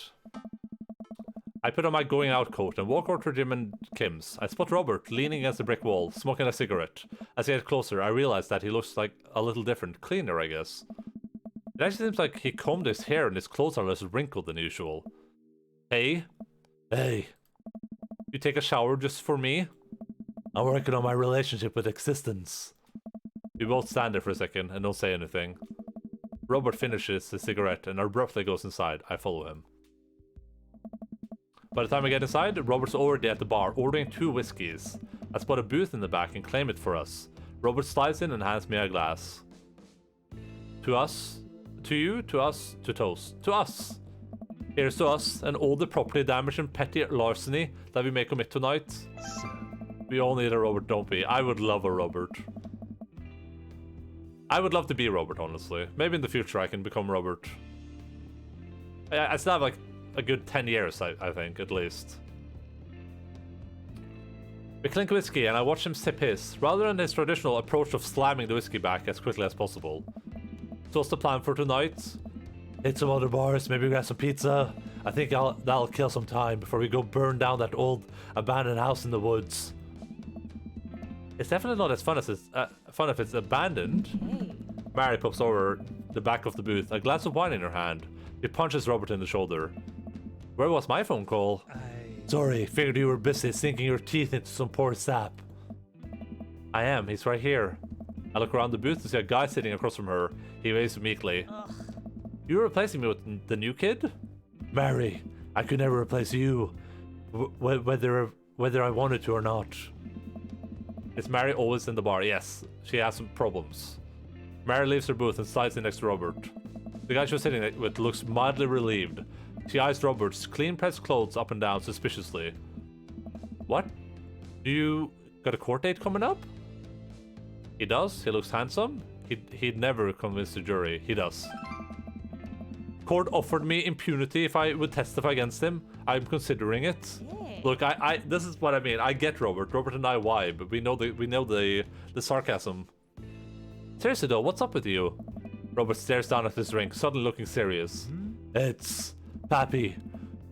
S1: I put on my going out coat and walk over to Jim and Kim's. I spot Robert leaning against a brick wall, smoking a cigarette. As I get closer, I realize that he looks like a little different, cleaner, I guess. It actually seems like he combed his hair and his clothes are less wrinkled than usual. Hey, you take a shower just for me? I'm working on my relationship with existence. We both stand there for a second and don't say anything. Robert finishes his cigarette and abruptly goes inside. I follow him. By the time I get inside, Robert's already at the bar, ordering 2 whiskeys. I spot a booth in the back and claim it for us. Robert slides in and hands me a glass. To us, to you, to us, to toast. To us! Here's to us and all the property damage and petty larceny that we may commit tonight. We all need a Robert, don't we? I would love a Robert. I would love to be Robert, honestly. Maybe in the future I can become Robert. I still have like a good 10 years, I think, at least. We clink whiskey and I watch him sip his, rather than his traditional approach of slamming the whiskey back as quickly as possible. So what's the plan for tonight? Hit some other bars, maybe grab some pizza. I think that'll kill some time before we go burn down that old abandoned house in the woods. It's definitely not as fun as fun if it's abandoned. Mary pops over the back of the booth, a glass of wine in her hand. She punches Robert in the shoulder. Where was my phone call? Sorry, figured you were busy sinking your teeth into some poor sap. I am, he's right here. I look around the booth to see a guy sitting across from her. He waves meekly. You're replacing me with the new kid? Mary, I could never replace you. Whether I wanted to or not. Is Mary always in the bar? Yes, she has some problems. Mary leaves her booth and slides in next to Robert. The guy she was sitting with looks mildly relieved. She eyes Robert's clean-pressed clothes up and down suspiciously. What? Do you got a court date coming up? He does. He looks handsome. He'd never convince the jury. He does. Court offered me impunity if I would testify against him. I'm considering it. Look, this is what I mean. I get Robert. Robert and I vibe. We know the sarcasm. Seriously though, what's up with you? Robert stares down at his drink, suddenly looking serious. It's Pappy.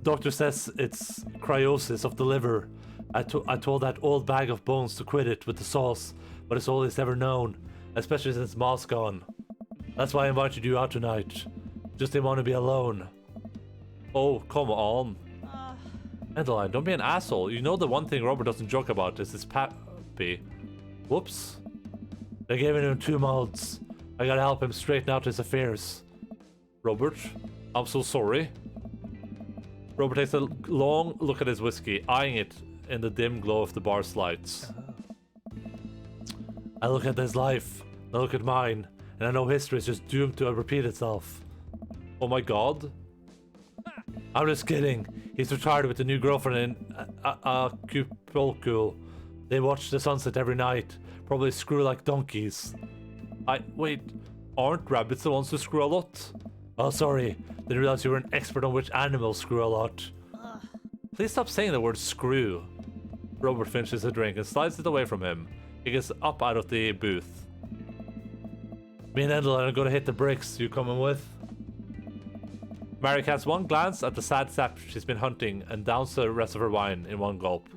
S1: Doctor says it's cryosis of the liver. I told that old bag of bones to quit it with the sauce, but it's all he's ever known, especially since Ma's gone. That's why I invited you out tonight. Just didn't want to be alone. Oh, come on. Endaline, don't be an asshole. You know the one thing Robert doesn't joke about is his Pappy. Whoops. They're giving him 2 months. I gotta help him straighten out his affairs. Robert, I'm so sorry. Robert takes a long look at his whiskey, eyeing it in the dim glow of the bar's lights. I look at his life, I look at mine, and I know history is just doomed to repeat itself. Oh my god. I'm just kidding. He's retired with a new girlfriend in Acapulco. They watch the sunset every night. Probably screw like donkeys. Wait, aren't rabbits the ones who screw a lot? Oh, sorry. Didn't realize you were an expert on which animals screw a lot. Please stop saying the word screw. Robert finishes a drink and slides it away from him. He gets up out of the booth. Me and Endaline are gonna hit the bricks. You coming with? Mary casts one glance at the sad sap she's been hunting and downs the rest of her wine in one gulp.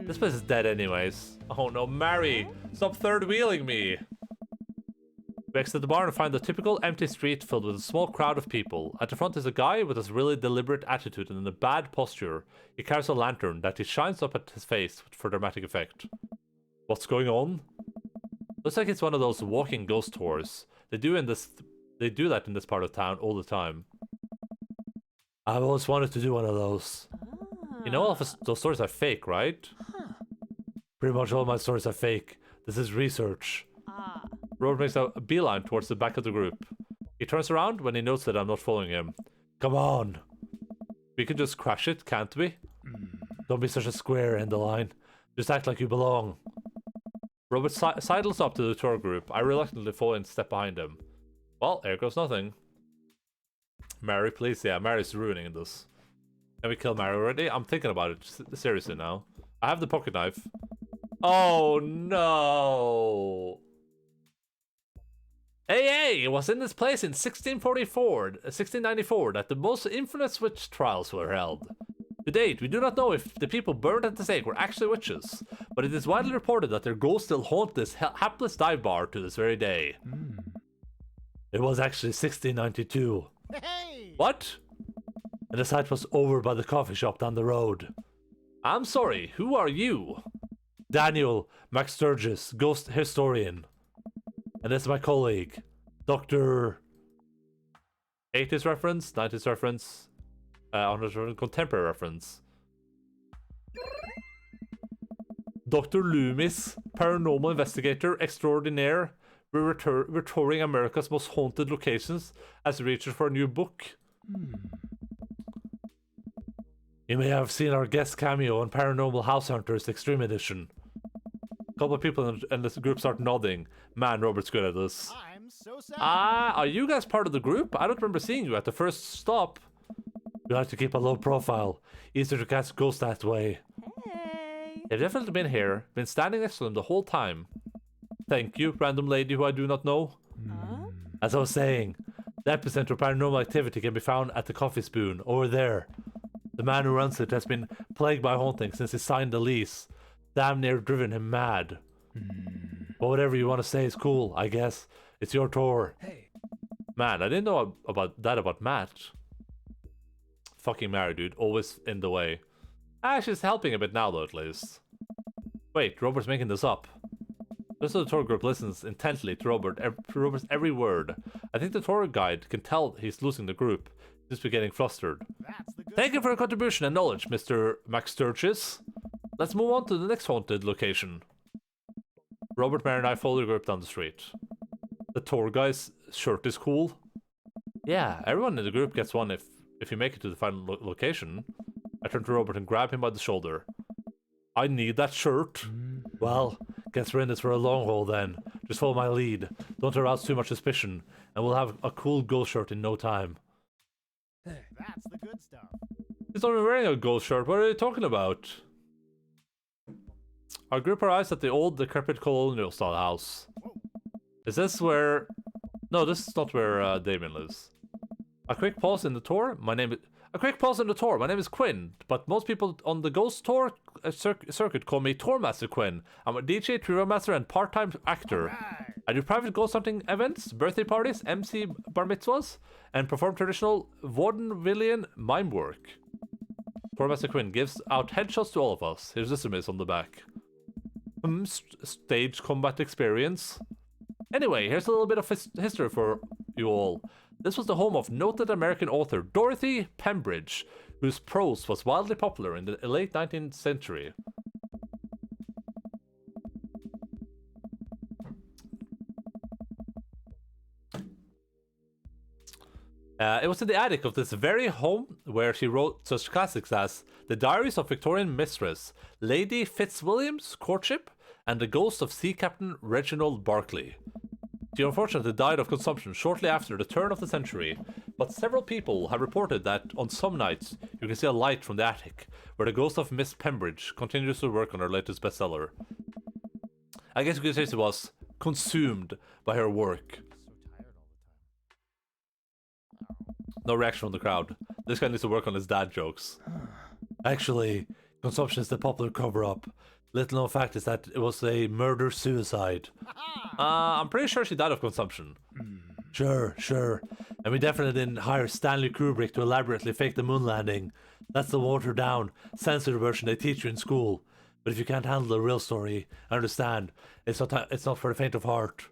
S1: This place is dead anyways. Oh no, Mary! Stop third-wheeling me! We exit the bar and find the typical empty street filled with a small crowd of people. At the front is a guy with a really deliberate attitude and in a bad posture. He carries a lantern that he shines up at his face for dramatic effect. What's going on? Looks like it's one of those walking ghost tours. They do that in this part of town all the time. I've always wanted to do one of those. You know all of those stories are fake, right? Pretty much all my stories are fake. This is research. Robert makes a beeline towards the back of the group. He turns around when he notes that I'm not following him. Come on. We can just crash it, can't we? Don't be such a square, Endaline. Just act like you belong. Robert sidles up to the tour group. I reluctantly fall in step behind him. Well, here goes nothing. Mary, please. Yeah, Mary's ruining this. Can we kill Mary already? I'm thinking about it. Seriously now. I have the pocket knife. Oh no! Hey, it was in this place in 1694 that the most infamous witch trials were held. To date, we do not know if the people burned at the stake were actually witches, but it is widely reported that their ghosts still haunt this hapless dive bar to this very day. It was actually 1692.
S2: Hey!
S1: What? And the site was over by the coffee shop down the road. I'm sorry, who are you? Daniel Sturgis, ghost historian. And this is my colleague, Dr. 80s reference, 90s reference, 100s reference, contemporary reference. Dr. Loomis, paranormal investigator extraordinaire, we're touring America's most haunted locations as researcher for a new book. You may have seen our guest cameo on Paranormal House Hunters Extreme Edition. A couple of people in this group start nodding. Man, Robert's good at this.
S2: I'm so sad.
S1: Are you guys part of the group? I don't remember seeing you at the first stop. We like to keep a low profile. Easier to catch ghosts that way.
S6: Hey.
S1: They've definitely been here. Been standing next to them the whole time. Thank you, random lady who I do not know.
S6: Huh?
S1: As I was saying, the epicenter of paranormal activity can be found at the Coffee Spoon, over there. The man who runs it has been plagued by haunting since he signed the lease. Damn near driven him mad. But whatever you want to say is cool, I guess. It's your tour.
S2: Hey.
S1: Man, I didn't know about Matt. Fucking Mary, dude. Always in the way. She's helping a bit now, though, at least. Wait, Robert's making this up. Just so the tour group listens intently to Robert's every word. I think the tour guide can tell he's losing the group. He's just getting flustered.
S2: That's the good
S1: Thank you for your contribution and knowledge, Mr. Sturgis. Let's move on to the next haunted location. Robert, Mary, and I follow the group down the street. The tour guy's shirt is cool. Yeah, everyone in the group gets one if you make it to the final location. I turn to Robert and grab him by the shoulder. I need that shirt. Well, guess we're in this for a long haul then. Just follow my lead. Don't arouse too much suspicion, and we'll have a cool ghost shirt in no time.
S2: Hey. That's the good stuff.
S1: He's not even wearing a ghost shirt. What are you talking about? Our group arrives at the old decrepit colonial style house. Is this where... No, this is not where Damien lives. A quick pause in the tour. My name is Quinn, but most people on the Ghost Tour circuit call me Tourmaster Quinn. I'm a DJ, trio master, and part-time actor.
S2: Right.
S1: I do private ghost hunting events, birthday parties, MC bar mitzvahs, and perform traditional vaudevillian mime work. Tourmaster Quinn gives out headshots to all of us. His resume is on the back. Stage combat experience. Anyway, here's a little bit of history for you all. This was the home of noted American author Dorothy Pembridge, whose prose was wildly popular in the late 19th century. It was in the attic of this very home where she wrote such classics as The Diaries of Victorian Mistress, Lady Fitzwilliam's Courtship, and The Ghost of Sea Captain Reginald Barclay. She unfortunately died of consumption shortly after the turn of the century, but several people have reported that on some nights you can see a light from the attic, where the ghost of Miss Pembridge continues to work on her latest bestseller. I guess you could say she was consumed by her work. No reaction from the crowd. This guy needs to work on his dad jokes. Actually, consumption is the popular cover-up. Little known fact is that it was a murder-suicide. I'm pretty sure she died of consumption. Sure. And we definitely didn't hire Stanley Kubrick to elaborately fake the moon landing. That's the watered-down, censored version they teach you in school. But if you can't handle the real story, I understand. It's not for the faint of heart.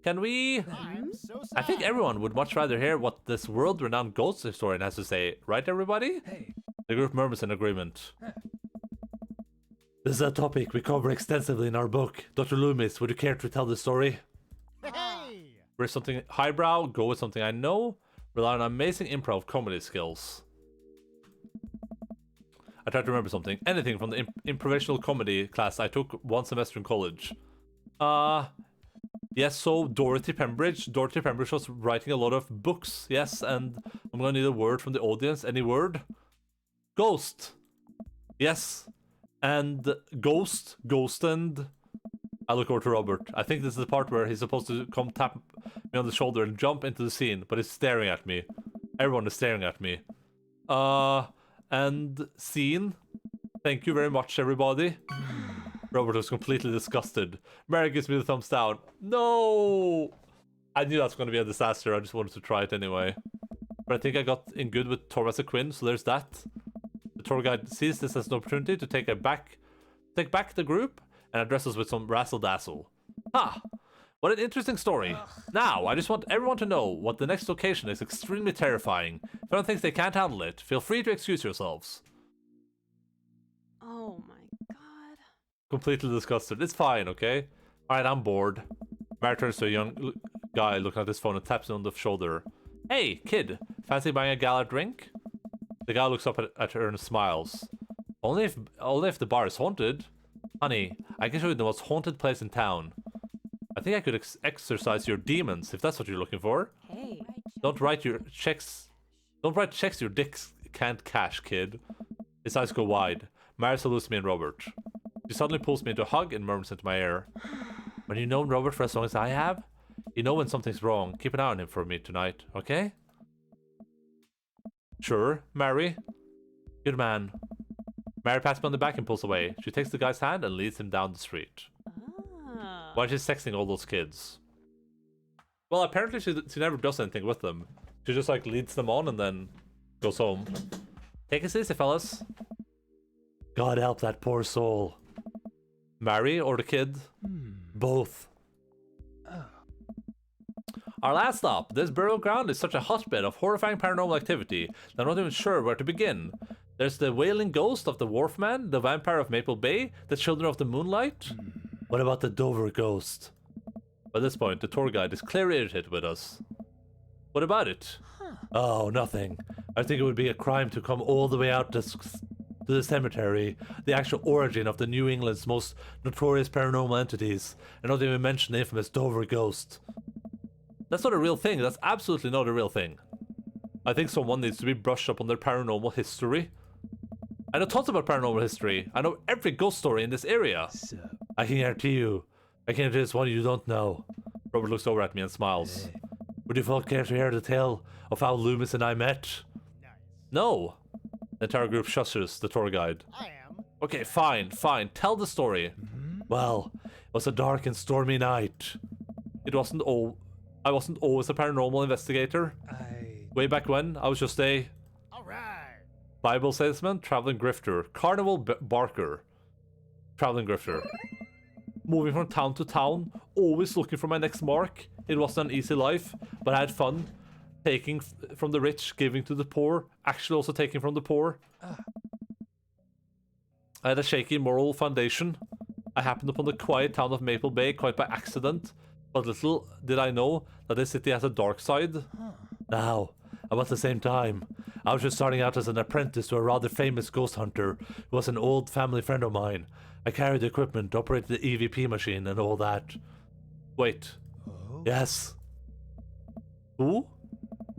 S1: Can we...
S2: I'm so sad.
S1: I think everyone would much rather hear what this world-renowned ghost historian has to say. Right, everybody?
S6: Hey.
S1: The group murmurs in agreement. This is a topic we cover extensively in our book. Dr. Loomis, would you care to tell the story?
S2: Hey!
S1: We're something highbrow, go with something I know, rely on amazing improv comedy skills. I tried to remember something. Anything from the improvisational comedy class I took one semester in college. Yes, so Dorothy Pembridge. Dorothy Pembridge was writing a lot of books, yes, and I'm gonna need a word from the audience. Any word? Ghost. Yes. And ghost, and... I look over to Robert. I think this is the part where he's supposed to come tap me on the shoulder and jump into the scene, but he's staring at me. Everyone is staring at me. And scene. Thank you very much, everybody. Robert was completely disgusted. Mary gives me the thumbs down. No! I knew that's going to be a disaster. I just wanted to try it anyway. But I think I got in good with Thomas and Quinn, so there's that. The tour guide sees this as an opportunity to take back the group and address us with some razzle-dazzle. Ah! What an interesting story. Now, I just want everyone to know what the next location is extremely terrifying. If anyone thinks they can't handle it, feel free to excuse yourselves.
S7: Oh my god.
S1: Completely disgusted. It's fine, okay? Alright, I'm bored. Mary turns to a young guy looking at his phone and taps him on the shoulder. Hey, kid, fancy buying a gal a drink? The guy looks up at her and smiles. Only if the bar is haunted. Honey, I can show you the most haunted place in town. I think I could exorcise your demons, if that's what you're looking for.
S7: Hey.
S1: Don't write checks your dicks can't cash, kid. His eyes go wide. Mary salutes me and Robert. She suddenly pulls me into a hug and murmurs into my ear. When you've known Robert for as long as I have, you know when something's wrong. Keep an eye on him for me tonight, okay? Sure, Mary. Good man. Mary pats me on the back and pulls away. She takes the guy's hand and leads him down the street.
S7: Ah.
S1: Why is she sexting all those kids? Well, apparently she never does anything with them. She just like leads them on and then goes home. Take it easy, fellas. God help that poor soul. Mary or the kid? Both. Our last stop. This burial ground is such a hotbed of horrifying paranormal activity that I'm not even sure where to begin. There's the wailing ghost of the Wharfman, the vampire of Maple Bay, the children of the moonlight. What about the Dover ghost? By this point, the tour guide is clearly irritated with us. What about it? Oh, nothing. I think it would be a crime to come all the way out to the cemetery, the actual origin of the New England's most notorious paranormal entities, and not even mention the infamous Dover ghost. That's not a real thing. That's absolutely not a real thing. I think someone needs to be brushed up on their paranormal history. I know tons about paranormal history. I know every ghost story in this area. I can guarantee you. I can guarantee there's one you don't know. Robert looks over at me and smiles. Would you folk care to hear the tale of how Loomis and I met?
S2: Nice.
S1: No. The entire group shushes the tour guide.
S2: I am.
S1: Okay, fine. Tell the story. Well, it was a dark and stormy night. I wasn't always a paranormal investigator. Way back when, I was just a
S2: All right.
S1: Bible salesman, traveling grifter, carnival barker. Traveling grifter. Moving from town to town, always looking for my next mark. It wasn't an easy life, but I had fun. Taking from the rich, giving to the poor, actually also taking from the poor. I had a shaky moral foundation. I happened upon the quiet town of Maple Bay quite by accident, but little did I know that this city has a dark side. Now, about the same time, I was just starting out as an apprentice to a rather famous ghost hunter who was an old family friend of mine. I carried the equipment, operated the EVP machine, and all that. Wait. Yes. Who?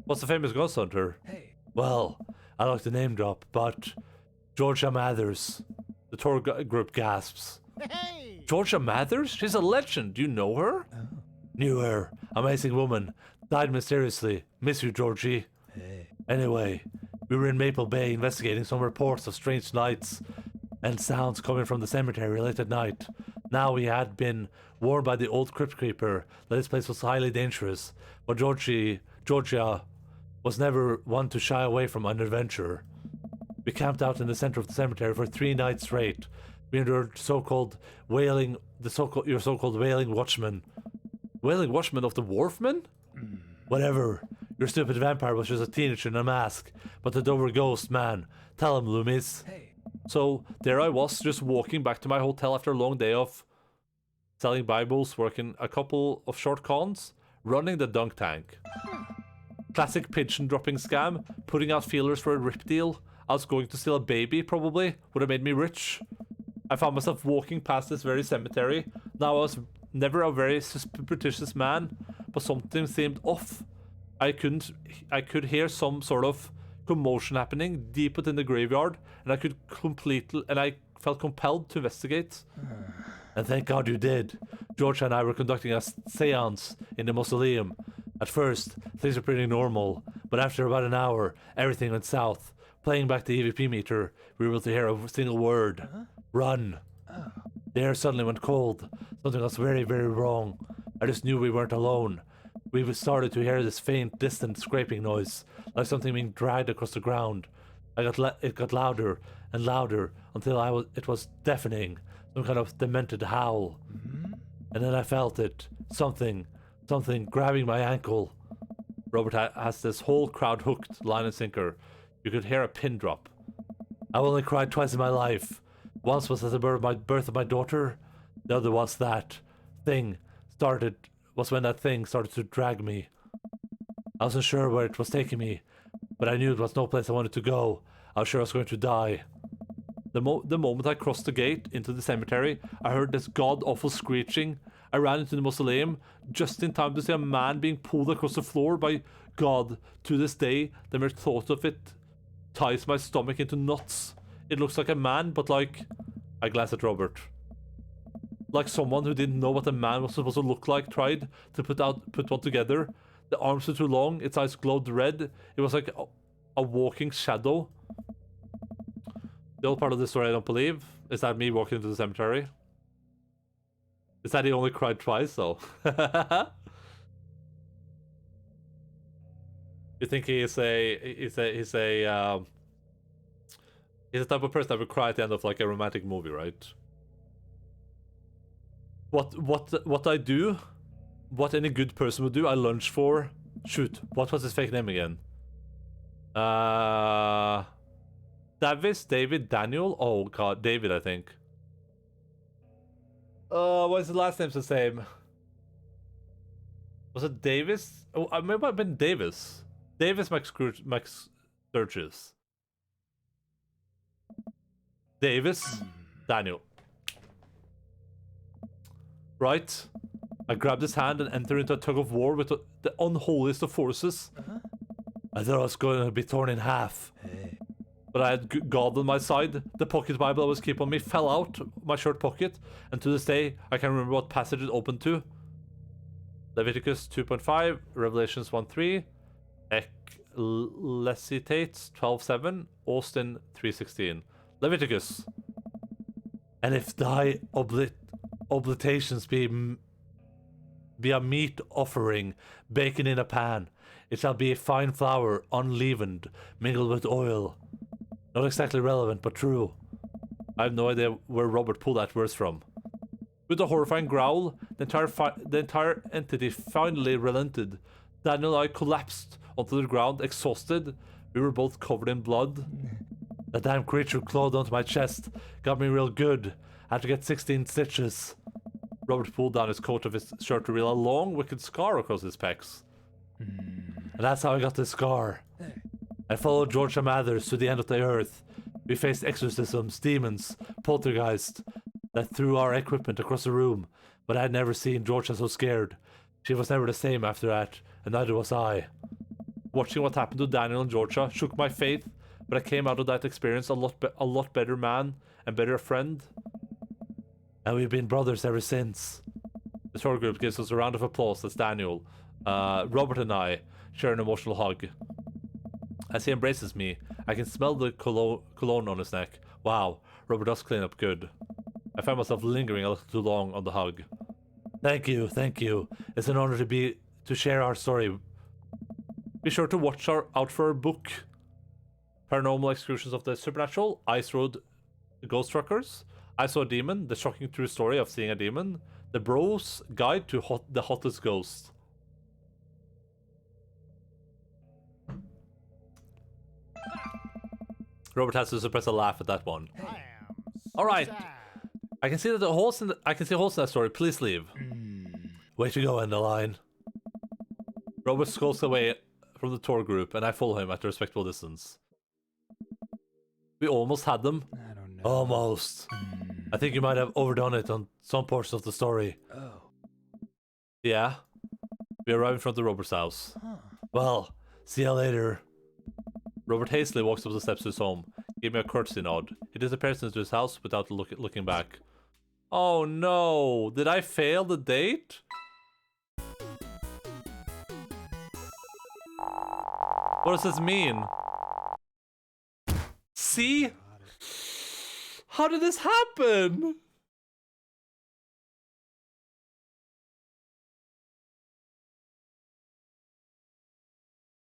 S1: What's the famous ghost hunter?
S3: Hey.
S1: Well, I like to name drop, but Georgia Mathers. The tour group gasps.
S2: Hey!
S1: Georgia Mathers? She's a legend. Do you know her? Knew her. Amazing woman. Died mysteriously. Miss you, Georgie.
S3: Hey.
S1: Anyway, we were in Maple Bay investigating some reports of strange lights and sounds coming from the cemetery late at night. Now we had been warned by the old crypt keeper that this place was highly dangerous, but Georgia was never one to shy away from an adventure. We camped out in the center of the cemetery for 3 nights straight. We endured your so-called wailing watchman. Wailing watchman of the Wharfman? Whatever. Your stupid vampire was just a teenager in a mask, but the Dover ghost, man. Tell him, Loomis.
S3: Hey.
S1: So there I was, just walking back to my hotel after a long day of selling Bibles, working a couple of short cons, running the dunk tank. Classic pigeon dropping scam, putting out feelers for a rip deal. I was going to steal a baby, probably, would have made me rich. I found myself walking past this very cemetery. Now I was never a very superstitious man, but something seemed off. I could hear some sort of commotion happening deep within the graveyard, and I felt compelled to investigate. And thank God you did. George and I were conducting a seance in the mausoleum. At first, things were pretty normal, but after about an hour, everything went south. Playing back the EVP meter, we were able to hear a single word. Run. The air suddenly went cold. Something was very, very wrong. I just knew we weren't alone. We started to hear this faint, distant scraping noise, like something being dragged across the ground. It got louder and louder until it was deafening, some kind of demented howl. And then I felt it, something grabbing my ankle. Robert has this whole crowd hooked, line and sinker. You could hear a pin drop. I've only cried twice in my life. Once was at the birth of my daughter. The other was when that thing started to drag me. I wasn't sure where it was taking me, but I knew it was no place I wanted to go. I was sure I was going to die. The moment I crossed the gate into the cemetery, I heard this god-awful screeching. I ran into the mausoleum just in time to see a man being pulled across the floor by God. To this day, the mere thought of it ties my stomach into knots. It looks like a man, but like... I glanced at Robert. Like someone who didn't know what a man was supposed to look like tried to put one together. The arms were too long, its eyes glowed red. It was like a walking shadow. The old part of the story I don't believe is that me walking into the cemetery. Is that he only cried twice though? You think he's the type of person that would cry at the end of like a romantic movie, right? What I do, what any good person would do, I lunge for. Shoot, what was his fake name again? Daniel? Oh god, David, I think. What's his last name the same? Was it Davis? Oh, it might have been Davis. Davis Max Sturgis. Davis Daniel. Right? I grabbed his hand and entered into a tug of war with the unholiest of forces. I thought I was going to be torn in half. But I had God on my side. The pocket Bible I was keeping on me fell out my shirt pocket, and to this day I can remember what passage it opened to. Leviticus 2.5, Revelations 1.3, Ecclesiastes 12.7, Austin 3.16. Leviticus. And if thy oblations be a meat offering, baken in a pan, it shall be fine flour, unleavened, mingled with oil. Not exactly relevant, but true. I have no idea where Robert pulled that verse from. With a horrifying growl, the entire entity finally relented. Daniel and I collapsed onto the ground, exhausted. We were both covered in blood. The damn creature clawed onto my chest, got me real good. I had to get 16 stitches. Robert pulled down his coat of his shirt to reveal a long, wicked scar across his pecs. And that's how I got this scar. I followed Georgia Mathers to the end of the earth. We faced exorcisms, demons, poltergeist that threw our equipment across the room, but I had never seen Georgia so scared. She was never the same after that, and neither was I. Watching what happened to Daniel and Georgia shook my faith, but I came out of that experience a lot better man and better friend. And we've been brothers ever since. The tour group gives us a round of applause as Daniel, Robert and I share an emotional hug. As he embraces me, I can smell the cologne on his neck. Wow, Robert does clean up good. I find myself lingering a little too long on the hug. Thank you. It's an honor to share our story. Be sure to watch out for our book, Paranormal Excursions of the Supernatural, Ice Road Ghost Truckers, I Saw a Demon, The Shocking True Story of Seeing a Demon, The Bros Guide to the Hottest Ghost. Robert has to suppress a laugh at that one.
S2: I am so
S1: Alright.
S2: sad.
S1: I can see that I can see holes in that story. Please leave. Way to go, Endaline. Robert skulks away from the tour group, and I follow him at a respectful distance. We almost had them.
S6: I don't know.
S1: Almost. I think you might have overdone it on some portions of the story.
S6: Oh.
S1: Yeah? We arrive in front of Robert's house.
S6: Huh.
S1: Well, see ya later. Robert hastily walks up the steps to his home, gave me a courtesy nod. He disappears into his house without looking back. Oh no! Did I fail the date? What does this mean? See? How did this happen?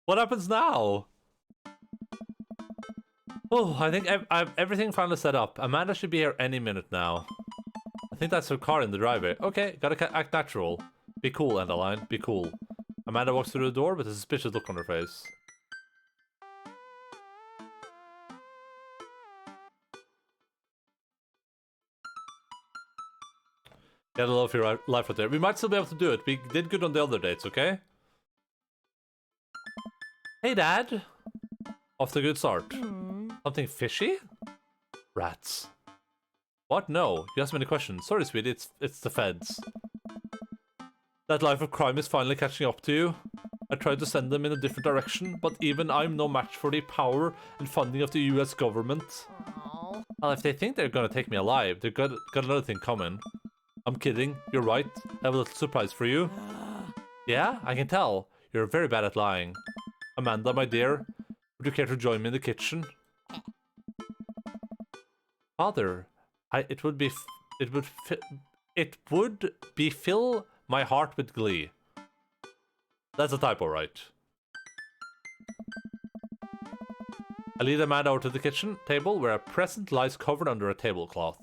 S1: What happens now? Oh, I think I've everything finally set up. Amanda should be here any minute now. I think that's her car in the driveway. Okay, gotta act natural. Be cool, Endaline. Be cool. Amanda walks through the door with a suspicious look on her face. Get a love your life out there. We might still be able to do it. We did good on the other dates, okay? Hey, Dad. Off to a good start. Something fishy? Rats. What? No. You asked many questions. Sorry, sweetie. It's the feds. That life of crime is finally catching up to you. I tried to send them in a different direction, but even I'm no match for the power and funding of the US government.
S7: Aw.
S1: Well, if they think they're gonna take me alive, they've got another thing coming. I'm kidding. You're right. I have a little surprise for you. Yeah, I can tell. You're very bad at lying. Amanda, my dear, would you care to join me in the kitchen? Father, it would fill my heart with glee. That's a typo, right? I lead Amanda over to the kitchen table where a present lies covered under a tablecloth.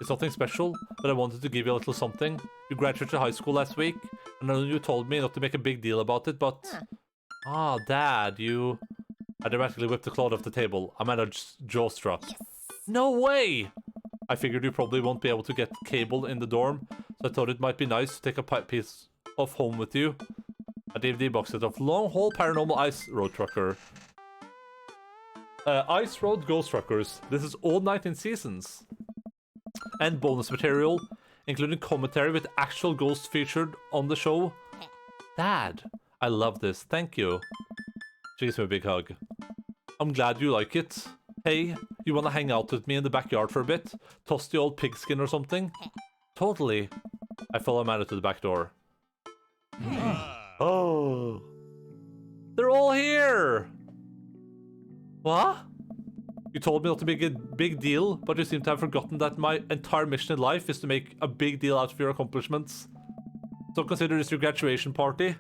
S1: It's nothing special, but I wanted to give you a little something. You graduated high school last week, and I know you told me not to make a big deal about it, but... Ah, Dad, you... I dramatically whipped the cloth off the table. Amanda's jaw dropped. No way! I figured you probably won't be able to get cable in the dorm, so I thought it might be nice to take a piece of home with you. A DVD box set of Long Haul Paranormal Ice Road Trucker. Ice Road Ghost Truckers. This is all 19 seasons. And bonus material, including commentary with actual ghosts featured on the show. Dad, I love this. Thank you. She gives me a big hug. I'm glad you like it. Hey, you wanna hang out with me in the backyard for a bit? Toss the old pigskin or something? Totally. I follow Amanda to the back door. Oh. They're all here! What? You told me not to make a big deal, but you seem to have forgotten that my entire mission in life is to make a big deal out of your accomplishments. So consider this your graduation party.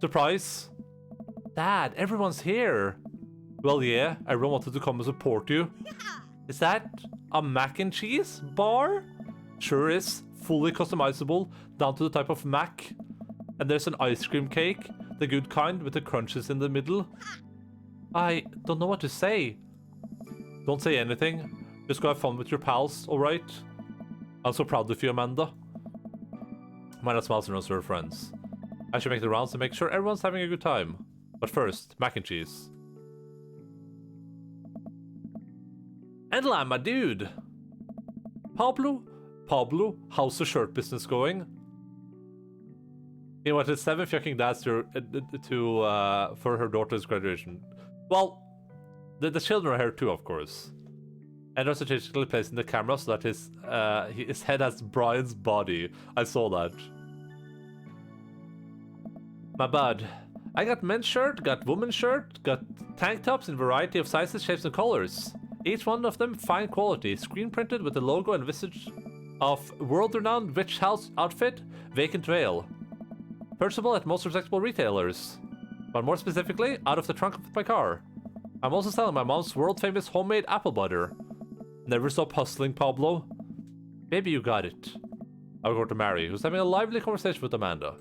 S1: Surprise. Dad, everyone's here. Well, yeah, everyone wanted to come and support you. Is that a mac and cheese bar? sure is fully customizable down to the type of mac. And there's an ice cream cake, the good kind with the crunches in the middle. I don't know what to say. Don't say anything. Just go have fun with your pals, alright? I'm so proud of you, Amanda. Amanda smiles and runs to her friends. I should make the rounds and make sure everyone's having a good time. But first, mac and cheese. Endaline, my dude! Pablo, how's the shirt business going? He wanted 7 fucking dads for her daughter's graduation. Well, the children are here too, of course. And they're strategically placing the camera so that his head has Brian's body. I saw that. My bud. I got men's shirt, got women's shirt, got tank tops in variety of sizes, shapes, and colors. Each one of them fine quality, screen printed with the logo and visage of world-renowned witch house outfit, Vacant Veil. Purchasable at most respectable retailers, but more specifically, out of the trunk of my car. I'm also selling my mom's world-famous homemade apple butter. Never stop hustling, Pablo. Maybe you got it. I'll go to Mary, who's having a lively conversation with Amanda.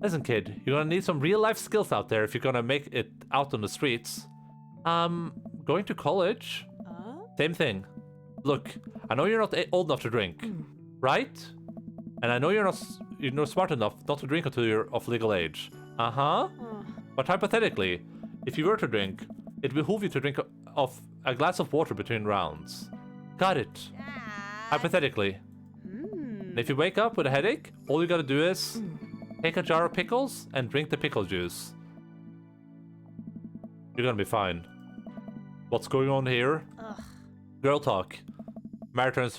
S1: Listen, kid, you're gonna need some real-life skills out there if you're gonna make it out on the streets. Going to college? Same thing. Look, I know you're not old enough to drink, right? And I know you're not smart enough not to drink until you're of legal age. But hypothetically, if you were to drink, it would behoove you to drink of a glass of water between rounds. Got it. Hypothetically. And if you wake up with a headache, all you gotta do is take a jar of pickles and drink the pickle juice. You're gonna be fine. What's going on here? Girl talk. Mary turns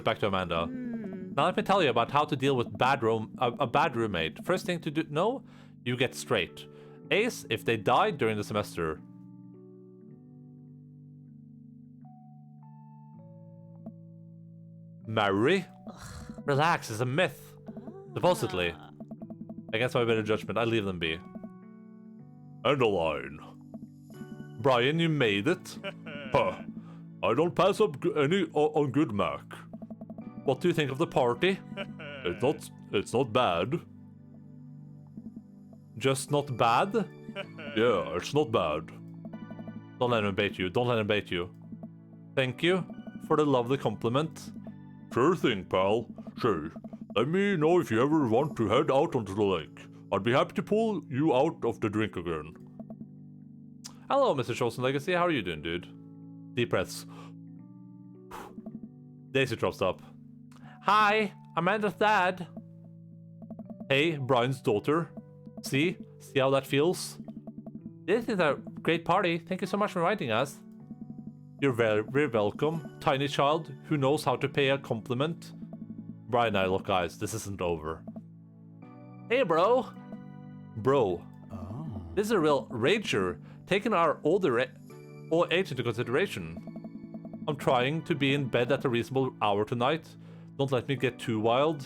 S1: back to Amanda. Now let me tell you about how to deal with a bad roommate. First thing to do, no, you get straight. Ace if they die during the semester. Mary? Relax, it's a myth. Supposedly. Against my better judgment, I leave them be. Endaline. Brian, you made it. Huh. I don't pass up any on good mark. What do you think of the party? It's not bad. Just not bad? Yeah, it's not bad. Don't let him bait you. Don't let him bait you. Thank you for the lovely compliment. Sure thing, pal. Sure. Let me know if you ever want to head out onto the lake. I'd be happy to pull you out of the drink again. Hello, Mr. Chosen Legacy. How are you doing, dude? Deep breaths. Daisy drops up. Hi, Amanda's dad. Hey, Brian's daughter. See how that feels? This is a great party. Thank you so much for inviting us. You're very, very welcome, tiny child who knows how to pay a compliment. Brian and I look, guys, this isn't over. Hey, bro. Bro.
S2: Oh.
S1: This is a real rager, taking our older age into consideration. I'm trying to be in bed at a reasonable hour tonight. Don't let me get too wild.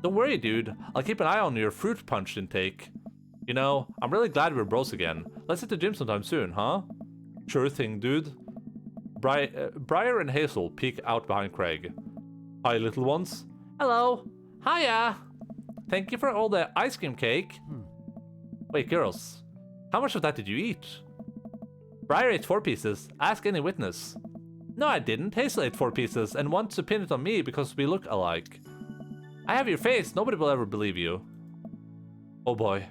S1: Don't worry, dude. I'll keep an eye on your fruit punch intake. You know, I'm really glad we're bros again. Let's hit the gym sometime soon, huh? Sure thing, dude. Briar and Hazel peek out behind Craig. Hi, little ones. Hello. Hiya. Thank you for all the ice cream cake. Wait, girls. How much of that did you eat? Briar ate 4 pieces. Ask any witness. No, I didn't. Hazel ate 4 pieces and wants to pin it on me because we look alike. I have your face. Nobody will ever believe you. Oh boy.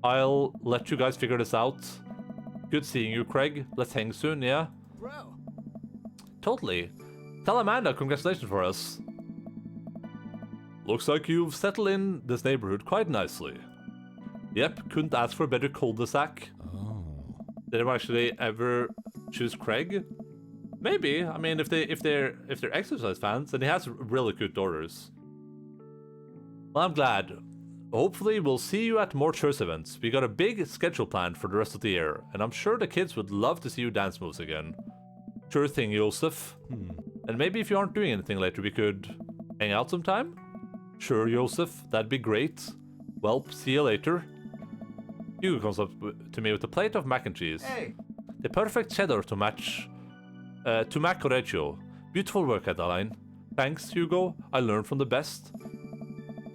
S1: I'll let you guys figure this out. Good seeing you, Craig. Let's hang soon, yeah?
S2: Bro.
S1: Totally. Tell Amanda congratulations for us. Looks like you've settled in this neighborhood quite nicely. Yep, couldn't ask for a better cul-de-sac.
S3: Oh.
S1: Did anyone actually ever choose Craig? Maybe. I mean, if they're exercise fans, and he has really good daughters. Well, I'm glad. Hopefully, we'll see you at more church events. We got a big schedule planned for the rest of the year, and I'm sure the kids would love to see you dance moves again. Sure thing, Joseph. And maybe if you aren't doing anything later, we could hang out sometime? Sure, Joseph, that'd be great. Well, see you later. Hugo comes up to me with a plate of mac and cheese.
S4: Hey.
S1: The perfect cheddar to match Correggio. Beautiful work, Endaline. Thanks, Hugo. I learned from the best.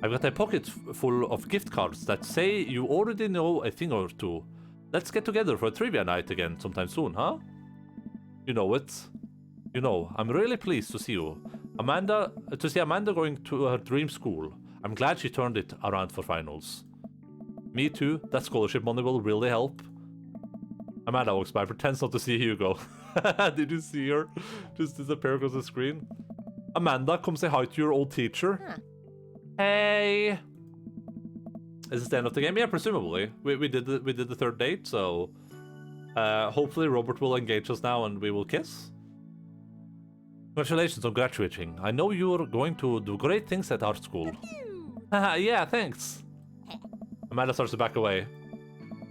S1: I've got a pocket full of gift cards that say you already know a thing or two. Let's get together for a trivia night again sometime soon, huh? You know it. You know, I'm really pleased to see you. To see Amanda going to her dream school. I'm glad she turned it around for finals. Me too. That scholarship money will really help. Amanda walks by, pretends not to see Hugo. Did you see her just disappear across the screen? Amanda, come say hi to your old teacher.
S7: Huh.
S1: Hey. Is this the end of the game? Yeah, presumably. We did the third date, so hopefully Robert will engage us now and we will kiss. Congratulations on graduating. I know you're going to do great things at art school. Haha, yeah, thanks. Amanda starts to back away.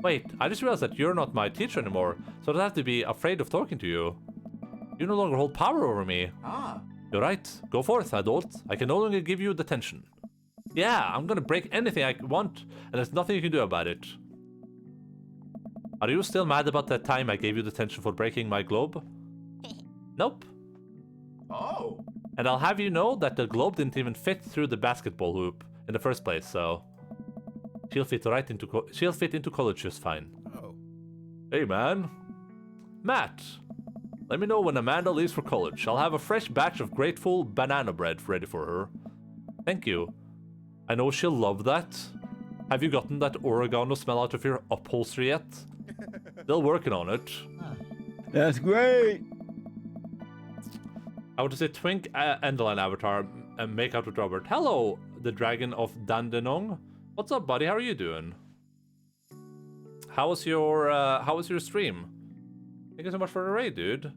S1: Wait, I just realized that you're not my teacher anymore, so I don't have to be afraid of talking to you. You no longer hold power over me.
S4: Ah.
S1: You're right. Go forth, adult. I can no longer give you detention. Yeah, I'm gonna break anything I want, and there's nothing you can do about it. Are you still mad about that time I gave you detention for breaking my globe? Nope.
S4: Oh.
S1: And I'll have you know that the globe didn't even fit through the basketball hoop in the first place, so she'll fit into college just fine.
S3: Oh.
S1: Hey, man. Matt. Let me know when Amanda leaves for college. I'll have a fresh batch of grateful banana bread ready for her. Thank you. I know she'll love that. Have you gotten that oregano smell out of your upholstery yet? Still working on it.
S6: That's great.
S1: I would say twink Endaline avatar and make out with Robert. Hello, the dragon of Dandenong. What's up, buddy? How are you doing? How was your stream? Thank you so much for the raid, dude.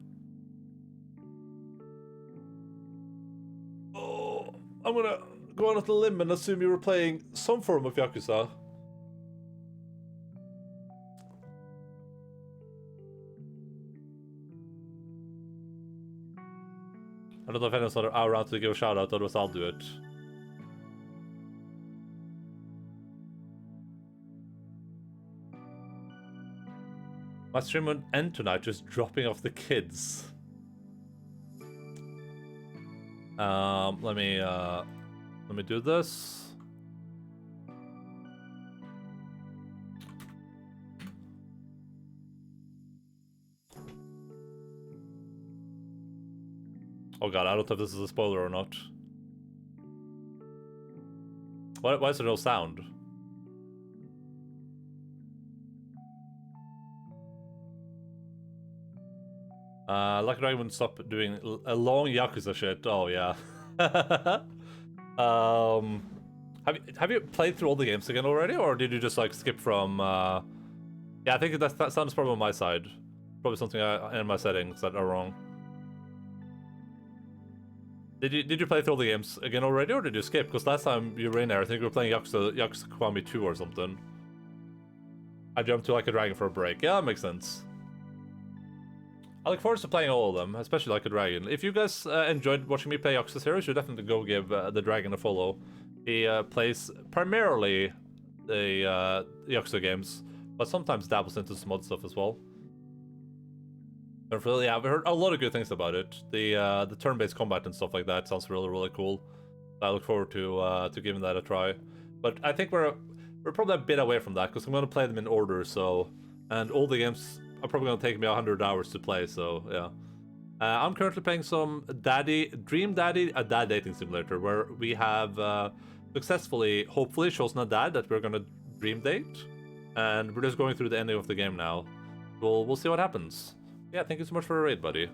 S1: Oh, I'm gonna go on a limb and assume you were playing some form of Yakuza. I don't know if anyone's around to give a shout out, otherwise I'll do it. My stream won't end tonight, just dropping off the kids. Let me do this. Oh god, I don't know if this is a spoiler or not. Why is there no sound? Lucky Dragon wouldn't stop doing a long Yakuza shit. Oh yeah. Have you played through all the games again already, or did you just like skip from? Yeah, I think that sounds probably on my side. Probably something in my settings that are wrong. Did you play through all the games again already, or did you skip? Because last time you were in there, I think you were playing Yakuza Kiwami 2 or something. I jumped to Like a Dragon for a break. Yeah, that makes sense. I look forward to playing all of them, especially Like a Dragon. If you guys enjoyed watching me play Yakuza series, you should definitely go give the Dragon a follow. He plays primarily the Yakuza games, but sometimes dabbles into some other stuff as well. But really, yeah, I've heard a lot of good things about it. The turn-based combat and stuff like that sounds really cool. I look forward to giving that a try. But I think we're probably a bit away from that because I'm going to play them in order. So, and all the games are probably going to take me 100 hours to play. So yeah, I'm currently playing some Dream Daddy, a dad dating simulator, where we have successfully, hopefully, chosen a dad that we're going to dream date, and we're just going through the ending of the game now. We'll see what happens. Yeah, thank you so much for the raid, buddy.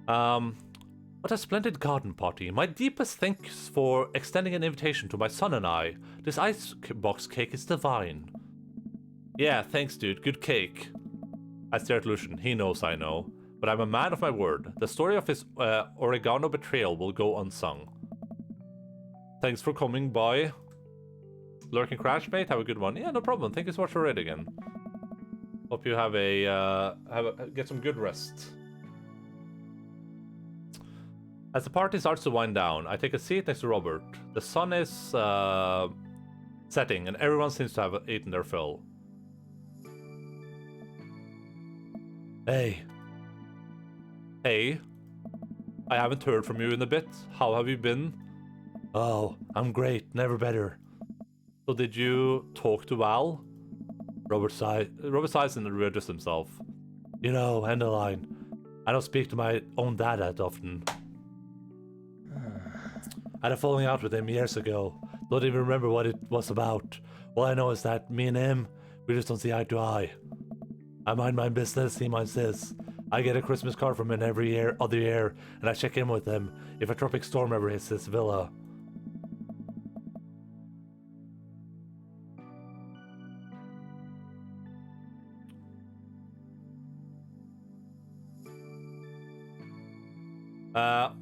S1: What a splendid garden party. My deepest thanks for extending an invitation to my son and I. This icebox cake is divine. Yeah, thanks, dude. Good cake. I stare at Lucian. He knows I know. But I'm a man of my word. The story of his oregano betrayal will go unsung. Thanks for coming by. Lurking Crash, mate. Have a good one. Yeah, no problem. Thank you so much for the raid again. Hope you have get some good rest. As the party starts to wind down, I take a seat next to Robert. The sun is setting, and everyone seems to have eaten their fill. Hey. Hey. I haven't heard from you in a bit. How have you been? Oh, I'm great. Never better. So did you talk to Val? Robert sighs and readjusts himself. You know, Endaline, I don't speak to my own dad that often. I had a falling out with him years ago. Don't even remember what it was about. All I know is that me and him, we just don't see eye to eye. I mind my business, he minds his. I get a Christmas card from him every other year, and I check in with him if a tropic storm ever hits this villa.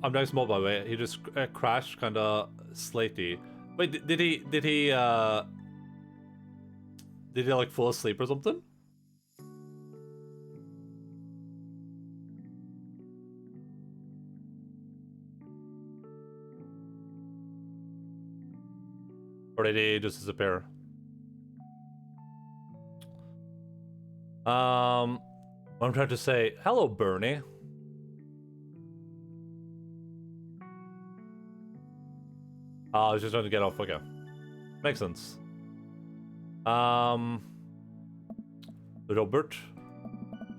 S1: I'm doing small by the way. He just crashed, kind of slaty. Wait, did he like fall asleep or something? Or did he just disappear? What I'm trying to say, hello, Bernie. I was just trying to get off. Okay, makes sense. Robert,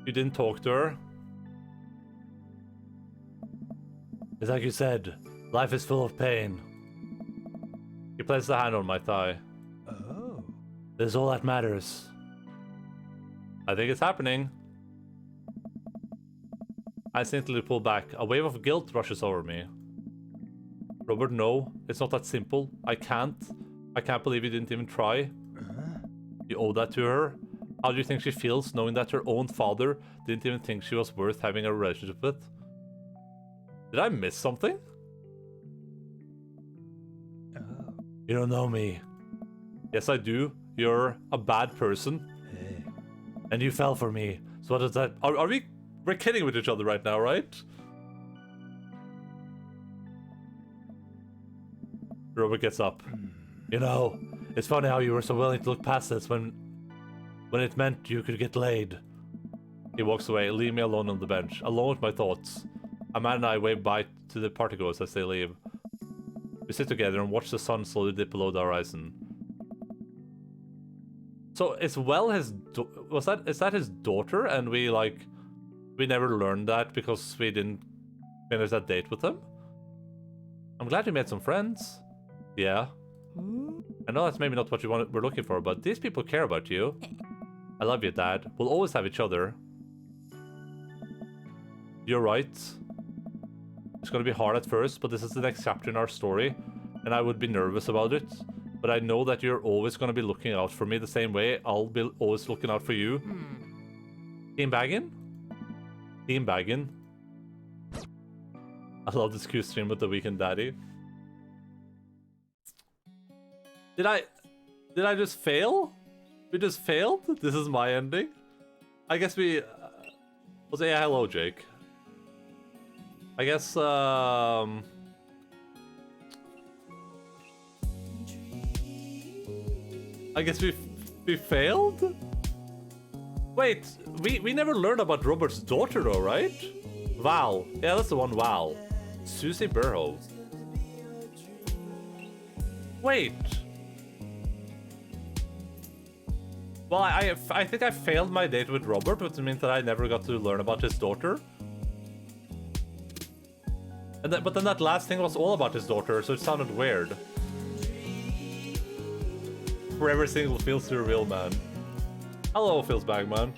S1: you didn't talk to her. It's like you said, life is full of pain. He placed a hand on my thigh.
S3: Oh.
S1: This is all that matters. I think it's happening. I instantly pull back. A wave of guilt rushes over me. Robert, no. It's not that simple. I can't believe you didn't even try. You owe that to her. How do you think she feels knowing that her own father didn't even think she was worth having a relationship with? Did I miss something?
S3: Oh.
S1: You don't know me. Yes, I do. You're a bad person.
S3: Hey.
S1: And you fell for me. So what does that... We're kidding with each other right now, right? Robert gets up. You know, it's funny how you were so willing to look past this when it meant you could get laid. He walks away, leaving me alone on the bench, alone with my thoughts. Amanda and I wave bye to the partygoers as they leave. We sit together and watch the sun slowly dip below the horizon. So is Well his is that his daughter? And we never learned that because we didn't finish that date with him? I'm glad you made some friends. Yeah. I know that's maybe not what we're looking for, but these people care about you. I love you, Dad. We'll always have each other. You're right. It's gonna be hard at first, but this is the next chapter in our story, and I would be nervous about it. But I know that you're always gonna be looking out for me the same way I'll be always looking out for you. Team bagging? Team bagging. I love this Q stream with the Weekend Daddy. Did I just fail? We just failed? This is my ending? I guess we... We'll say hello, Jake. I guess, I guess we failed? Wait, we never learned about Robert's daughter though, right? Val. Yeah, that's the one, Val. Susie Burrow. Wait. Well, I think I failed my date with Robert, which means that I never got to learn about his daughter. And but then that last thing was all about his daughter, so it sounded weird. For every single feels to reveal, man. Hello, Feels Bagman.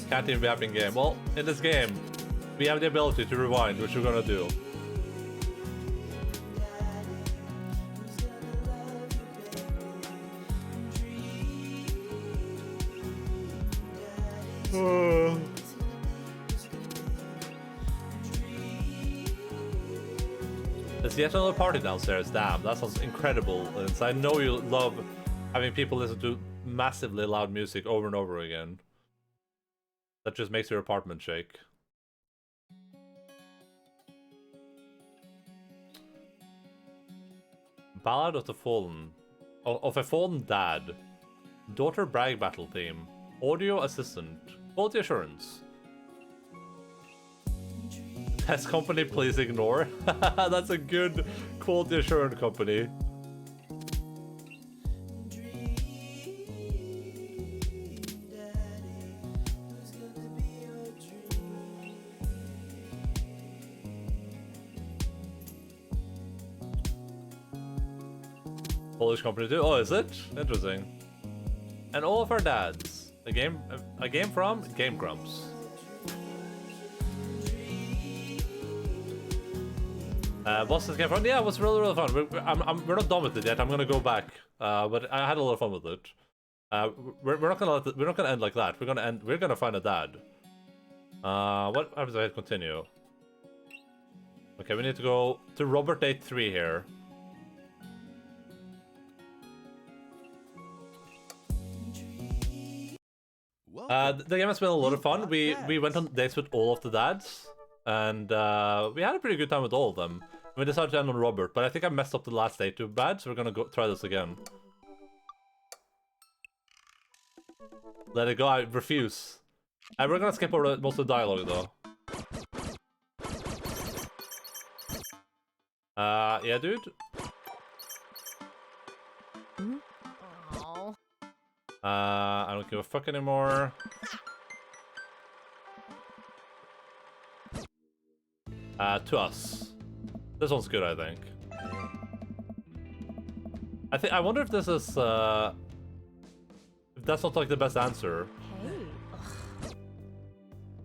S1: Can't even be happening game. Well, in this game, we have the ability to rewind, which we're gonna do. There's yet another party downstairs. Damn, that sounds incredible. And I know you love having people listen to massively loud music over and over again. That just makes your apartment shake. Ballad of the Fallen. Of a Fallen Dad. Daughter brag battle theme. Audio assistant. Quality assurance. Test company, please ignore. That's a good quality assurance company. Polish company too. Oh, is it? Interesting. And all of our dads. A game from Game Grumps. What's this game from? Yeah, it was really fun. We're not done with it yet. I'm gonna go back. But I had a lot of fun with it. We're not gonna end like that. We're gonna find a dad. What happens if I hit continue? Okay, we need to go to Robert Date 3 here. The game has been a lot of fun. We went on dates with all of the dads, and we had a pretty good time with all of them. We decided to end on Robert, but I think I messed up the last date too bad, so we're gonna go try this again. Let it go. I refuse. And we're gonna skip over most of the dialogue though. Yeah, dude.
S2: Oh.
S1: I don't give a fuck anymore. To us. This one's good, I think. I wonder if this is, if that's not like the best answer.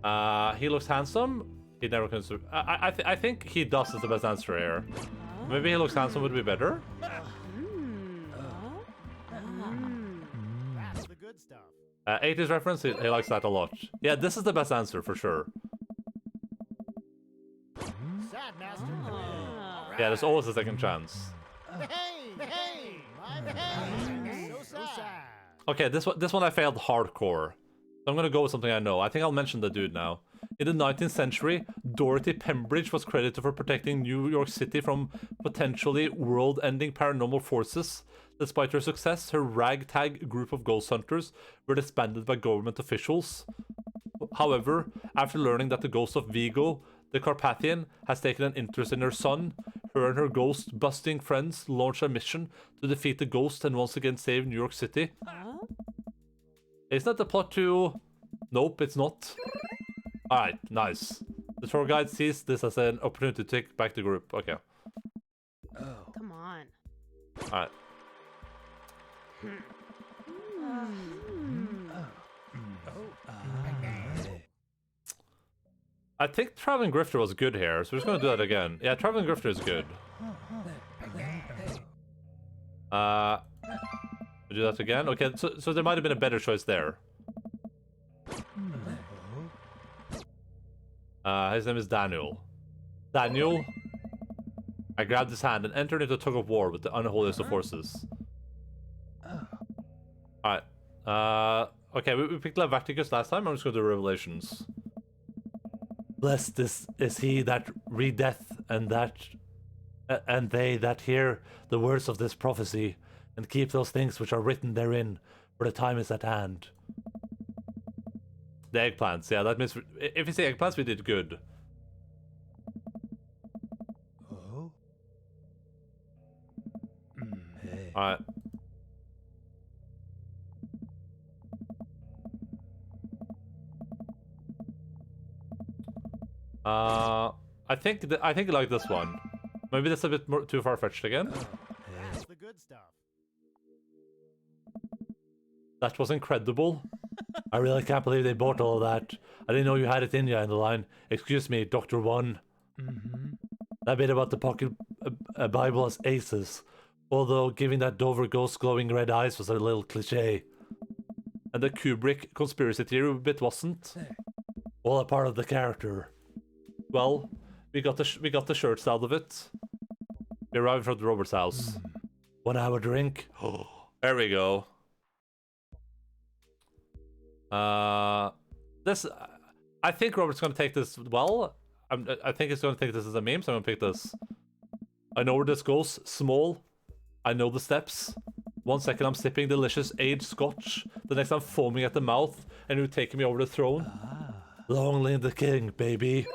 S7: Hey.
S1: He looks handsome. He never consider. I think he does is the best answer here. Maybe he looks handsome would be better.
S2: That's the good stuff.
S1: 80s reference, he likes that a lot. Yeah, this is the best answer for sure.
S2: Sad master.
S7: Ah.
S1: Yeah, there's always a second chance.
S2: Hey, my hey. So sad.
S1: Okay, this one I failed hardcore. So I'm gonna go with something I know. I think I'll mention the dude now. In the 19th century, Dorothy Pembridge was credited for protecting New York City from potentially world-ending paranormal forces. Despite her success, her ragtag group of ghost hunters were disbanded by government officials. However, after learning that the ghost of Vigo, the Carpathian, has taken an interest in her son, her and her ghost-busting friends launch a mission to defeat the ghost and once again save New York City.
S7: Huh?
S1: Isn't that the plot to... Nope, it's not. Alright, nice. The tour guide sees this as an opportunity to take back the group. Okay.
S3: Oh.
S7: Come on.
S1: Alright. I think Traveling Grifter was good here, so we're just gonna do that again. Yeah, Traveling Grifter is good. We do that again? Okay, so there might have been a better choice there. His name is Daniel. Daniel. I grabbed his hand and entered into a tug of war with the unholiest of forces. Alright. Okay, we picked Leviticus last time. I'm just going to do Revelations. Blessed is he that readeth and they that hear the words of this prophecy and keep those things which are written therein, for the time is at hand. The eggplants, yeah, that means if you say eggplants, we did good.
S3: Oh. Hey.
S1: Alright. I think you like this one. Maybe that's a bit more too far-fetched again.
S2: That's the good stuff.
S1: That was incredible. I really can't believe they bought all of that. I didn't know you had it in you, Endaline. Excuse me, Dr. One. That bit about the pocket Bible as aces. Although giving that Dover ghost glowing red eyes was a little cliche. And the Kubrick conspiracy theory bit wasn't. All a part of the character. Well, we got the shirts out of it. We arrived from Robert's house. 1 hour drink. There we go. This, I think Robert's gonna take this well. I think he's gonna take this as a meme, so I'm gonna pick this. I know where this goes. Small. I know the steps. 1 second I'm sipping delicious aged scotch, the next I'm foaming at the mouth, and you're taking me over the throne. Long live the king, baby.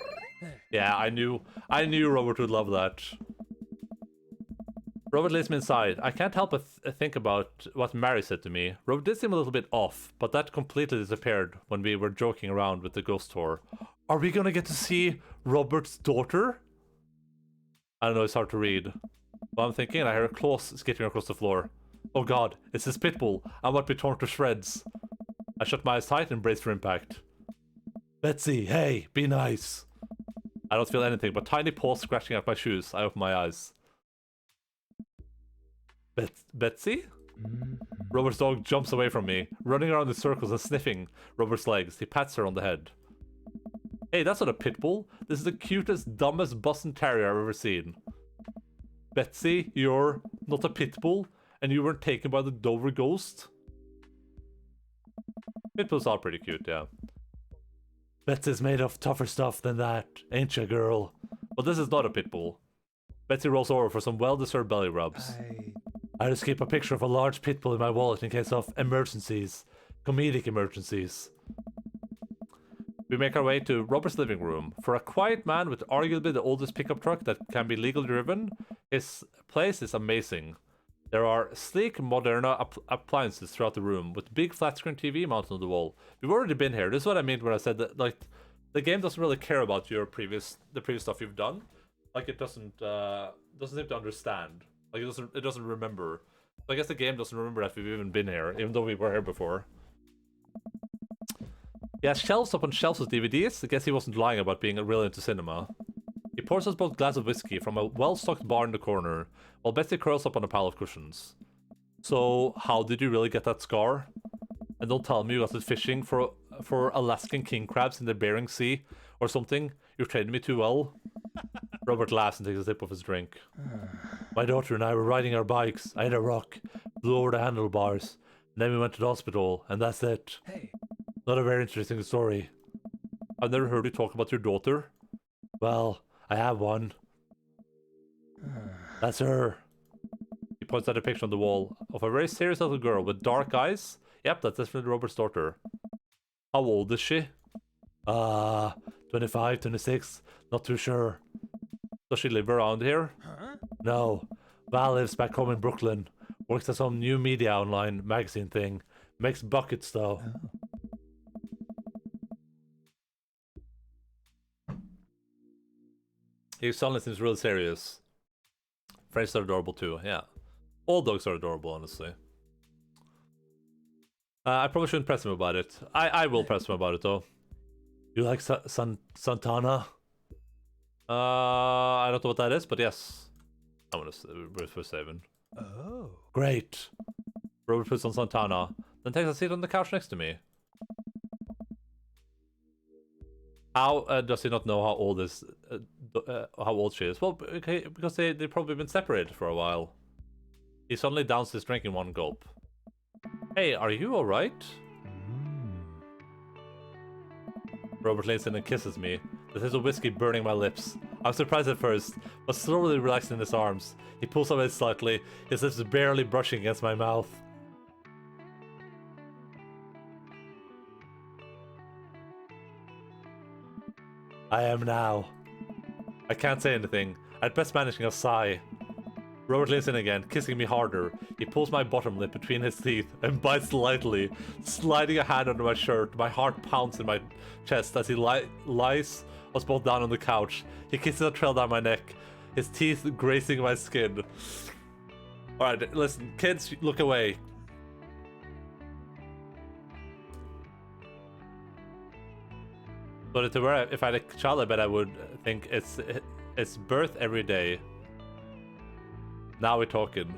S1: Yeah, I knew Robert would love that. Robert leads me inside. I can't help but think about what Mary said to me. Robert did seem a little bit off, but that completely disappeared when we were joking around with the ghost tour. Are we gonna get to see Robert's daughter? I don't know, it's hard to read. But I'm thinking, and I hear claws skittering across the floor. Oh god, it's this pitbull. I might be torn to shreds. I shut my eyes tight and brace for impact. Betsy, hey, be nice. I don't feel anything but tiny paws scratching at my shoes. I open my eyes. Betsy? Robert's dog jumps away from me, running around in circles and sniffing Robert's legs. He pats her on the head. Hey, that's not a pit bull. This is the cutest, dumbest Boston Terrier I've ever seen. Betsy, you're not a pit bull, and you weren't taken by the Dover ghost? Pit bulls are pretty cute, yeah. Betsy's made of tougher stuff than that, ain't ya, girl? But this is not a pit bull. Betsy rolls over for some well-deserved belly rubs. I just keep a picture of a large pit bull in my wallet in case of emergencies. Comedic emergencies. We make our way to Robert's living room. For a quiet man with arguably the oldest pickup truck that can be legally driven, his place is amazing. There are sleek, modern appliances throughout the room, with big flat-screen TV mounted on the wall. We've already been here. This is what I mean when I said that, like, the game doesn't really care about the previous stuff you've done. Like, it doesn't seem to understand. Like, it doesn't remember. So I guess the game doesn't remember that we've even been here, even though we were here before. He has shelves upon shelves with DVDs. I guess he wasn't lying about being really into cinema. He pours us both glass of whiskey from a well-stocked bar in the corner, while Betsy curls up on a pile of cushions. So, how did you really get that scar? And don't tell me you got it fishing for Alaskan king crabs in the Bering Sea, or something. You've trained me too well. Robert laughs and takes a sip of his drink. My daughter and I were riding our bikes. I hit a rock, blew over the handlebars, and then we went to the hospital, and that's it.
S3: Hey.
S1: Not a very interesting story. I've never heard you talk about your daughter. Well, I have one. That's her. He points at a picture on the wall of a very serious little girl with dark eyes. Yep, that's definitely Robert's daughter. How old is she? 25, 26, not too sure. Does she live around here?
S3: Huh?
S1: No. Val lives back home in Brooklyn. Works at some new media online magazine thing. Makes buckets though.
S3: Oh.
S1: He suddenly seems really serious. French are adorable too, yeah. All dogs are adorable, honestly. I probably shouldn't press him about it. I will press him about it though. You like Santana? I don't know what that is, but yes. I'm gonna for saving.
S3: Oh.
S1: Great. Robert puts on Santana, then takes a seat on the couch next to me. How does he not know how old she is? Well, okay, because they've probably been separated for a while. He suddenly downs his drink in one gulp. Hey, are you alright? Robert leans in and kisses me. The taste of whiskey burning my lips. I'm surprised at first, but slowly relaxing in his arms. He pulls away slightly, his lips barely brushing against my mouth. I am now. I can't say anything. At best managing a sigh. Robert leans in again, kissing me harder. He pulls my bottom lip between his teeth and bites lightly, sliding a hand under my shirt. My heart pounds in my chest as he lies us both down on the couch. He kisses a trail down my neck, his teeth grazing my skin. Alright, listen, kids, look away. But if I had a child, I bet I would think it's birth every day. Now we're talking.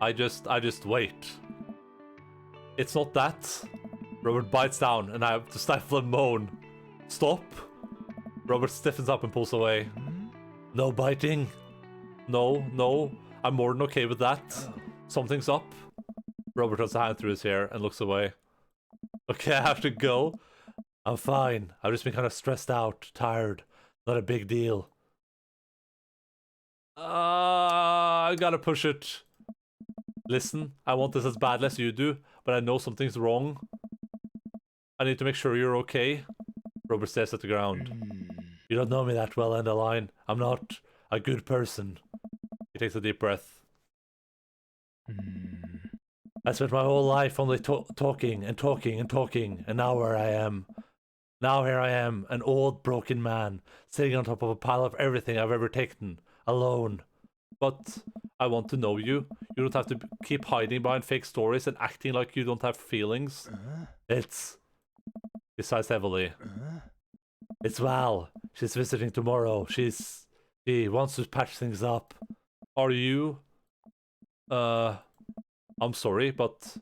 S1: I just wait. It's not that. Robert bites down and I have to stifle a moan. Stop. Robert stiffens up and pulls away. No biting. No. I'm more than okay with that. Something's up. Robert runs a hand through his hair and looks away. Okay, I have to go. I'm fine. I've just been kind of stressed out, tired. Not a big deal. I gotta push it. Listen, I want this as badly as you do, but I know something's wrong. I need to make sure you're okay. Robert stares at the ground. You don't know me that well, Endaline. I'm not a good person. He takes a deep breath. I spent my whole life only talking and talking and talking, and now where I am. Now here I am, an old broken man, sitting on top of a pile of everything I've ever taken, alone. But I want to know you. You don't have to keep hiding behind fake stories and acting like you don't have feelings. It's... He sighs heavily. It's Val. She's visiting tomorrow. She wants to patch things up. Are you... I'm sorry, but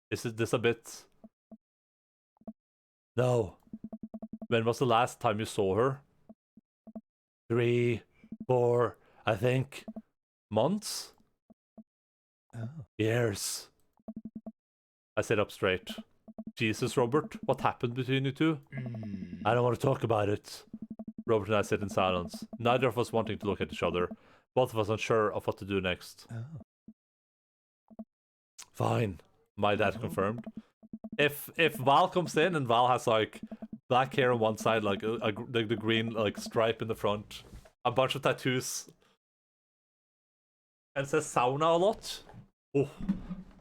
S1: is this a bit... No. When was the last time you saw her? 3, 4, I think... months?
S3: Oh.
S1: Years. I sit up straight. Jesus, Robert, what happened between you two? I don't want to talk about it. Robert and I sit in silence, neither of us wanting to look at each other, both of us unsure of what to do next.
S3: Oh.
S1: Fine, my dad confirmed. If Val comes in and Val has like black hair on one side, like the green like stripe in the front, a bunch of tattoos, and says sauna a lot, oh,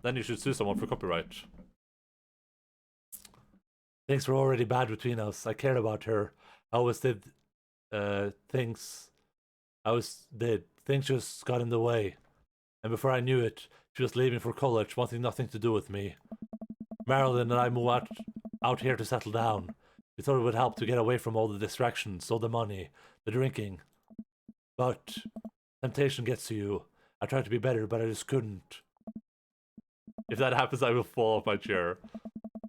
S1: then you should sue someone for copyright. Things were already bad between us. I cared about her. I always did things. Things just got in the way. And before I knew it, she was leaving for college, wanting nothing to do with me. Marilyn and I moved out here to settle down. We thought it would help to get away from all the distractions, all the money, the drinking. But temptation gets to you. I tried to be better, but I just couldn't. If that happens, I will fall off my chair.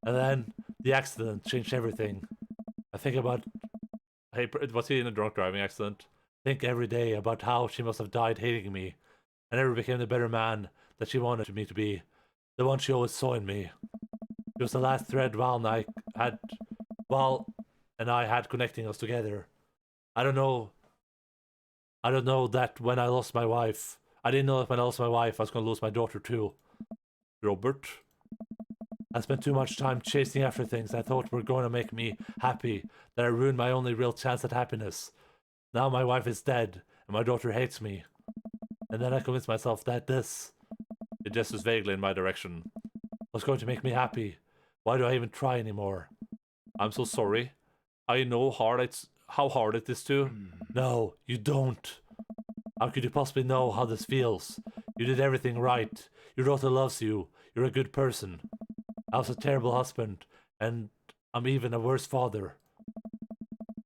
S1: And then the accident changed everything. I think about... Hey, was he in a drunk driving accident? Think every day about how she must have died hating me. I never became the better man that she wanted me to be. The one she always saw in me. It was the last thread Val and I had connecting us together. I don't know that when I lost my wife... I didn't know that when I lost my wife, I was going to lose my daughter too. Robert? I spent too much time chasing after things I thought were going to make me happy, that I ruined my only real chance at happiness. Now my wife is dead, and my daughter hates me. And then I convinced myself that this, it gestures vaguely in my direction, was going to make me happy. Why do I even try anymore? I'm so sorry. I know how hard it is to... No, you don't. How could you possibly know how this feels? You did everything right. Your daughter loves you. You're a good person. I was a terrible husband, and I'm even a worse father.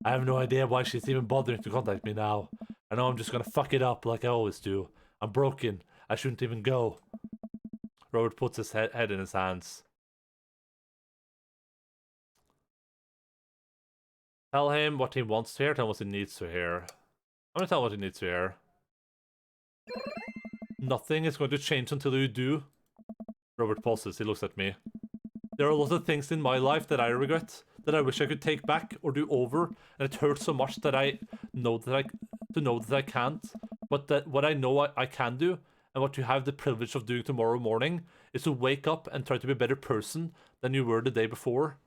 S1: I have no idea why she's even bothering to contact me now. I know I'm just gonna fuck it up like I always do. I'm broken. I shouldn't even go. Robert puts his head in his hands. Tell him what he wants to hear, tell him what he needs to hear. I'm gonna tell him what he needs to hear. Nothing is going to change until you do. Robert pauses, he looks at me. There are a lot of things in my life that I regret, that I wish I could take back or do over, and it hurts so much that I know that I can't. But that what I know I can do, and what you have the privilege of doing tomorrow morning, is to wake up and try to be a better person than you were the day before.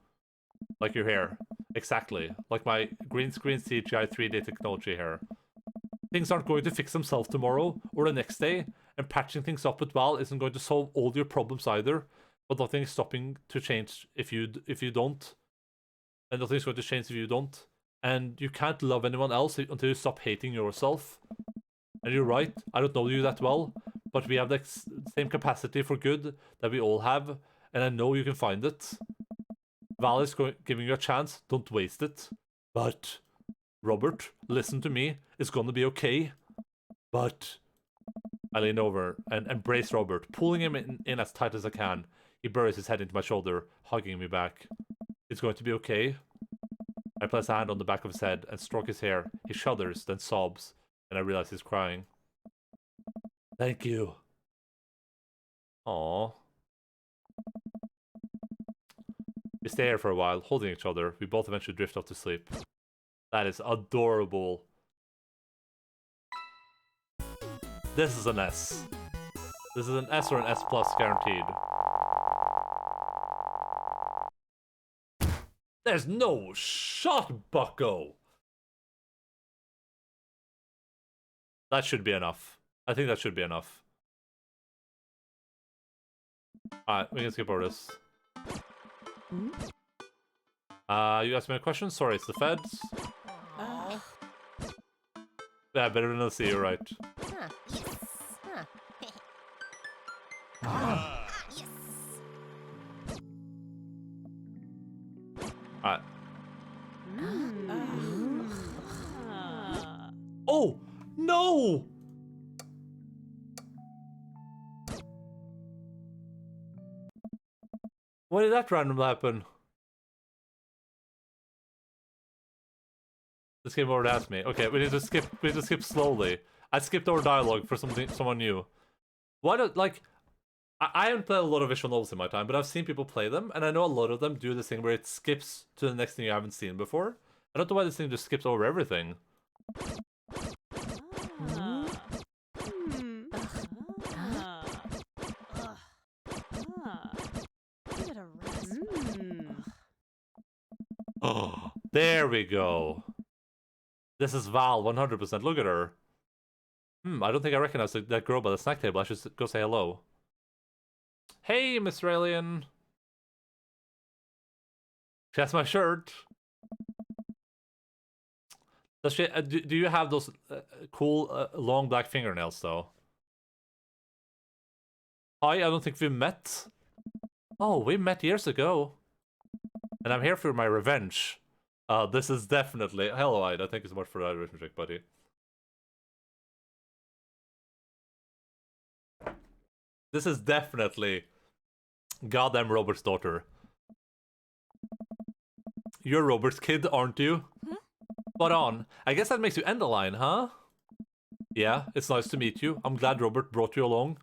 S1: Like your hair. Exactly. Like my green screen CGI 3D technology hair. Things aren't going to fix themselves tomorrow or the next day, and patching things up with Val isn't going to solve all your problems either. But nothing is stopping to change if you don't. And nothing's going to change if you don't. And you can't love anyone else until you stop hating yourself. And you're right, I don't know you that well, but we have the same capacity for good that we all have, and I know you can find it. Val is giving you a chance, don't waste it. But, Robert, listen to me, it's gonna be okay. But... I lean over and embrace Robert, pulling him in as tight as I can. He buries his head into my shoulder, hugging me back. It's going to be okay. I place a hand on the back of his head and stroke his hair. He shudders, then sobs, and I realize he's crying. Thank you. Aww. We stay here for a while, holding each other. We both eventually drift off to sleep. That is adorable. This is an S. This is an S or an S plus guaranteed. There's no shot, bucko! That should be enough. I think that should be enough. Alright, we can skip over this. You asked me a question? Sorry, it's the feds. Yeah, better than the sea, you're right. Alright. Oh! No! Why did that randomly happen? This game already asked me. Okay, we need to skip slowly. I skipped over dialogue for someone new. Why don't, like, I haven't played a lot of visual novels in my time, but I've seen people play them, and I know a lot of them do this thing where it skips to the next thing you haven't seen before. I don't know why this thing just skips over everything. Oh, there we go. This is Val, 100%. Look at her. I don't think I recognize that girl by the snack table. I should go say hello. Hey, Miss Raelian. She has my shirt. Does she? Do you have those cool long black fingernails though? Hi, I don't think we met. Oh, we met years ago. And I'm here for my revenge. This is definitely... Hello, Ida. Thank you so much for that arithmetic, buddy. This is definitely goddamn Robert's daughter. You're Robert's kid, aren't you? Spot on. I guess that makes you Endaline, huh? Yeah, it's nice to meet you. I'm glad Robert brought you along.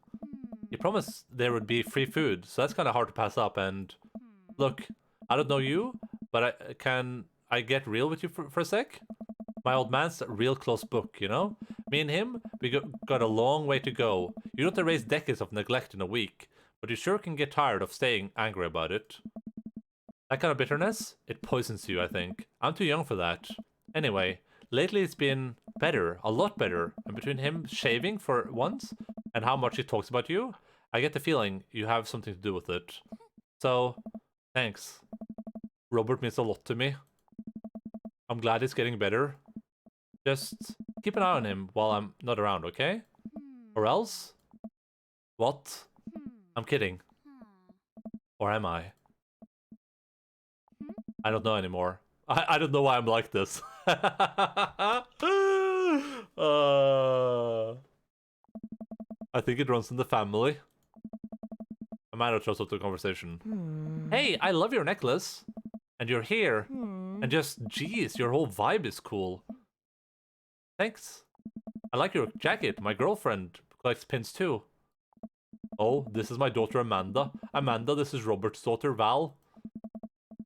S1: He promised there would be free food, so that's kind of hard to pass up, and... Look, I don't know you, but can I get real with you for a sec? My old man's a real close book, you know? Me and him, we got a long way to go. You don't erase decades of neglect in a week, but you sure can get tired of staying angry about it. That kind of bitterness, it poisons you, I think. I'm too young for that. Anyway, lately it's been better, a lot better. And between him shaving for once, and how much he talks about you, I get the feeling you have something to do with it. So, thanks. Robert means a lot to me. I'm glad he's getting better. Just keep an eye on him while I'm not around, okay? Or else? What? I'm kidding. Or am I? I don't know anymore. I don't know why I'm like this. I think it runs in the family. I might have trust up the conversation. Hey, I love your necklace. And you're here. And just, geez, your whole vibe is cool. Thanks. I like your jacket. My girlfriend collects pins too. Oh, this is my daughter Amanda. Amanda, this is Robert's daughter Val.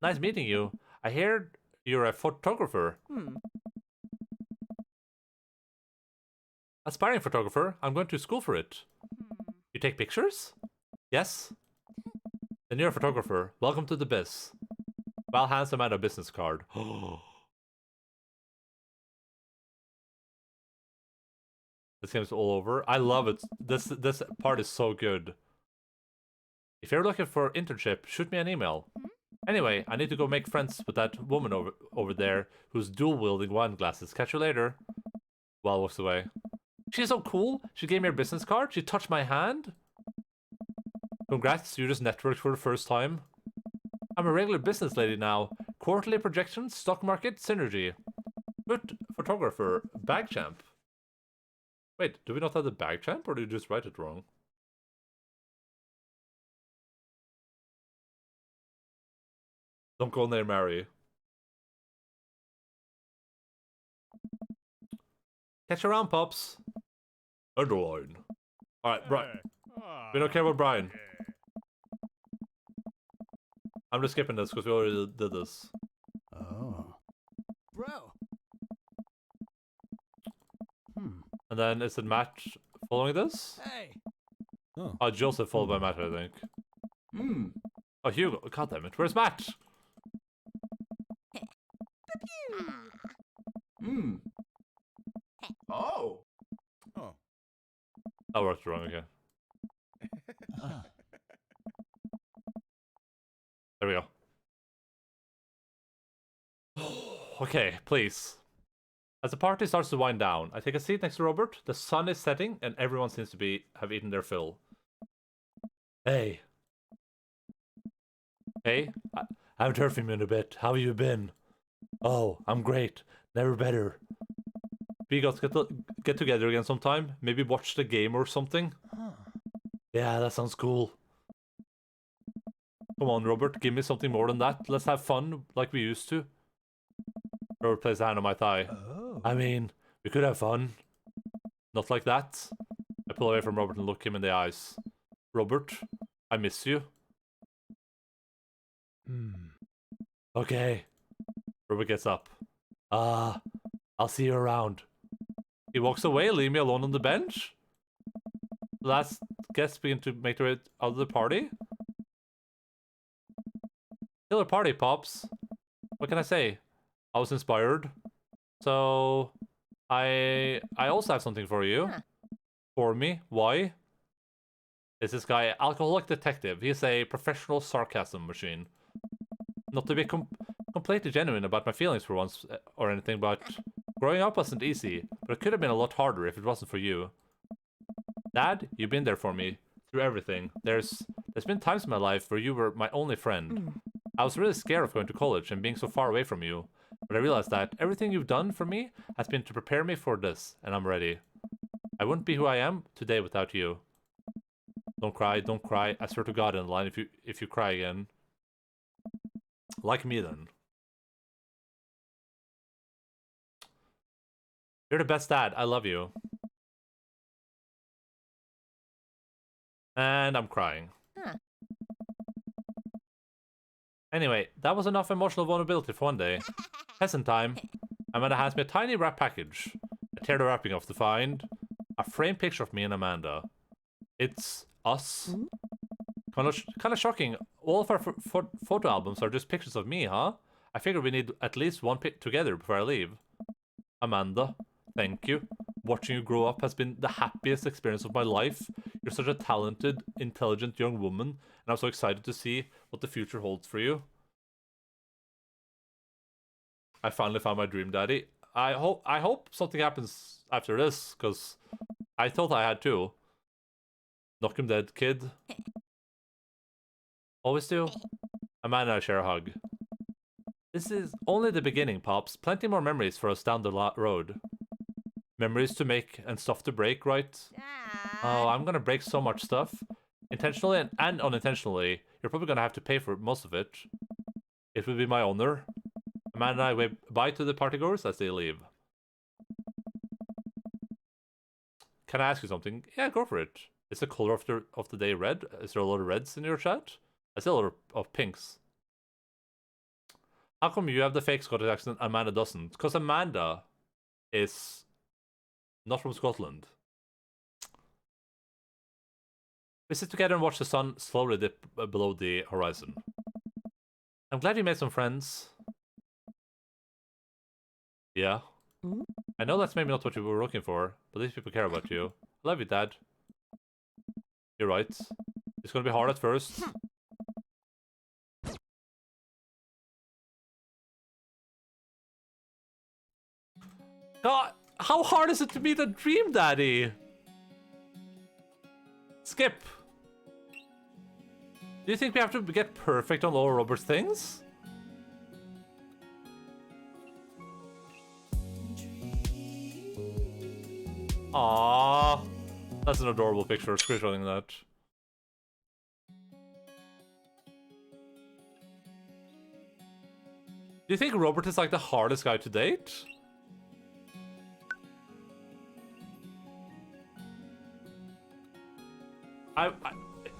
S1: Nice meeting you. I heard you're a photographer. Aspiring photographer. I'm going to school for it. You take pictures? Yes. Then you're a photographer. Welcome to the biz. Val hands Amanda a business card. This game's all over. I love it. This part is so good. If you're looking for internship, shoot me an email. Anyway, I need to go make friends with that woman over there who's dual-wielding wine glasses. Catch you later. Val walks away. She's so cool. She gave me her business card. She touched my hand. Congrats, you just networked for the first time. I'm a regular business lady now. Quarterly projections, stock market, synergy. Good photographer, bag champ. Wait, do we not have the bag champ, or did you just write it wrong? Don't go near Mary. Catch you around, Pops. Endaline. Alright, Brian. We don't care about Brian. I'm just skipping this because we already did this.
S2: Oh. Bro.
S1: And then is it Matt following this?
S2: Hey.
S3: Oh.
S1: Oh, Joseph followed by Matt, I think.
S4: Hmm.
S1: Oh, Hugo. God damn it. Where's Matt?
S4: Hmm. Oh.
S3: Oh.
S1: That worked wrong again.
S2: Ah.
S1: There we go. Okay, please. As the party starts to wind down, I take a seat next to Robert. The sun is setting, and everyone seems to have eaten their fill. Hey. Hey, I haven't heard from you in a bit. How have you been? Oh, I'm great. Never better. We got to get together again sometime. Maybe watch the game or something.
S2: Huh.
S1: Yeah, that sounds cool. Come on, Robert. Give me something more than that. Let's have fun like we used to. Robert places a hand on my thigh.
S2: Oh.
S1: I mean, we could have fun. Not like that. I pull away from Robert and look him in the eyes. Robert, I miss you.
S2: Hmm.
S1: Okay. Robert gets up. I'll see you around. He walks away, leaving me alone on the bench. The last guests begin to make their way out of the party. Killer party, Pops. What can I say? I was inspired. So, I also have something for you. For me. Why? Is this guy alcoholic detective? He's a professional sarcasm machine. Not to be completely genuine about my feelings for once or anything, but growing up wasn't easy, but it could have been a lot harder if it wasn't for you. Dad, you've been there for me through everything. There's been times in my life where you were my only friend. I was really scared of going to college and being so far away from you, but I realized that everything you've done for me has been to prepare me for this, and I'm ready. I wouldn't be who I am today without you. Don't cry, don't cry. I swear to God, Endaline, if you cry again. Like me then. You're the best dad. I love you. And I'm crying.
S7: Huh.
S1: Anyway, that was enough emotional vulnerability for one day. Present time. Amanda hands me a tiny wrap package. I tear the wrapping off to find a framed picture of me and Amanda. It's us. Kind of shocking. All of our photo albums are just pictures of me, huh? I figure we need at least one pic together before I leave. Amanda, thank you. Watching you grow up has been the happiest experience of my life. You're such a talented, intelligent young woman, and I'm so excited to see what the future holds for you. I finally found my dream daddy. I hope something happens after this, because I thought I had to. Knock him dead, kid. Always do. Amanda and I share a hug. This is only the beginning, Pops. Plenty more memories for us down the road. Memories to make and stuff to break, right? Oh, I'm gonna break so much stuff. Intentionally and unintentionally. You're probably gonna have to pay for most of it. It will be my honor. Amanda and I wave bye to the partygoers as they leave. Can I ask you something? Yeah, go for it. Is the color of the day red? Is there a lot of reds in your chat? I see a lot of pinks. How come you have the fake Scottish accent and Amanda doesn't? Because Amanda is not from Scotland. We sit together and watch the sun slowly dip below the horizon. I'm glad you made some friends. Yeah. I know that's maybe not what you were looking for, but these people care about you. I love you, Dad. You're right. It's gonna be hard at first. God, how hard is it to meet a dream daddy? Skip. Do you think we have to get perfect on all Robert's things? Aww. That's an adorable picture. Screenshotting that. Do you think Robert is like the hardest guy to date?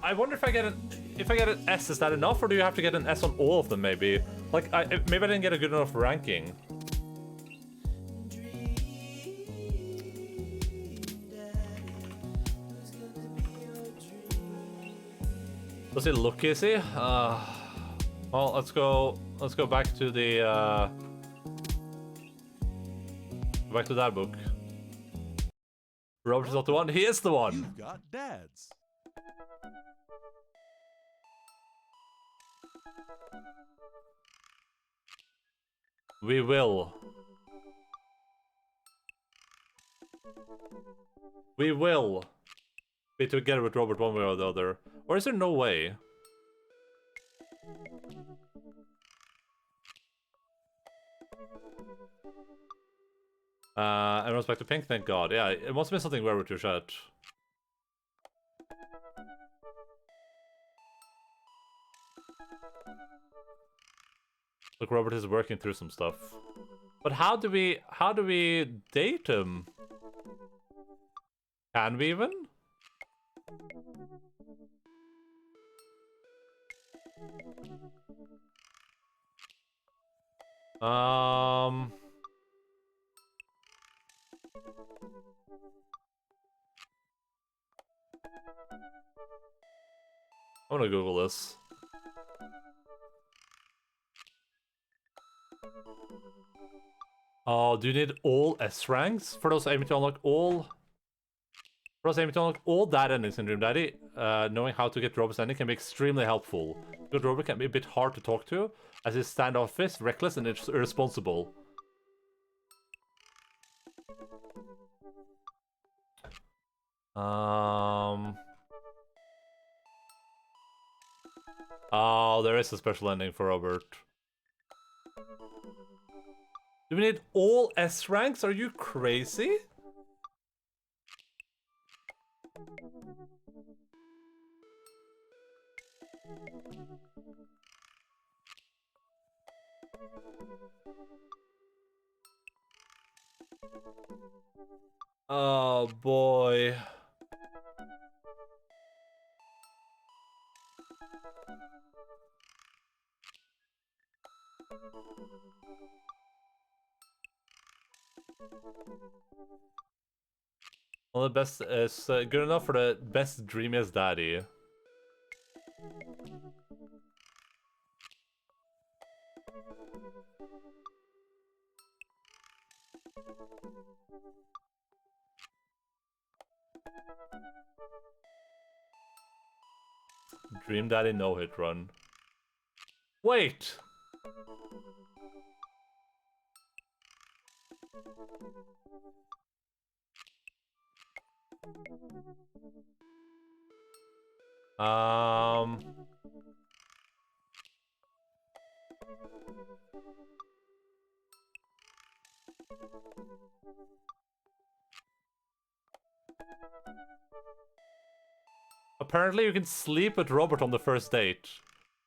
S1: I wonder if I get an S, is that enough, or do you have to get an S on all of them? Maybe maybe I didn't get a good enough ranking. Does it look easy? Well, let's go back to the back to that book. Robert's not the one. He is the one.
S2: You've got dads.
S1: We will. We will be together with Robert one way or the other. Or is there no way? Everyone's back to pink, thank God. Yeah, it must have been something rare with your chat. Look, Robert is working through some stuff. But how do we date him? Can we even? I'm gonna Google this. Oh, do you need all S ranks for those aiming to unlock all? For those aiming to unlock all that endings in Dream Daddy, knowing how to get Robert's ending can be extremely helpful. Because Robert can be a bit hard to talk to, as he's standoffish, reckless, and irresponsible. Oh, there is a special ending for Robert. Do we need all S ranks? Are you crazy? Oh boy. Well, the best is good enough for the best dreamiest daddy. Dream Daddy no hit run. Wait! Apparently you can sleep with Robert on the first date.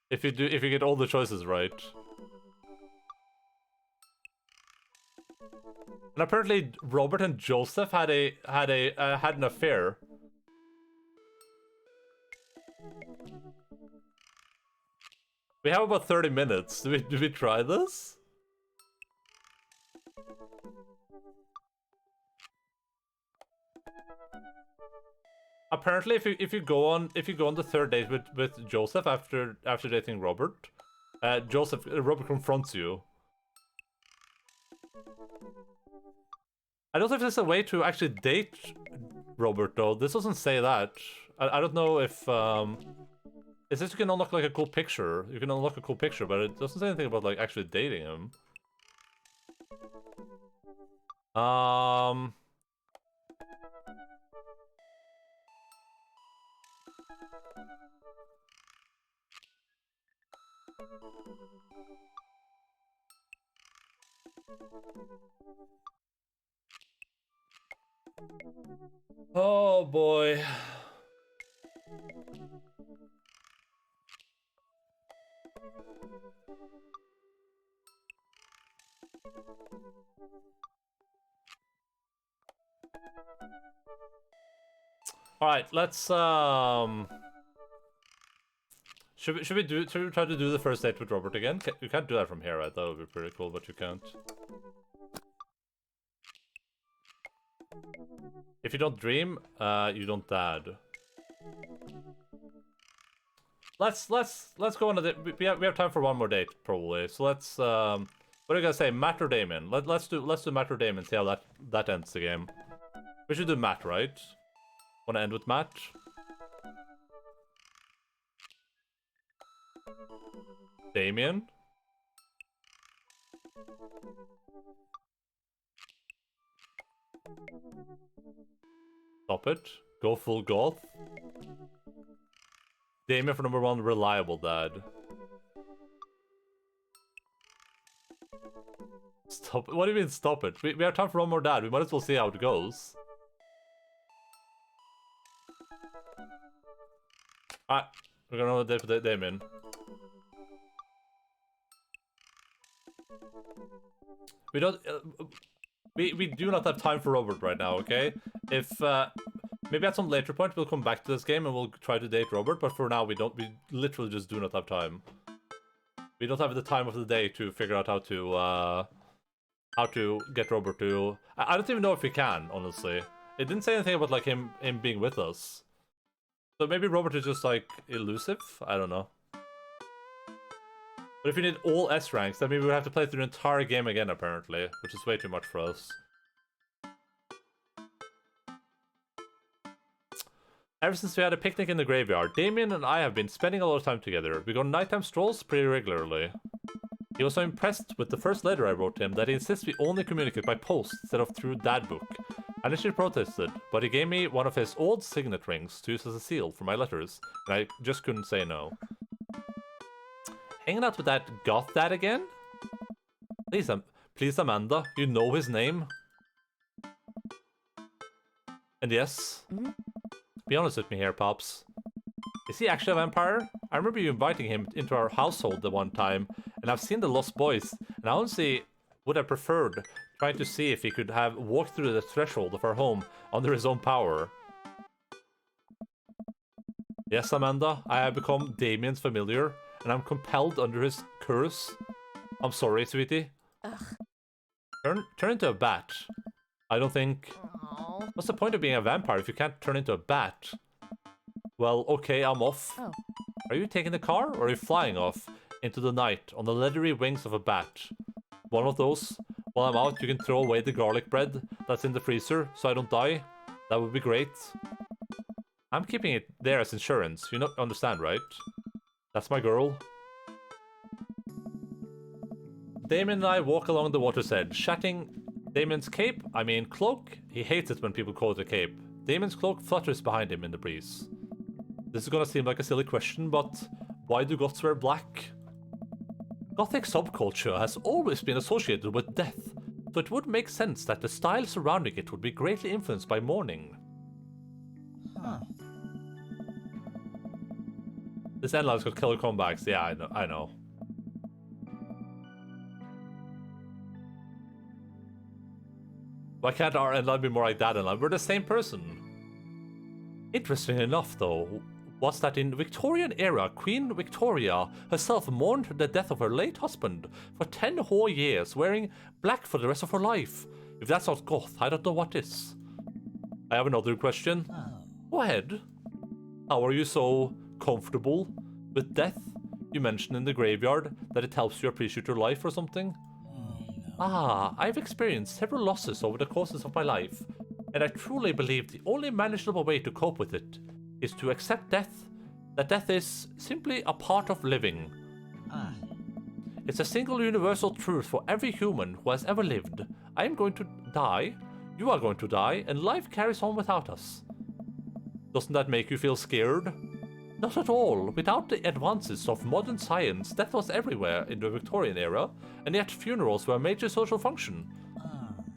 S1: If you get all the choices right. And apparently Robert and Joseph had an affair. We have about 30 minutes. Do we try this? Apparently, if you go on the third date with Joseph after dating Robert, Robert confronts you. I don't know if there's a way to actually date Robert though. This doesn't say that. I don't know if it says you can unlock like a cool picture. You can unlock a cool picture, but it doesn't say anything about like actually dating him. Oh boy. All right, let's should we try to do the first date with Robert again? You can't do that from here, right? That would be pretty cool, but you can't. If you don't dream, you don't dad. let's go on the. We have time for one more date probably. So let's what are you gonna say, Matt or Damien? Let's do Matt or Damien. See how that ends the game. We should do Matt, right? Wanna end with Matt? Damien? Stop it. Go full goth. Damien for number 1, reliable dad. Stop it. What do you mean stop it? We have time for one more dad. We might as well see how it goes. Alright. We're gonna date with Damien. We don't... we do not have time for Robert right now, okay? If, maybe at some later point we'll come back to this game and we'll try to date Robert, but for now we literally just do not have time. We don't have the time of the day to figure out how to get Robert to... I don't even know if we can, honestly. It didn't say anything about, like, him being with us. So maybe Robert is just, like, elusive? I don't know. But if you need all S ranks, then maybe we would have to play through the entire game again, apparently. Which is way too much for us. Ever since we had a picnic in the graveyard, Damien and I have been spending a lot of time together. We go on nighttime strolls pretty regularly. He was so impressed with the first letter I wrote him that he insists we only communicate by post instead of through dad book. I initially protested, but he gave me one of his old signet rings to use as a seal for my letters, and I just couldn't say no. Hanging out with that goth dad again? Please, Amanda, you know his name. And yes, be honest with me here, Pops. Is he actually a vampire? I remember you inviting him into our household the one time, and I've seen The Lost Boys, and I honestly would have preferred trying to see if he could have walked through the threshold of our home under his own power. Yes, Amanda, I have become Damien's familiar, and I'm compelled under his curse. I'm sorry, sweetie.
S7: Ugh.
S1: Turn into a bat. I don't think...
S7: Oh.
S1: What's the point of being a vampire if you can't turn into a bat? Well, okay, I'm off.
S7: Oh.
S1: Are you taking the car, or are you flying off into the night on the leathery wings of a bat? One of those. While I'm out, you can throw away the garlic bread that's in the freezer so I don't die. That would be great. I'm keeping it there as insurance. You understand, right? That's my girl. Damien and I walk along the water's edge, chatting. Damien's cape, I mean cloak. He hates it when people call it a cape. Damien's cloak flutters behind him in the breeze. This is gonna seem like a silly question, but why do goths wear black? Gothic subculture has always been associated with death, so it would make sense that the style surrounding it would be greatly influenced by mourning.
S2: Huh.
S1: This endline's got killer comebacks, yeah, I know. Why can't our endline be more like that endline? We're the same person. Interesting enough, though, was that in the Victorian era, Queen Victoria herself mourned the death of her late husband for 10 whole years, wearing black for the rest of her life. If that's not goth, I don't know what is. I have another question.
S2: Oh.
S1: Go ahead. How are you so comfortable with death? You mentioned in the graveyard that it helps you appreciate your life or something? Ah, I've experienced several losses over the courses of my life, and I truly believe the only manageable way to cope with it is to accept death, that death is simply a part of living.
S2: Ah.
S1: It's a single universal truth for every human who has ever lived. I am going to die, you are going to die, and life carries on without us. Doesn't that make you feel scared? Not at all. Without the advances of modern science, death was everywhere in the Victorian era, and yet funerals were a major social function.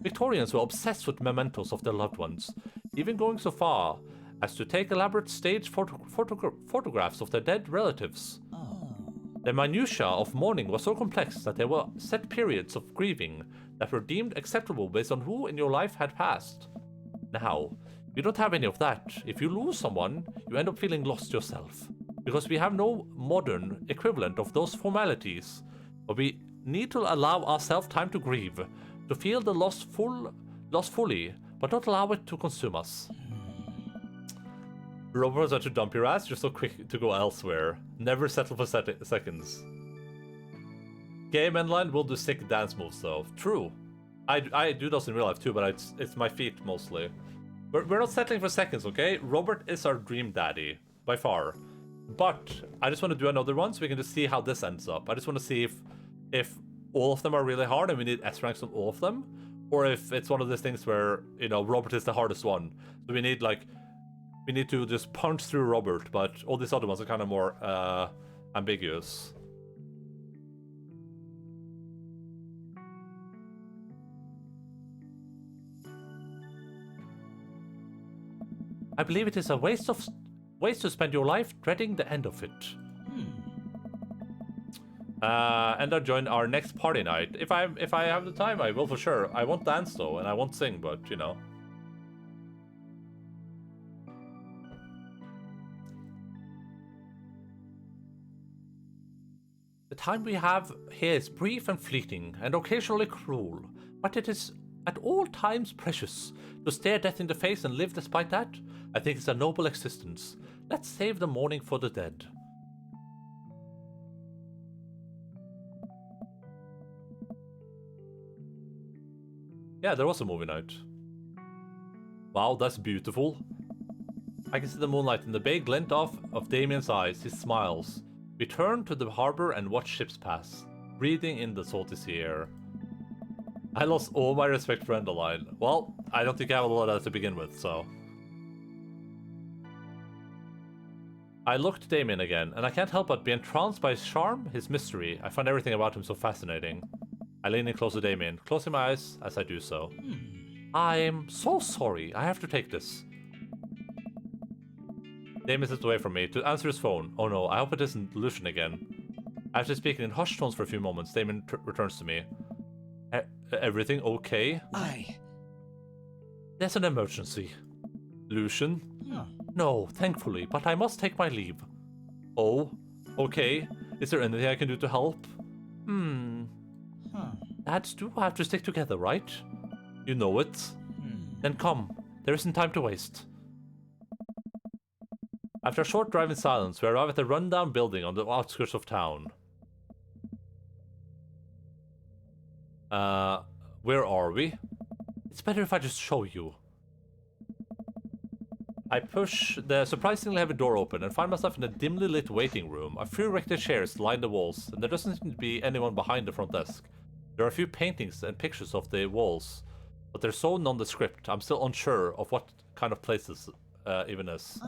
S1: Victorians were obsessed with mementos of their loved ones, even going so far as to take elaborate staged photographs of their dead relatives. The minutiae of mourning was so complex that there were set periods of grieving that were deemed acceptable based on who in your life had passed. Now, we don't have any of that. If you lose someone, you end up feeling lost yourself, because we have no modern equivalent of those formalities. But we need to allow ourselves time to grieve, to feel the loss fully, but not allow it to consume us. Robert was such to dump your ass, you're so quick to go elsewhere. Never settle for seconds. Game Endaline will do sick dance moves though. True. I do those in real life too, but it's my feet mostly. We're not settling for seconds, okay? Robert is our dream daddy, by far. But I just want to do another one so we can just see how this ends up. I just want to see if all of them are really hard and we need S ranks on all of them, or if it's one of those things where, you know, Robert is the hardest one. So we need to just punch through Robert, but all these other ones are kind of more ambiguous. I believe it is a waste to spend your life dreading the end of it. And I'll join our next party night. If I have the time, I will for sure. I won't dance though, and I won't sing, but you know. The time we have here is brief and fleeting, and occasionally cruel, but it is at all times precious. To stare death in the face and live despite that, I think it's a noble existence. Let's save the morning for the dead. Yeah, there was a movie night. Wow, that's beautiful. I can see the moonlight in the big glint of Damien's eyes. He smiles. We turn to the harbor and watch ships pass, breathing in the salty sea air. I lost all my respect for Endaline. Well, I don't think I have a lot of that to begin with, so... I look to Damien again, and I can't help but be entranced by his charm, his mystery. I find everything about him so fascinating. I lean in close to Damien, closing my eyes as I do so. I'm so sorry, I have to take this. Damien steps away from me to answer his phone. Oh no, I hope it isn't Lucian again. After speaking in hushed tones for a few moments, Damien returns to me. Everything okay? There's an emergency. Lucian? No, thankfully, but I must take my leave. Oh, okay. Is there anything I can do to help? Dads do have to stick together, right? You know it. Then come. There isn't time to waste. After a short drive in silence, we arrive at a rundown building on the outskirts of town. Where are we? It's better if I just show you. I push the surprisingly heavy door open and find myself in a dimly lit waiting room. A few erected chairs line the walls, and there doesn't seem to be anyone behind the front desk. There are a few paintings and pictures of the walls, but they're so nondescript, I'm still unsure of what kind of place this even is.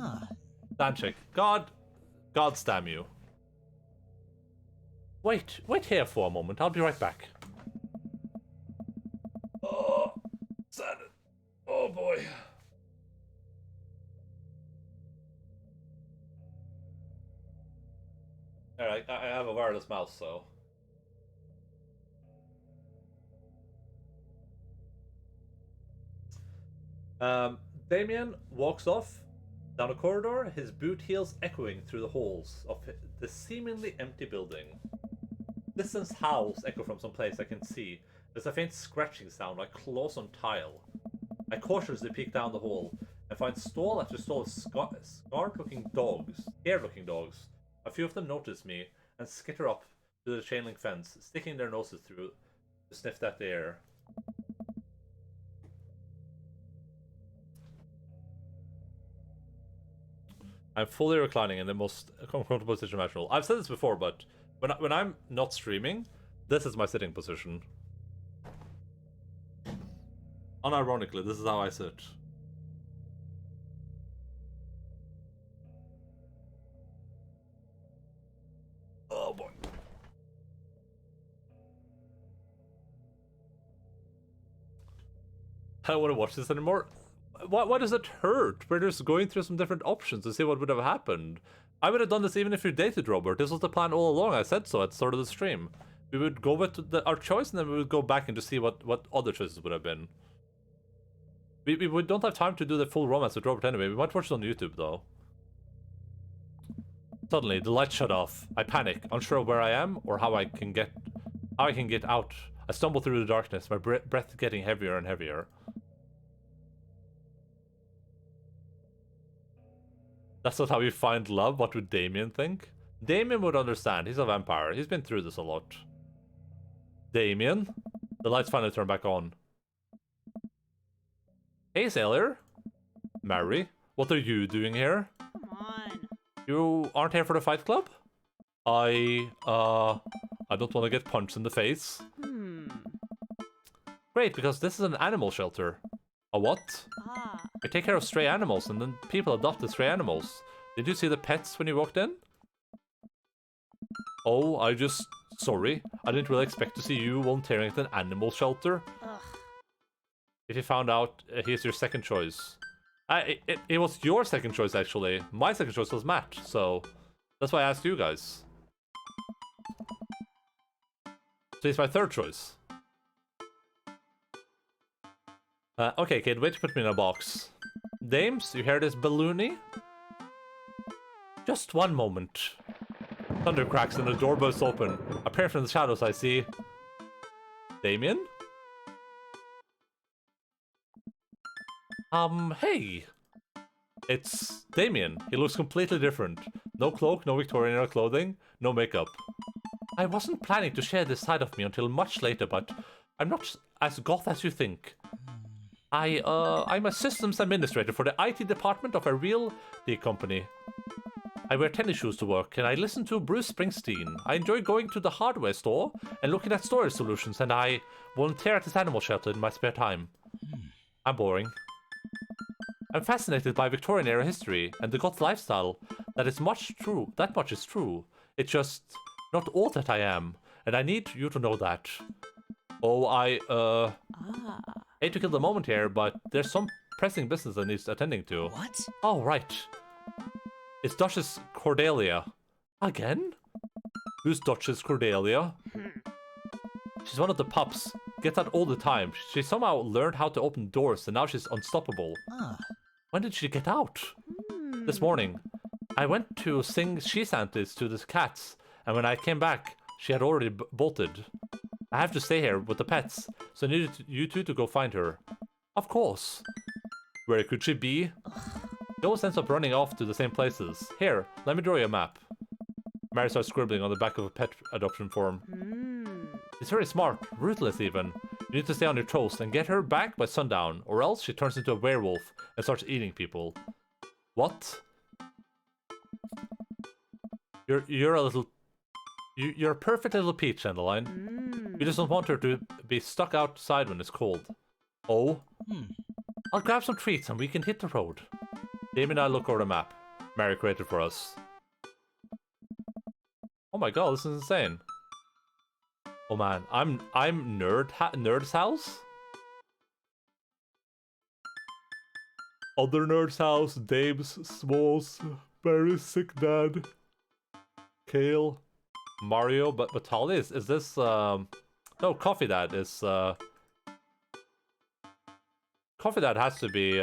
S1: Danchik, God damn you. Wait here for a moment, I'll be right back. Oh, sad. Oh boy. Alright, I have a wireless mouse, so... Damien walks off down a corridor, his boot heels echoing through the halls of the seemingly empty building. Distant howls echo from some place I can see. There's a faint scratching sound like claws on tile. I cautiously peek down the hall and find stall after stall of scarred-looking dogs, scared-looking dogs. A few of them notice me and skitter up to the chain link fence, sticking their noses through to sniff at the air. I'm fully reclining in the most comfortable position imaginable. I've said this before, but when I'm not streaming, this is my sitting position. Unironically, this is how I sit. Oh boy. I don't want to watch this anymore. Why does it hurt? We're just going through some different options to see what would have happened. I would have done this even if you dated Robert. This was the plan all along. I said so at the start of the stream. We would go with our choice and then we would go back and to see what other choices would have been. We don't have time to do the full romance with Robert anyway. We might watch it on YouTube though. Suddenly, the light shut off. I panic, unsure of where I am or how I can get out. I stumble through the darkness, my breath getting heavier and heavier. That's not how you find love. What would Damien think? Damien would understand. He's a vampire. He's been through this a lot. Damien? The lights finally turn back on. Hey, sailor. Mary, what are you doing here?
S8: Come on.
S1: You aren't here for the fight club? I don't want to get punched in the face. Great, because this is an animal shelter. A what?
S8: Ah.
S1: I take care of stray animals, and then people adopt the stray animals. Did you see the pets when you walked in? Oh, sorry. I didn't really expect to see you volunteering at an animal shelter.
S8: Ugh.
S1: If you found out, he's your second choice. It was your second choice, actually. My second choice was Matt, so that's why I asked you guys. So he's my third choice. Okay, kid, wait to put me in a box. Dames, you hear this balloony? Just one moment. Thunder cracks and the door bursts open. Appearing from the shadows, I see... Damien? Hey! It's Damien. He looks completely different. No cloak, no Victorian-era clothing, no makeup. I wasn't planning to share this side of me until much later, but I'm not as goth as you think. I'm a systems administrator for the IT department of a realty company. I wear tennis shoes to work, and I listen to Bruce Springsteen. I enjoy going to the hardware store and looking at storage solutions, and I volunteer at this animal shelter in my spare time. I'm boring. I'm fascinated by Victorian-era history and the goth lifestyle. That much is true. It's just not all that I am, and I need you to know that. Oh, hate to kill the moment here, but there's some pressing business that needs attending to.
S2: What?
S1: Oh, right. It's Duchess Cordelia. Again? Who's Duchess Cordelia? She's one of the pups. Gets out all the time. She somehow learned how to open doors, and now she's unstoppable.
S2: Ah.
S1: When did she get out? This morning. I went to sing she Santas to the cats, and when I came back, she had already bolted. I have to stay here with the pets, so I needed you two to go find her. Of course. Where could she be? She always ends up running off to the same places. Here, let me draw you a map. Mary starts scribbling on the back of a pet adoption form. It's very smart, ruthless even. You need to stay on your toes and get her back by sundown, or else she turns into a werewolf and starts eating people. What? You're a little... You're a perfect little peach, Endaline. You just don't want her to be stuck outside when it's cold. Oh? I'll grab some treats and we can hit the road. Damien and I look over the map Mary created for us. Oh my god, this is insane. Oh man, I'm Nerd's house? Other Nerd's house, Dave's, Smalls, Barry's sick dad, Kale, Mario, but Tali is this no, Coffee Dad is Coffee Dad has to be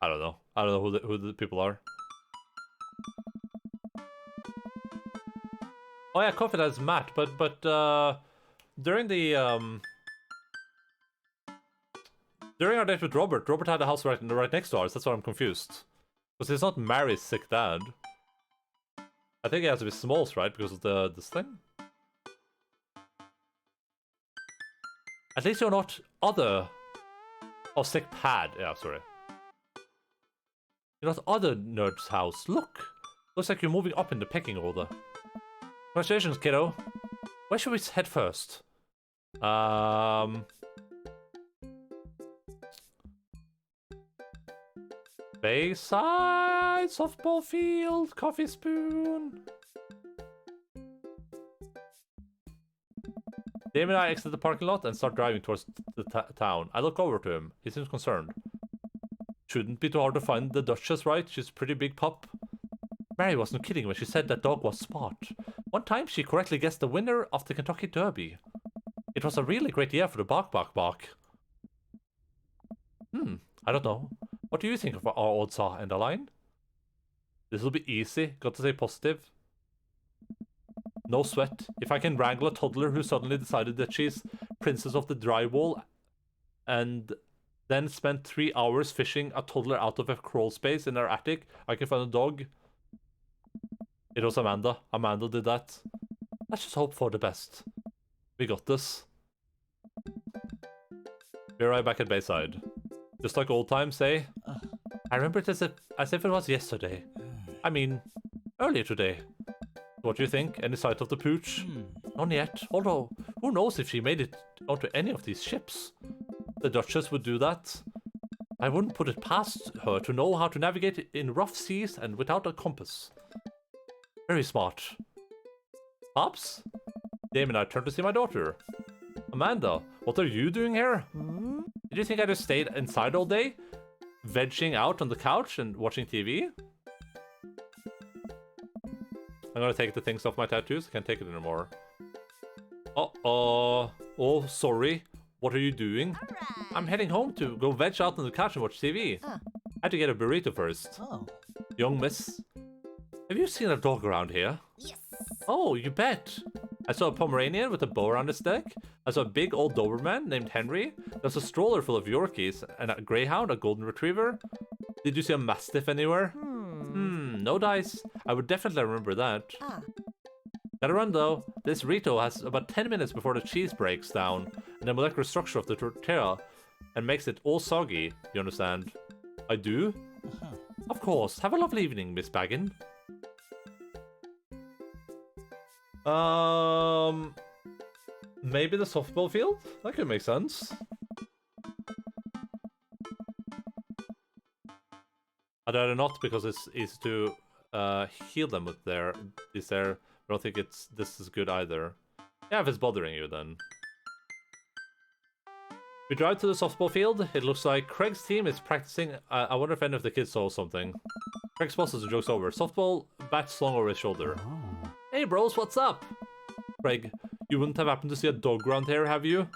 S1: I don't know who the people are. Oh yeah, Coffee Dad is Matt, but during the during our date with Robert had a house right next to ours. That's why I'm confused. Because it's not Mary's sick dad. I think it has to be Smalls, right? Because of this thing. At least you're not other... Oh, sick pad. Yeah, sorry. You're not other Nerd's house. Look! Looks like you're moving up in the pecking order. Congratulations, kiddo. Where should we head first? Bayside, softball field, coffee spoon. Dave and I exit the parking lot and start driving towards the town. I look over to him. He seems concerned. Shouldn't be too hard to find the Duchess, right? She's a pretty big pup. Mary wasn't kidding when she said that dog was smart. One time she correctly guessed the winner of the Kentucky Derby. It was a really great year for the bark. I don't know. What do you think of our odds are, Endaline? This'll be easy. Got to stay positive. No sweat. If I can wrangle a toddler who suddenly decided that she's princess of the drywall, and then spent 3 hours fishing a toddler out of a crawl space in our attic. I can find a dog. It was Amanda. Amanda did that. Let's just hope for the best. We got this. We're right back at Bayside. Just like old times, eh? I remember it as if it was yesterday. I mean, earlier today. What do you think? Any sight of the pooch? Not yet. Although, who knows if she made it onto any of these ships? The Duchess would do that. I wouldn't put it past her to know how to navigate in rough seas and without a compass. Very smart. Pops? Dame and I turned to see my daughter. Amanda, what are you doing here? Did you think I just stayed inside all day? Vegging out on the couch and watching TV? I'm gonna take the things off my tattoos. I can't take it anymore. Uh-oh. Oh, sorry. What are you doing? I'm heading home to go veg out on the couch and watch TV. I had to get a burrito first.
S2: Oh.
S1: Young miss. Have you seen a dog around here?
S8: Yes.
S1: Oh, you bet. I saw a Pomeranian with a bow around his neck. I saw a big old Doberman named Henry. There's a stroller full of Yorkies and a Greyhound, a Golden Retriever. Did you see a Mastiff anywhere? No dice. I would definitely remember that. Gotta run though. This Rito has about 10 minutes before the cheese breaks down and the molecular structure of the tortilla and makes it all soggy. You understand? I do? Of course. Have a lovely evening, Miss Baggin. Maybe the softball field? That could make sense. I'd rather not because it's easy to heal them with these there. I don't think this is good either. Yeah, if it's bothering you then. We drive to the softball field. It looks like Craig's team is practicing. I wonder if any of the kids saw something. Craig sponsors the joke's over. Softball bat slung over his shoulder. Hey bros, what's up? Craig, you wouldn't have happened to see a dog around here, have you?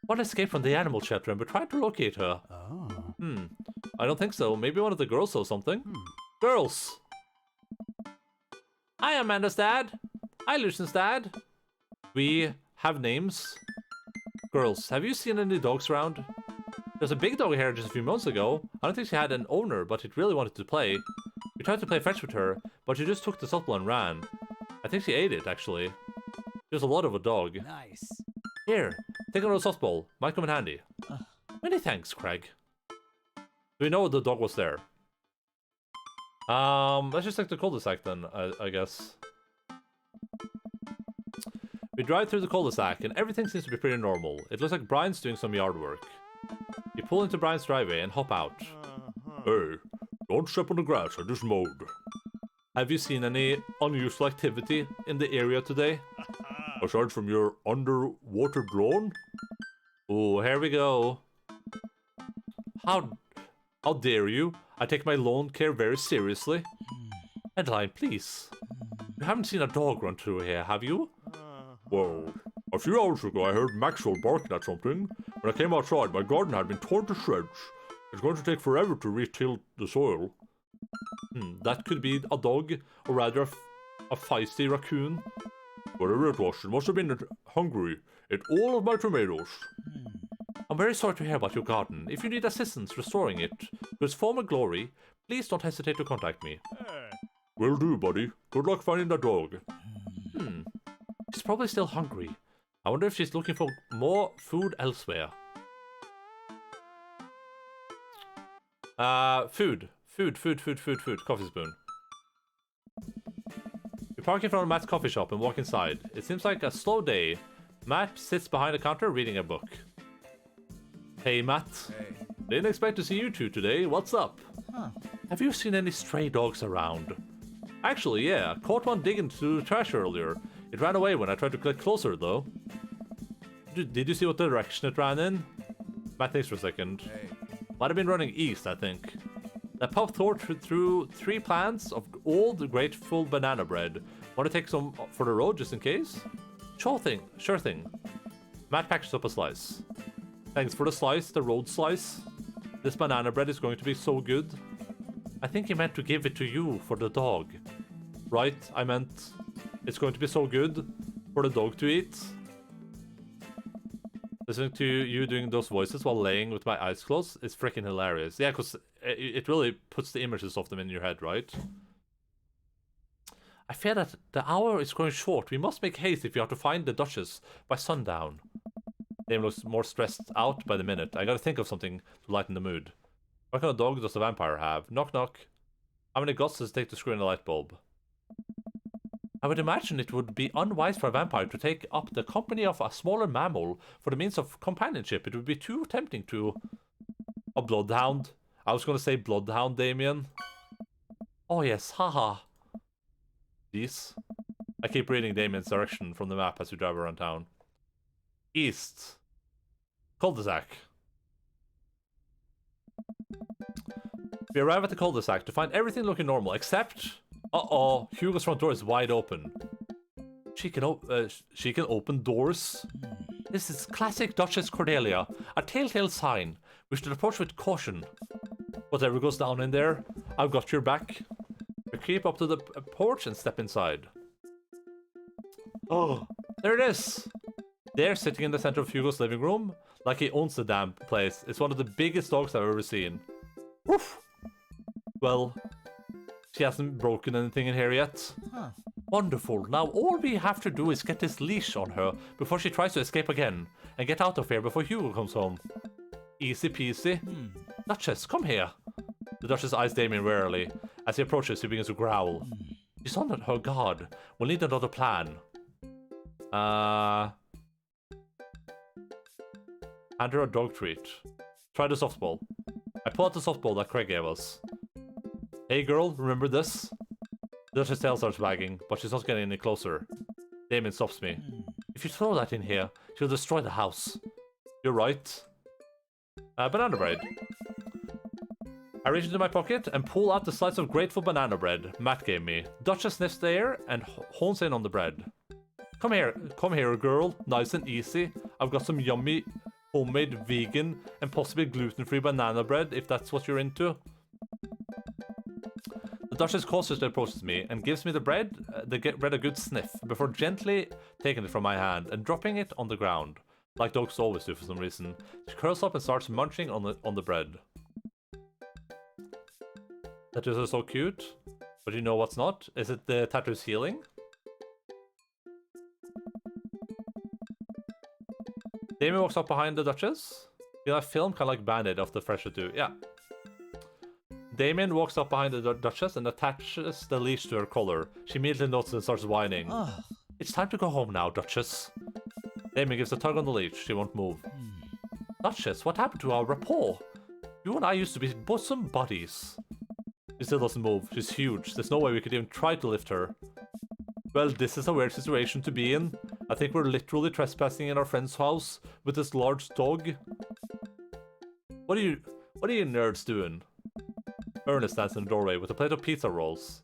S1: One escaped from the animal shelter and we're trying to locate her. I don't think so. Maybe one of the girls saw something. Girls! Hi, Amanda's dad. Hi, Lucian's dad. We have names. Girls, have you seen any dogs around? There's a big dog here just a few months ago. I don't think she had an owner, but it really wanted to play. We tried to play fetch with her, but she just took the softball and ran. I think she ate it, actually. There's a lot of a dog.
S2: Nice.
S1: Here, take another softball. Might come in handy. Many thanks, Craig. We know the dog was there. Let's just take the cul-de-sac then, I guess. We drive through the cul-de-sac and everything seems to be pretty normal. It looks like Brian's doing some yard work. We pull into Brian's driveway and hop out. Hey, don't step on the grass, I just mowed. Have you seen any unusual activity in the area today? Aside from your underwater drone? Oh, here we go. How dare you? I take my lawn care very seriously. Endaline, please. You haven't seen a dog run through here, have you? Well, a few hours ago I heard Maxwell barking at something. When I came outside, my garden had been torn to shreds. It's going to take forever to re-till the soil. That could be a dog, or rather a feisty raccoon. Whatever it was, it must have been hungry. Ate all of my tomatoes. I'm very sorry to hear about your garden. If you need assistance restoring it to its former glory, please don't hesitate to contact me. Will do, buddy. Good luck finding the dog. She's probably still hungry. I wonder if she's looking for more food elsewhere. Food. Coffee spoon. We park in front of Matt's coffee shop and walk inside. It seems like a slow day. Matt sits behind the counter reading a book. Hey, Matt.
S4: Hey.
S1: Didn't expect to see you two today. What's up? Have you seen any stray dogs around? Actually, yeah. I caught one digging through the trash earlier. It ran away when I tried to get closer, though. Did you see what direction it ran in? Matt thinks for a second.
S4: Hey.
S1: Might have been running east, I think. That pup tore through 3 plants of old, grateful banana bread. Want to take some for the road, just in case? Sure thing. Matt packs up a slice. Thanks for the slice, the road slice. This banana bread is going to be so good. I think he meant to give it to you for the dog. Right, I meant it's going to be so good for the dog to eat. Listening to you doing those voices while laying with my eyes closed is freaking hilarious. Yeah, because it really puts the images of them in your head, right? I fear that the hour is growing short. We must make haste if we are to find the Duchess by sundown. Dame looks more stressed out by the minute. I gotta think of something to lighten the mood. What kind of dog does the vampire have? Knock knock. How many guts does it take to screw in a light bulb? I would imagine it would be unwise for a vampire to take up the company of a smaller mammal for the means of companionship. It would be too tempting to... A bloodhound. I was gonna say bloodhound, Damien. Oh yes, haha. Jeez. I keep reading Damien's direction from the map as we drive around town. East. Cul-de-sac. We arrive at the cul-de-sac to find everything looking normal, except... Uh-oh, Hugo's front door is wide open. She can open doors. This is classic Duchess Cordelia, a telltale sign. We should approach with caution. Whatever goes down in there, I've got your back. We creep up to the porch and step inside. Oh, there it is! There, sitting in the center of Hugo's living room, like he owns the damn place, is one of the biggest dogs I've ever seen. Woof! Well, she hasn't broken anything in here yet.
S2: Huh.
S1: Wonderful. Now all we have to do is get this leash on her before she tries to escape again, and get out of here before Hugo comes home. Easy peasy. Duchess, come here. The Duchess eyes Damien warily. As he approaches, he begins to growl. She's on her guard. We'll need another plan. Hand her a dog treat. Try the softball. I pull out the softball that Craig gave us. Hey girl, remember this? The Duchess' tail starts wagging, but she's not getting any closer. Damien stops me. If you throw that in here, she'll destroy the house. You're right. Banana bread. I reach into my pocket and pull out the slice of grateful banana bread Matt gave me. Duchess sniffs the air and hones in on the bread. Come here, girl. Nice and easy. I've got some yummy, homemade, vegan, and possibly gluten-free banana bread, if that's what you're into. The Duchess cautiously approaches me and gives me the bread a good sniff before gently taking it from my hand and dropping it on the ground, like dogs always do for some reason. She curls up and starts munching on the bread. Tattoos are so cute, but you know what's not? Is it the tattoos healing? Damien walks up behind the Duchess. Feel like film kind of like Band-Aid off the fresh tattoo. Yeah. Damien walks up behind the Duchess and attaches the leash to her collar. She immediately notices and starts whining. It's time to go home now, Duchess. Damien gives a tug on the leash. She won't move. Duchess, what happened to our rapport? You and I used to be bosom buddies. She still doesn't move. She's huge. There's no way we could even try to lift her. Well, this is a weird situation to be in. I think we're literally trespassing in our friend's house with this large dog. What are you nerds doing? Ernest stands in the doorway with a plate of pizza rolls.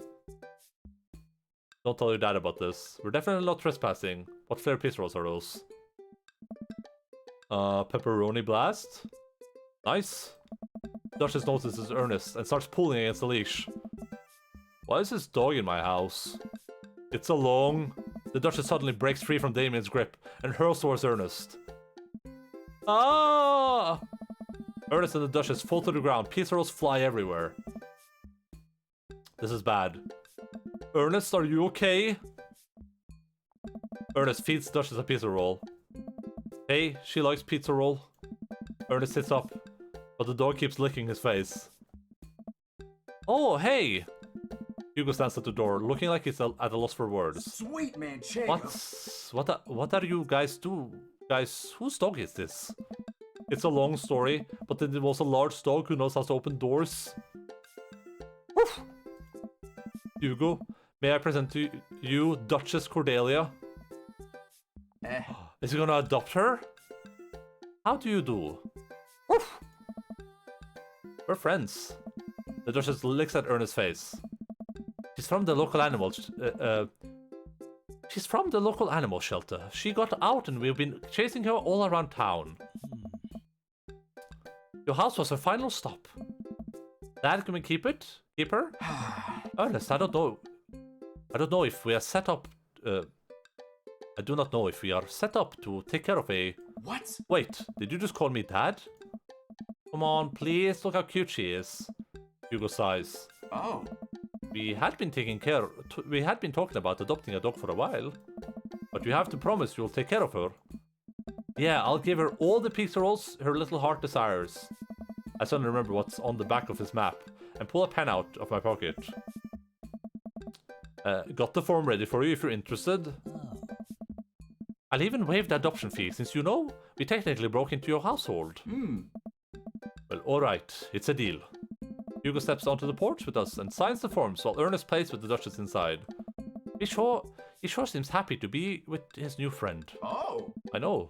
S1: Don't tell your dad about this. We're definitely not trespassing. What flavor pizza rolls are those? Pepperoni blast? Nice. Duchess notices Ernest and starts pulling against the leash. Why is this dog in my house? It's along. The Duchess suddenly breaks free from Damien's grip and hurls towards Ernest. Ah! Ernest and the Duchess fall to the ground. Pizza rolls fly everywhere. This is bad. Ernest, are you okay? Ernest feeds Duchess a pizza roll. Hey, she likes pizza roll. Ernest sits up, but the dog keeps licking his face. Oh, hey! Hugo stands at the door, looking like he's at a loss for words.
S4: Sweet man, Che.
S1: What are you guys do? Guys, whose dog is this? It's a long story, but then there was a large dog who knows how to open doors. Woof! Hugo, may I present to you Duchess Cordelia? Is he gonna adopt her? How do you do? Woof! We're friends. The Duchess licks at Ernest's face. She's from the local animal shelter. She got out and we've been chasing her all around town. Your house was her final stop. Dad, can we keep it? Keep her? Ernest, I don't know. I don't know if we are set up. I do not know if we are set up to take care of a
S4: What?
S1: Wait, did you just call me Dad? Come on, please, look how cute she is. Hugo sighs.
S4: Oh.
S1: We had been talking about adopting a dog for a while. But you have to promise you'll take care of her. Yeah, I'll give her all the pizza rolls her little heart desires. I suddenly remember what's on the back of his map and pull a pen out of my pocket. Got the form ready for you if you're interested.
S2: Oh.
S1: I'll even waive the adoption fee since you know we technically broke into your household.
S4: Hmm.
S1: Well, alright, it's a deal. Hugo steps onto the porch with us and signs the forms while Ernest plays with the Duchess inside. He sure seems happy to be with his new friend.
S4: Oh.
S1: I know.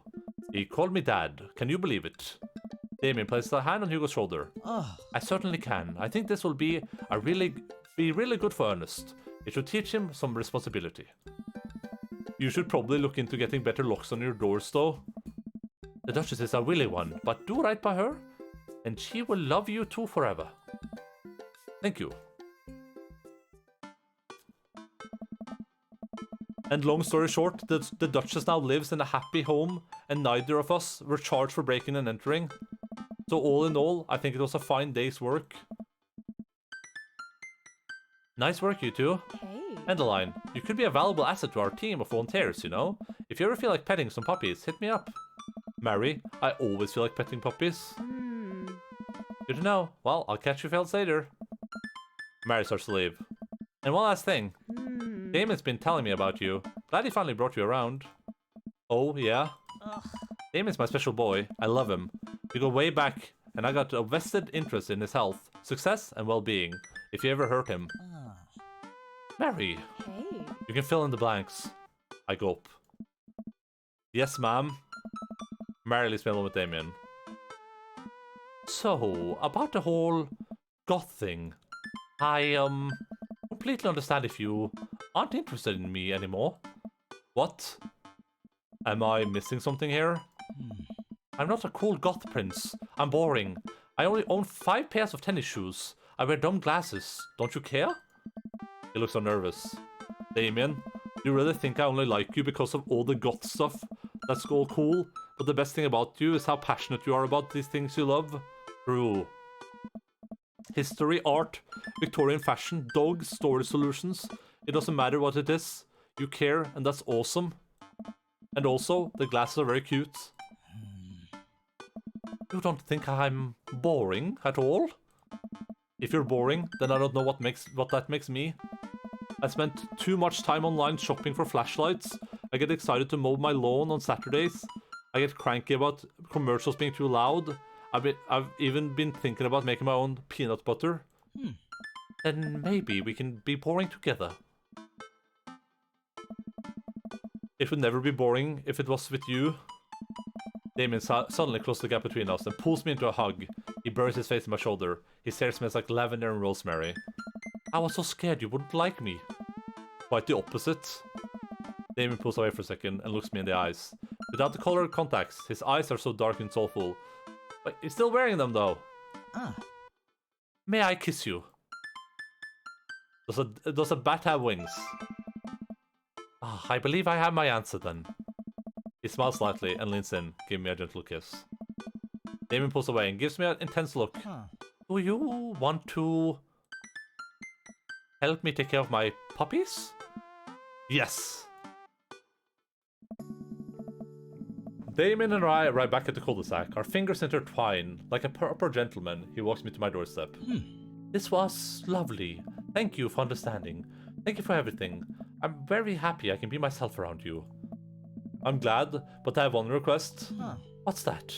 S1: He called me Dad. Can you believe it? Damien places a hand on Hugo's shoulder.
S2: Oh.
S1: I certainly can. I think this will be really good for Ernest. It should teach him some responsibility. You should probably look into getting better locks on your doors, though. The Duchess is a willy one, but do right by her, and she will love you two forever. Thank you. And long story short, the Duchess now lives in a happy home, and neither of us were charged for breaking and entering. So all in all, I think it was a fine day's work. Nice work, you two.
S8: Hey.
S1: Endaline, you could be a valuable asset to our team of volunteers, you know? If you ever feel like petting some puppies, hit me up. Mary, I always feel like petting puppies. Good to know. Well, I'll catch you fellas later. Mary starts to leave. And one last thing. Damon's been telling me about you. Glad he finally brought you around. Oh, yeah?
S8: Ugh.
S1: Damon's my special boy. I love him. We go way back, and I got a vested interest in his health, success, and well-being, if you ever hurt him.
S2: Ah.
S1: Mary,
S8: Hey.
S1: you can fill in the blanks. I gulp. Yes, ma'am. Mary leaves me alone with Damien. So, about the whole goth thing. I, completely understand if you aren't interested in me anymore. What? Am I missing something here? I'm not a cool goth prince. I'm boring. I only own 5 pairs of tennis shoes. I wear dumb glasses. Don't you care? He looks so nervous. Damien, do you really think I only like you because of all the goth stuff? That's all cool, but the best thing about you is how passionate you are about these things you love. True. History, art, Victorian fashion, dogs, storage solutions. It doesn't matter what it is. You care, and that's awesome. And also, the glasses are very cute. You don't think I'm boring at all? If you're boring, then I don't know what that makes me. I spent too much time online shopping for flashlights. I get excited to mow my lawn on Saturdays. I get cranky about commercials being too loud. I've even been thinking about making my own peanut butter. Then maybe we can be boring together. It would never be boring if it was with you. Damien suddenly closed the gap between us and pulls me into a hug. He buries his face in my shoulder. His hair smells like lavender and rosemary. I was so scared you wouldn't like me. Quite the opposite. Damien pulls away for a second and looks me in the eyes. Without the colored contacts, his eyes are so dark and soulful. Wait, he's still wearing them though.
S2: Ah.
S1: May I kiss you? Does a bat have wings? Ah, I believe I have my answer then. He smiles slightly and leans in, giving me a gentle kiss. Damien pulls away and gives me an intense look.
S2: Huh.
S1: Do you want to help me take care of my puppies? Yes! Damien and I arrive back at the cul-de-sac, our fingers intertwine. Like a proper gentleman, he walks me to my doorstep. This was lovely. Thank you for understanding. Thank you for everything. I'm very happy I can be myself around you. I'm glad, but I have one request.
S2: Huh.
S1: What's that?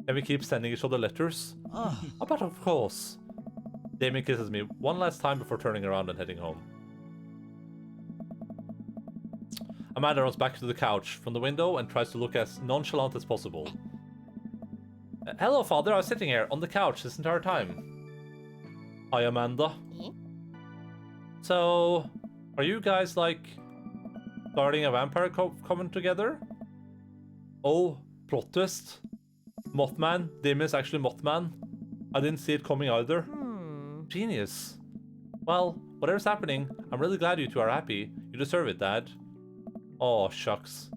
S1: Can we keep sending each other letters?
S2: Oh.
S1: But of course. Damien kisses me one last time before turning around and heading home. Amanda runs back to the couch from the window and tries to look as nonchalant as possible. Hello, Father. I was sitting here on the couch this entire time. Hi, Amanda. So, are you guys, like, starting a vampire coven together? Oh, plot twist. Mothman. Damien's actually Mothman. I didn't see it coming either. Genius. Well, whatever's happening, I'm really glad you two are happy. You deserve it, Dad. Oh, shucks.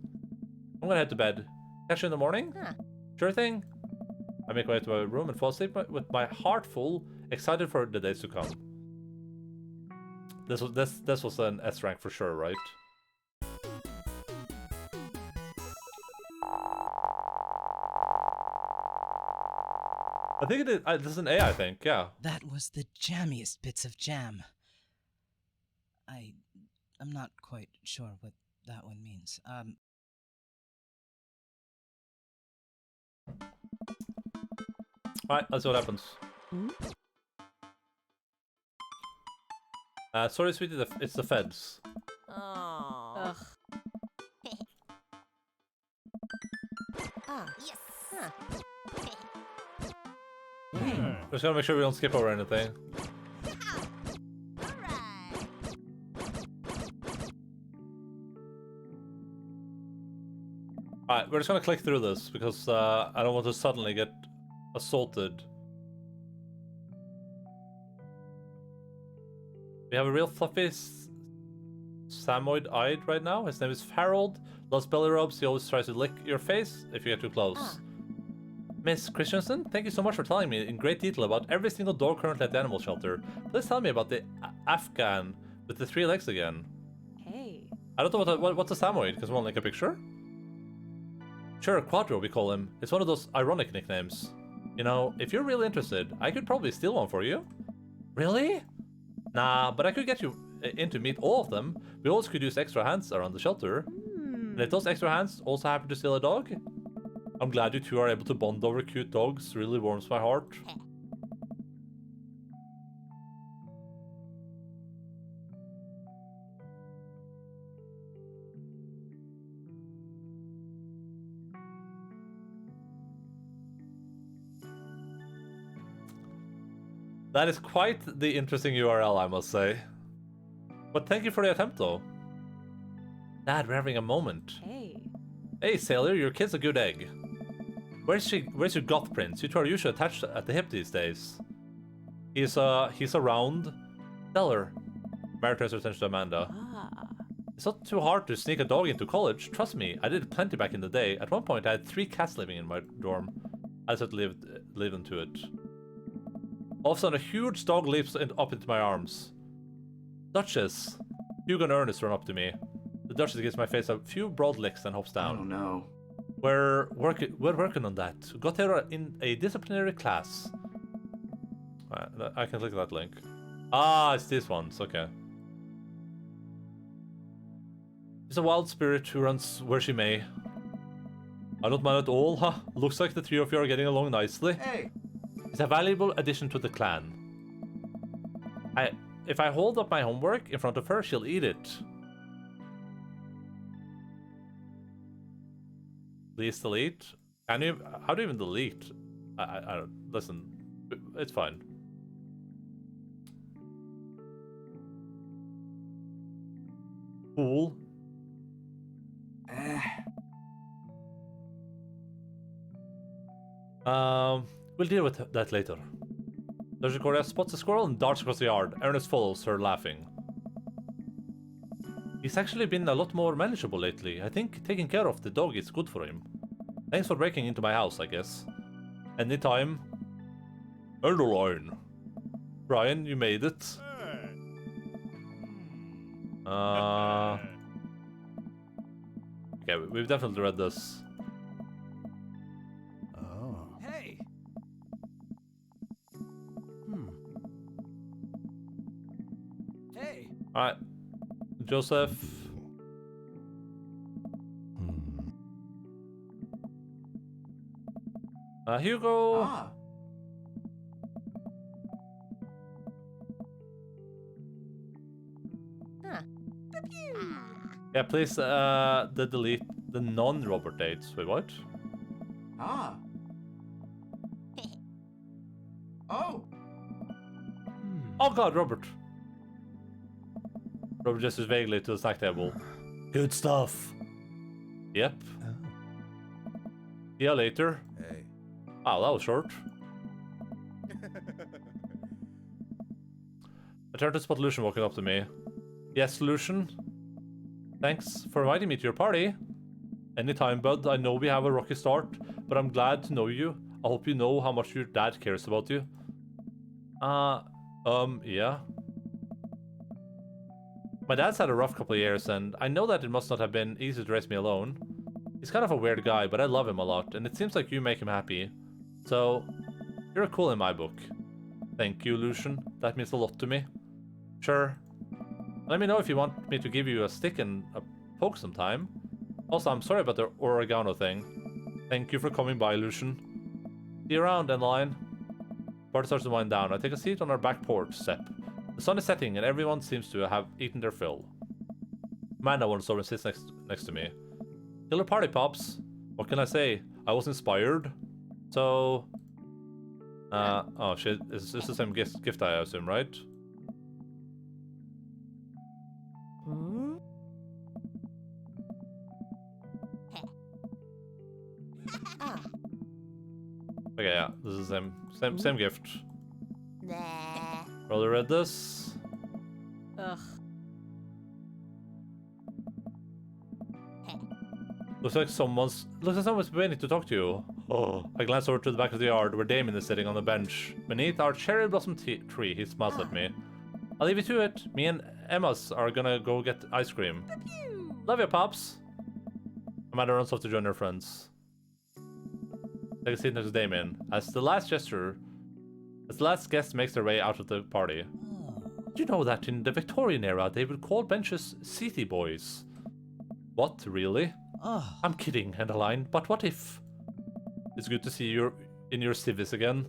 S1: I'm gonna head to bed. Catch you in the morning?
S8: Huh.
S1: Sure thing. I make my way to my room and fall asleep with my heart full, excited for the days to come. This was an S rank for sure, right? I think it is. This is an A, I think. Yeah.
S2: That was the jammiest bits of jam. I'm not quite sure what that one means.
S1: Alright, let's see what happens. Sorry, sweetie, it's the feds.
S8: Oh. Ugh. Ah, yes. Huh.
S1: Just gotta make sure we don't skip over anything. Alright, we're just gonna click through this because I don't want to suddenly get assaulted. We have a real fluffy Samoyed-eyed right now. His name is Harold. Loves belly rubs. He always tries to lick your face if you get too close. Miss Christensen, thank you so much for telling me in great detail about every single dog currently at the animal shelter. Please tell me about the Afghan with the 3 legs again.
S8: Hey.
S1: I don't know what's a Samoyed. Can someone link a picture? Sure, Quadro we call him. It's one of those ironic nicknames. You know, if you're really interested, I could probably steal one for you. Really? Nah, but I could get you in to meet all of them. We also could use extra hands around the shelter. And if those extra hands also happen to steal a dog, I'm glad you two are able to bond over cute dogs. Really warms my heart. That is quite the interesting URL, I must say. But thank you for the attempt, though. Dad, we're having a moment.
S8: Hey.
S1: Hey, sailor, your kid's a good egg. Where's your goth prince? You two are usually attached at the hip these days. He's around. Tell her. Mary turns her attention to Amanda.
S8: Ah.
S1: It's not too hard to sneak a dog into college. Trust me, I did plenty back in the day. At one point, I had 3 cats living in my dorm. I just had to leave them to it. All of a sudden, a huge dog leaps up into my arms. Duchess! Hugo and Ernest run up to me. The Duchess gives my face a few broad licks and hops down.
S4: Oh no.
S1: We're working on that. Got here in a disciplinary class. I can click that link. Ah, it's these ones. Okay. She's a wild spirit who runs where she may. I don't mind at all, huh? Looks like the 3 of you are getting along nicely.
S4: Hey.
S1: It's a valuable addition to the clan. If I hold up my homework in front of her, she'll eat it. Please delete. Can you? How do you even delete? I don't. Listen, it's fine. Cool. We'll deal with that later. Doja Coria spots a squirrel and darts across the yard. Ernest follows her, laughing. He's actually been a lot more manageable lately. I think taking care of the dog is good for him. Thanks for breaking into my house, I guess. Anytime. Endaline. Brian, you made it. Okay, we've definitely read this.
S3: Oh.
S2: Hey! Hey!
S1: Alright. Joseph. Hugo.
S4: Ah.
S1: Yeah, please delete the non-Robert dates. Wait, what?
S4: Ah. Oh.
S1: Oh god, Robert. Robert gestures vaguely to the snack table. Good stuff. Yep.
S3: Oh.
S1: See ya later.
S3: Hey.
S1: Wow, that was short. I turned to spot Lucian walking up to me. Yes, Lucian. Thanks for inviting me to your party. Anytime, bud. I know we have a rocky start, but I'm glad to know you. I hope you know how much your dad cares about you. Yeah. My dad's had a rough couple of years, and I know that it must not have been easy to raise me alone. He's kind of a weird guy, but I love him a lot, and it seems like you make him happy. So, you're cool in my book. Thank you, Lucian. That means a lot to me. Sure. Let me know if you want me to give you a stick and a poke sometime. Also, I'm sorry about the oregano thing. Thank you for coming by, Lucian. See you around, Endaline. Party starts to wind down. I take a seat on our back porch step. The sun is setting, and everyone seems to have eaten their fill. Amanda wants over and sits next to me. Killer party, Pops. What can I say? I was inspired. So... oh shit, is this the same gift I assume, right?
S8: Hmm? Ah.
S1: Okay, yeah, this is the same gift.
S8: Nah.
S1: Rather read this.
S8: Ugh.
S1: Looks like someone's waiting to talk to you. Oh, I glance over to the back of the yard where Damien is sitting on the bench. Beneath our cherry blossom tree, he smiles at me. I'll leave you to it. Me and Emma's are gonna go get ice cream. Love you, Pops. Amanda runs off to join her friends. Take a seat next to Damien. As the last guest makes their way out of the party.
S2: Oh.
S1: Did you know that in the Victorian era they would call benches seathy boys? What, really?
S2: Oh.
S1: I'm kidding, Endaline, but what if? It's good to see you in your civis again.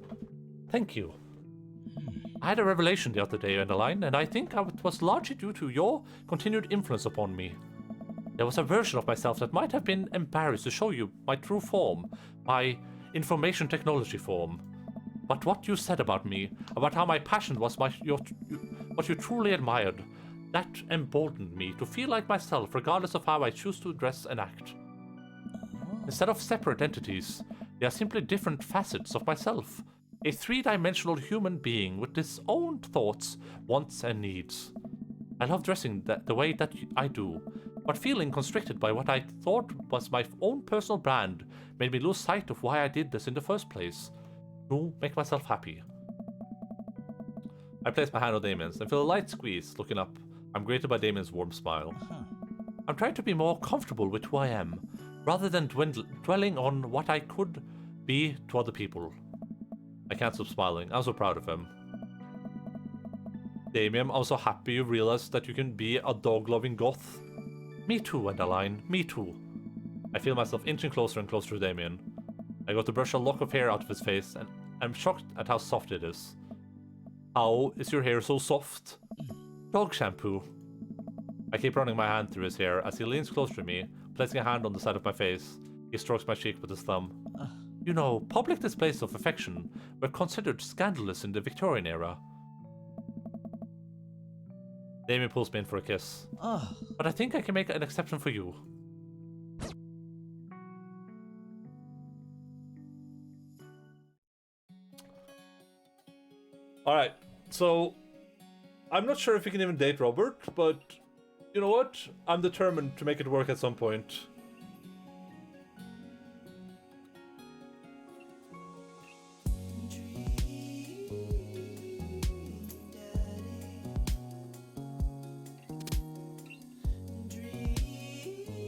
S1: Thank you. I had a revelation the other day, Endaline, and I think it was largely due to your continued influence upon me. There was a version of myself that might have been embarrassed to show you my true form, my information technology form. But what you said about me, about how my passion was what you truly admired, that emboldened me to feel like myself regardless of how I choose to dress and act. Instead of separate entities, they are simply different facets of myself. A three-dimensional human being with his own thoughts, wants, and needs. I love dressing the way that I do, but feeling constricted by what I thought was my own personal brand made me lose sight of why I did this in the first place. To make myself happy. I place my hand on Damien's and feel a light squeeze. Looking up, I'm greeted by Damien's warm smile. I'm trying to be more comfortable with who I am, rather than dwelling on what I could be to other people. I can't stop smiling. I'm so proud of him. Damien, I'm so happy you realized that you can be a dog-loving goth. Me too, Endaline. Me too. I feel myself inching closer and closer to Damien. I go to brush a lock of hair out of his face, and I'm shocked at how soft it is. How is your hair so soft? Dog shampoo. I keep running my hand through his hair as he leans closer to me, placing a hand on the side of my face. He strokes my cheek with his thumb. You know, public displays of affection were considered scandalous in the Victorian era. Damien pulls me in for a kiss.
S2: Oh.
S1: But I think I can make an exception for you. Alright, so I'm not sure if we can even date Robert, but you know what? I'm determined to make it work at some point.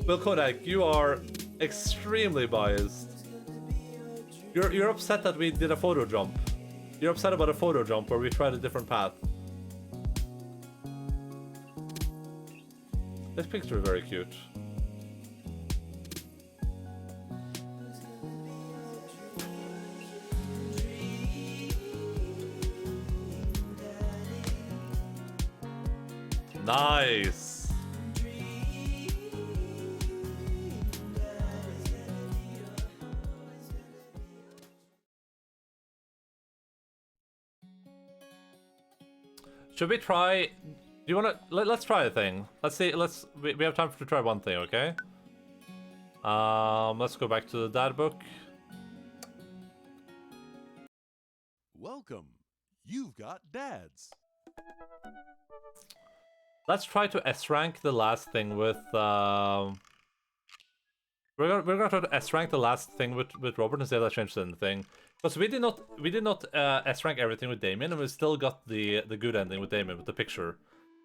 S1: Well, Kodak, you are extremely biased. You're upset that we did a photo jump. You're upset about a photo jump where we tried a different path. This picture is very cute. Nice. Should we try? Do you want to? Let's try a thing. Let's see. We have time to try one thing, okay? Let's go back to the dad book.
S9: Welcome. You've got dads.
S1: Let's try to S rank the last thing with We're gonna try to S rank the last thing with Robert instead of change the thing. Because we did not S rank everything with Damien, and we still got the good ending with Damien with the picture.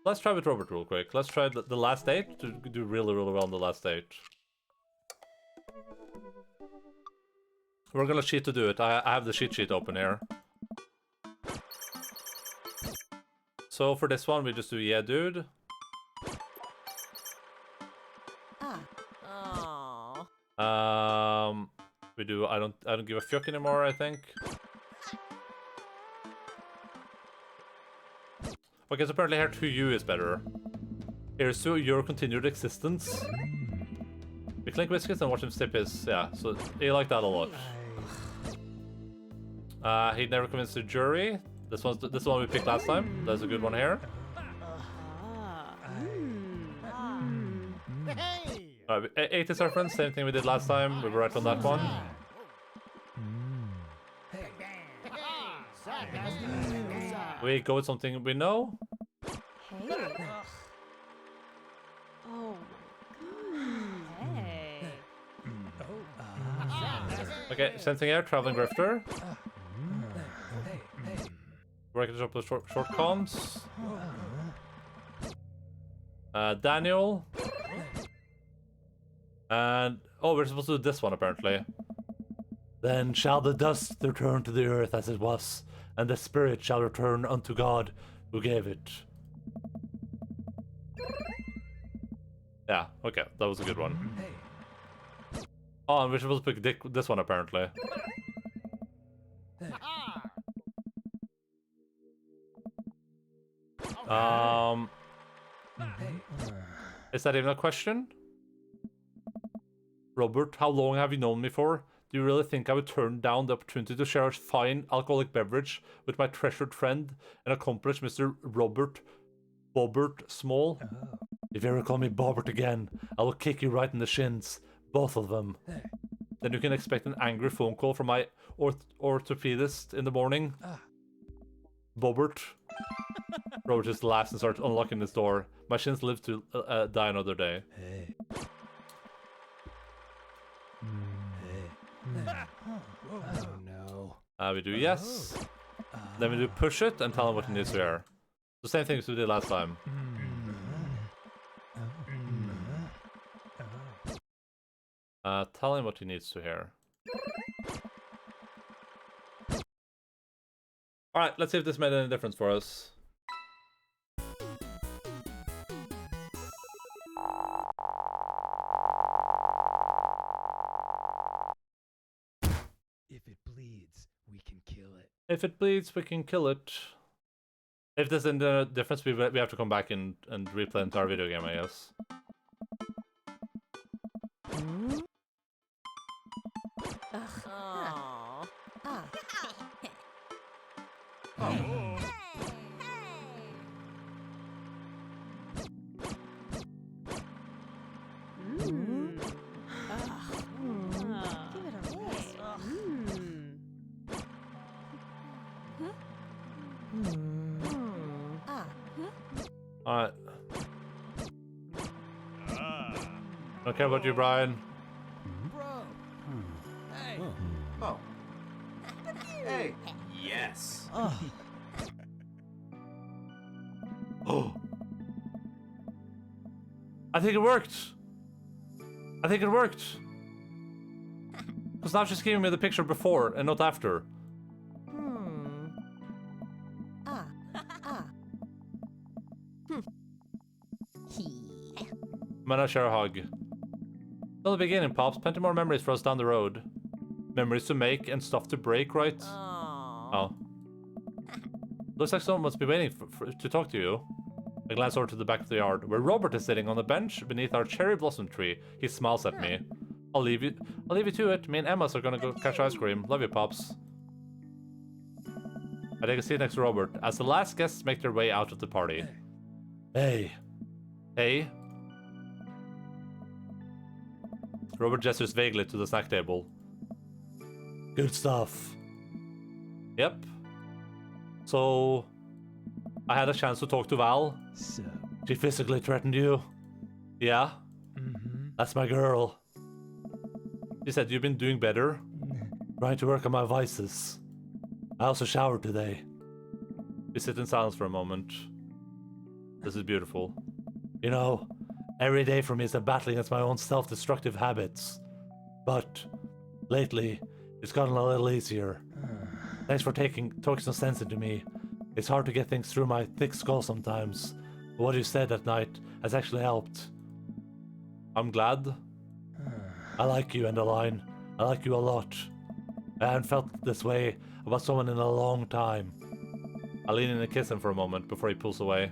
S1: Let's try with Robert real quick. Let's try the last date to do really well on the last date. We're gonna cheat to do it. I have the cheat sheet open here. So for this one, we just do yeah, dude.
S8: Oh.
S1: We do I don't give a fuck anymore, I think. Okay, so apparently here to you is better. Here's to your continued existence. We clink biscuits and watch him sip his, yeah, so he liked that a lot. He never convinced the jury. This one's the one we picked last time. That's a good one here. Alright, 80s reference, same thing we did last time. We were right on that one. We go with something we know.
S8: Hey. Oh. Hey.
S1: Okay, same thing here, traveling grifter. Working to up with short cons. Daniel. And oh, we're supposed to do this one apparently. Then shall the dust return to the earth as it was, and the spirit shall return unto God who gave it. Yeah, okay, that was a good one. Oh, and we're supposed to pick this one apparently. Is that even a question? Robert, how long have you known me for? Do you really think I would turn down the opportunity to share a fine alcoholic beverage with my treasured friend and accomplished Mr. Bobbert Small? If you ever call me Bobbert again, I will kick you right in the shins. Both of them. Then you can expect an angry phone call from my orthopedist in the morning. Bobbert. Robert just laughs and starts unlocking his door. My shins live to die another day.
S3: Oh no.
S1: We do yes. Then we do push it and tell him what he needs to hear. The same thing as we did last time. Tell him what he needs to hear. Alright, let's see if this made any difference for us.
S3: If it bleeds, we can kill it.
S1: If it bleeds, we can kill it. If there's any difference, we have to come back and replay the entire video game, I guess. Alright. Don't care about you, Brian.
S4: Oh. Hey. Yes.
S1: Oh. I think it worked. I think it worked. Because now she's giving me the picture before and not after. I'm gonna share a hug. Till the beginning, Pops. Plenty more memories for us down the road. Memories to make and stuff to break, right? Oh. Looks like someone must be waiting to talk to you. I glance over to the back of the yard, where Robert is sitting on a bench beneath our cherry blossom tree. He smiles at me. I'll leave you to it. Me and Emma are gonna go catch ice cream. Love you, Pops. I take a seat next to Robert as the last guests make their way out of the party. Hey. Hey. Robert gestures vaguely to the snack table. Good stuff. Yep. So, I had a chance to talk to Val.
S3: So.
S1: She physically threatened you. Yeah? That's my girl. She said, "You've been doing better. Trying to work on my vices. I also showered today." We sit in silence for a moment. This is beautiful. You know, every day for me is a battle against my own self-destructive habits. But lately, it's gotten a little easier. Thanks for talking some sense into me. It's hard to get things through my thick skull sometimes, but what you said that night has actually helped. I'm glad. I like you, Endaline. I like you a lot. I haven't felt this way about someone in a long time. I lean in and kiss him for a moment before he pulls away.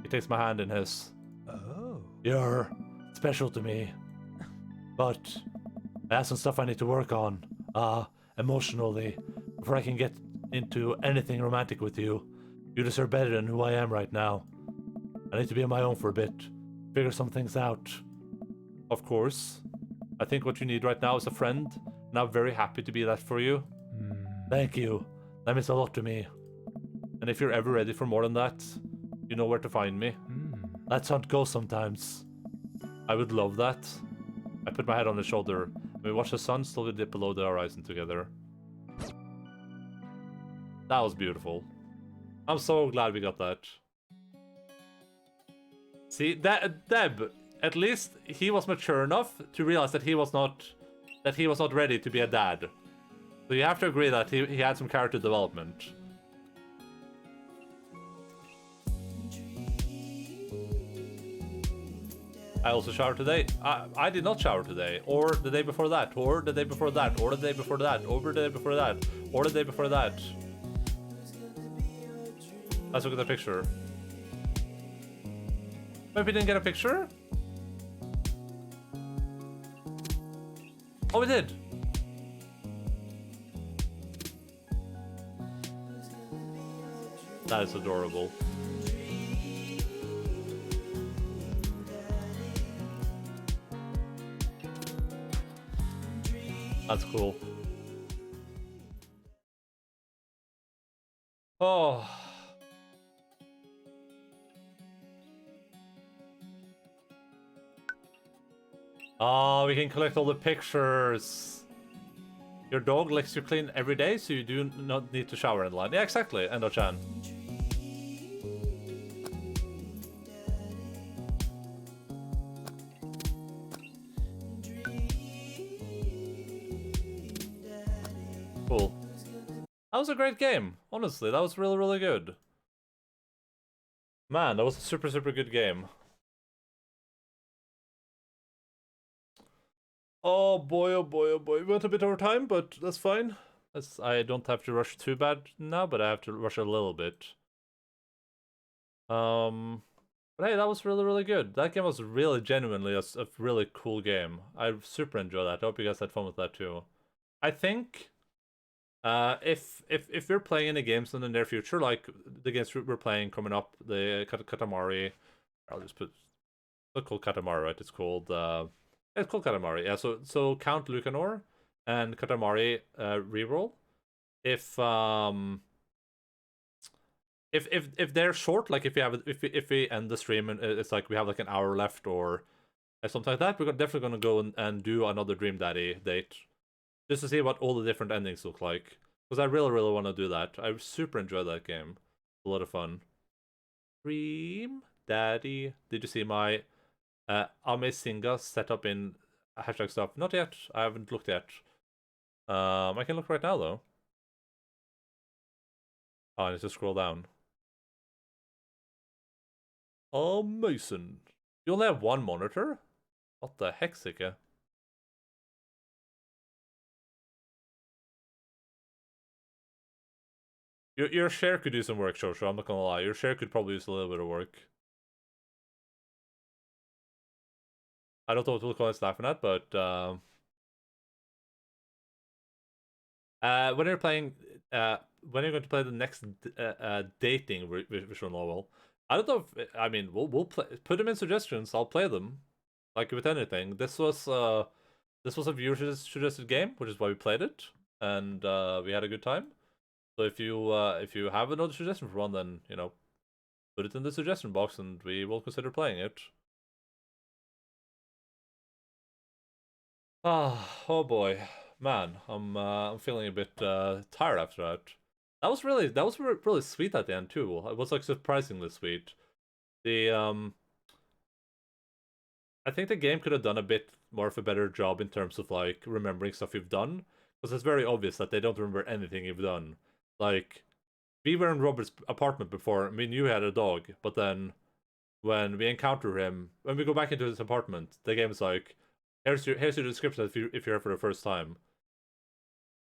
S1: He takes my hand in his.
S3: Oh.
S1: You're special to me. But I have some stuff I need to work on, emotionally, before I can get into anything romantic with you. You deserve better than who I am right now. I need to be on my own for a bit, figure some things out. Of course. I think what you need right now is a friend, and I'm very happy to be that for you. Thank you. That means a lot to me. And if you're ever ready for more than that, you know where to find me. Let's hunt ghosts sometimes. I would love that. I put my head on his shoulder, and we watch the sun slowly dip below the horizon together. That was beautiful. I'm so glad we got that. See, Deb, at least he was mature enough to realize that he was not ready to be a dad. So you have to agree that he had some character development. I also showered today. I did not shower today, or the day before that, or the day before that, or the day before that, or the day before that, or the day before that. Let's look at the picture. Maybe we didn't get a picture? Oh, we did. That is adorable. That's cool. Oh. Oh, we can collect all the pictures. Your dog licks you clean every day, so you do not need to shower in line. Yeah, exactly, Endo-chan. Cool. That was a great game. Honestly, that was really, really good. Man, that was a super, super good game. Oh boy, oh boy, oh boy. We went a bit over time, but that's fine. I don't have to rush too bad now, but I have to rush a little bit. But hey, that was really, really good. That game was really genuinely a really cool game. I super enjoyed that. I hope you guys had fun with that too. I think if we're playing any games in the near future, like the games we're playing coming up, the Katamari, I'll just put, it's not called Katamari, right? It's called Katamari. Yeah, so Count Lucanor and Katamari reroll. If they're short, like if we end the stream and it's like we have like an hour left or something like that, we're definitely gonna go and do another Dream Daddy date, just to see what all the different endings look like. Because I really, really want to do that. I super enjoyed that game. A lot of fun. Dream Daddy. Did you see my Amesinga setup in hashtag stuff? Not yet. I haven't looked yet. I can look right now though. Oh, I need to scroll down. Oh, Mason. You only have one monitor? What the heck, Sika? Your share could do some work, Shosho, I'm not gonna lie. Your share could probably use a little bit of work. I don't know what we'll call it laughing at, but when you're playing when you're going to play the next dating visual novel, I don't know if I mean we'll put them in suggestions. I'll play them, like with anything. This was a viewer suggested game, which is why we played it, and we had a good time. So if you have another suggestion for one, then you know, put it in the suggestion box, and we will consider playing it. Oh boy, man, I'm feeling a bit tired after that. That was really sweet at the end too. It was like surprisingly sweet. The I think the game could have done a bit more of a better job in terms of like remembering stuff you've done, because it's very obvious that they don't remember anything you've done. Like we were in Robert's apartment before, and we knew he had a dog, but then when we encounter him, when we go back into his apartment, the game is like, here's your description if you're here for the first time.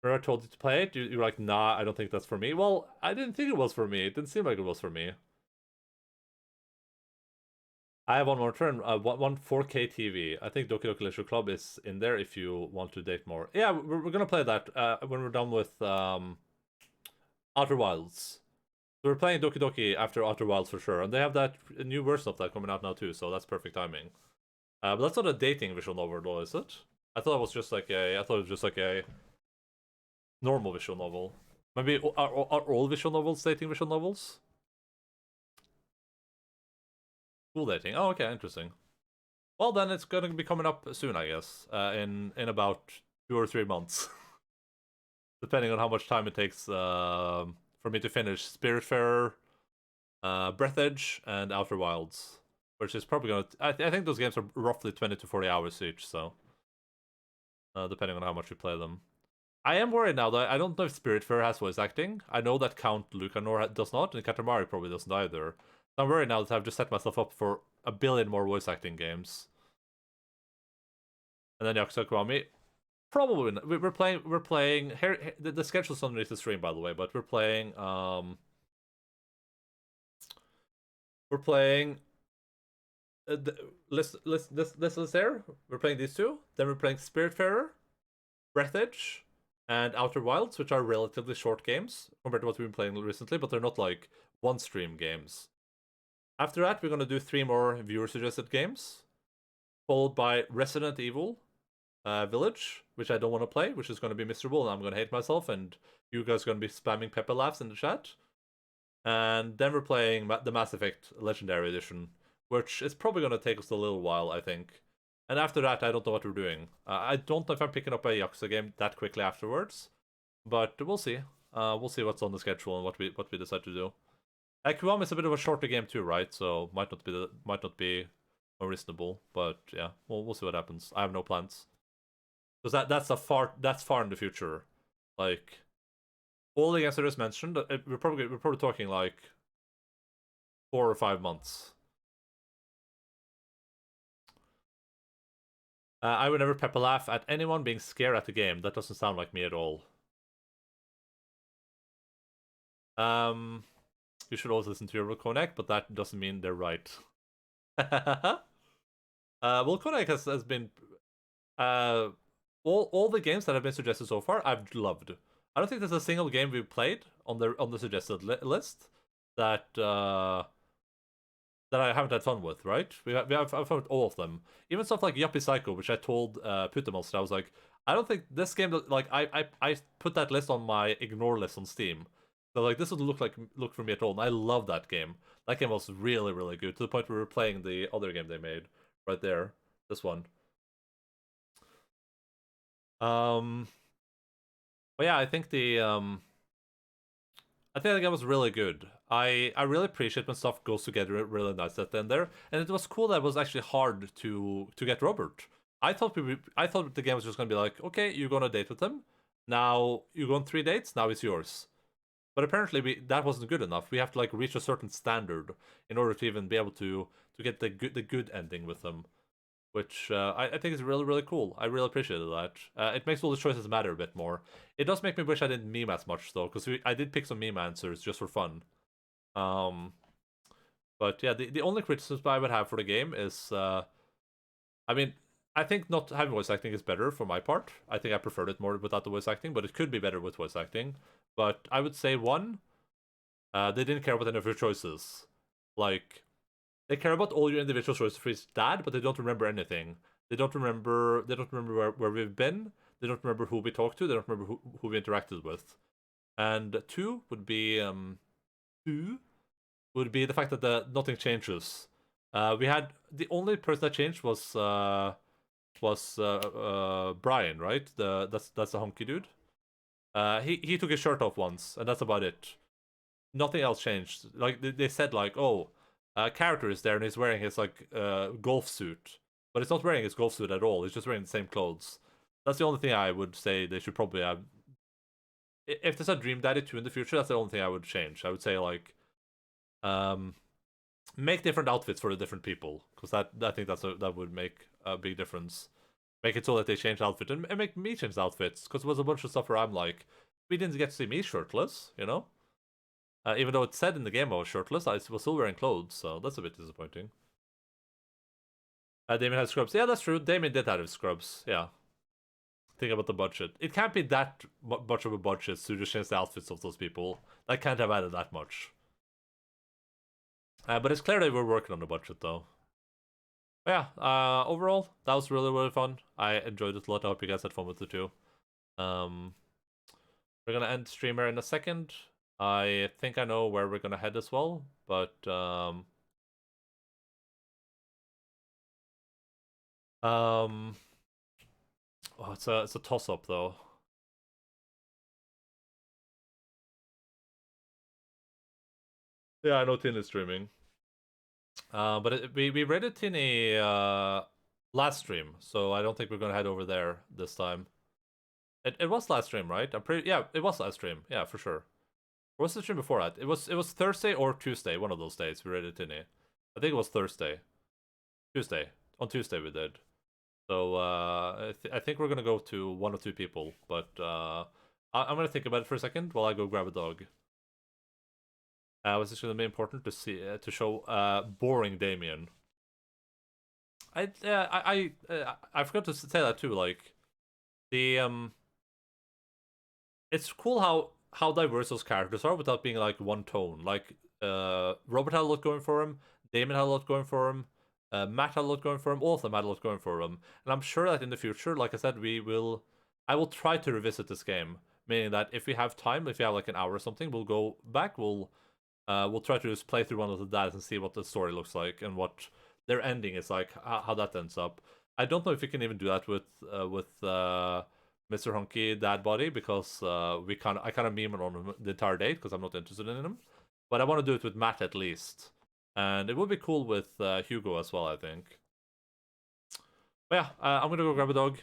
S1: Remember I told you to play it? You're like, nah, I don't think that's for me. Well, I didn't think it was for me. It didn't seem like it was for me. I have one more turn. One 4K TV. I think Doki Doki Literature Club is in there if you want to date more. Yeah, we're gonna play that when we're done with Outer Wilds. So we're playing Doki Doki after Outer Wilds for sure, and they have that new version of that coming out now too. So that's perfect timing. But that's not a dating visual novel, though, is it? I thought it was just like a normal visual novel. Maybe are all visual novels dating visual novels? School dating. Oh, okay, interesting. Well, then it's gonna be coming up soon, I guess. In about 2 or 3 months, depending on how much time it takes for me to finish Spiritfarer, Breath Edge, and Outer Wilds, which is probably gonna. I think those games are roughly 20 to 40 hours each, so depending on how much you play them. I am worried now that I don't know if Spiritfarer has voice acting. I know that Count Lucanor does not, and Katamari probably doesn't either. So I'm worried now that I've just set myself up for a billion more voice acting games. And then Yakuza Kiwami, probably not. We're playing here. The schedule's underneath the stream, by the way, but we're playing this is there. We're playing these two. Then we're playing Spiritfarer, Breath Edge, and Outer Wilds, which are relatively short games compared to what we've been playing recently, but they're not like one stream games. After that, we're gonna do 3 more viewer suggested games, followed by Resident Evil Village, which I don't want to play, which is gonna be miserable, and I'm gonna hate myself, and you guys are gonna be spamming pepper laughs in the chat. And then we're playing the Mass Effect Legendary Edition, which is probably gonna take us a little while, I think. And after that, I don't know what we're doing. I don't know if I'm picking up a Yakuza game that quickly afterwards, but we'll see. We'll see what's on the schedule and what we decide to do. Kiwami is a bit of a shorter game too, right? So might not be more reasonable, but yeah, we'll see what happens. I have no plans because that's far in the future. Like all the games I just mentioned, we're probably talking like 4 or 5 months. I would never pepper laugh at anyone being scared at the game. That doesn't sound like me at all. You should always listen to your Connect, but that doesn't mean they're right. Well, Connect has been all the games that have been suggested so far, I've loved. I don't think there's a single game we've played on the suggested list that I haven't had fun with. Right? I've found all of them. Even stuff like Yuppie Psycho, which I told Putamos, I was like, I don't think this game like I put that list on my ignore list on Steam. So like this doesn't look for me at all, and I love that game. That game was really, really good, to the point where we were playing the other game they made right there. This one. But yeah, I think the game was really good. I really appreciate when stuff goes together really nice at the end there, and it was cool that it was actually hard to get Robert. I thought the game was just gonna be like, okay, you're gonna date with him. Now you go on 3 dates. Now it's yours. But apparently that wasn't good enough. We have to like reach a certain standard in order to even be able to get the good ending with them, which I think is really, really cool. I really appreciated that. It makes all the choices matter a bit more. It does make me wish I didn't meme as much though, because I did pick some meme answers just for fun. But yeah, the only criticism I would have for the game is, I mean, I think not having voice acting is better for my part. I think I preferred it more without the voice acting, but it could be better with voice acting. But I would say one, they didn't care about any of your choices. Like, they care about all your individual choices for his dad, but they don't remember anything. They don't remember where we've been. They don't remember who we talked to. They don't remember who we interacted with. And two would be the fact that nothing changes. We had the only person that changed was was Brian, right? That's the hunky dude. He took his shirt off once, and that's about it. Nothing else changed. Like they said, like, oh, character is there and he's wearing his like golf suit, but it's not wearing his golf suit at all. He's just wearing the same clothes. That's the only thing I would say they should probably have. If there's a Dream Daddy 2 in the future, that's the only thing I would change. I would say like, make different outfits for the different people, because I think that would make a big difference. Make it so that they change outfit and make me change outfits, because there was a bunch of stuff where I'm like, we didn't get to see me shirtless, you know. Even though it said in the game I was shirtless, I was still wearing clothes, so that's a bit disappointing. Damien had scrubs. Yeah, that's true. Damien did have his scrubs. Yeah. Think about the budget. It can't be that much of a budget to just change the outfits of those people. That can't have added that much. But it's clear they were working on the budget, though. But yeah, overall, that was really, really fun. I enjoyed it a lot. I hope you guys had fun with it, too. We're gonna end streamer in a second. I think I know where we're gonna head as well, but oh, it's a toss up though. Yeah, I know Tin is streaming. But we raided Tinny last stream, so I don't think we're gonna head over there this time. It was last stream, right? Yeah, it was last stream. Yeah, for sure. What was the stream before that? It was Thursday or Tuesday, one of those days we raided Tinny. I think it was Thursday. Tuesday. On Tuesday we did. So I think we're gonna go to 1 or 2 people, but I'm gonna think about it for a second while I go grab a dog. Was this gonna be important to see to show boring Damien? I forgot to say that too. Like the it's cool how diverse those characters are without being like one tone. Like Robert had a lot going for him. Damien had a lot going for him. Matt had a lot going for him. All of them had a lot going for him. And I'm sure that in the future, like I said, I will try to revisit this game. Meaning that if we have time, if we have like an hour or something, we'll go back. We'll try to just play through one of the dads and see what the story looks like and what their ending is like, how that ends up. I don't know if we can even do that with Mr. Hunky Dad Body, because I kind of meme on him the entire date because I'm not interested in him. But I want to do it with Matt at least. And it would be cool with Hugo as well, I think. But yeah, I'm gonna go grab a dog.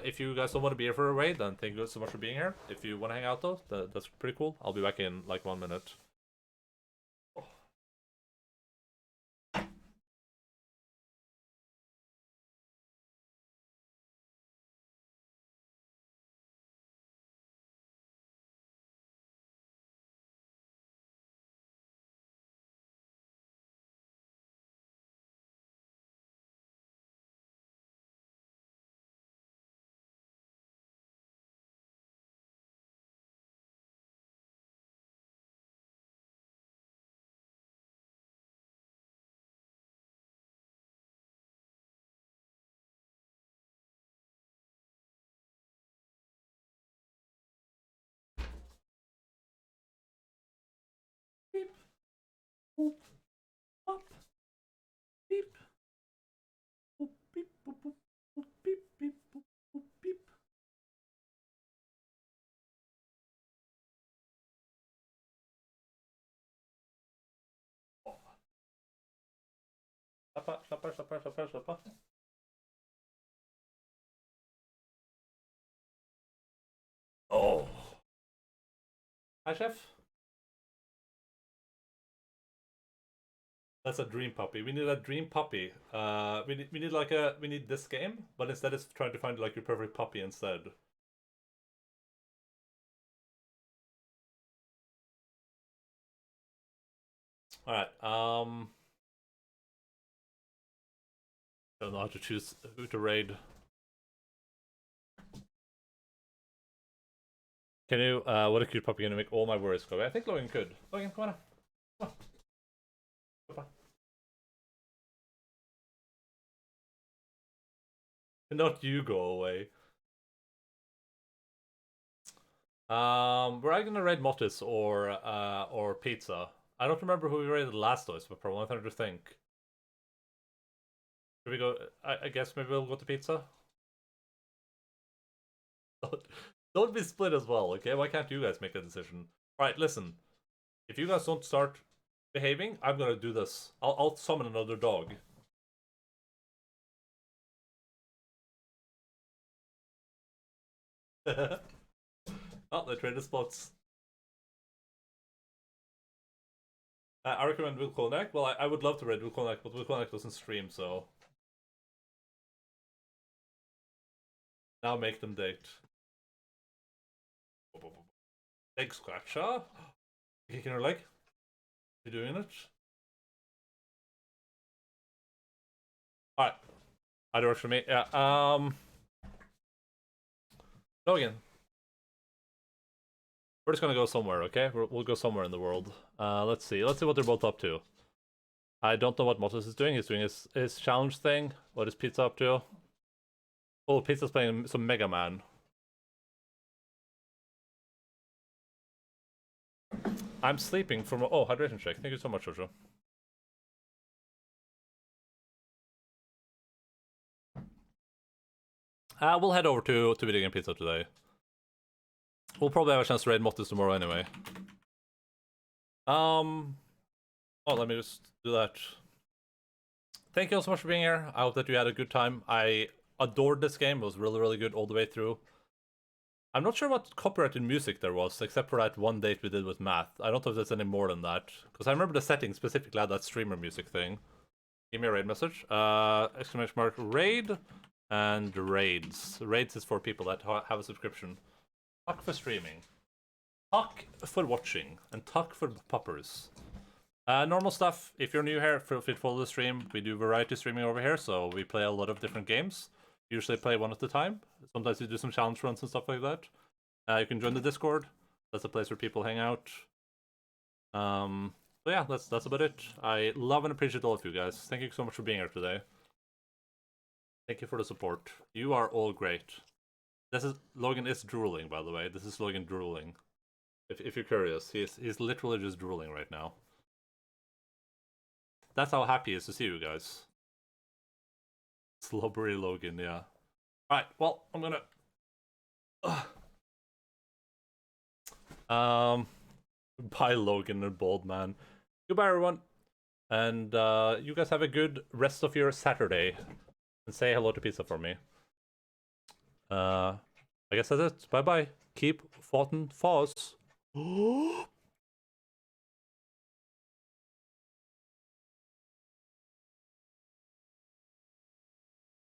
S1: If you guys don't want to be here for a raid, then thank you so much for being here. If you want to hang out though, that's pretty cool. I'll be back in like 1 minute. Beep. Boop. Pop. Beep. Boop, beep, boop, boop, boop, beep, beep, boop, boop, beep. Slappa. Oh. Hi, chef. That's a dream puppy. We need a dream puppy. We need this game, but instead it's trying to find like your perfect puppy instead. All right. Don't know how to choose who to raid. Can you? What a cute puppy gonna make all my worries go away. I think Logan could. Logan, come on. Come on. Not you go away. We're either gonna raid Motis or Pizza. I don't remember who we raided last though, so I'm trying to think. Should we go? I guess maybe we'll go to pizza. Don't be split as well, okay? Why can't you guys make a decision? Alright, listen. If you guys don't start behaving, I'm gonna do this. I'll summon another dog. Oh, they traded spots. I recommend Wilkonek. Well, I would love to read Wilkonek, but Wilkonek doesn't stream, so... Now make them date. Leg scratcher? Kicking her leg? You doing it? Alright. That works for me. Yeah, Logan. We're just gonna go somewhere, okay? We'll go somewhere in the world. Let's see. Let's see what they're both up to. I don't know what Moses is doing. He's doing his challenge thing. What is Pizza up to? Oh, Pizza's playing some Mega Man. I'm sleeping from... Oh, hydration check. Thank you so much, Jojo. We'll head over to Video Game Pizza today. We'll probably have a chance to raid Mottis tomorrow anyway. Oh, let me just do that. Thank you all so much for being here. I hope that you had a good time. I adored this game. It was really, really good all the way through. I'm not sure what copyrighted music there was, except for that one date we did with Math. I don't know if there's any more than that. Because I remember the settings specifically had that streamer music thing. Give me a raid message. Exclamation mark raid and raids. Raids is for people that have a subscription. Tuck for streaming. Tuck for watching. And tuck for poppers. Normal stuff. If you're new here, feel free to follow the stream. We do variety streaming over here, so we play a lot of different games. Usually play one at a time. Sometimes we do some challenge runs and stuff like that. You can join the Discord. That's a place where people hang out. So yeah, that's about it. I love and appreciate all of you guys. Thank you so much for being here today. Thank you for the support. You are all great. This is Logan is drooling, by the way. This is Logan drooling. If you're curious, he's literally just drooling right now. That's how happy he is to see you guys. Slobbery Logan, yeah. Alright, well, I'm gonna... Bye, Logan and Bald Man. Goodbye, everyone. And you guys have a good rest of your Saturday. And say hello to Pizza for me. I guess that's it. Bye-bye. Keep foughten Foz.